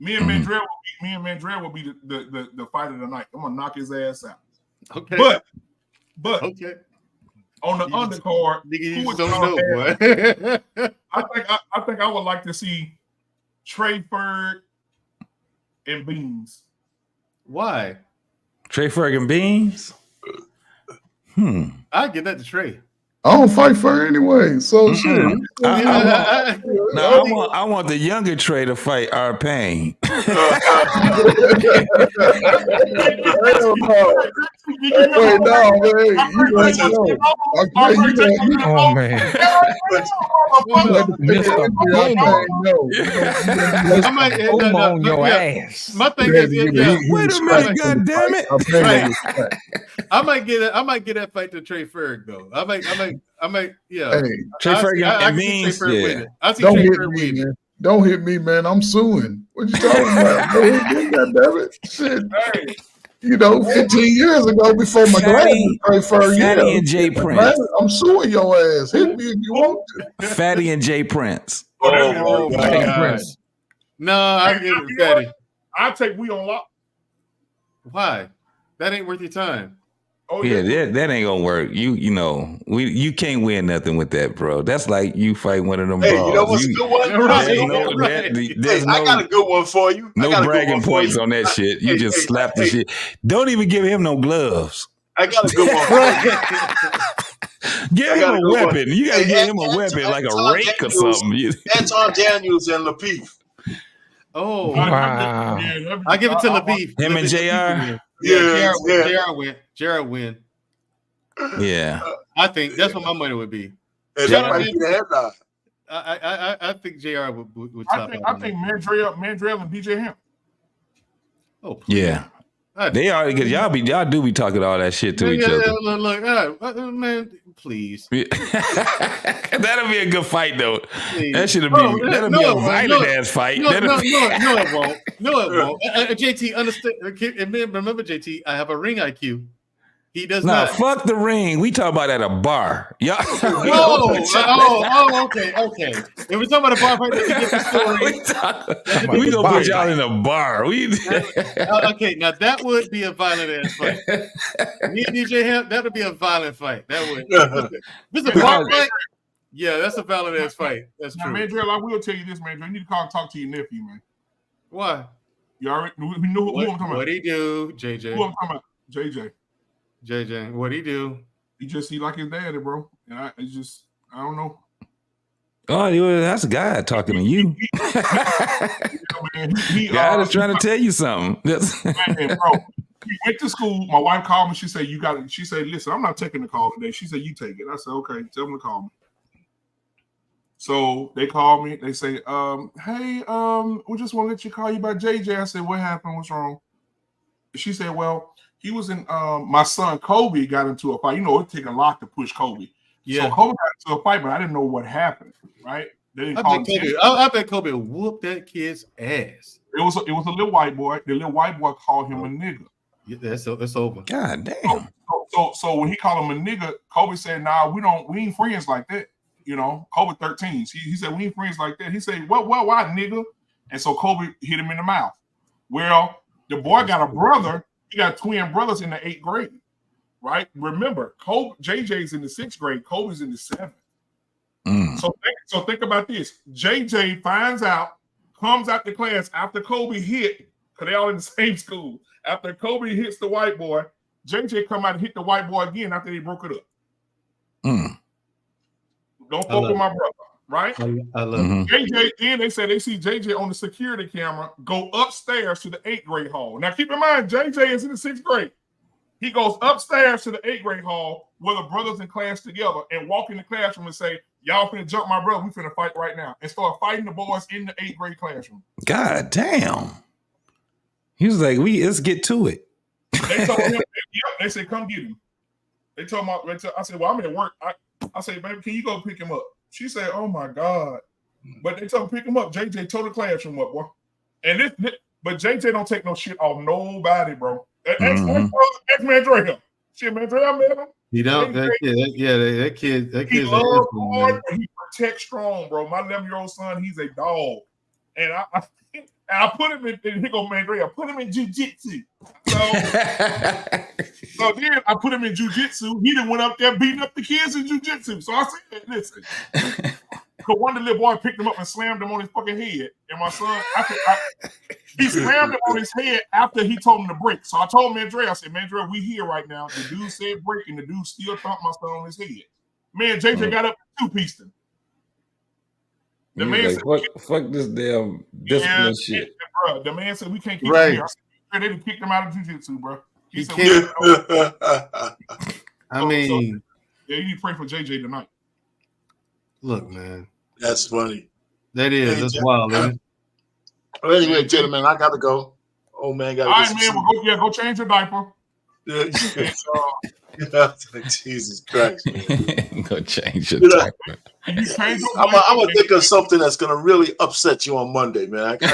me and Mandrell will be the fight of the night. I'm gonna knock his ass out. Okay, but okay. On the undercard, who would don't know, boy. I think I would like to see Trey Ferg and Beans. Why? Trey Ferg and Beans? I get that to Trey. I don't fight for her anyway, so shit. I want the younger Trey to fight our pain. Wait, no, man. Oh, man. I might on your ass. My thing is, wait a minute, goddammit. I might get that fight to Trey Ferg though. I might, yeah. Hey, Trey Ferg and Beans. Yeah. I see Don't Trey hit Ferg me, winning. man. Don't hit me, man. I'm suing. What you talking about? Don't hit me, goddammit. Shit. Hey. 15 years ago, before my glasses, Trey Ferg, Fatty and Jay Prince. I'm suing your ass. Hit me if you want to. Fatty and Jay Prince. Oh my God. No, I get it, Fatty. I take we on lock. Why? That ain't worth your time. Oh yeah, that ain't gonna work. You can't win nothing with that, bro. That's like you fight one of them. Hey, brawls. you know what's a good one? I got a good one for you. No bragging points on that shit. You just slap the shit. Don't even give him no gloves. I got a good one for you. Give him a weapon. You gotta give him a weapon like a rake or something. Anton Daniels and Lapeef. Oh, Wow. I give it to Latifi. Him and JR? Yeah, Yeah. JR win. JR win. Yeah. I think that's what my money would be. And that might be the headline. I think JR would I top think out. Mandrell and DJ Hamp. Oh, please. Yeah. They are, because y'all do be talking all that shit to each other. Look, man, please. That'll be a good fight, though. Please. That should be that'll be a violent ass fight. No, it won't. No, it won't. JT, understand? Remember, JT, I have a ring IQ. He does not. Fuck the ring. We talking about at a bar. Y'all. Okay. If we're talking about a bar fight, that's a different story. We gonna put y'all in a bar. Okay, now that would be a violent ass fight. Me and DJ Hamp, that would be a violent fight. That would. This is a bar fight. Yeah, that's a violent ass fight. That's true. Now, Mandrell, I will tell you this, Mandrell. You need to call and talk to your nephew, man. Why? You already we know who I'm talking about. What'd he do, JJ? Who I'm talking about? JJ. What'd he do? He like his daddy, bro. And I don't know. Oh, that's a guy talking to you. God is trying to tell you something. Man, bro. We went to school. My wife called me. She said, "You got it." She said, "Listen, I'm not taking the call today." She said, "You take it." I said, "Okay, tell them to call me." So they called me. They say, "Hey, we just want to let you call you about JJ." I said, "What happened? What's wrong?" She said, "Well, he was in my son Kobe got into a fight. You know, it take a lot to push Kobe. Yeah. So Kobe got into a fight, but I didn't know what happened. Right? They didn't call him. I bet Kobe whooped that kid's ass. It was a little white boy. The little white boy called him a nigga. Yeah, that's over. God damn. So when he called him a nigga, Kobe said, "Nah, we ain't friends like that." You know, Kobe 13. He said, "We ain't friends like that." He said, "What, why, nigga?" And so Kobe hit him in the mouth. Well, the boy got a brother. He got twin brothers in the 8th grade, right? Remember, JJ's in the 6th grade. Kobe's in the 7th. So think about this. JJ finds out, comes out the class after Kobe hit, because they all in the same school. After Kobe hits the white boy, JJ come out and hit the white boy again after they broke it up. Don't fuck with my brother, right? I love it. JJ, then they say they see JJ on the security camera go upstairs to the 8th grade hall. Now keep in mind, JJ is in the 6th grade. He goes upstairs to the 8th grade hall where the brothers in class together and walk in the classroom and say, "Y'all finna jump my brother, we finna fight right now." And start fighting the boys in the 8th grade classroom. God damn. He was like, let's get to it. They told him, they said, "Come get him." They told me, I said, "Well, I'm at work." I said, "Baby, can you go pick him up?" She said, "Oh my God." But they told him pick him up. JJ tore the classroom up, boy. And but JJ don't take no shit off nobody, bro. That's Mandrell. Shit, Mandrell met him. He don't. That kid. He loves hard, but he protects strong, bro. My 11-year-old son, he's a dog. And I put him in, and here go Mandrell, I put him in jiu-jitsu. So then I put him in jiu-jitsu. He done went up there beating up the kids in jiu-jitsu. So I said, listen. Because one of the little boy picked him up and slammed him on his fucking head. And my son, he slammed him on his head after he told him to break. So I told Mandrell, I said, "Mandrell, we here right now." The dude said break, and the dude still thumped my son on his head. Man, JJ got up and 2-pieced him. The man like, said, fuck this damn discipline shit. Bro, the man said, "We can't keep him here." I said, "They done kicked him out of jiu-jitsu, bro." He said, yeah, you need to pray for JJ tonight. Look, man. That's funny. That is. That's wild, man. Well, anyway, gentlemen, I got to go. Oh, man, got to All right, man. Go change your diaper. Jesus Christ, man. Go change your diaper. I'm going to think of something that's going to really upset you on Monday, man. The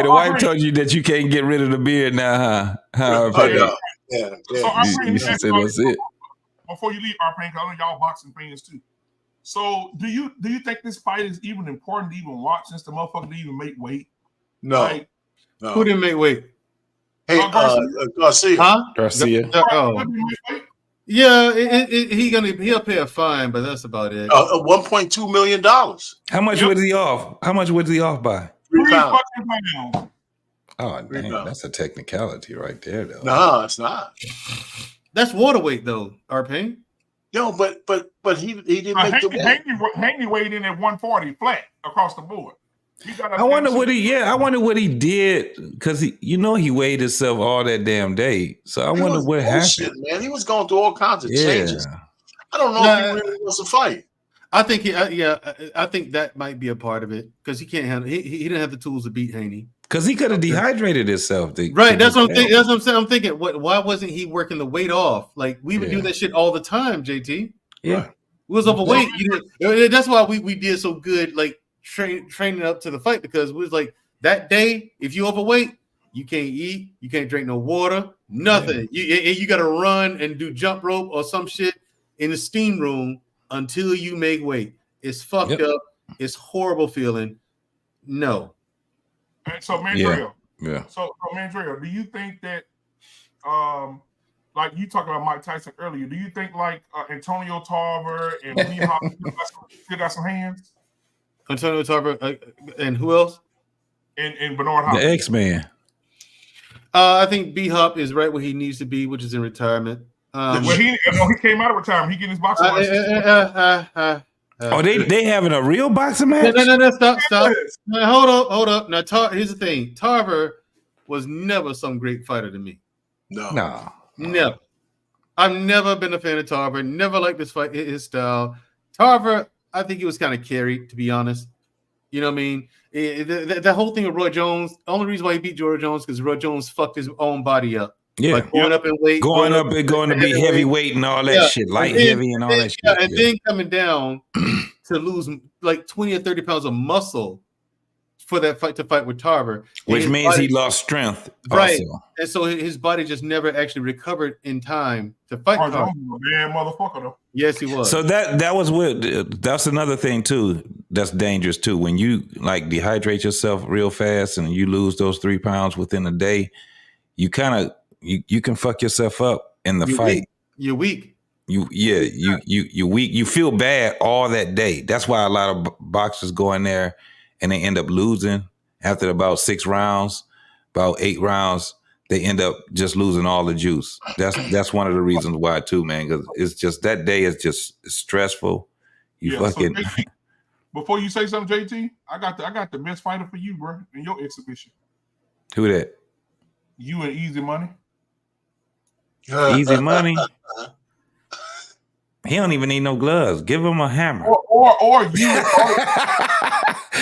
wife told you that you can't get rid of the beard now, huh? Yeah. You said that's it. Before you leave, Arpain, because I know y'all boxing fans too. So do you think this fight is even important to even watch since the motherfucker didn't even make weight? No. Who didn't make weight? Hey, Garcia. Huh? Garcia. Yeah, he'll pay a fine, but that's about it. $1.2 million. How much was he off? How much was he off by? 3 pounds. Oh, damn, that's a technicality right there, though. No, it's not. That's water weight, though, Arpain. Yo, but he didn't make the weight. Haney weighed in at 140 flat across the board. I wonder what he did, because he weighed himself all that damn day. So I wonder what happened. Man, he was going through all kinds of changes. I don't know if he really wants to fight. I think I think that might be a part of it, because he can't handle. He didn't have the tools to beat Haney. Because he could have dehydrated himself. Right. That's what I'm thinking. That's what I'm saying. I'm thinking, why wasn't he working the weight off? Like, we would do that shit all the time, JT. Yeah. We was overweight. That's why we did so good, like training up to the fight, because we was like, that day, if you overweight, you can't eat, you can't drink no water, nothing. You got to run and do jump rope or some shit in the steam room until you make weight. It's fucked up. It's horrible feeling. No. And so, Mandrell. Yeah. So, Mandrell, do you think that, like you talked about Mike Tyson earlier, do you think like Antonio Tarver and B-Hop still got some hands? Antonio Tarver and who else? And Bernard Hopkins. The X-Man. I think B-Hop is right where he needs to be, which is in returement. He came out of retirement. He getting his boxing license. They having a real boxing match? No, stop. Hold up. Now, here's the thing. Tarver was never some great fighter to me. No. Never. I've never been a fan of Tarver. Never liked his style. Tarver, I think he was kind of carried, to be honest. You know what I mean? The whole thing with Roy Jones, the only reason why he beat Roy Jones because Roy Jones fucked his own body up. Yeah. Like going up in weight. Going to be heavyweight and all that shit. Heavy and all that shit. And then coming down to lose like 20 or 30 pounds of muscle for that fight to fight with Tarver. Which means he lost strength. Right. Also. And so his body just never actually recovered in time to fight Tarver. Man, motherfucker though. Yes, he was. So that's another thing too. That's dangerous too. When you like dehydrate yourself real fast and you lose those 3 pounds within a day, you kind of you can fuck yourself up in the fight. You're weak. You're weak. You feel bad all that day. That's why a lot of boxers go in there and they end up losing after about 6 rounds, about 8 rounds. They end up just losing all the juice. That's one of the reasons why too, man. Because it's just that day is just stressful. So JT, before you say something, JT, I got the best fighter for you, bro, in your exhibition. Who that? You and Easy Money. Easy Money. He don't even need no gloves. Give him a hammer. Or you.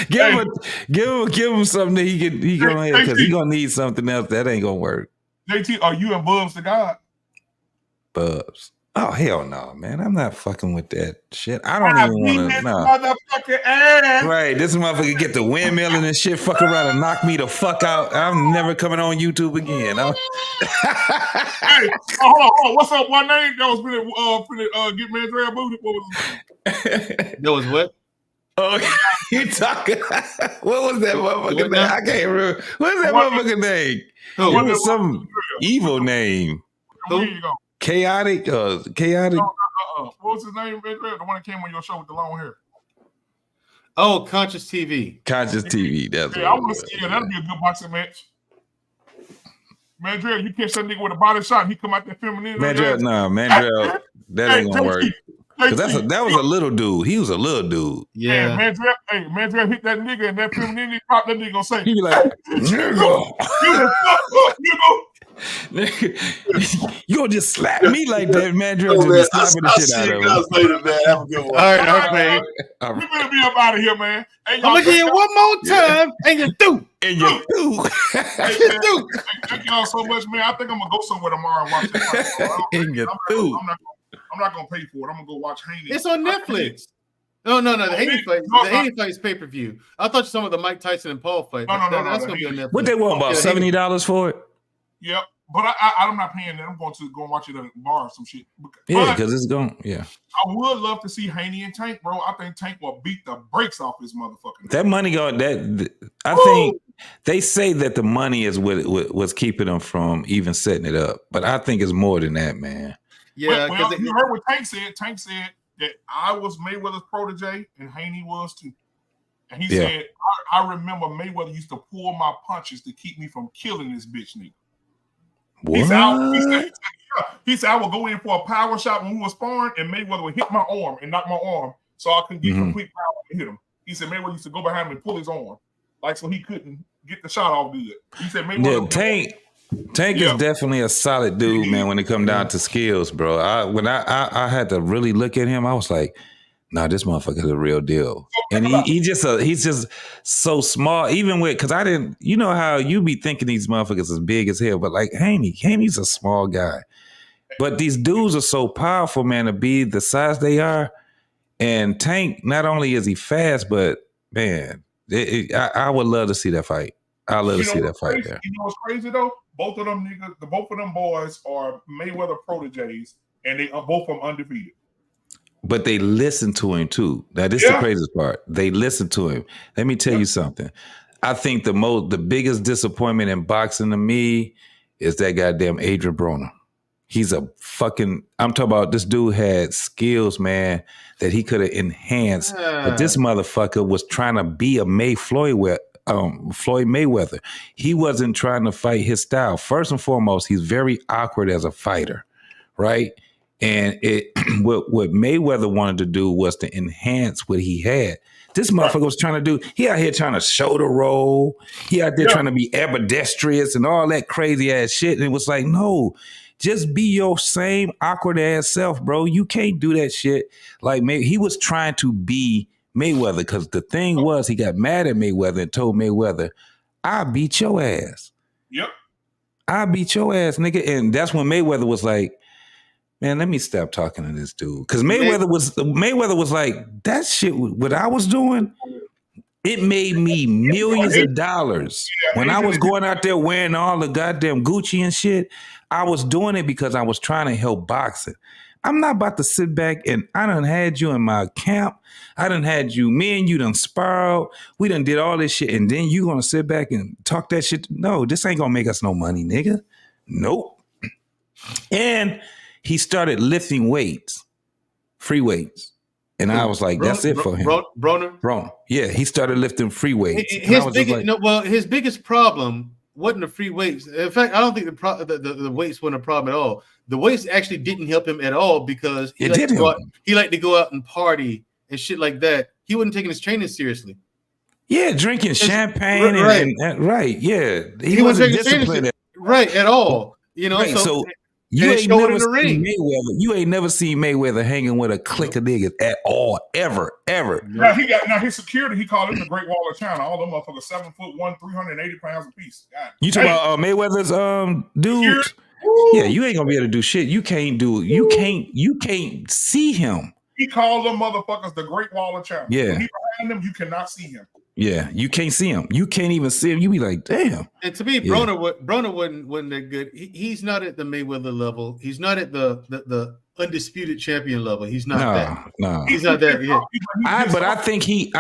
Give him something that he gonna have, because he gonna need something else that ain't gonna work. JT, are you and Bubs the God? Bubs. Oh hell no, man! I'm not fucking with that shit. I don't even want to. No. Motherfucking ass. Right, this motherfucker get the windmilling and shit, fuck around and knock me the fuck out. I'm never coming on YouTube again. Hey, hold on. What's up? One name that was finna get Mandrell booted. What was his name? That was what? Oh, you talking? What was that motherfucker name? I can't remember. What's that motherfucker name? It was some evil name. Where you go? Chaotic. What was his name? The one that came on your show with the long hair. Oh, Conscious TV. Conscious TV. That's I want to see it. That'll be a good boxing match. Mandrell, you catch that nigga with a body shot, and he come out there filming in. Mandrell, that ain't gonna work. Because that was a little dude. He was a little dude. Yeah. Mandrell hit that nigga, and that filming in, he popped that nigga gonna say, he be like, nigga. You gonna just slap me like that, Mandrell? Just be slapping the shit out of him. Later, man. Have a good one. All right, man. We better be up out of here, man. I'm gonna get it one more time, and you're through. And you're through. Thank y'all so much, man. I think I'm gonna go somewhere tomorrow and watch it. And you're through. I'm not gonna pay for it. I'm gonna go watch Haney. It's on Netflix. No. The Haney fight. The Haney fight is pay-per-view. I thought you some of the Mike Tyson and Paul fight. No. That's gonna be on Netflix. What they want, about $70 for it? Yep. But I'm not paying that. I'm going to go and watch it at a bar or some shit. Yeah, because it's going. Yeah. I would love to see Haney and Tank, bro. I think Tank will beat the brakes off his motherfucking. That money going. I think they say that the money is what's keeping them from even setting it up. But I think it's more than that, man. Yeah. Well, you heard what Tank said. Tank said that I was Mayweather's protege and Haney was too. And he said, I remember Mayweather used to pull my punches to keep me from killing this bitch nigga. What? He said, I would go in for a power shot when we were sparring, and Mayweather would hit my arm and knock my arm so I couldn't get complete power and hit him. He said Mayweather used to go behind him and pull his arm, like so he couldn't get the shot off good. He said Mayweather. Tank is definitely a solid dude, man, when it come down to skills, bro. When I had to really look at him, I was like, nah, this motherfucker is a real deal. And he's just so small, even with, because I didn't, you know how you be thinking these motherfuckers is big as hell, but like Haney's a small guy. But these dudes are so powerful, man, to be the size they are. And Tank, not only is he fast, but man, I would love to see that fight. I love to see that fight there. You know what's crazy though? Both of them niggas, both of them boys are Mayweather proteges, and they are both of them undefeated. But they listen to him too. Now this is the craziest part. They listen to him. Let me tell you something. I think the biggest disappointment in boxing to me is that goddamn Adrian Broner. He's a fucking, I'm talking about this dude had skills, man, that he could have enhanced. But this motherfucker was trying to be a Floyd Mayweather. He wasn't trying to fight his style. First and foremost, he's very awkward as a fighter, right? And what Mayweather wanted to do was to enhance what he had. This motherfucker was trying to do, he out here trying to shoulder roll. He out there trying to be ambidextrous and all that crazy ass shit. And it was like, no, just be your same awkward ass self, bro. You can't do that shit. Like he was trying to be Mayweather because the thing was he got mad at Mayweather and told Mayweather, I beat your ass. Yep. I beat your ass, nigga. And that's when Mayweather was like, man, let me stop talking to this dude. Because Mayweather was like, that shit, what I was doing, it made me millions of dollars. When I was going out there wearing all the goddamn Gucci and shit, I was doing it because I was trying to help boxing. I'm not about to sit back and I done had you in my camp. I done had you, me and you done sparred. We done did all this shit. And then you gonna sit back and talk that shit? No, this ain't gonna make us no money, nigga. Nope. And he started lifting weights, free weights. And I was like, that's it for him. Broner? Yeah, he started lifting free weights. His biggest problem wasn't the free weights. In fact, I don't think the weights weren't a problem at all. The weights actually didn't help him at all because he liked to go out and party and shit like that. He wasn't taking his training seriously. Yeah, drinking champagne and yeah. He wasn't disciplined at all. You know, so you ain't never seen Mayweather. You ain't never seen Mayweather hanging with a clique of niggas at all, ever. Now his security, he called him the Great Wall of China. All them motherfuckers 7'1", 380 pounds a piece. God. You talking about Mayweather's dudes? Yeah, you ain't gonna be able to do shit. You can't see him. He called them motherfuckers the Great Wall of China. Yeah. When he behind them, you cannot see him. Yeah, you can't see him. You can't even see him. You be like, damn. And to me, Broner wasn't that good. He's not at the Mayweather level. He's not at the undisputed champion level. He's not that. No, he's not that. Yeah. But I think he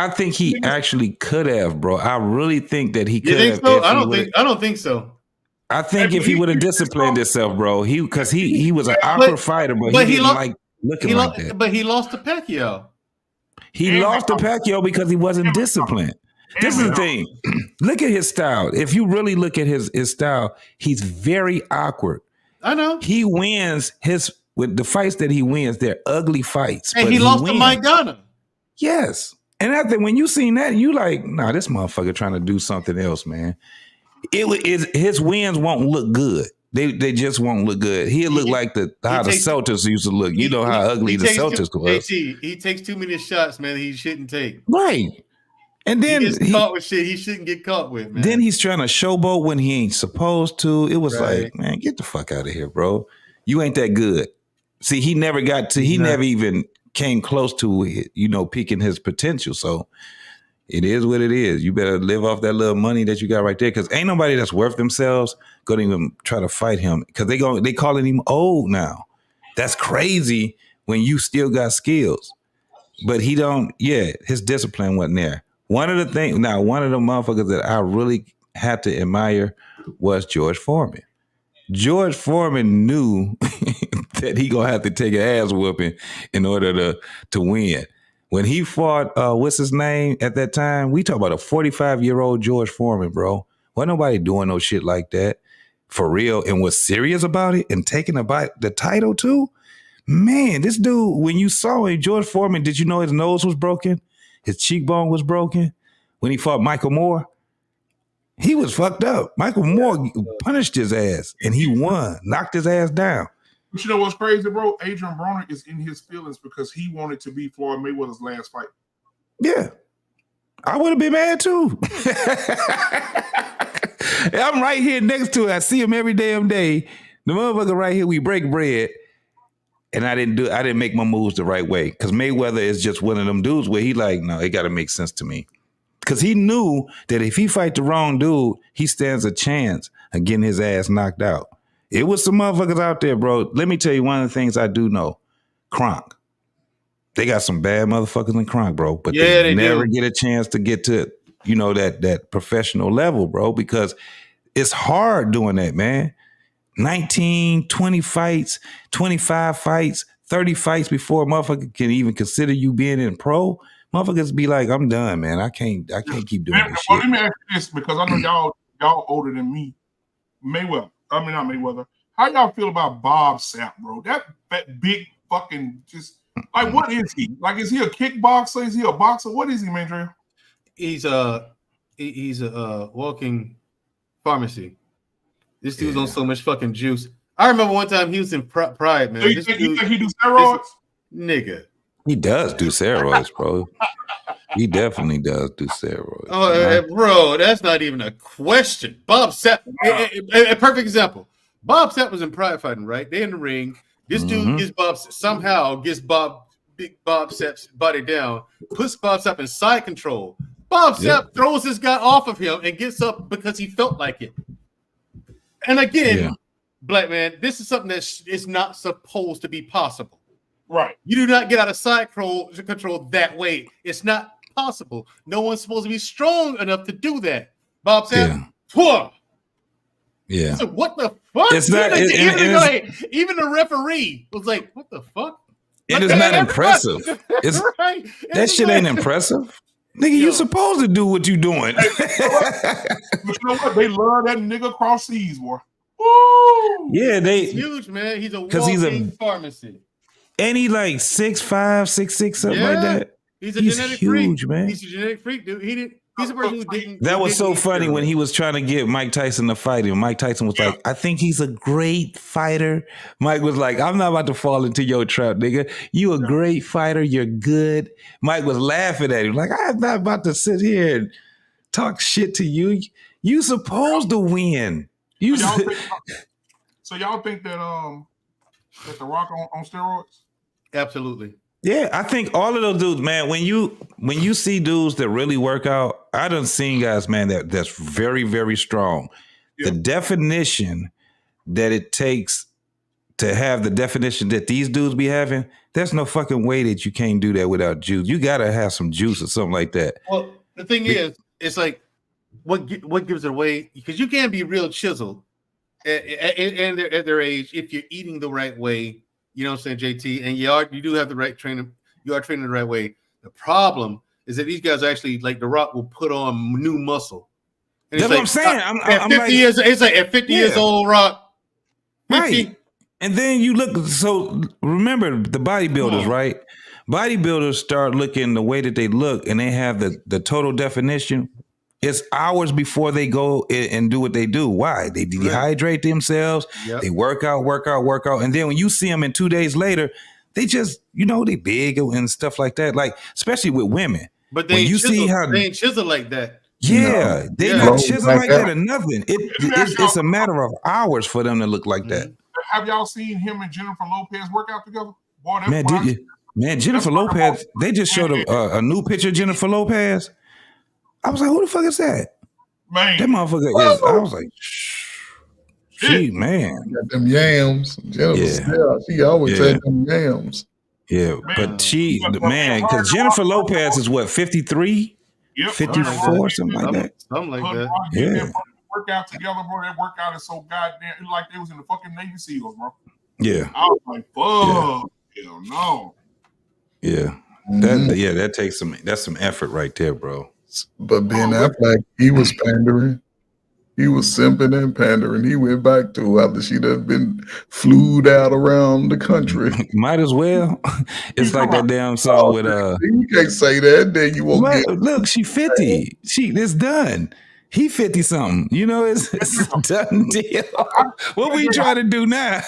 actually could have, bro. I really think that he could have. So? I don't think so. I think if he would have disciplined himself, bro, because he was an awkward fighter, but he didn't like looking like that. But he lost to Pacquiao. He lost to Pacquiao because he wasn't disciplined. This is the thing. Look at his style. If you really look at his style, he's very awkward. I know. He wins with the fights that he wins, they're ugly fights. And he lost to Mike Gunner. Yes. And I think when you seen that, you like, nah, this motherfucker trying to do something else, man. His wins won't look good. They just won't look good. He'll look like how the Celtics used to look. You know how ugly the Celtics was. He takes too many shots, man, he shouldn't take. Right. And then he gets caught with shit he shouldn't get caught with, man. Then he's trying to showboat when he ain't supposed to. It was like, man, get the fuck out of here, bro. You ain't that good. See, he never even came close to, peaking his potential. So it is what it is. You better live off that little money that you got right there, because ain't nobody that's worth themselves gonna even try to fight him, because they calling him old now. That's crazy when you still got skills. But his discipline wasn't there. One of the motherfuckers that I really had to admire was George Foreman. George Foreman knew that he gonna have to take an ass whooping in order to win. When he fought, what's his name at that time? We talk about a 45-year-old George Foreman, bro. Wasn't nobody doing no shit like that. for real and was serious about it and taking about the title too, man, this dude, when you saw him, George Foreman, did you know his nose was broken? His cheekbone was broken when he fought Michael Moore. He was fucked up. Michael Moore punished his ass and he won, knocked his ass down. But you know what's crazy, bro? Adrian Broner is in his feelings because he wanted to be Floyd Mayweather's last fight. Yeah. I would have been mad too. I'm right here next to it. I see him every damn day. The motherfucker right here, we break bread. And I didn't make my moves the right way. Because Mayweather is just one of them dudes where he like, no, it gotta make sense to me. Because he knew that if he fight the wrong dude, he stands a chance of getting his ass knocked out. It was some motherfuckers out there, bro. Let me tell you one of the things I do know. Kronk. They got some bad motherfuckers in Kronk, bro. But they never get a chance to get to, that professional level, bro, because it's hard doing that, man. 19, 20 fights, 25 fights, 30 fights before a motherfucker can even consider you being in pro. Motherfuckers be like, I'm done, man. I can't keep doing this shit. Let me ask you this, because I know y'all older than me. Not Mayweather. How y'all feel about Bob Sapp, bro? That big fucking just like, what is he? Like, is he a kickboxer? Is he a boxer? What is he, man, Dre? He's a walking pharmacy. This dude's on so much fucking juice. I remember one time he was in Pride, man. So you think he do steroids? Nigga. He does do steroids, bro. He definitely does do steroids. Oh, bro, that's not even a question. Bob Sapp, a perfect example. Bob Sapp was in Pride fighting, right? They in the ring. This dude gets Big Bob Sapp's body down, puts Bob Sapp in side control. Bob Sapp throws this guy off of him and gets up because he felt like it. And again, black man, this is something that is not supposed to be possible. Right. You do not get out of side control that way. It's not possible. No one's supposed to be strong enough to do that. Bob Sapp, yeah. So what the fuck? It's not, even the referee was like, what the fuck? It is not impressive. It's right. That shit ain't impressive. Nigga, you supposed to do what you doing. But you know what? They love that nigga across seas, boy. Woo! Yeah, He's huge, man. He's a walking pharmacy. And he like 6'5", 6'6", something like that. He's a genetic huge, freak, man. He's a genetic freak, dude. He's a person who didn't. That was so funny when he was trying to get Mike Tyson to fight him. Mike Tyson was like, I think he's a great fighter. Mike was like, I'm not about to fall into your trap, nigga. You a great fighter. You're good. Mike was laughing at him like, I'm not about to sit here and talk shit to you. You supposed to win. So y'all think that The Rock on steroids? Absolutely. Yeah, I think all of those dudes, man, when you see dudes that really work out, I done seen guys, man, that's very, very strong. Yeah. The definition that it takes to have the definition that these dudes be having, there's no fucking way that you can't do that without juice. You got to have some juice or something like that. Well, the thing is, it's like, what gives it away? Because you can't be real chiseled at their age if you're eating the right way. You know what I'm saying, JT? And you do have the right training. You are training the right way. The problem is that these guys actually, like The Rock, will put on new muscle. And that's what I'm saying. I'm 50 like, years, it's like at 50 years old, Rock. 50. Right. And then you look, so remember the bodybuilders, right? Bodybuilders start looking the way that they look and they have the total definition. It's hours before they go and do what they do. Why? They dehydrate themselves. Yep. They work out. And then when you see them in 2 days later, they just, they big and stuff like that. Like, especially with women. But they ain't chiseled like that. Yeah. They not chiseled like that or nothing. It's a matter of hours for them to look like that. Have y'all seen him and Jennifer Lopez work out together? Boy, Man, Jennifer Lopez, they just showed a new picture of Jennifer Lopez. I was like, who the fuck is that? Man. That motherfucker is, I was like, she, man. Got them yams. She always had them yams. Yeah, but she, man, because Jennifer Lopez is what, 53? Yep. 54, something like that. Something like that. Yeah. Work out together, bro. That workout is so goddamn, it's like they was in the fucking Navy SEALs, bro. Yeah. I was like, fuck. Hell no. Yeah. That takes that's some effort right there, bro. But Ben Affleck, he was pandering. He was simping and pandering. He went back to her after she done been flued out around the country. Might as well. It's like that damn song with You can't say that, then you won't get. Look, she 50. It's done. He 50 something. You know, it's a done deal. What we trying to do now?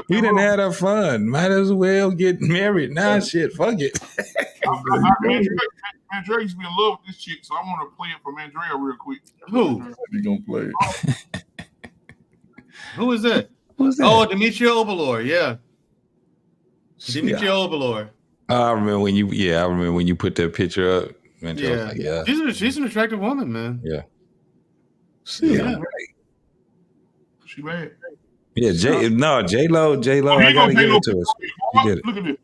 We done had our fun. Might as well get married now. Shit, fuck it. Mandrea used to be in love with this chick, so I want to play it for Mandrea real quick. Who? You gonna play it? Who is that? Who's that? Oh, Demetria Obalor. Yeah. Demetria Obalor. I remember when you put that picture up. Mandrea was like, She's an attractive woman, man. Yeah. Yeah. She bad. Yeah, J-Lo, I gotta give it to her. She did it. Look at this.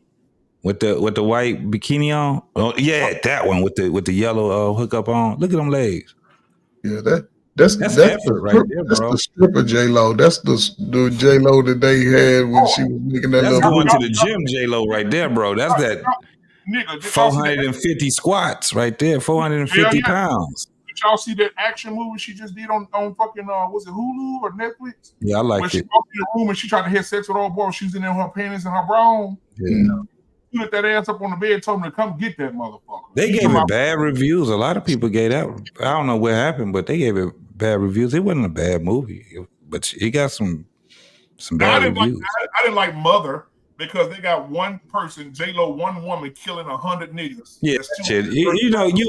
With the white bikini on. Oh yeah, that one with the yellow hookup on. Look at them legs. Yeah, that's effort right there, that's bro. the stripper J-Lo. That's the J-Lo that they had when she was making that That's little. going to the gym J-Lo right there, bro. That's that Nigga, 450 squats right there, 450 pounds. Did y'all see that action movie she just did on fucking was it Hulu or Netflix? Yeah, I When liked she it. walked in the room and she tried to have sex with old boy, she was in there with her panties and her bra. Yeah. She put that ass up on the bed and told him to come get that motherfucker. They gave it bad reviews. A lot of people gave that. I don't know what happened, but they gave it bad reviews. It wasn't a bad movie, but it got some bad reviews. I didn't like Mother because they got one person, J-Lo, one woman killing 100 niggas. Yeah, shit. You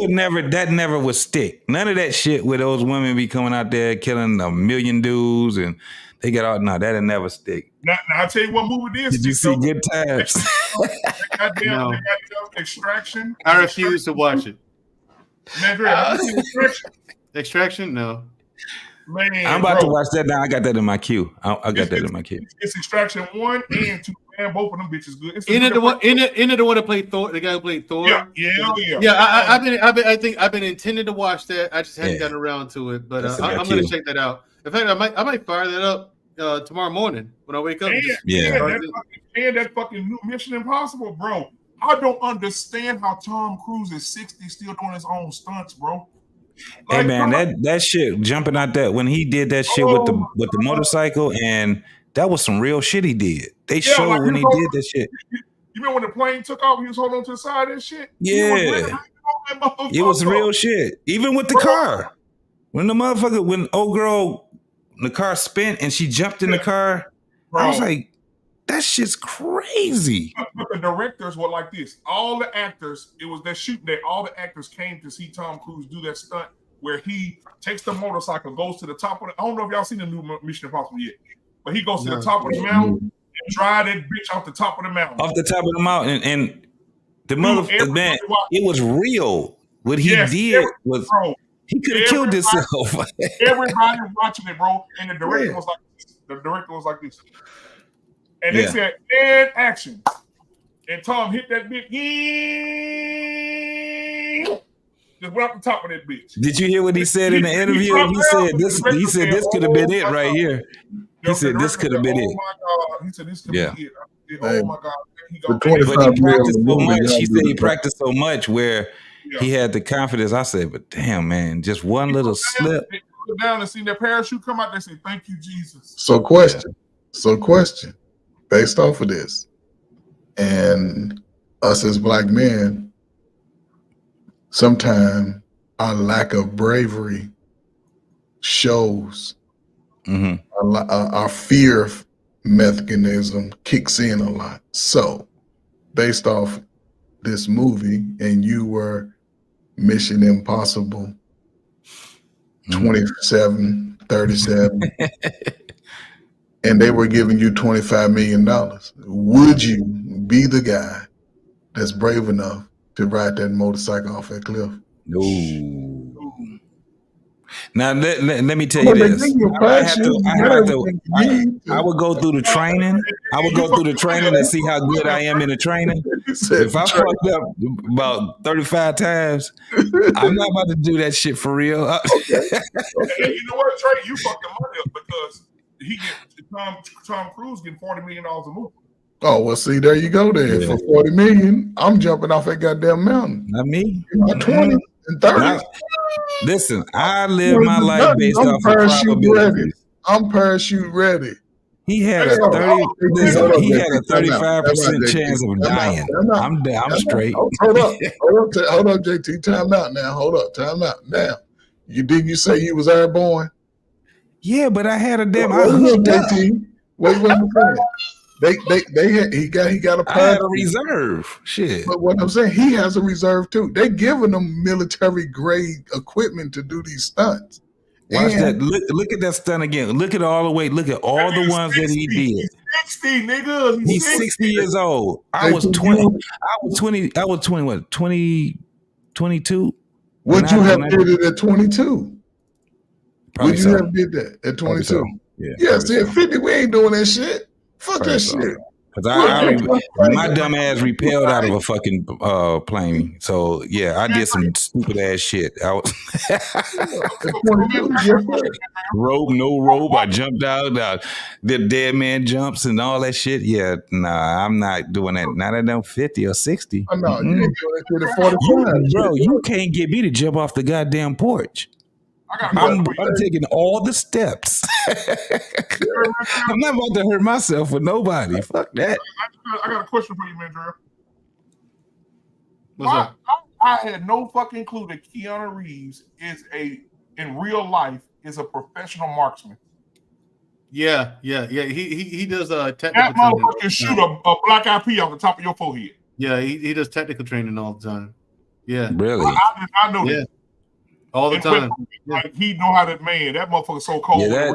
would never. That never would stick. None of that shit where those women be coming out there killing a million dudes and they get out. No, that'll never stick. Now I'll tell you what movie this. Did you see Good Times? Goddamn Extraction. I refuse to watch it. Mandrea, have you seen Extraction? Extraction? No. Man, I'm about to watch that now. I got that in my queue. I got that in my queue. It's Extraction 1 and 2. Man, both of them bitches good. Isn't it the one that played Thor? The guy who played Thor? Yeah. I've been intending to watch that. I just hadn't gotten around to it, but I'm going to check that out. In fact, I might fire that up tomorrow morning when I wake up. And that fucking new Mission Impossible, bro. I don't understand how Tom Cruise is 60 still doing his own stunts, bro. Hey man, that shit jumping out that when he did that shit with the motorcycle, and that was some real shit he did. They showed when he did that shit. You remember when the plane took off, he was holding on to the side of that shit? Yeah. It was real shit. Even with the car. When old girl, the car spent and she jumped in the car, I was like, that shit's crazy. But the directors were like this. All the actors, it was that shooting day. All the actors came to see Tom Cruise do that stunt where he takes the motorcycle, goes to the top of I don't know if y'all seen the new Mission Impossible yet, but he goes to the top of the mountain and drive that bitch off the top of the mountain. Off the top of the mountain. And the motherfucker, man, it was real. What he did was, he could have killed himself. Everybody watching it, bro. And the director was like this. And they said, and action. And Tom hit that bitch. Just went up the top of that bitch. Did you hear what he said in the interview? He said this could have been it right here. He said this could have been it. Oh my God. He said this could have been it. Oh my God. But he practiced so much. He said he practiced so much where he had the confidence. I said, but damn, man, just one little slip. They put down and seen that parachute come out. They say, thank you, Jesus. So question. Based off of this, and us as black men, sometimes our lack of bravery shows. Our fear mechanism kicks in a lot. So, based off this movie, and you were Mission Impossible 27, 37. And they were giving you $25 million. Would you be the guy that's brave enough to ride that motorcycle off that cliff? No. Now let me tell you this. I would go through the training. I would go through the training and see how good I am in the training. If I fucked up about 35 times, I'm not about to do that shit for real. And you know what, Trey? You fucked the money up because Tom Cruise getting $40 million a movie. Oh, well, see, there you go then. For $40 million, I'm jumping off that goddamn mountain. Not me. 20 and 30. Listen, I live my life based I'm off of parachute ready. probabilities. I'm parachute ready. He had Hey, a hold on. 30. Listen, Hold on, he had JT. a Time out. 35% JT. chance of Time out. dying. Time out. I'm Time out. straight. Hold up. Hold up, JT. Time out now. Hold up. Time out now. You say you was airborne? Yeah, but I had a damn. Wait I a minute, hooked up. JT. Wait a minute. He got a I had a parachute. reserve. Shit. But what I'm saying, he has a reserve too. They giving them military grade equipment to do these stunts. Watch that. Look at that stunt again. Look at all the way. Look at all the ones that he did. He's 60, nigga. He's 60 years old. I was 20. I was 20. I was 20. What? 22. Would you have did it at 22? Probably Would you have did that at 22? So. Yeah, see, at 50, we ain't doing that shit. Fuck that shit. Because my dumb ass repelled out of a fucking plane. So yeah, I did some stupid ass shit. I was rope, no rope. I jumped out, did dead man jumps and all that shit. Yeah, nah, I'm not doing that. Not at them 50 or 60. Oh, no, you ain't doing that shit at 45. Bro, you can't get me to jump off the goddamn porch. I'm taking all the steps. I'm not about to hurt myself with nobody. Fuck that. I got a question for you, Mandrell. What's up? I had no fucking clue that Keanu Reeves in real life is a professional marksman. Yeah. He does technical that training. motherfucker can shoot a black eye pea off the top of your forehead. Yeah, he does technical training all the time. Yeah. Really? I know that. All the time. Like, he know how to man. That motherfucker's so cold. Yeah,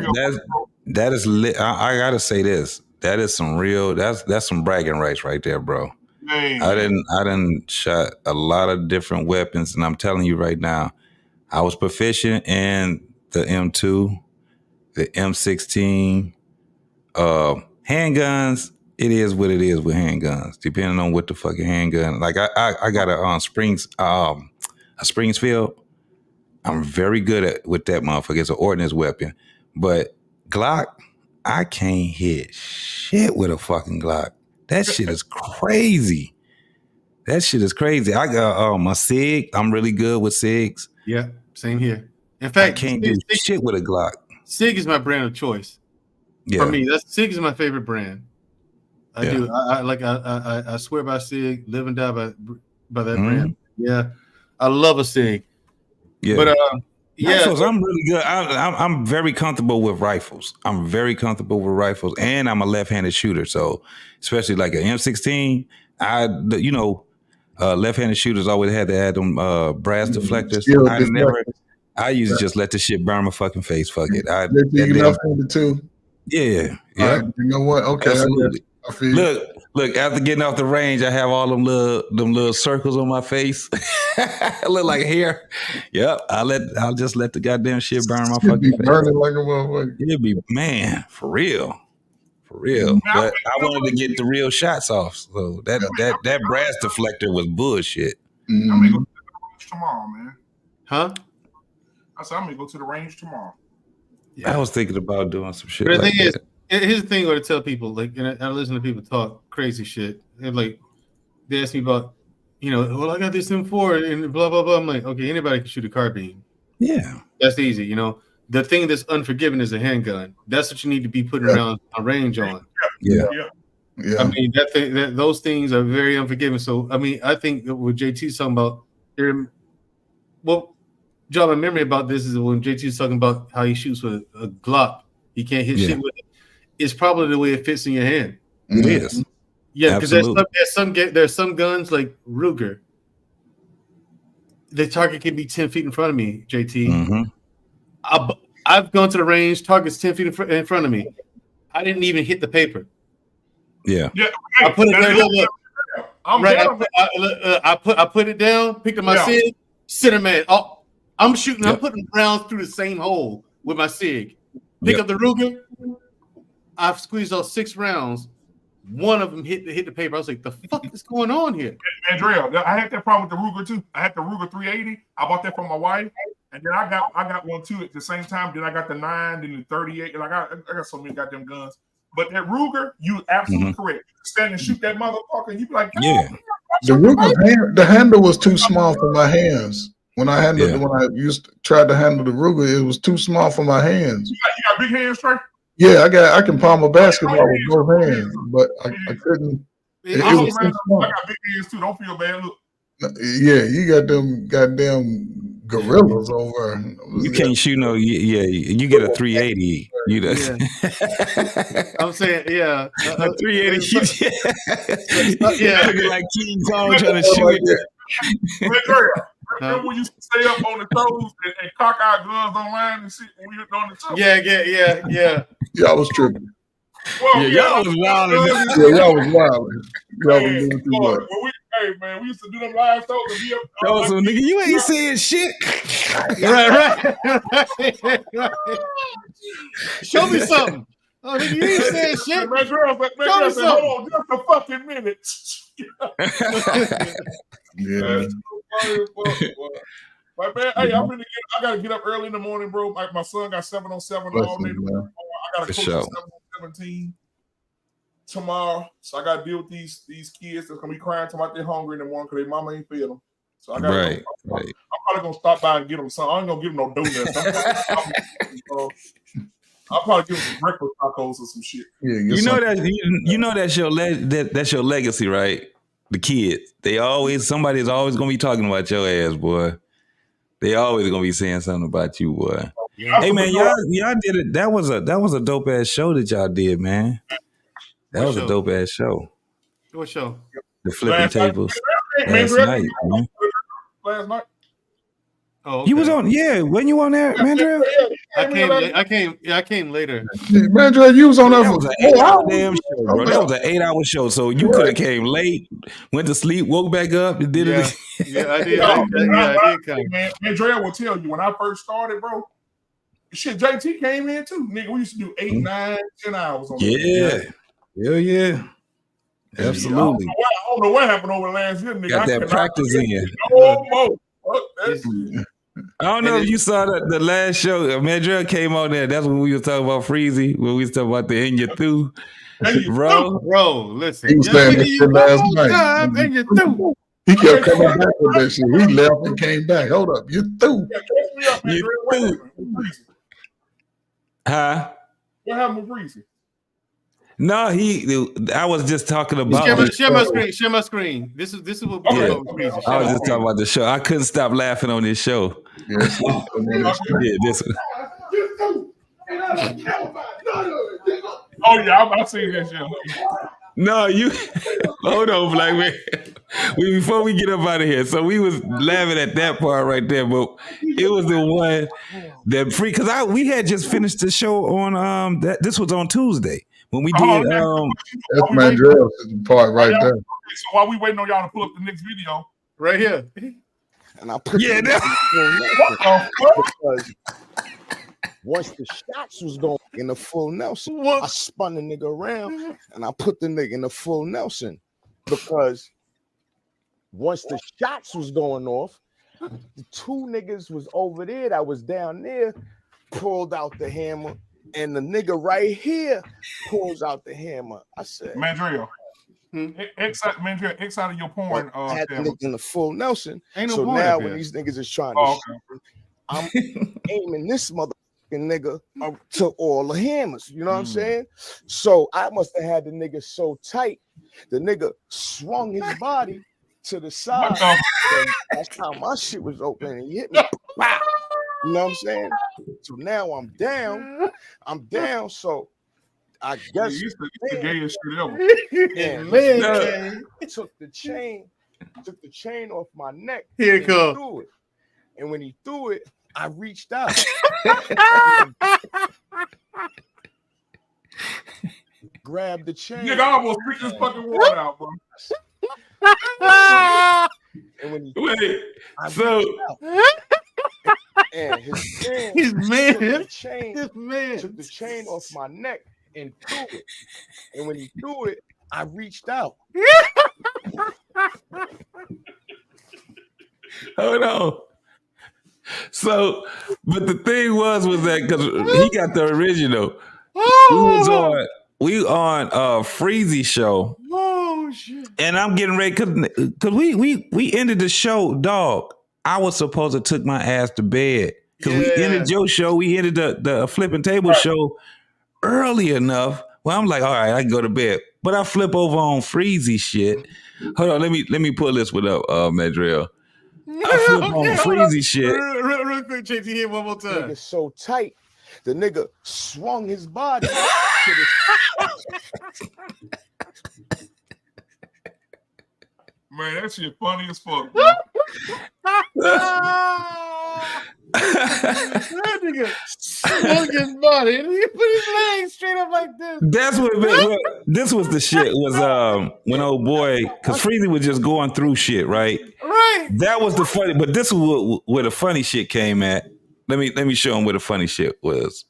that is lit. I gotta say this. That is some real. That's some bragging rights right there, bro. Man. I didn't shot a lot of different weapons, and I'm telling you right now, I was proficient in the M2, the M16, handguns. It is what it is with handguns, depending on what the fucking handgun. Like I got a Springsfield. I'm very good with that motherfucker. It's an ordnance weapon. But Glock, I can't hit shit with a fucking Glock. That shit is crazy. I got my SIG. I'm really good with SIGs. Yeah, same here. In fact, I can't do shit with a Glock. SIG is my brand of choice. Yeah. For me, SIG is my favorite brand. I do. I swear by SIG, live and die by that brand. Yeah. I love a SIG. Yeah. But rifles, I'm really good. I'm very comfortable with rifles. And I'm a left-handed shooter. So especially like an M16, left-handed shooters always had to have them brass deflectors. I usually just let the shit burn my fucking face. Fuck it. You left-handed too? Yeah. You know what? Okay. Absolutely. I feel Look, after getting off the range, I have all them little circles on my face. I look like hair. Yep. I'll just let the goddamn shit burn my fucking face. Burning like a motherfucker. It'd be, man, for real. But I wanted to get the real shots off. So that brass deflector was bullshit. I'm gonna go to the range tomorrow, man. Huh? I said I'm gonna go to the range tomorrow. Yeah. I was thinking about doing some shit. But the like thing that. is, here's the thing where I tell people, like, and I listen to people talk crazy shit. And like, they ask me about, well, I got this M4 and blah, blah, blah. I'm like, okay, anybody can shoot a carbine. Yeah. That's easy, The thing that's unforgiving is a handgun. That's what you need to be putting around a range on. Yeah. I mean, those things are very unforgiving. So, I mean, I think that what JT's talking about here, well, jog my memory about this is when JT's talking about how he shoots with a Glock. He can't hit shit with it. It's probably the way it fits in your hand. It is. Yeah, because there's some guns like Ruger. The target can be 10 feet in front of me, JT. Mm-hmm. I've gone to the range, target's 10 feet in front of me. I didn't even hit the paper. Yeah. I put it there. I put it down, picked up my SIG, center man. I'm shooting, I'm putting rounds through the same hole with my SIG. Pick up the Ruger. I've squeezed those 6 rounds. One of them hit the paper. I was like, the fuck is going on here? Andrea, I had that problem with the Ruger too. I had the Ruger 380. I bought that from my wife. And then I got one too at the same time. Then I got the 9, then the 38. And I got so many goddamn guns. But that Ruger, you absolutely correct. You stand and shoot that motherfucker, and you be like, The Ruger, the handle was too small for my hands. When I tried to handle the Ruger, it was too small for my hands. You got big hands, Trey? Yeah, I can palm a basketball with both hands, but I couldn't. It was too small. I got big hands too. Don't feel bad. Look. Yeah, you got them goddamn gorillas over. You can't shoot no. Yeah, you get a 380. You know. Yeah. I'm saying, yeah, a 380. Yeah, looking like King Kong trying to shoot it. Remember we used to stay up on the toes and cock our guns online and shit when we were on the toes? Yeah. Y'all was tripping. Well, y'all was wild. Y'all was wild. Y'all was doing too much. Hey man, we used to do them live shows and be up. So nigga, you ain't saying shit. Right. Show me something. Oh, nigga, you ain't saying shit. Man, girl said, hold on just a fucking minute. Yeah. But man, hey, I gotta get up early in the morning, bro. My son got 7 on 7 all day. I gotta coach 7 on 17 tomorrow. So I gotta deal with these kids that's gonna be crying to they're hungry in the morning because their mama ain't fed them. So I gotta right. I'm probably gonna stop by and get them something. I ain't gonna give them no donuts. I'll probably give them some breakfast tacos or some shit. Yeah, you know that's your legacy, right? The kids. Somebody's always gonna be talking about your ass, boy. They always gonna be saying something about you, boy. Yeah. Hey man, y'all did it. That was a dope ass show that y'all did, man. That was a dope ass show. What show? The flipping tables. Last night, man. Last night. Oh, okay. You was on, when you on there, Mandrell? I came later. Mandrell, you was on there for an 8-hour damn show, bro. That was an 8-hour show. So you could have came late, went to sleep, woke back up, and did it. Yeah, I did. I did come. Man, Mandrell will tell you when I first started, bro. Shit, JT came in too, nigga. We used to do 8, 9, 10 hours on that. Hell yeah. Absolutely. I don't know what happened over the last year, nigga. Got that practice in. No more. I don't know if you saw the last show. Mandrell came on there. That's when we was talking about Freezy. When we was talking about the in your through. Bro, listen. He was saying that shit last night. And you through. He kept coming back with that shit. He left and came back. Hold up. You through. You through. Huh? What happened with Freezy? No, I was just talking about. Share my screen. This is what we're I was just talking about the show. I couldn't stop laughing on this show. Yes. This. Oh yeah, I seen that shit. No, you hold on, Black Man. Before we get up out of here, so we was laughing at that part right there, but it was the one that because we had just finished the show on this was on Tuesday when we did that's Mandrell's part right there. So while we waiting on y'all to pull up the next video, right here. And I put because once the shots was going in the full Nelson, I spun the nigga around and I put the nigga in the full Nelson because once the shots was going off, the two niggas was over there that was down there, pulled out the hammer, and the nigga right here pulls out the hammer. I said, Mandrell, X out of your porn. I had the nigga in the full Nelson. Ain't no so porn now up when here. these niggas is trying to shoot, I'm aiming this motherfucking nigga to all the hammers. You know what I'm saying? So I must have had the nigga so tight, the nigga swung his body to the side. And that's how my shit was open and he hit me. You know what I'm saying? So now I'm down. So I guess the gayest shit ever. Took the chain off my neck. Here it comes. And when he threw it, I reached out. Grabbed the chain. Nigga, I almost picked this fucking water out, bro. And when he and his man took the chain off my neck and threw it. And when he threw it, I reached out. Hold on. So, but the thing was that because he got the original. We on Freezy show. Oh shit! And I'm getting ready because we ended the show, dog. I was supposed to took my ass to bed because we ended your show. We ended the flipping table show early enough. Well, I'm like, all right, I can go to bed. But I flip over on Freezy shit. Hold on, let me pull this one up, Madrill. I flip on Freezy shit. Real quick, JT, here one more time. Nigga so tight, the nigga swung his body to Man, that shit funny as fuck, bro. That nigga swung his body and he put his legs straight up like this. That's what this was the shit was when old boy, because Freezy was just going through shit, right? Right. That was the funny, but this was where the funny shit came at. Let me show him where the funny shit was,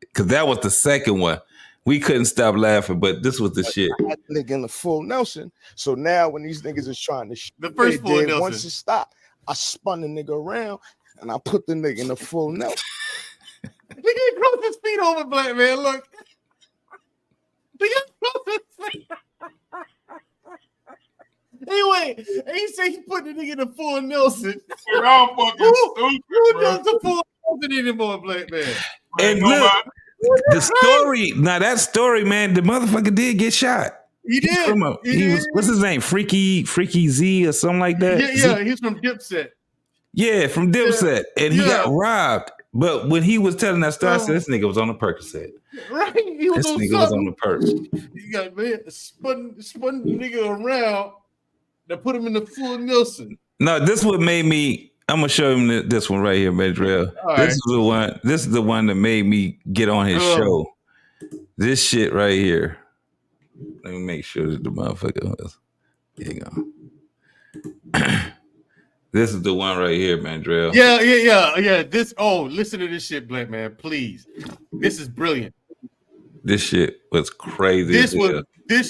because that was the second one. We couldn't stop laughing, but this was the shit. That nigga in the full Nelson. So now when these niggas is trying to the first full Nelson, once it stopped, I spun the nigga around and I put the nigga in the full Nelson. Nigga crossed his feet over, black man. Look. Nigga crossed his feet. Anyway, he said he put the nigga in the full Nelson. I'm fucking stupid. Who does the full Nelson anymore, black man? And look, the story, now that story, man, the motherfucker did get shot. He did. He was, what's his name? Freaky Z or something like that? Yeah, he's from Dipset. Yeah, from Dipset. And he got robbed. But when he was telling that story, I said, this nigga was on the Percocet. Right? He was This on nigga was on the perk. You got man spun the nigga around that put him in the full Nelson. No, this what made me. I'm gonna show him this one right here, Madrill. This is the one. This is the one that made me get on his show. This shit right here. Let me make sure that the motherfucker was. Here you go. This is the one right here, Madrill. Yeah. Listen to this shit, black man, please. This is brilliant. This shit was crazy. This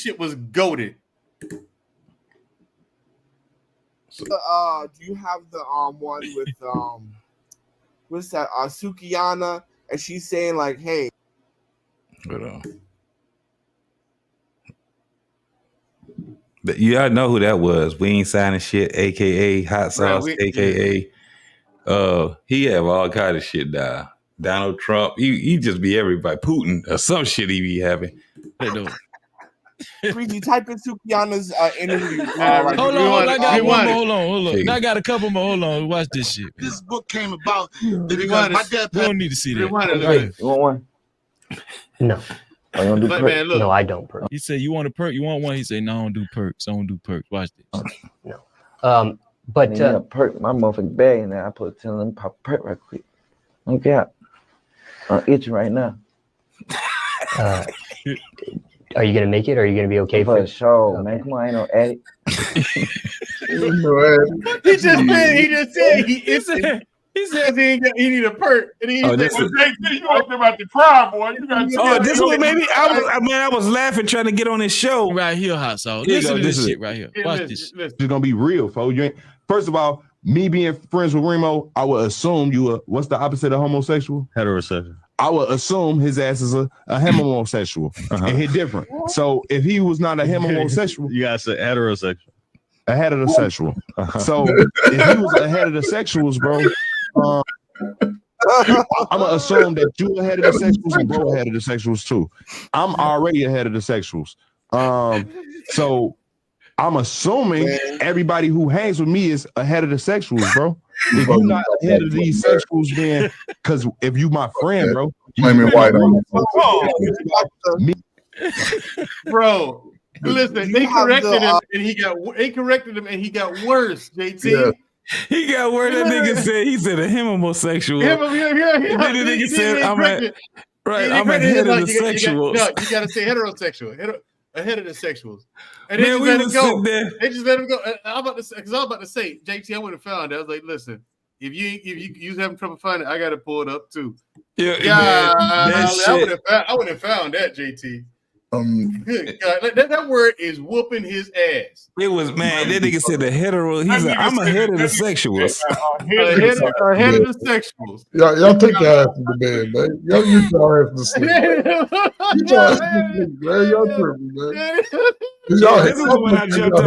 shit was goated. Do you have the one with what's that? Sukiyana, and she's saying like, "Hey." Hold on. But you all know who that was. We ain't signing shit, aka Hot Sauce, aka he have all kind of shit now. Donald Trump, he just be everybody. Putin or some shit he be having. Freaky, type in Sukiyana's interview. Hold on, I got one more. Hold on. I got a couple more. Hold on, watch this shit. This book came about because my dad. We don't need to see that. Hey, you want one? No. Oh, you don't do perks? Man, look. No, I don't perk. He said, "You want a perk? You want one?" He said, "No, I don't do perks. I don't do perks." Watch this. No. But perk my motherfucking bag in there. I put tell them pop a perk right quick. Okay. I'm itching right now. Are you gonna make it? Or are you gonna be okay for it? Sure, man. Come on, ain't no addict. He just said he said he need a perk. And he you up there about to cry, boy. You got this one maybe I was laughing trying to get on this show. Right here, Hot Sauce. Listen to this shit right here. Watch this. It's gonna be real, folks. First of all, me being friends with Remo, I would assume you were what's the opposite of homosexual? Heterosexual. I would assume his ass is a homosexual. And he different. So if he was not a homosexual, you gotta say heterosexual. A heterosexual. So if he was a heterosexuals, bro, I'm gonna assume that you ahead of the sexuals and bro ahead of the sexuals too. I'm already ahead of the sexuals. So I'm assuming everybody who hangs with me is ahead of the sexuals, bro. If you're not ahead of these sexuals, then because if you my friend, bro, bro. Listen, they corrected him and he got worse. JT. Yeah. He got word that nigga said. He said a homosexual. Yeah. The nigga said I'm ahead of the sexuals. You gotta say heterosexual. Ahead of the sexuals. And Man, we was sitting there. They just let him go. I was about to say, JT, I would have found it. I was like, listen, if you having trouble finding it, I got it pulled up too. Yeah, I would have found that, JT. Good God, that word is whooping his ass. It was, man. That nigga said the hetero. He's like, I'm ahead of the sexuals. Ahead of the sexuals. Y'all take your ass to the bed, man. Y'all use your ass to sleep. Y'all tripping, man. This is when I jumped up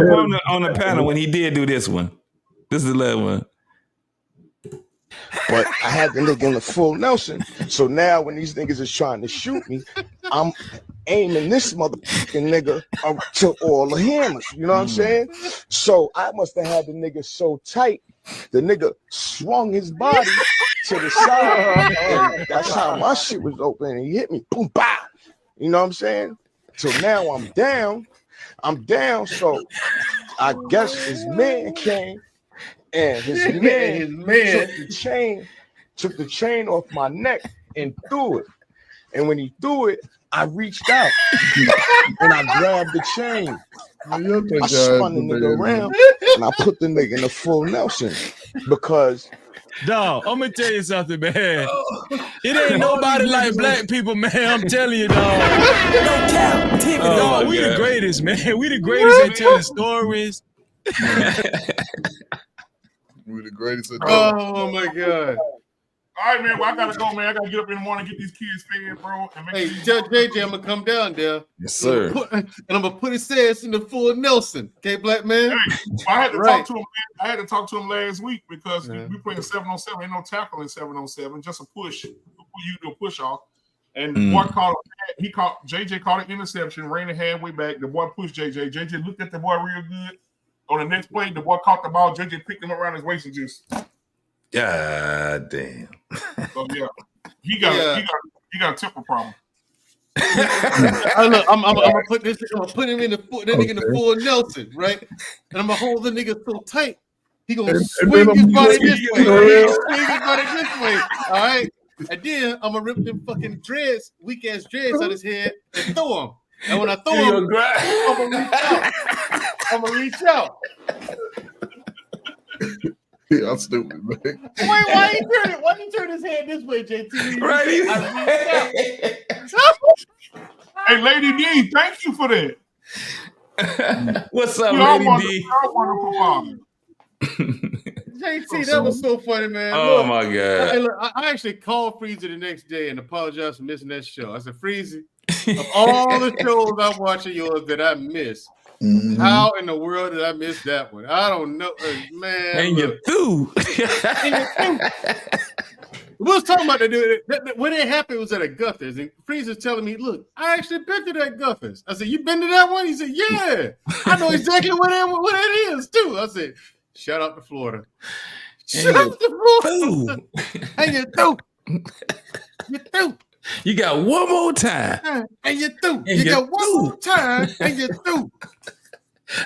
on the panel when he did do this one. This is the last one. But I had the nigga in the full Nelson. So now when these niggas is trying to shoot me, I'm aiming this motherfucking nigga to all the hammers. You know what I'm saying? So I must have had the nigga so tight, the nigga swung his body to the side. And that's how my shit was open. And he hit me. Boom, bow. You know what I'm saying? So now I'm down. So I guess his man came and his man took the chain off my neck and threw it. And when he threw it, I reached out and I grabbed the chain. I spun the nigga around and I put the nigga in the full Nelson because dog, I'm gonna tell you something, man. It ain't nobody like black people, man. I'm telling you, dog. No cap, dog. We the greatest, man. We the greatest at telling stories. We the greatest at Oh my god. All right, man. Well, I gotta go, man. I gotta get up in the morning, get these kids fed, bro. And Hey, tell JJ I'm gonna come down there. Yes, sir. And I'm gonna put his ass in the full Nelson. Okay, black man. Hey, I had to talk to him. I had to talk to him last week because we playing 7-on-7. Ain't no tackle in 7-on-7. Just a push. You do a push off. And the boy JJ caught an interception, ran it halfway back. The boy pushed JJ. JJ looked at the boy real good. On the next play, the boy caught the ball. JJ picked him around his waist and just. God damn. So yeah, he got a temper problem. Look, I'm gonna put this. I'm gonna put him in the nigga in the full Nelson, right? And I'm gonna hold the nigga so tight. He gonna swing his body this way. Swing his body this way. All right. And then I'm gonna rip them fucking dreads, weak ass dreads out his head and throw him. And when I throw him, I'm gonna reach out. Yeah, I'm stupid, man. Wait, why you turn his head this way, JT? Right. Hey, Lady D, thank you for that. What's up, Lady D? JT, that was so funny, man. Oh, look, my God. Hey, look, I actually called Freezy the next day and apologized for missing that show. I said, Freezy, of all the shows I watch of yours that I missed, how in the world did I miss that one? I don't know, man. And you threw. We was talking about when it happened, it was at a Guthers, and Freezy's telling me, look, I actually been to that Guthers. I said, you been to that one? He said, yeah. I know exactly what that is, too. I said, shout out to Florida. Shout out to Florida. And you threw. You threw. You got one more time. And you threw. You got one more time, and you threw.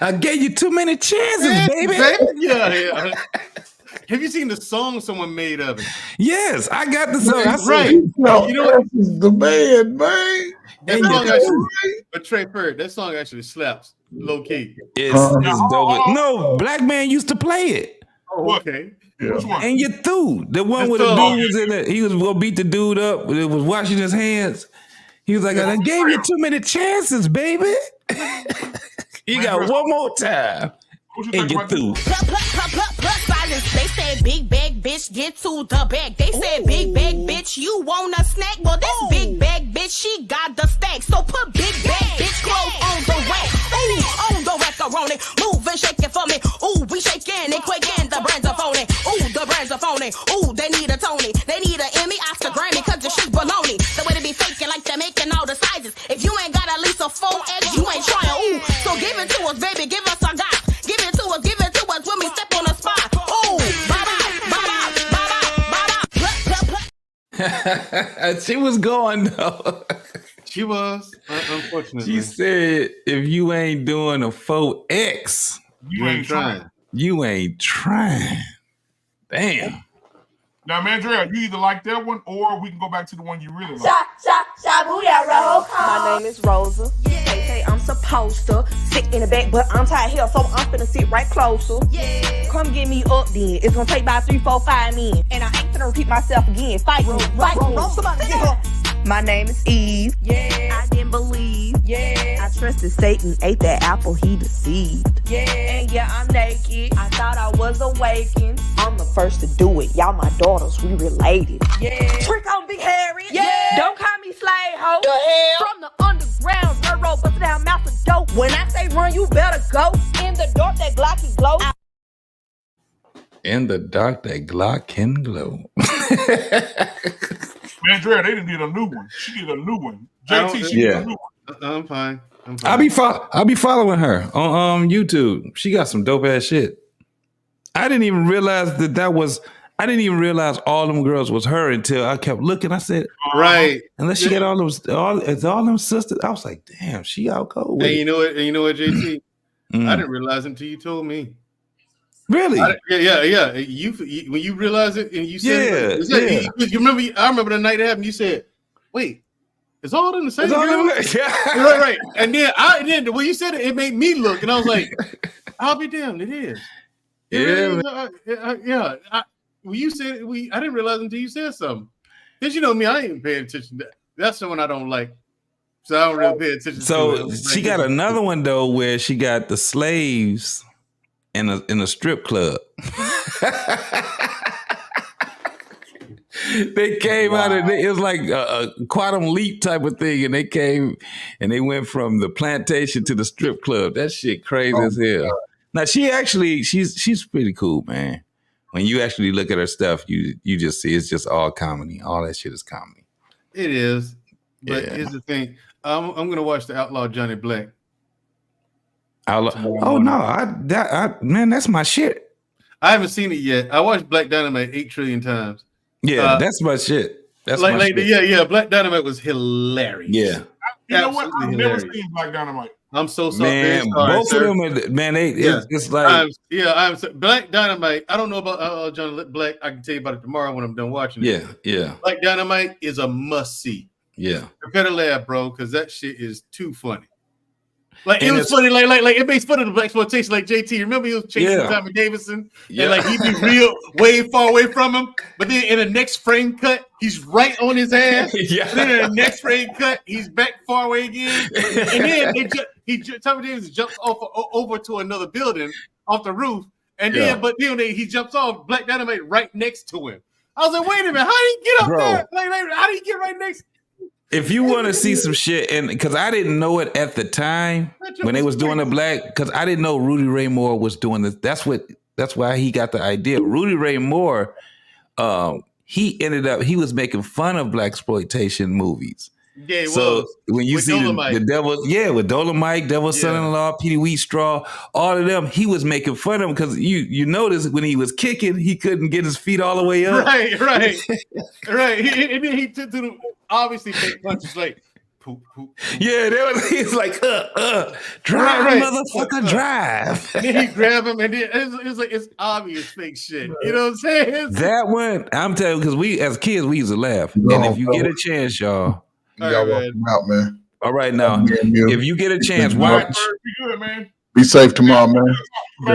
I gave you too many chances, baby. Yeah. Have you seen the song someone made of it? Yes, I got the song. Right. You know what? The man, man. That song actually, but Trey Bird, that song actually slaps low key. It's dope. No, Black Man used to play it. Oh, okay. Yeah. Which one? And you threw the one where the dude was in it. He was gonna beat the dude up. It was washing his hands. He was like, I gave you too many chances, baby. You got one more time. And you threw. They said big bag bitch get to the bag. They said big bag bitch you want a snack. Well this big bag bitch she got the stack. So put big bag bitch clothes on the rack. Ooh, on the macaroni. Move and shake it for me. Ooh, we shaking it quick and the brands are phony. Ooh, the brands are phony. Ooh, they need a Tony. They need an Emmy, Oscar, Grammy, cause the shit's baloney. The way they be faking like they're making all the sizes. If you ain't got at least a 4X, you ain't trying. Ooh, so give it to us, baby. Give us a guy. Give it to us when we step on the spot. Ooh, She was going though. She was, unfortunately. She said, if you ain't doing a 4X, you ain't trying. You ain't trying. Damn. Now, Mandrea, you either like that one or we can go back to the one you really like. My name is Rosa. They say I'm supposed to sit in the back, but I'm tired here, so I'm finna sit right closer. Come get me up then. It's gonna take about 3, 4, 5 men. And I ain't finna repeat myself again. Fight me. Somebody get her. My name is Eve. I didn't believe. I trusted Satan, ate that apple, he deceived. And yeah, I'm naked. I thought I was awakened. I'm the first to do it. Y'all my daughters, we related. Trick on Big Harry. Don't call me slave hoe. The hell? From the underground, railroad, bust down mouth of dope. When I say run, you better go. In the dark, that Glocky glow. In the dark, that Glock can glow. Man, Dre, they didn't need a new one. She need a new one. JT, she need a new one. I'm fine. I'll be following her on YouTube. She got some dope ass shit. I didn't even realize I didn't even realize all them girls was her until I kept looking. I said, right. Unless she got all them sisters. I was like, damn, she out cold. And you know what, JT? I didn't realize it until you told me. Really? Yeah. You when you realized it and you said, you remember? I remember the night it happened. You said, "Wait, it's all in the same girl?" right. And then when you said it, it made me look, and I was like, "I'll be damned, it is." When you said I didn't realize until you said something. Because you know me, I ain't paying attention to that. That's the one I don't like. So I don't really pay attention to it. She got another one though where she got the slaves in a strip club. They came out of it was like a quantum leap type of thing, and they came and they went from the plantation to the strip club. That shit crazy as hell. Now she's pretty cool, man. When you actually look at her stuff, you just see it's just all comedy. All that shit is comedy. It is. But here's the thing. I'm gonna watch the Outlaw Johnny Black. Man, that's my shit. I haven't seen it yet. I watched Black Dynamite 8 trillion times. Yeah, that's my shit. That's like, my shit. Black Dynamite was hilarious. Yeah. You know what? I've never seen Black Dynamite. I'm so sorry. Man, both of them are, man, it's like I'm Black Dynamite. I don't know about John Black. I can tell you about it tomorrow when I'm done watching it. Yeah. Black Dynamite is a must see. Yeah. Prepare to laugh, bro, because that shit is too funny. Like it was funny, like it makes fun of the black exploitation. Like JT, remember he was chasing Tommy Davidson, and like he'd be real way far away from him. But then in the next frame cut, he's right on his ass. Then in the next frame cut, he's back far away again. And then Tommy Davidson jumps over to another building off the roof, and then he jumps off Black Dynamite right next to him. I was like, wait a minute, how did he get up there? Like, how did he get right next? If you want to see some shit, and because I didn't know it at the time when they was doing the black, because I didn't know Rudy Ray Moore was doing this. That's why he got the idea. Rudy Ray Moore, he was making fun of blaxploitation movies. Yeah, when you with see the Devil, with Dolomite, Devil's Son-in-Law, Petey Wheatstraw, all of them, he was making fun of them because you notice when he was kicking, he couldn't get his feet all the way up. Right. He took to the obviously fake punches like poop. Yeah, he's like drive, motherfucker, drive. And then he grab him, and then it's obvious fake shit. You know what I'm saying? That one, I'm telling you, because we as kids we used to laugh. And if you get a chance, y'all. Y'all walk him out, man. All right, now, if you get a chance, watch. Be good, man. Be safe tomorrow, man.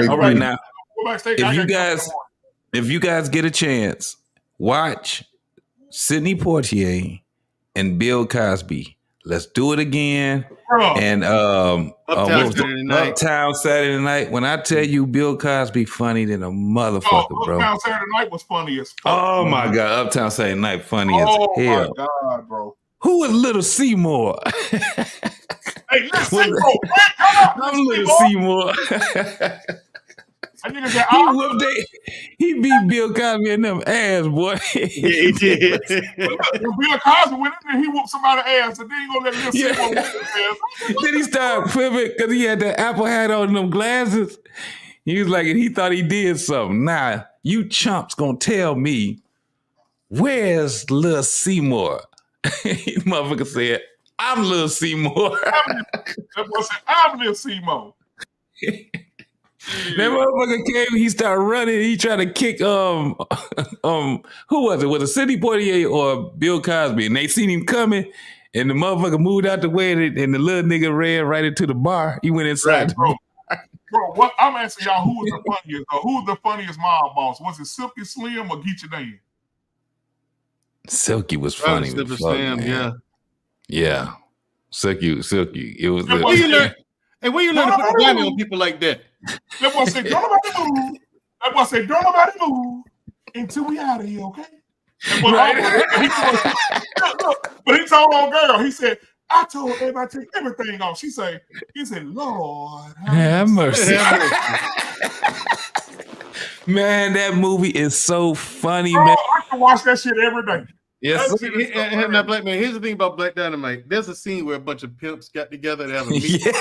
All right, now, if you guys get a chance, watch Sidney Poitier and Bill Cosby. Let's do it again. And Uptown Saturday Night. When I tell you Bill Cosby funny than a motherfucker, bro. Uptown Saturday Night was funny as fuck. Oh my God, Uptown Saturday Night funny as hell. Oh my God, bro. Who was Little Seymour? Hey, Little Seymour. I'm Little Seymour. He beat Bill Cosby in them ass, boy. Yeah, he did. When Bill Cosby went in there, he whooped somebody's ass, and then he gonna let Little Seymour whoop his ass. Then he started flipping because he had the apple hat on them glasses. He was like, and he thought he did something. Nah, you chumps gonna tell me where's Little Seymour? Motherfucker said, I'm Little Seymour. That boy said, I'm Little Seymour. That motherfucker came, he started running, he tried to kick who was it? Was it Sidney Poitier or Bill Cosby? And they seen him coming, and the motherfucker moved out the way, and the little nigga ran right into the bar. He went inside. Bro, what I'm asking y'all, who was the funniest? Who was the funniest mob boss? Was it Silky Slim or Geechee Dan? Silky was funny. Yeah. Silky. It was. Where you learn to put the gun on people like that? That boy said, "Don't nobody move." That boy said, "Don't nobody move until we out of here, okay?" But he told old girl, he said, "I told everybody to take everything off." He said, "Lord, have mercy." Man, that movie is so funny, Bro, man. I can watch that shit every day. Yes. Now, Black man, here's the thing about Black Dynamite. There's a scene where a bunch of pimps got together to have a meeting.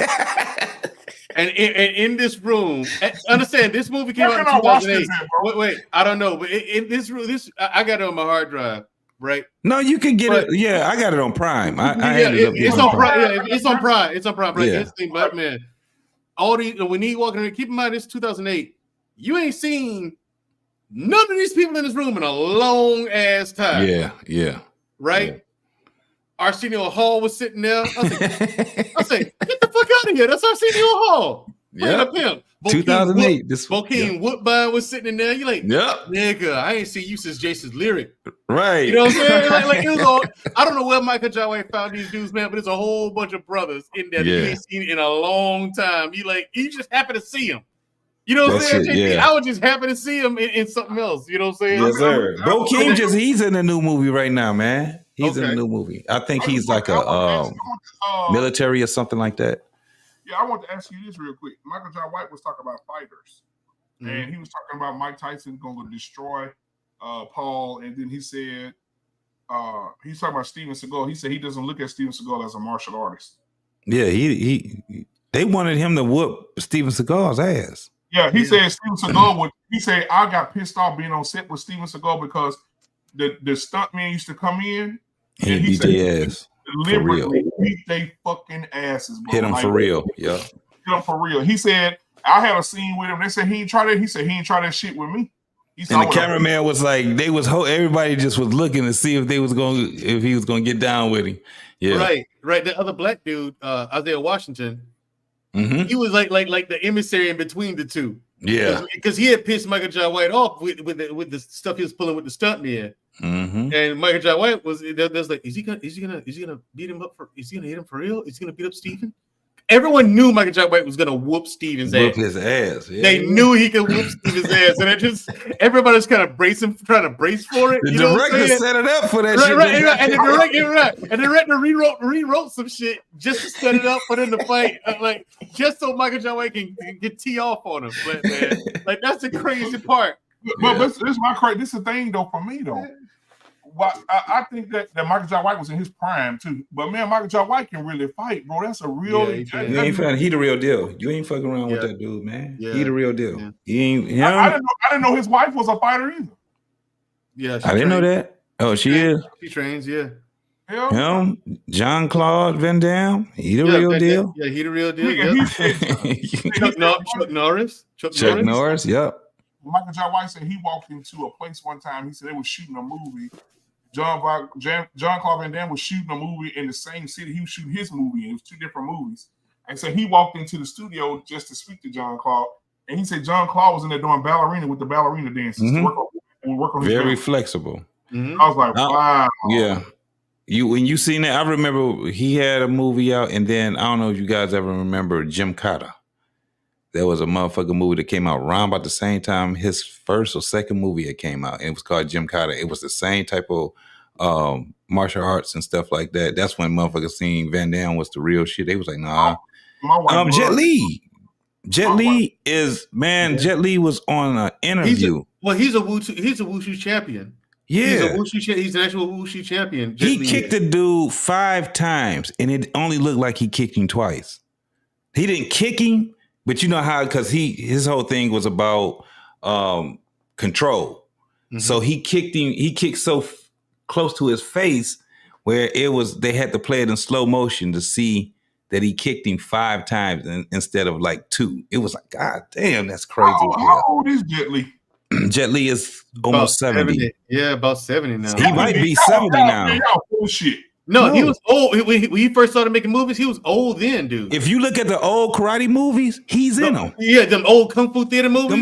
And in this room, understand this movie came out in 2008. Wait, I don't know, but in this room, I got it on my hard drive, right? No, you can get it. Yeah, I got it on Prime. It's on Prime. Yeah, it's on Prime. It's on Prime. Right? Yeah. This thing, Black man. All these when he walking around, keep in mind it's 2008. You ain't seen none of these people in this room in a long ass time. Yeah. Right? Yeah. Arsenio Hall was sitting there. I say, get the fuck out of here. That's Arsenio Hall. Yeah. A pimp. 2008. Bokeem Woodbine was sitting in there. You like, nigga, I ain't seen you since Jason's Lyric. Right. You know what I'm saying? Like it was all, I don't know where Michael Jai White found these dudes, man, but it's a whole bunch of brothers in there that you ain't seen in a long time. You just happen to see them. You know what I'm saying? I was just happy to see him in something else. You know what I'm saying? Yes, sir. Bokeem he's in a new movie right now, man. He's in a new movie. I think he's like a military or something like that. Yeah, I want to ask you this real quick. Michael Jai White was talking about fighters, and he was talking about Mike Tyson going to destroy Paul, and then he said he's talking about Steven Seagal. He said he doesn't look at Steven Seagal as a martial artist. Yeah, they wanted him to whoop Steven Seagal's ass. Yeah, he said Steven Seagal would. He said I got pissed off being on set with Steven Seagal because the stuntmen used to come in and he said ass. Deliberately beat they fucking asses, bro. Hit him for real. Yeah. Hit him for real. He said, I had a scene with him. They said he ain't try that. He said he ain't try that shit with me. And the cameraman was like, everybody just was looking to see if he was gonna get down with him. Yeah. Right. The other black dude, Isaiah Washington, mm-hmm. he was like the emissary in between the two. Yeah. Because he had pissed Michael Jai White off with the stuff he was pulling with the stuntman. Mm-hmm. And Michael Jai White was there's like, is he gonna beat him up is he gonna hit him for real? Is he gonna beat up Steven? Everyone knew Michael Jai White was gonna whoop Steven's ass. Whoop his ass. Yeah. They knew he could whoop Steven's ass, and it just everybody's kind of trying to brace for it. The director set it up for that shit. Right. And the director rewrote some shit just to set it up for them to fight, like just so Michael Jai White can get tee off on him. But man, like that's the crazy part. But this is my crazy. This is the thing though for me though. I think that Michael Jai White was in his prime too. But man, Michael Jai White can really fight, bro. That's a real. He the real deal. You ain't fucking around with that dude, man. Yeah. He the real deal. Yeah. He ain't. I didn't know his wife was a fighter either. Yeah, I didn't know that. Oh, she is. She trains. Yeah. Him, Jean-Claude Van Damme. He the real deal. Yeah, he the real deal. Chuck Norris. Chuck Norris. Yep. Michael Jai White said he walked into a place one time. He said they were shooting a movie. Jean-Claude Van Damme was shooting a movie in the same city. He was shooting his movie. It was two different movies. And so he walked into the studio just to speak to Jean-Claude. And he said Jean-Claude was in there doing ballerina with the ballerina dances. Mm-hmm. Work on very flexible. Mm-hmm. I was like, wow. Yeah. When you seen that, I remember he had a movie out, and then I don't know if you guys ever remember Jim Cotter. There was a motherfucking movie that came out around about the same time his first or second movie that came out. And it was called Jim Cotter. It was the same type of martial arts and stuff like that. That's when motherfuckers seen Van Damme was the real shit. They was like, nah. Jet Li. Jet Li was on an interview. He's a Wushu champion. Yeah. He's an actual Wushu champion. He kicked the dude 5 times, and it only looked like he kicked him twice. He didn't kick him. But you know how, because his whole thing was about control. Mm-hmm. So he kicked so close to his face where they had to play it in slow motion to see that he kicked him 5 times instead of like 2. It was like, God damn, that's crazy. How old is Jet Li? Jet Li is almost 70. Yeah, about 70 now. He might be 70 now. Bullshit. No, he was old. When he first started making movies, he was old then, dude. If you look at the old karate movies, he's in them. Yeah, them old Kung Fu theater movies.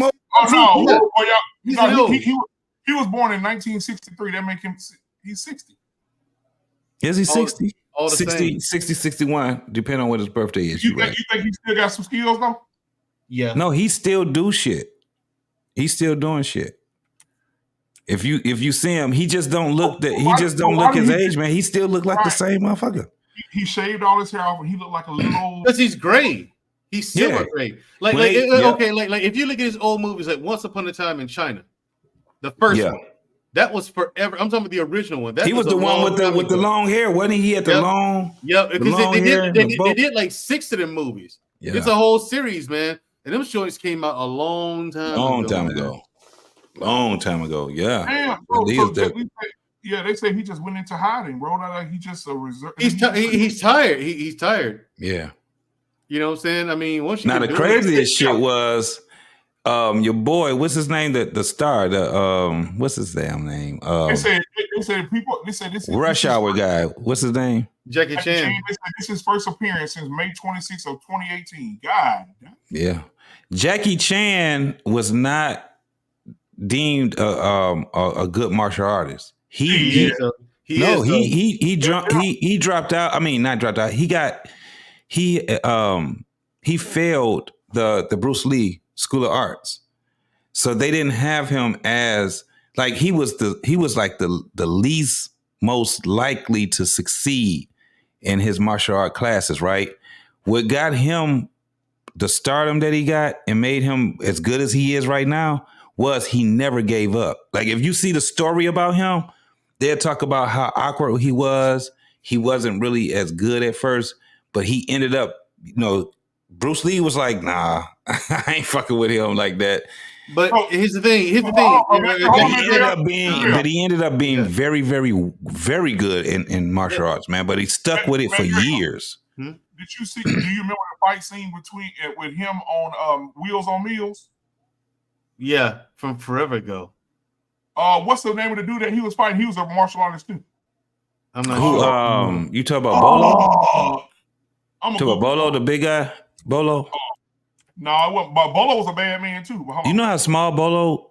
He was born in 1963. That make him, he's 60. Is he 60? All the 60, 61, depending on what his birthday is. You think he still got some skills though? Yeah. No, he still do shit. He's still doing shit. If you see him, he just don't look his age, man. He still look like the same motherfucker. He shaved all his hair off and he looked like a little old. Because he's gray. He's super Yeah. great. Like, When like they- uh, yep. okay, like if you look at his old movies, like Once Upon a Time in China, the first Yeah. one, that was forever. I'm talking about the original one. That He was a the one long with the time ago. long hair, wasn't he? He had the long, Yep, the because long hair, and the they did like 6 of them movies. Yeah. It's a whole series, man. And them joints came out a long time long ago. time man. ago. Long time ago. Yeah. Damn, But bro. he So was the- they say he just went into hiding, bro. Like he just a reserve. He's tired. He's tired. Yeah. You know what I'm saying? I mean, once you Now get the doing it- craziest shit was your boy, what's his name? The star, what's his damn name? They said people. They said this is Rush Hour guy. What's his name? Jackie Chan. They said this is his first appearance since May 26th of 2018. God. Yeah. Jackie Chan was not deemed a good martial artist. He dropped out. I mean, not dropped out. He failed the Bruce Lee School of Arts. So they didn't have him as like he was like the least most likely to succeed in his martial art classes, right? What got him the stardom that he got and made him as good as he is right now was he never gave up. Like if you see the story about him, they'll talk about how awkward he was. He wasn't really as good at first, but he ended up, Bruce Lee was like, nah, I ain't fucking with him like that. But here's the thing. He ended up being very, very, very good in martial arts, man. But he stuck with it for years. Did you see? Do you remember the fight scene with him on Wheels on Meals? Yeah, from forever ago. What's the name of the dude that he was fighting? He was a martial artist too. I'm not sure. You talk about Bolo? I'm talk about Bolo, the big guy? Bolo? No, it wasn't. But Bolo was a bad man too. You know how small Bolo?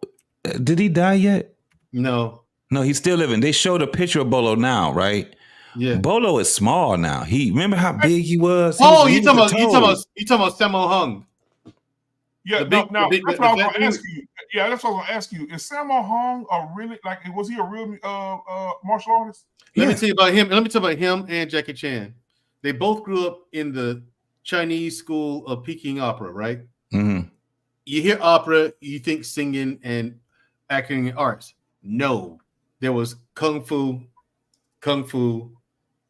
Did he die yet? No. No, he's still living. They showed a picture of Bolo now, right? Yeah. Bolo is small now. Remember how big he was? You talking about Sammo Hung? Yeah, that's what I was going to ask you. Yeah, that's what I was going to ask you. Is Sammo Hung was he a real martial artist? Let me tell you about him and Jackie Chan. They both grew up in the Chinese school of Peking opera, right? Mm-hmm. You hear opera, you think singing and acting and arts. No, there was kung fu,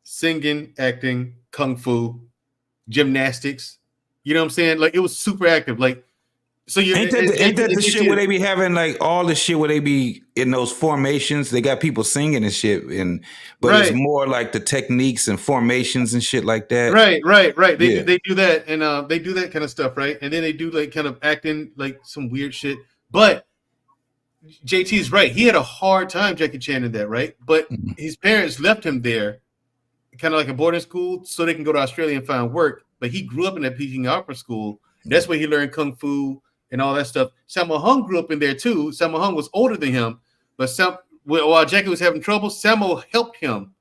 singing, acting, kung fu, gymnastics. You know what I'm saying? Like it was super active. Like, so you ain't that the shit where they be having like all the shit where they be in those formations? They got people singing and shit, but it's more like the techniques and formations and shit like that. Right. They do that, and they do that kind of stuff, right? And then they do like kind of acting like some weird shit. But JT's right. He had a hard time, Jackie Chan, in that, right? But his parents left him there, kind of like a boarding school, so they can go to Australia and find work. But he grew up in that Peking opera school. That's where he learned kung fu and all that stuff. Sammo Hung grew up in there too. Sammo Hung was older than him, but while Jackie was having trouble, Sammo helped him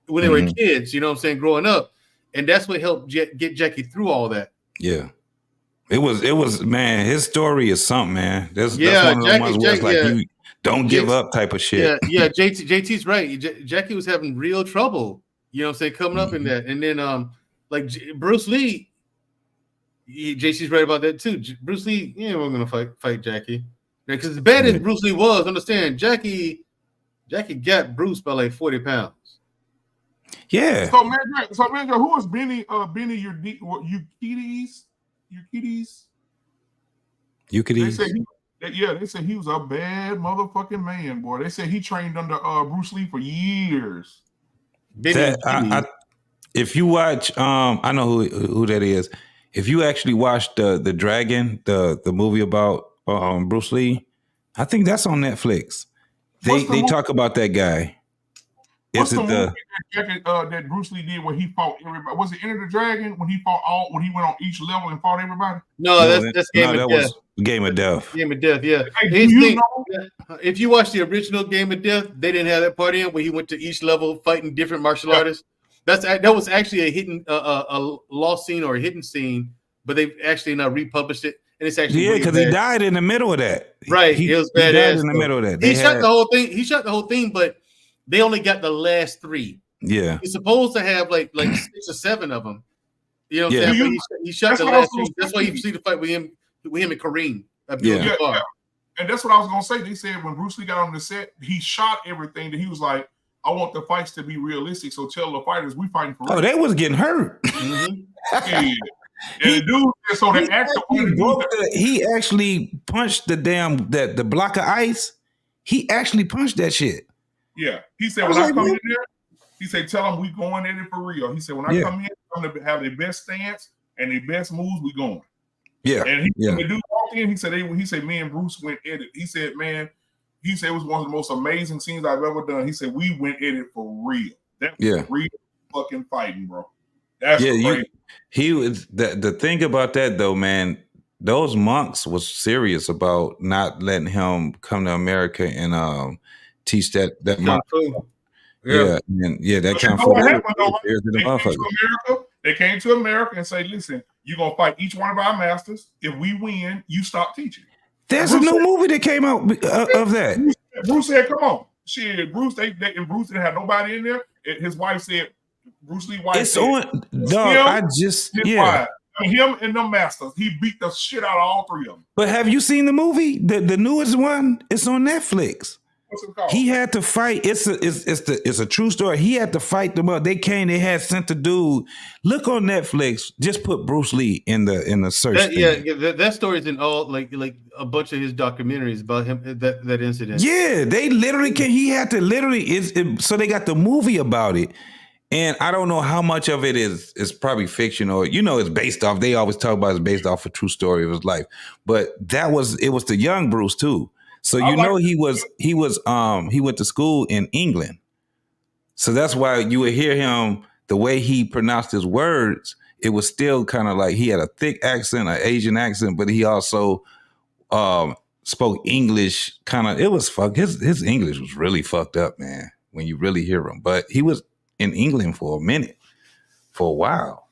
when they were kids, you know what I'm saying, growing up. And that's what helped get Jackie through all that. Yeah. It was, man, his story is something, man. That's one of the ones where it's like you don't give up type of shit. Yeah, JT's right. Jackie was having real trouble, you know what I'm saying, coming up in that. And then like Bruce Lee, JC's right about that too. Bruce Lee, we're gonna fight Jackie. Because as bad as Bruce Lee was, understand Jackie got Bruce by like 40 pounds. Yeah. So man, who was Benny Euclides? They said he was a bad motherfucking man, boy. They said he trained under Bruce Lee for years. If you watch, I know who that is. If you actually watch the Dragon, the movie about Bruce Lee, I think that's on Netflix. They talk about that guy. What's the movie that Bruce Lee did where he fought everybody? Was it Enter the Dragon when he went on each level and fought everybody? No, that's Game of Death. Game of Death. Game of Death, yeah. Hey, if you watch the original Game of Death, they didn't have that part in where he went to each level fighting different martial artists. That was actually a hidden a lost scene or a hidden scene, but they've actually now republished it, and it's actually because he died in the middle of that. Right, it was badass. He died in the middle of that. He shot the whole thing. He shot the whole thing, but they only got the last 3. Yeah, he's supposed to have like 6 or 7 of them, You know what I'm saying? But he shot the last two. That's why you see the fight with him and Kareem. Yeah. And that's what I was gonna say. They said when Bruce Lee got on the set, he shot everything that he was like, I want the fights to be realistic. So tell the fighters we fighting for real. Oh, they was getting hurt. Yeah. And the dude, so the actor he actually punched the block of ice. He actually punched that shit. Yeah. He said when I come in there, he said, tell them we going in it for real. He said, when I come in, I'm gonna have their best stance and their best moves, we going. Yeah. And when the dude walked in, he said, me and Bruce went at it. He said, man, it was one of the most amazing scenes I've ever done. He said, we went at it for real. That was real fucking fighting, bro. That's crazy. He was the thing about that though, man. Those monks was serious about not letting him come to America and teach that monk. That kind of They came to America and say, listen, you're gonna fight each one of our masters. If we win, you stop teaching. There's a new movie that came out of that. Bruce said, come on. Shit, Bruce, and Bruce didn't have nobody in there. His wife said, Bruce Lee's wife it's said, on. Dog, wife, him and the masters. He beat the shit out of all three of them. But have you seen the movie? The newest one? It's on Netflix. What's it called? He had to fight. It's a true story. He had to fight them up. They came. They had sent the dude. Look on Netflix. Just put Bruce Lee in the search. That story's in all like a bunch of his documentaries about him that incident. Yeah, they literally can. He had to literally. So they got the movie about it. And I don't know how much of it is probably fiction or, it's based off. They always talk about it's based off a true story of his life. But it was the young Bruce too. So he went to school in England. So that's why you would hear him, the way he pronounced his words, it was still kind of like he had a thick accent, an Asian accent, but he also spoke English kind of. It was his English was really fucked up, man, when you really hear him. But he was in England for a while.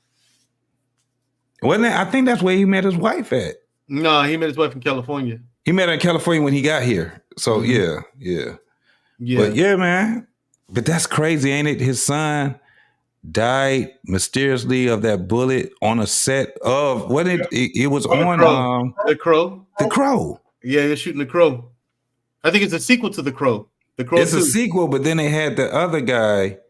Wasn't it? I think that's where he met his wife at. No, he met his wife in California. He met her in California when he got here. So yeah. But yeah, man. But that's crazy, ain't it? His son died mysteriously of that bullet on a set of it was on The Crow. The Crow. Yeah, they're shooting The Crow. I think it's a sequel to The Crow. The Crow. It's a sequel, but then they had the other guy.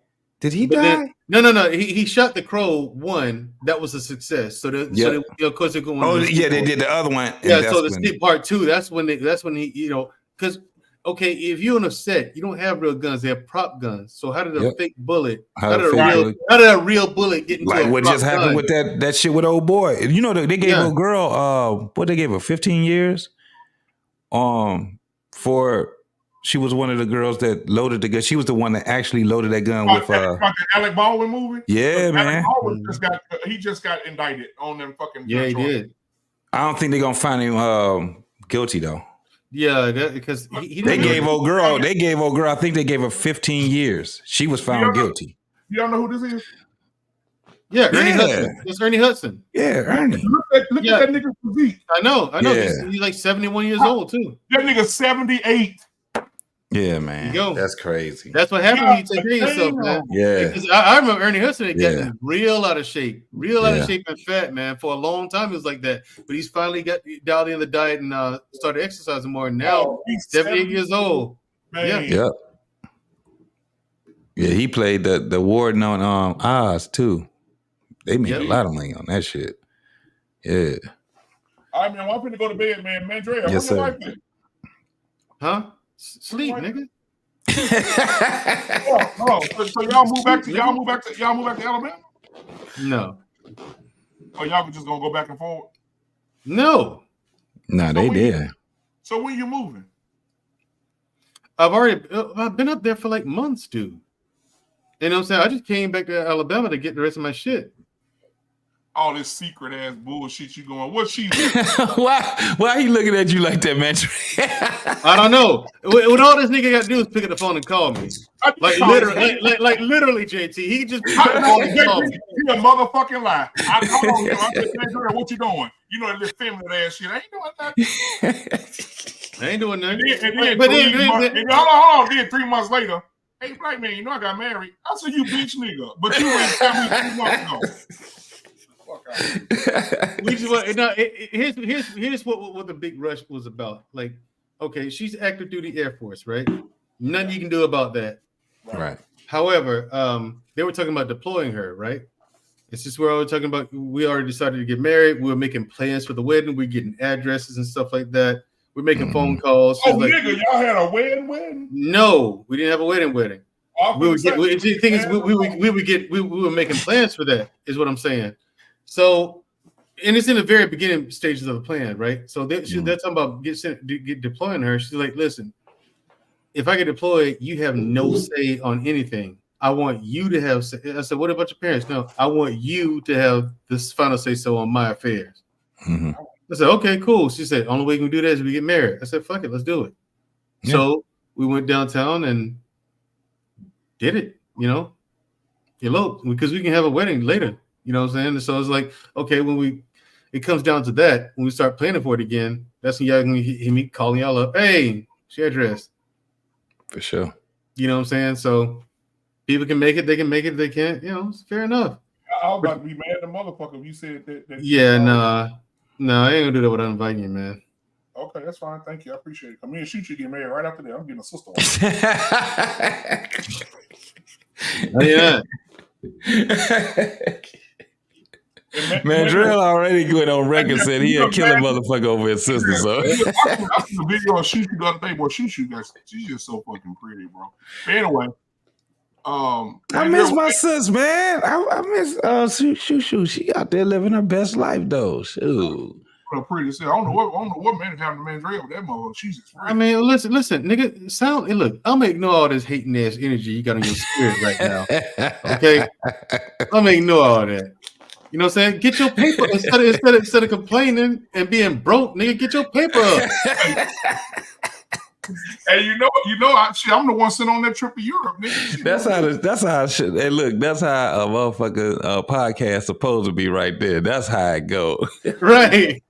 Did he die? No. He shot The Crow 1. That was a success. So of course they're going. Oh yeah, they did the other one. Yeah. So part 2. That's when he because if you're on a set, you don't have real guns. They have prop guns. So how did a fake bullet? How did a real bullet get into like a what prop just happened gun? with that shit with old boy? They gave a girl they gave her 15 years for. She was one of the girls that loaded the gun. She was the one that actually loaded that gun with the Alec Baldwin movie. Yeah, man. He just got indicted on them fucking. Yeah, he did. I don't think they're gonna find him guilty though. Yeah, because they gave old girl. I think they gave her 15 years. She was found guilty. You don't know who this is? Yeah, Ernie Hudson. It's Ernie Hudson. Yeah, Ernie. Look at that nigga's physique. I know. Yeah. He's like 71 years old too. That nigga's 78. Yeah, man. That's crazy. That's what happened when you take care of yourself, man. Yeah. Because I remember Ernie Hudson getting real out of shape and fat, man. For a long time, it was like that. But he's finally got dialed in the diet and started exercising more. Now he's 78 years old. Man. Yep. Yeah, he played the warden on Oz too. They made a lot of money on that shit. Yeah. All right, man. I'm finna go to bed, man. Man, Dre, yes, sir. Huh? Sleep, nigga. So y'all move back to Alabama? No. Or y'all just gonna go back and forward? No. Nah, they did. So when you moving? I've been up there for like months, dude. You know what I'm saying? I just came back to Alabama to get the rest of my shit. All this secret ass bullshit you going. What she? Why he looking at you like that, man? I don't know. What all this nigga got to do is pick up the phone and call me. Like literally, JT. He just pick up the phone and call me. You a motherfucking lie. I'm just saying, what you doing? You know that little feminine ass shit. I ain't doing nothing. Hold on. Then 3 months later, hey, black man, I got married. I said, you bitch nigga. But you ain't tell me 3 months ago. Fuck We just want, no, here's what the big rush was about. Like, okay, she's active duty Air Force, right? Nothing you can do about that. Right. However, they were talking about deploying her, right? It's just where I was talking about. We already decided to get married. We were making plans for the wedding. We're getting addresses and stuff like that. We're making phone calls. Oh, like, nigga, y'all had a wedding? No, we didn't have a wedding. We were making plans for that, is what I'm saying. So, and it's in the very beginning stages of the plan, right? So they're talking about get deploying her. She's like, listen, if I get deployed, you have no say on anything. I want you to have. I said, what about your parents? No, I want you to have this final say so on my affairs. Mm-hmm. I said, okay, cool. She said, only way we can do that is we get married. I said, fuck it, let's do it. Yeah. So we went downtown and did it, eloped, because we can have a wedding later, you know what I'm saying? And so it's like, okay, it comes down to that, when we start planning for it again, that's when y'all can hear me calling y'all up, hey, share address. For sure. You know what I'm saying? So people can make it, they can make it, they can't, it's fair enough. I was about to be mad at the motherfucker if you said that yeah, no, I ain't gonna do that without inviting you, man. Okay, that's fine. Thank you. I appreciate it. Come in and shoot you get married right after that. I'm getting a sister. Yeah. Mandrell already went on record said he'll kill a motherfucker over his sister. So I seen a video of Shushu the other day, boy. Shushu, she's just so fucking pretty, bro. But anyway, I miss my sis, man. I miss Shushu. She out there living her best life though. Shoot. Pretty. I don't know what man happened to Mandrell with that mother. She's I mean, listen, nigga. Look, I'm gonna ignore all this hating ass energy you got in your spirit right now. Okay, I'm gonna ignore all that. You know what I'm saying? Get your paper instead of complaining and being broke, nigga. Get your paper up. Hey, I'm the one sent on that trip to Europe, nigga. That's how it should. Hey, look, that's how a motherfucker podcast supposed to be right there. That's how it go. Right.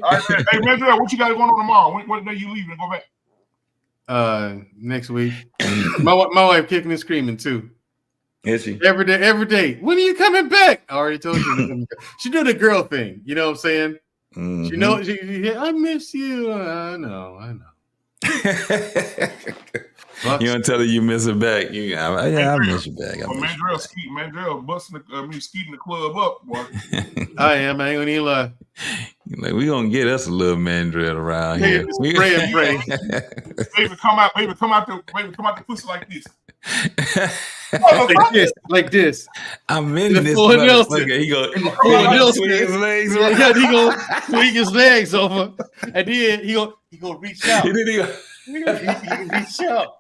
All right, man. Hey, Mandrell, what you got going on tomorrow? What day you leaving and go back? Next week. my wife kicking and screaming too. Is she? Every day. When are you coming back? I already told you. She do the girl thing. You know what I'm saying? Mm-hmm. She knows. I miss you. I know. You don't tell her you miss her back. I miss you back. Mandrell skeeting the club up, boy. I am. I ain't gonna even lie. Like, we gonna get us a little Mandrell around here. Pray and pray. Baby, come out the pussy like this. like this. I'm in this. He go swing his legs. Yeah, he go swing his legs over, and then he go reach out. He reach out.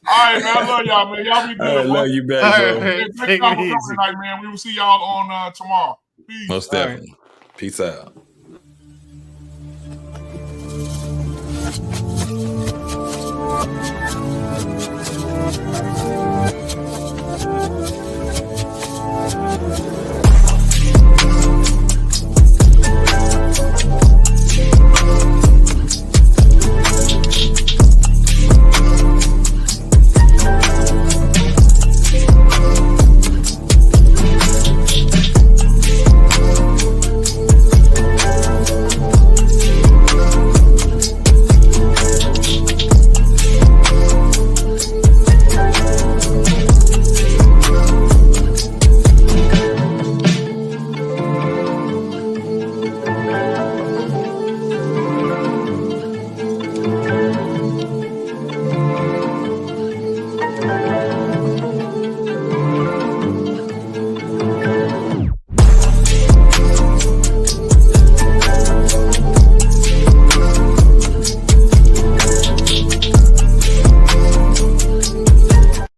All right, man. I love y'all, man. Y'all be good. I love you back, all right, man. Take it easy tonight, man. We will see y'all on tomorrow. Peace. Most definitely. Right. Peace out.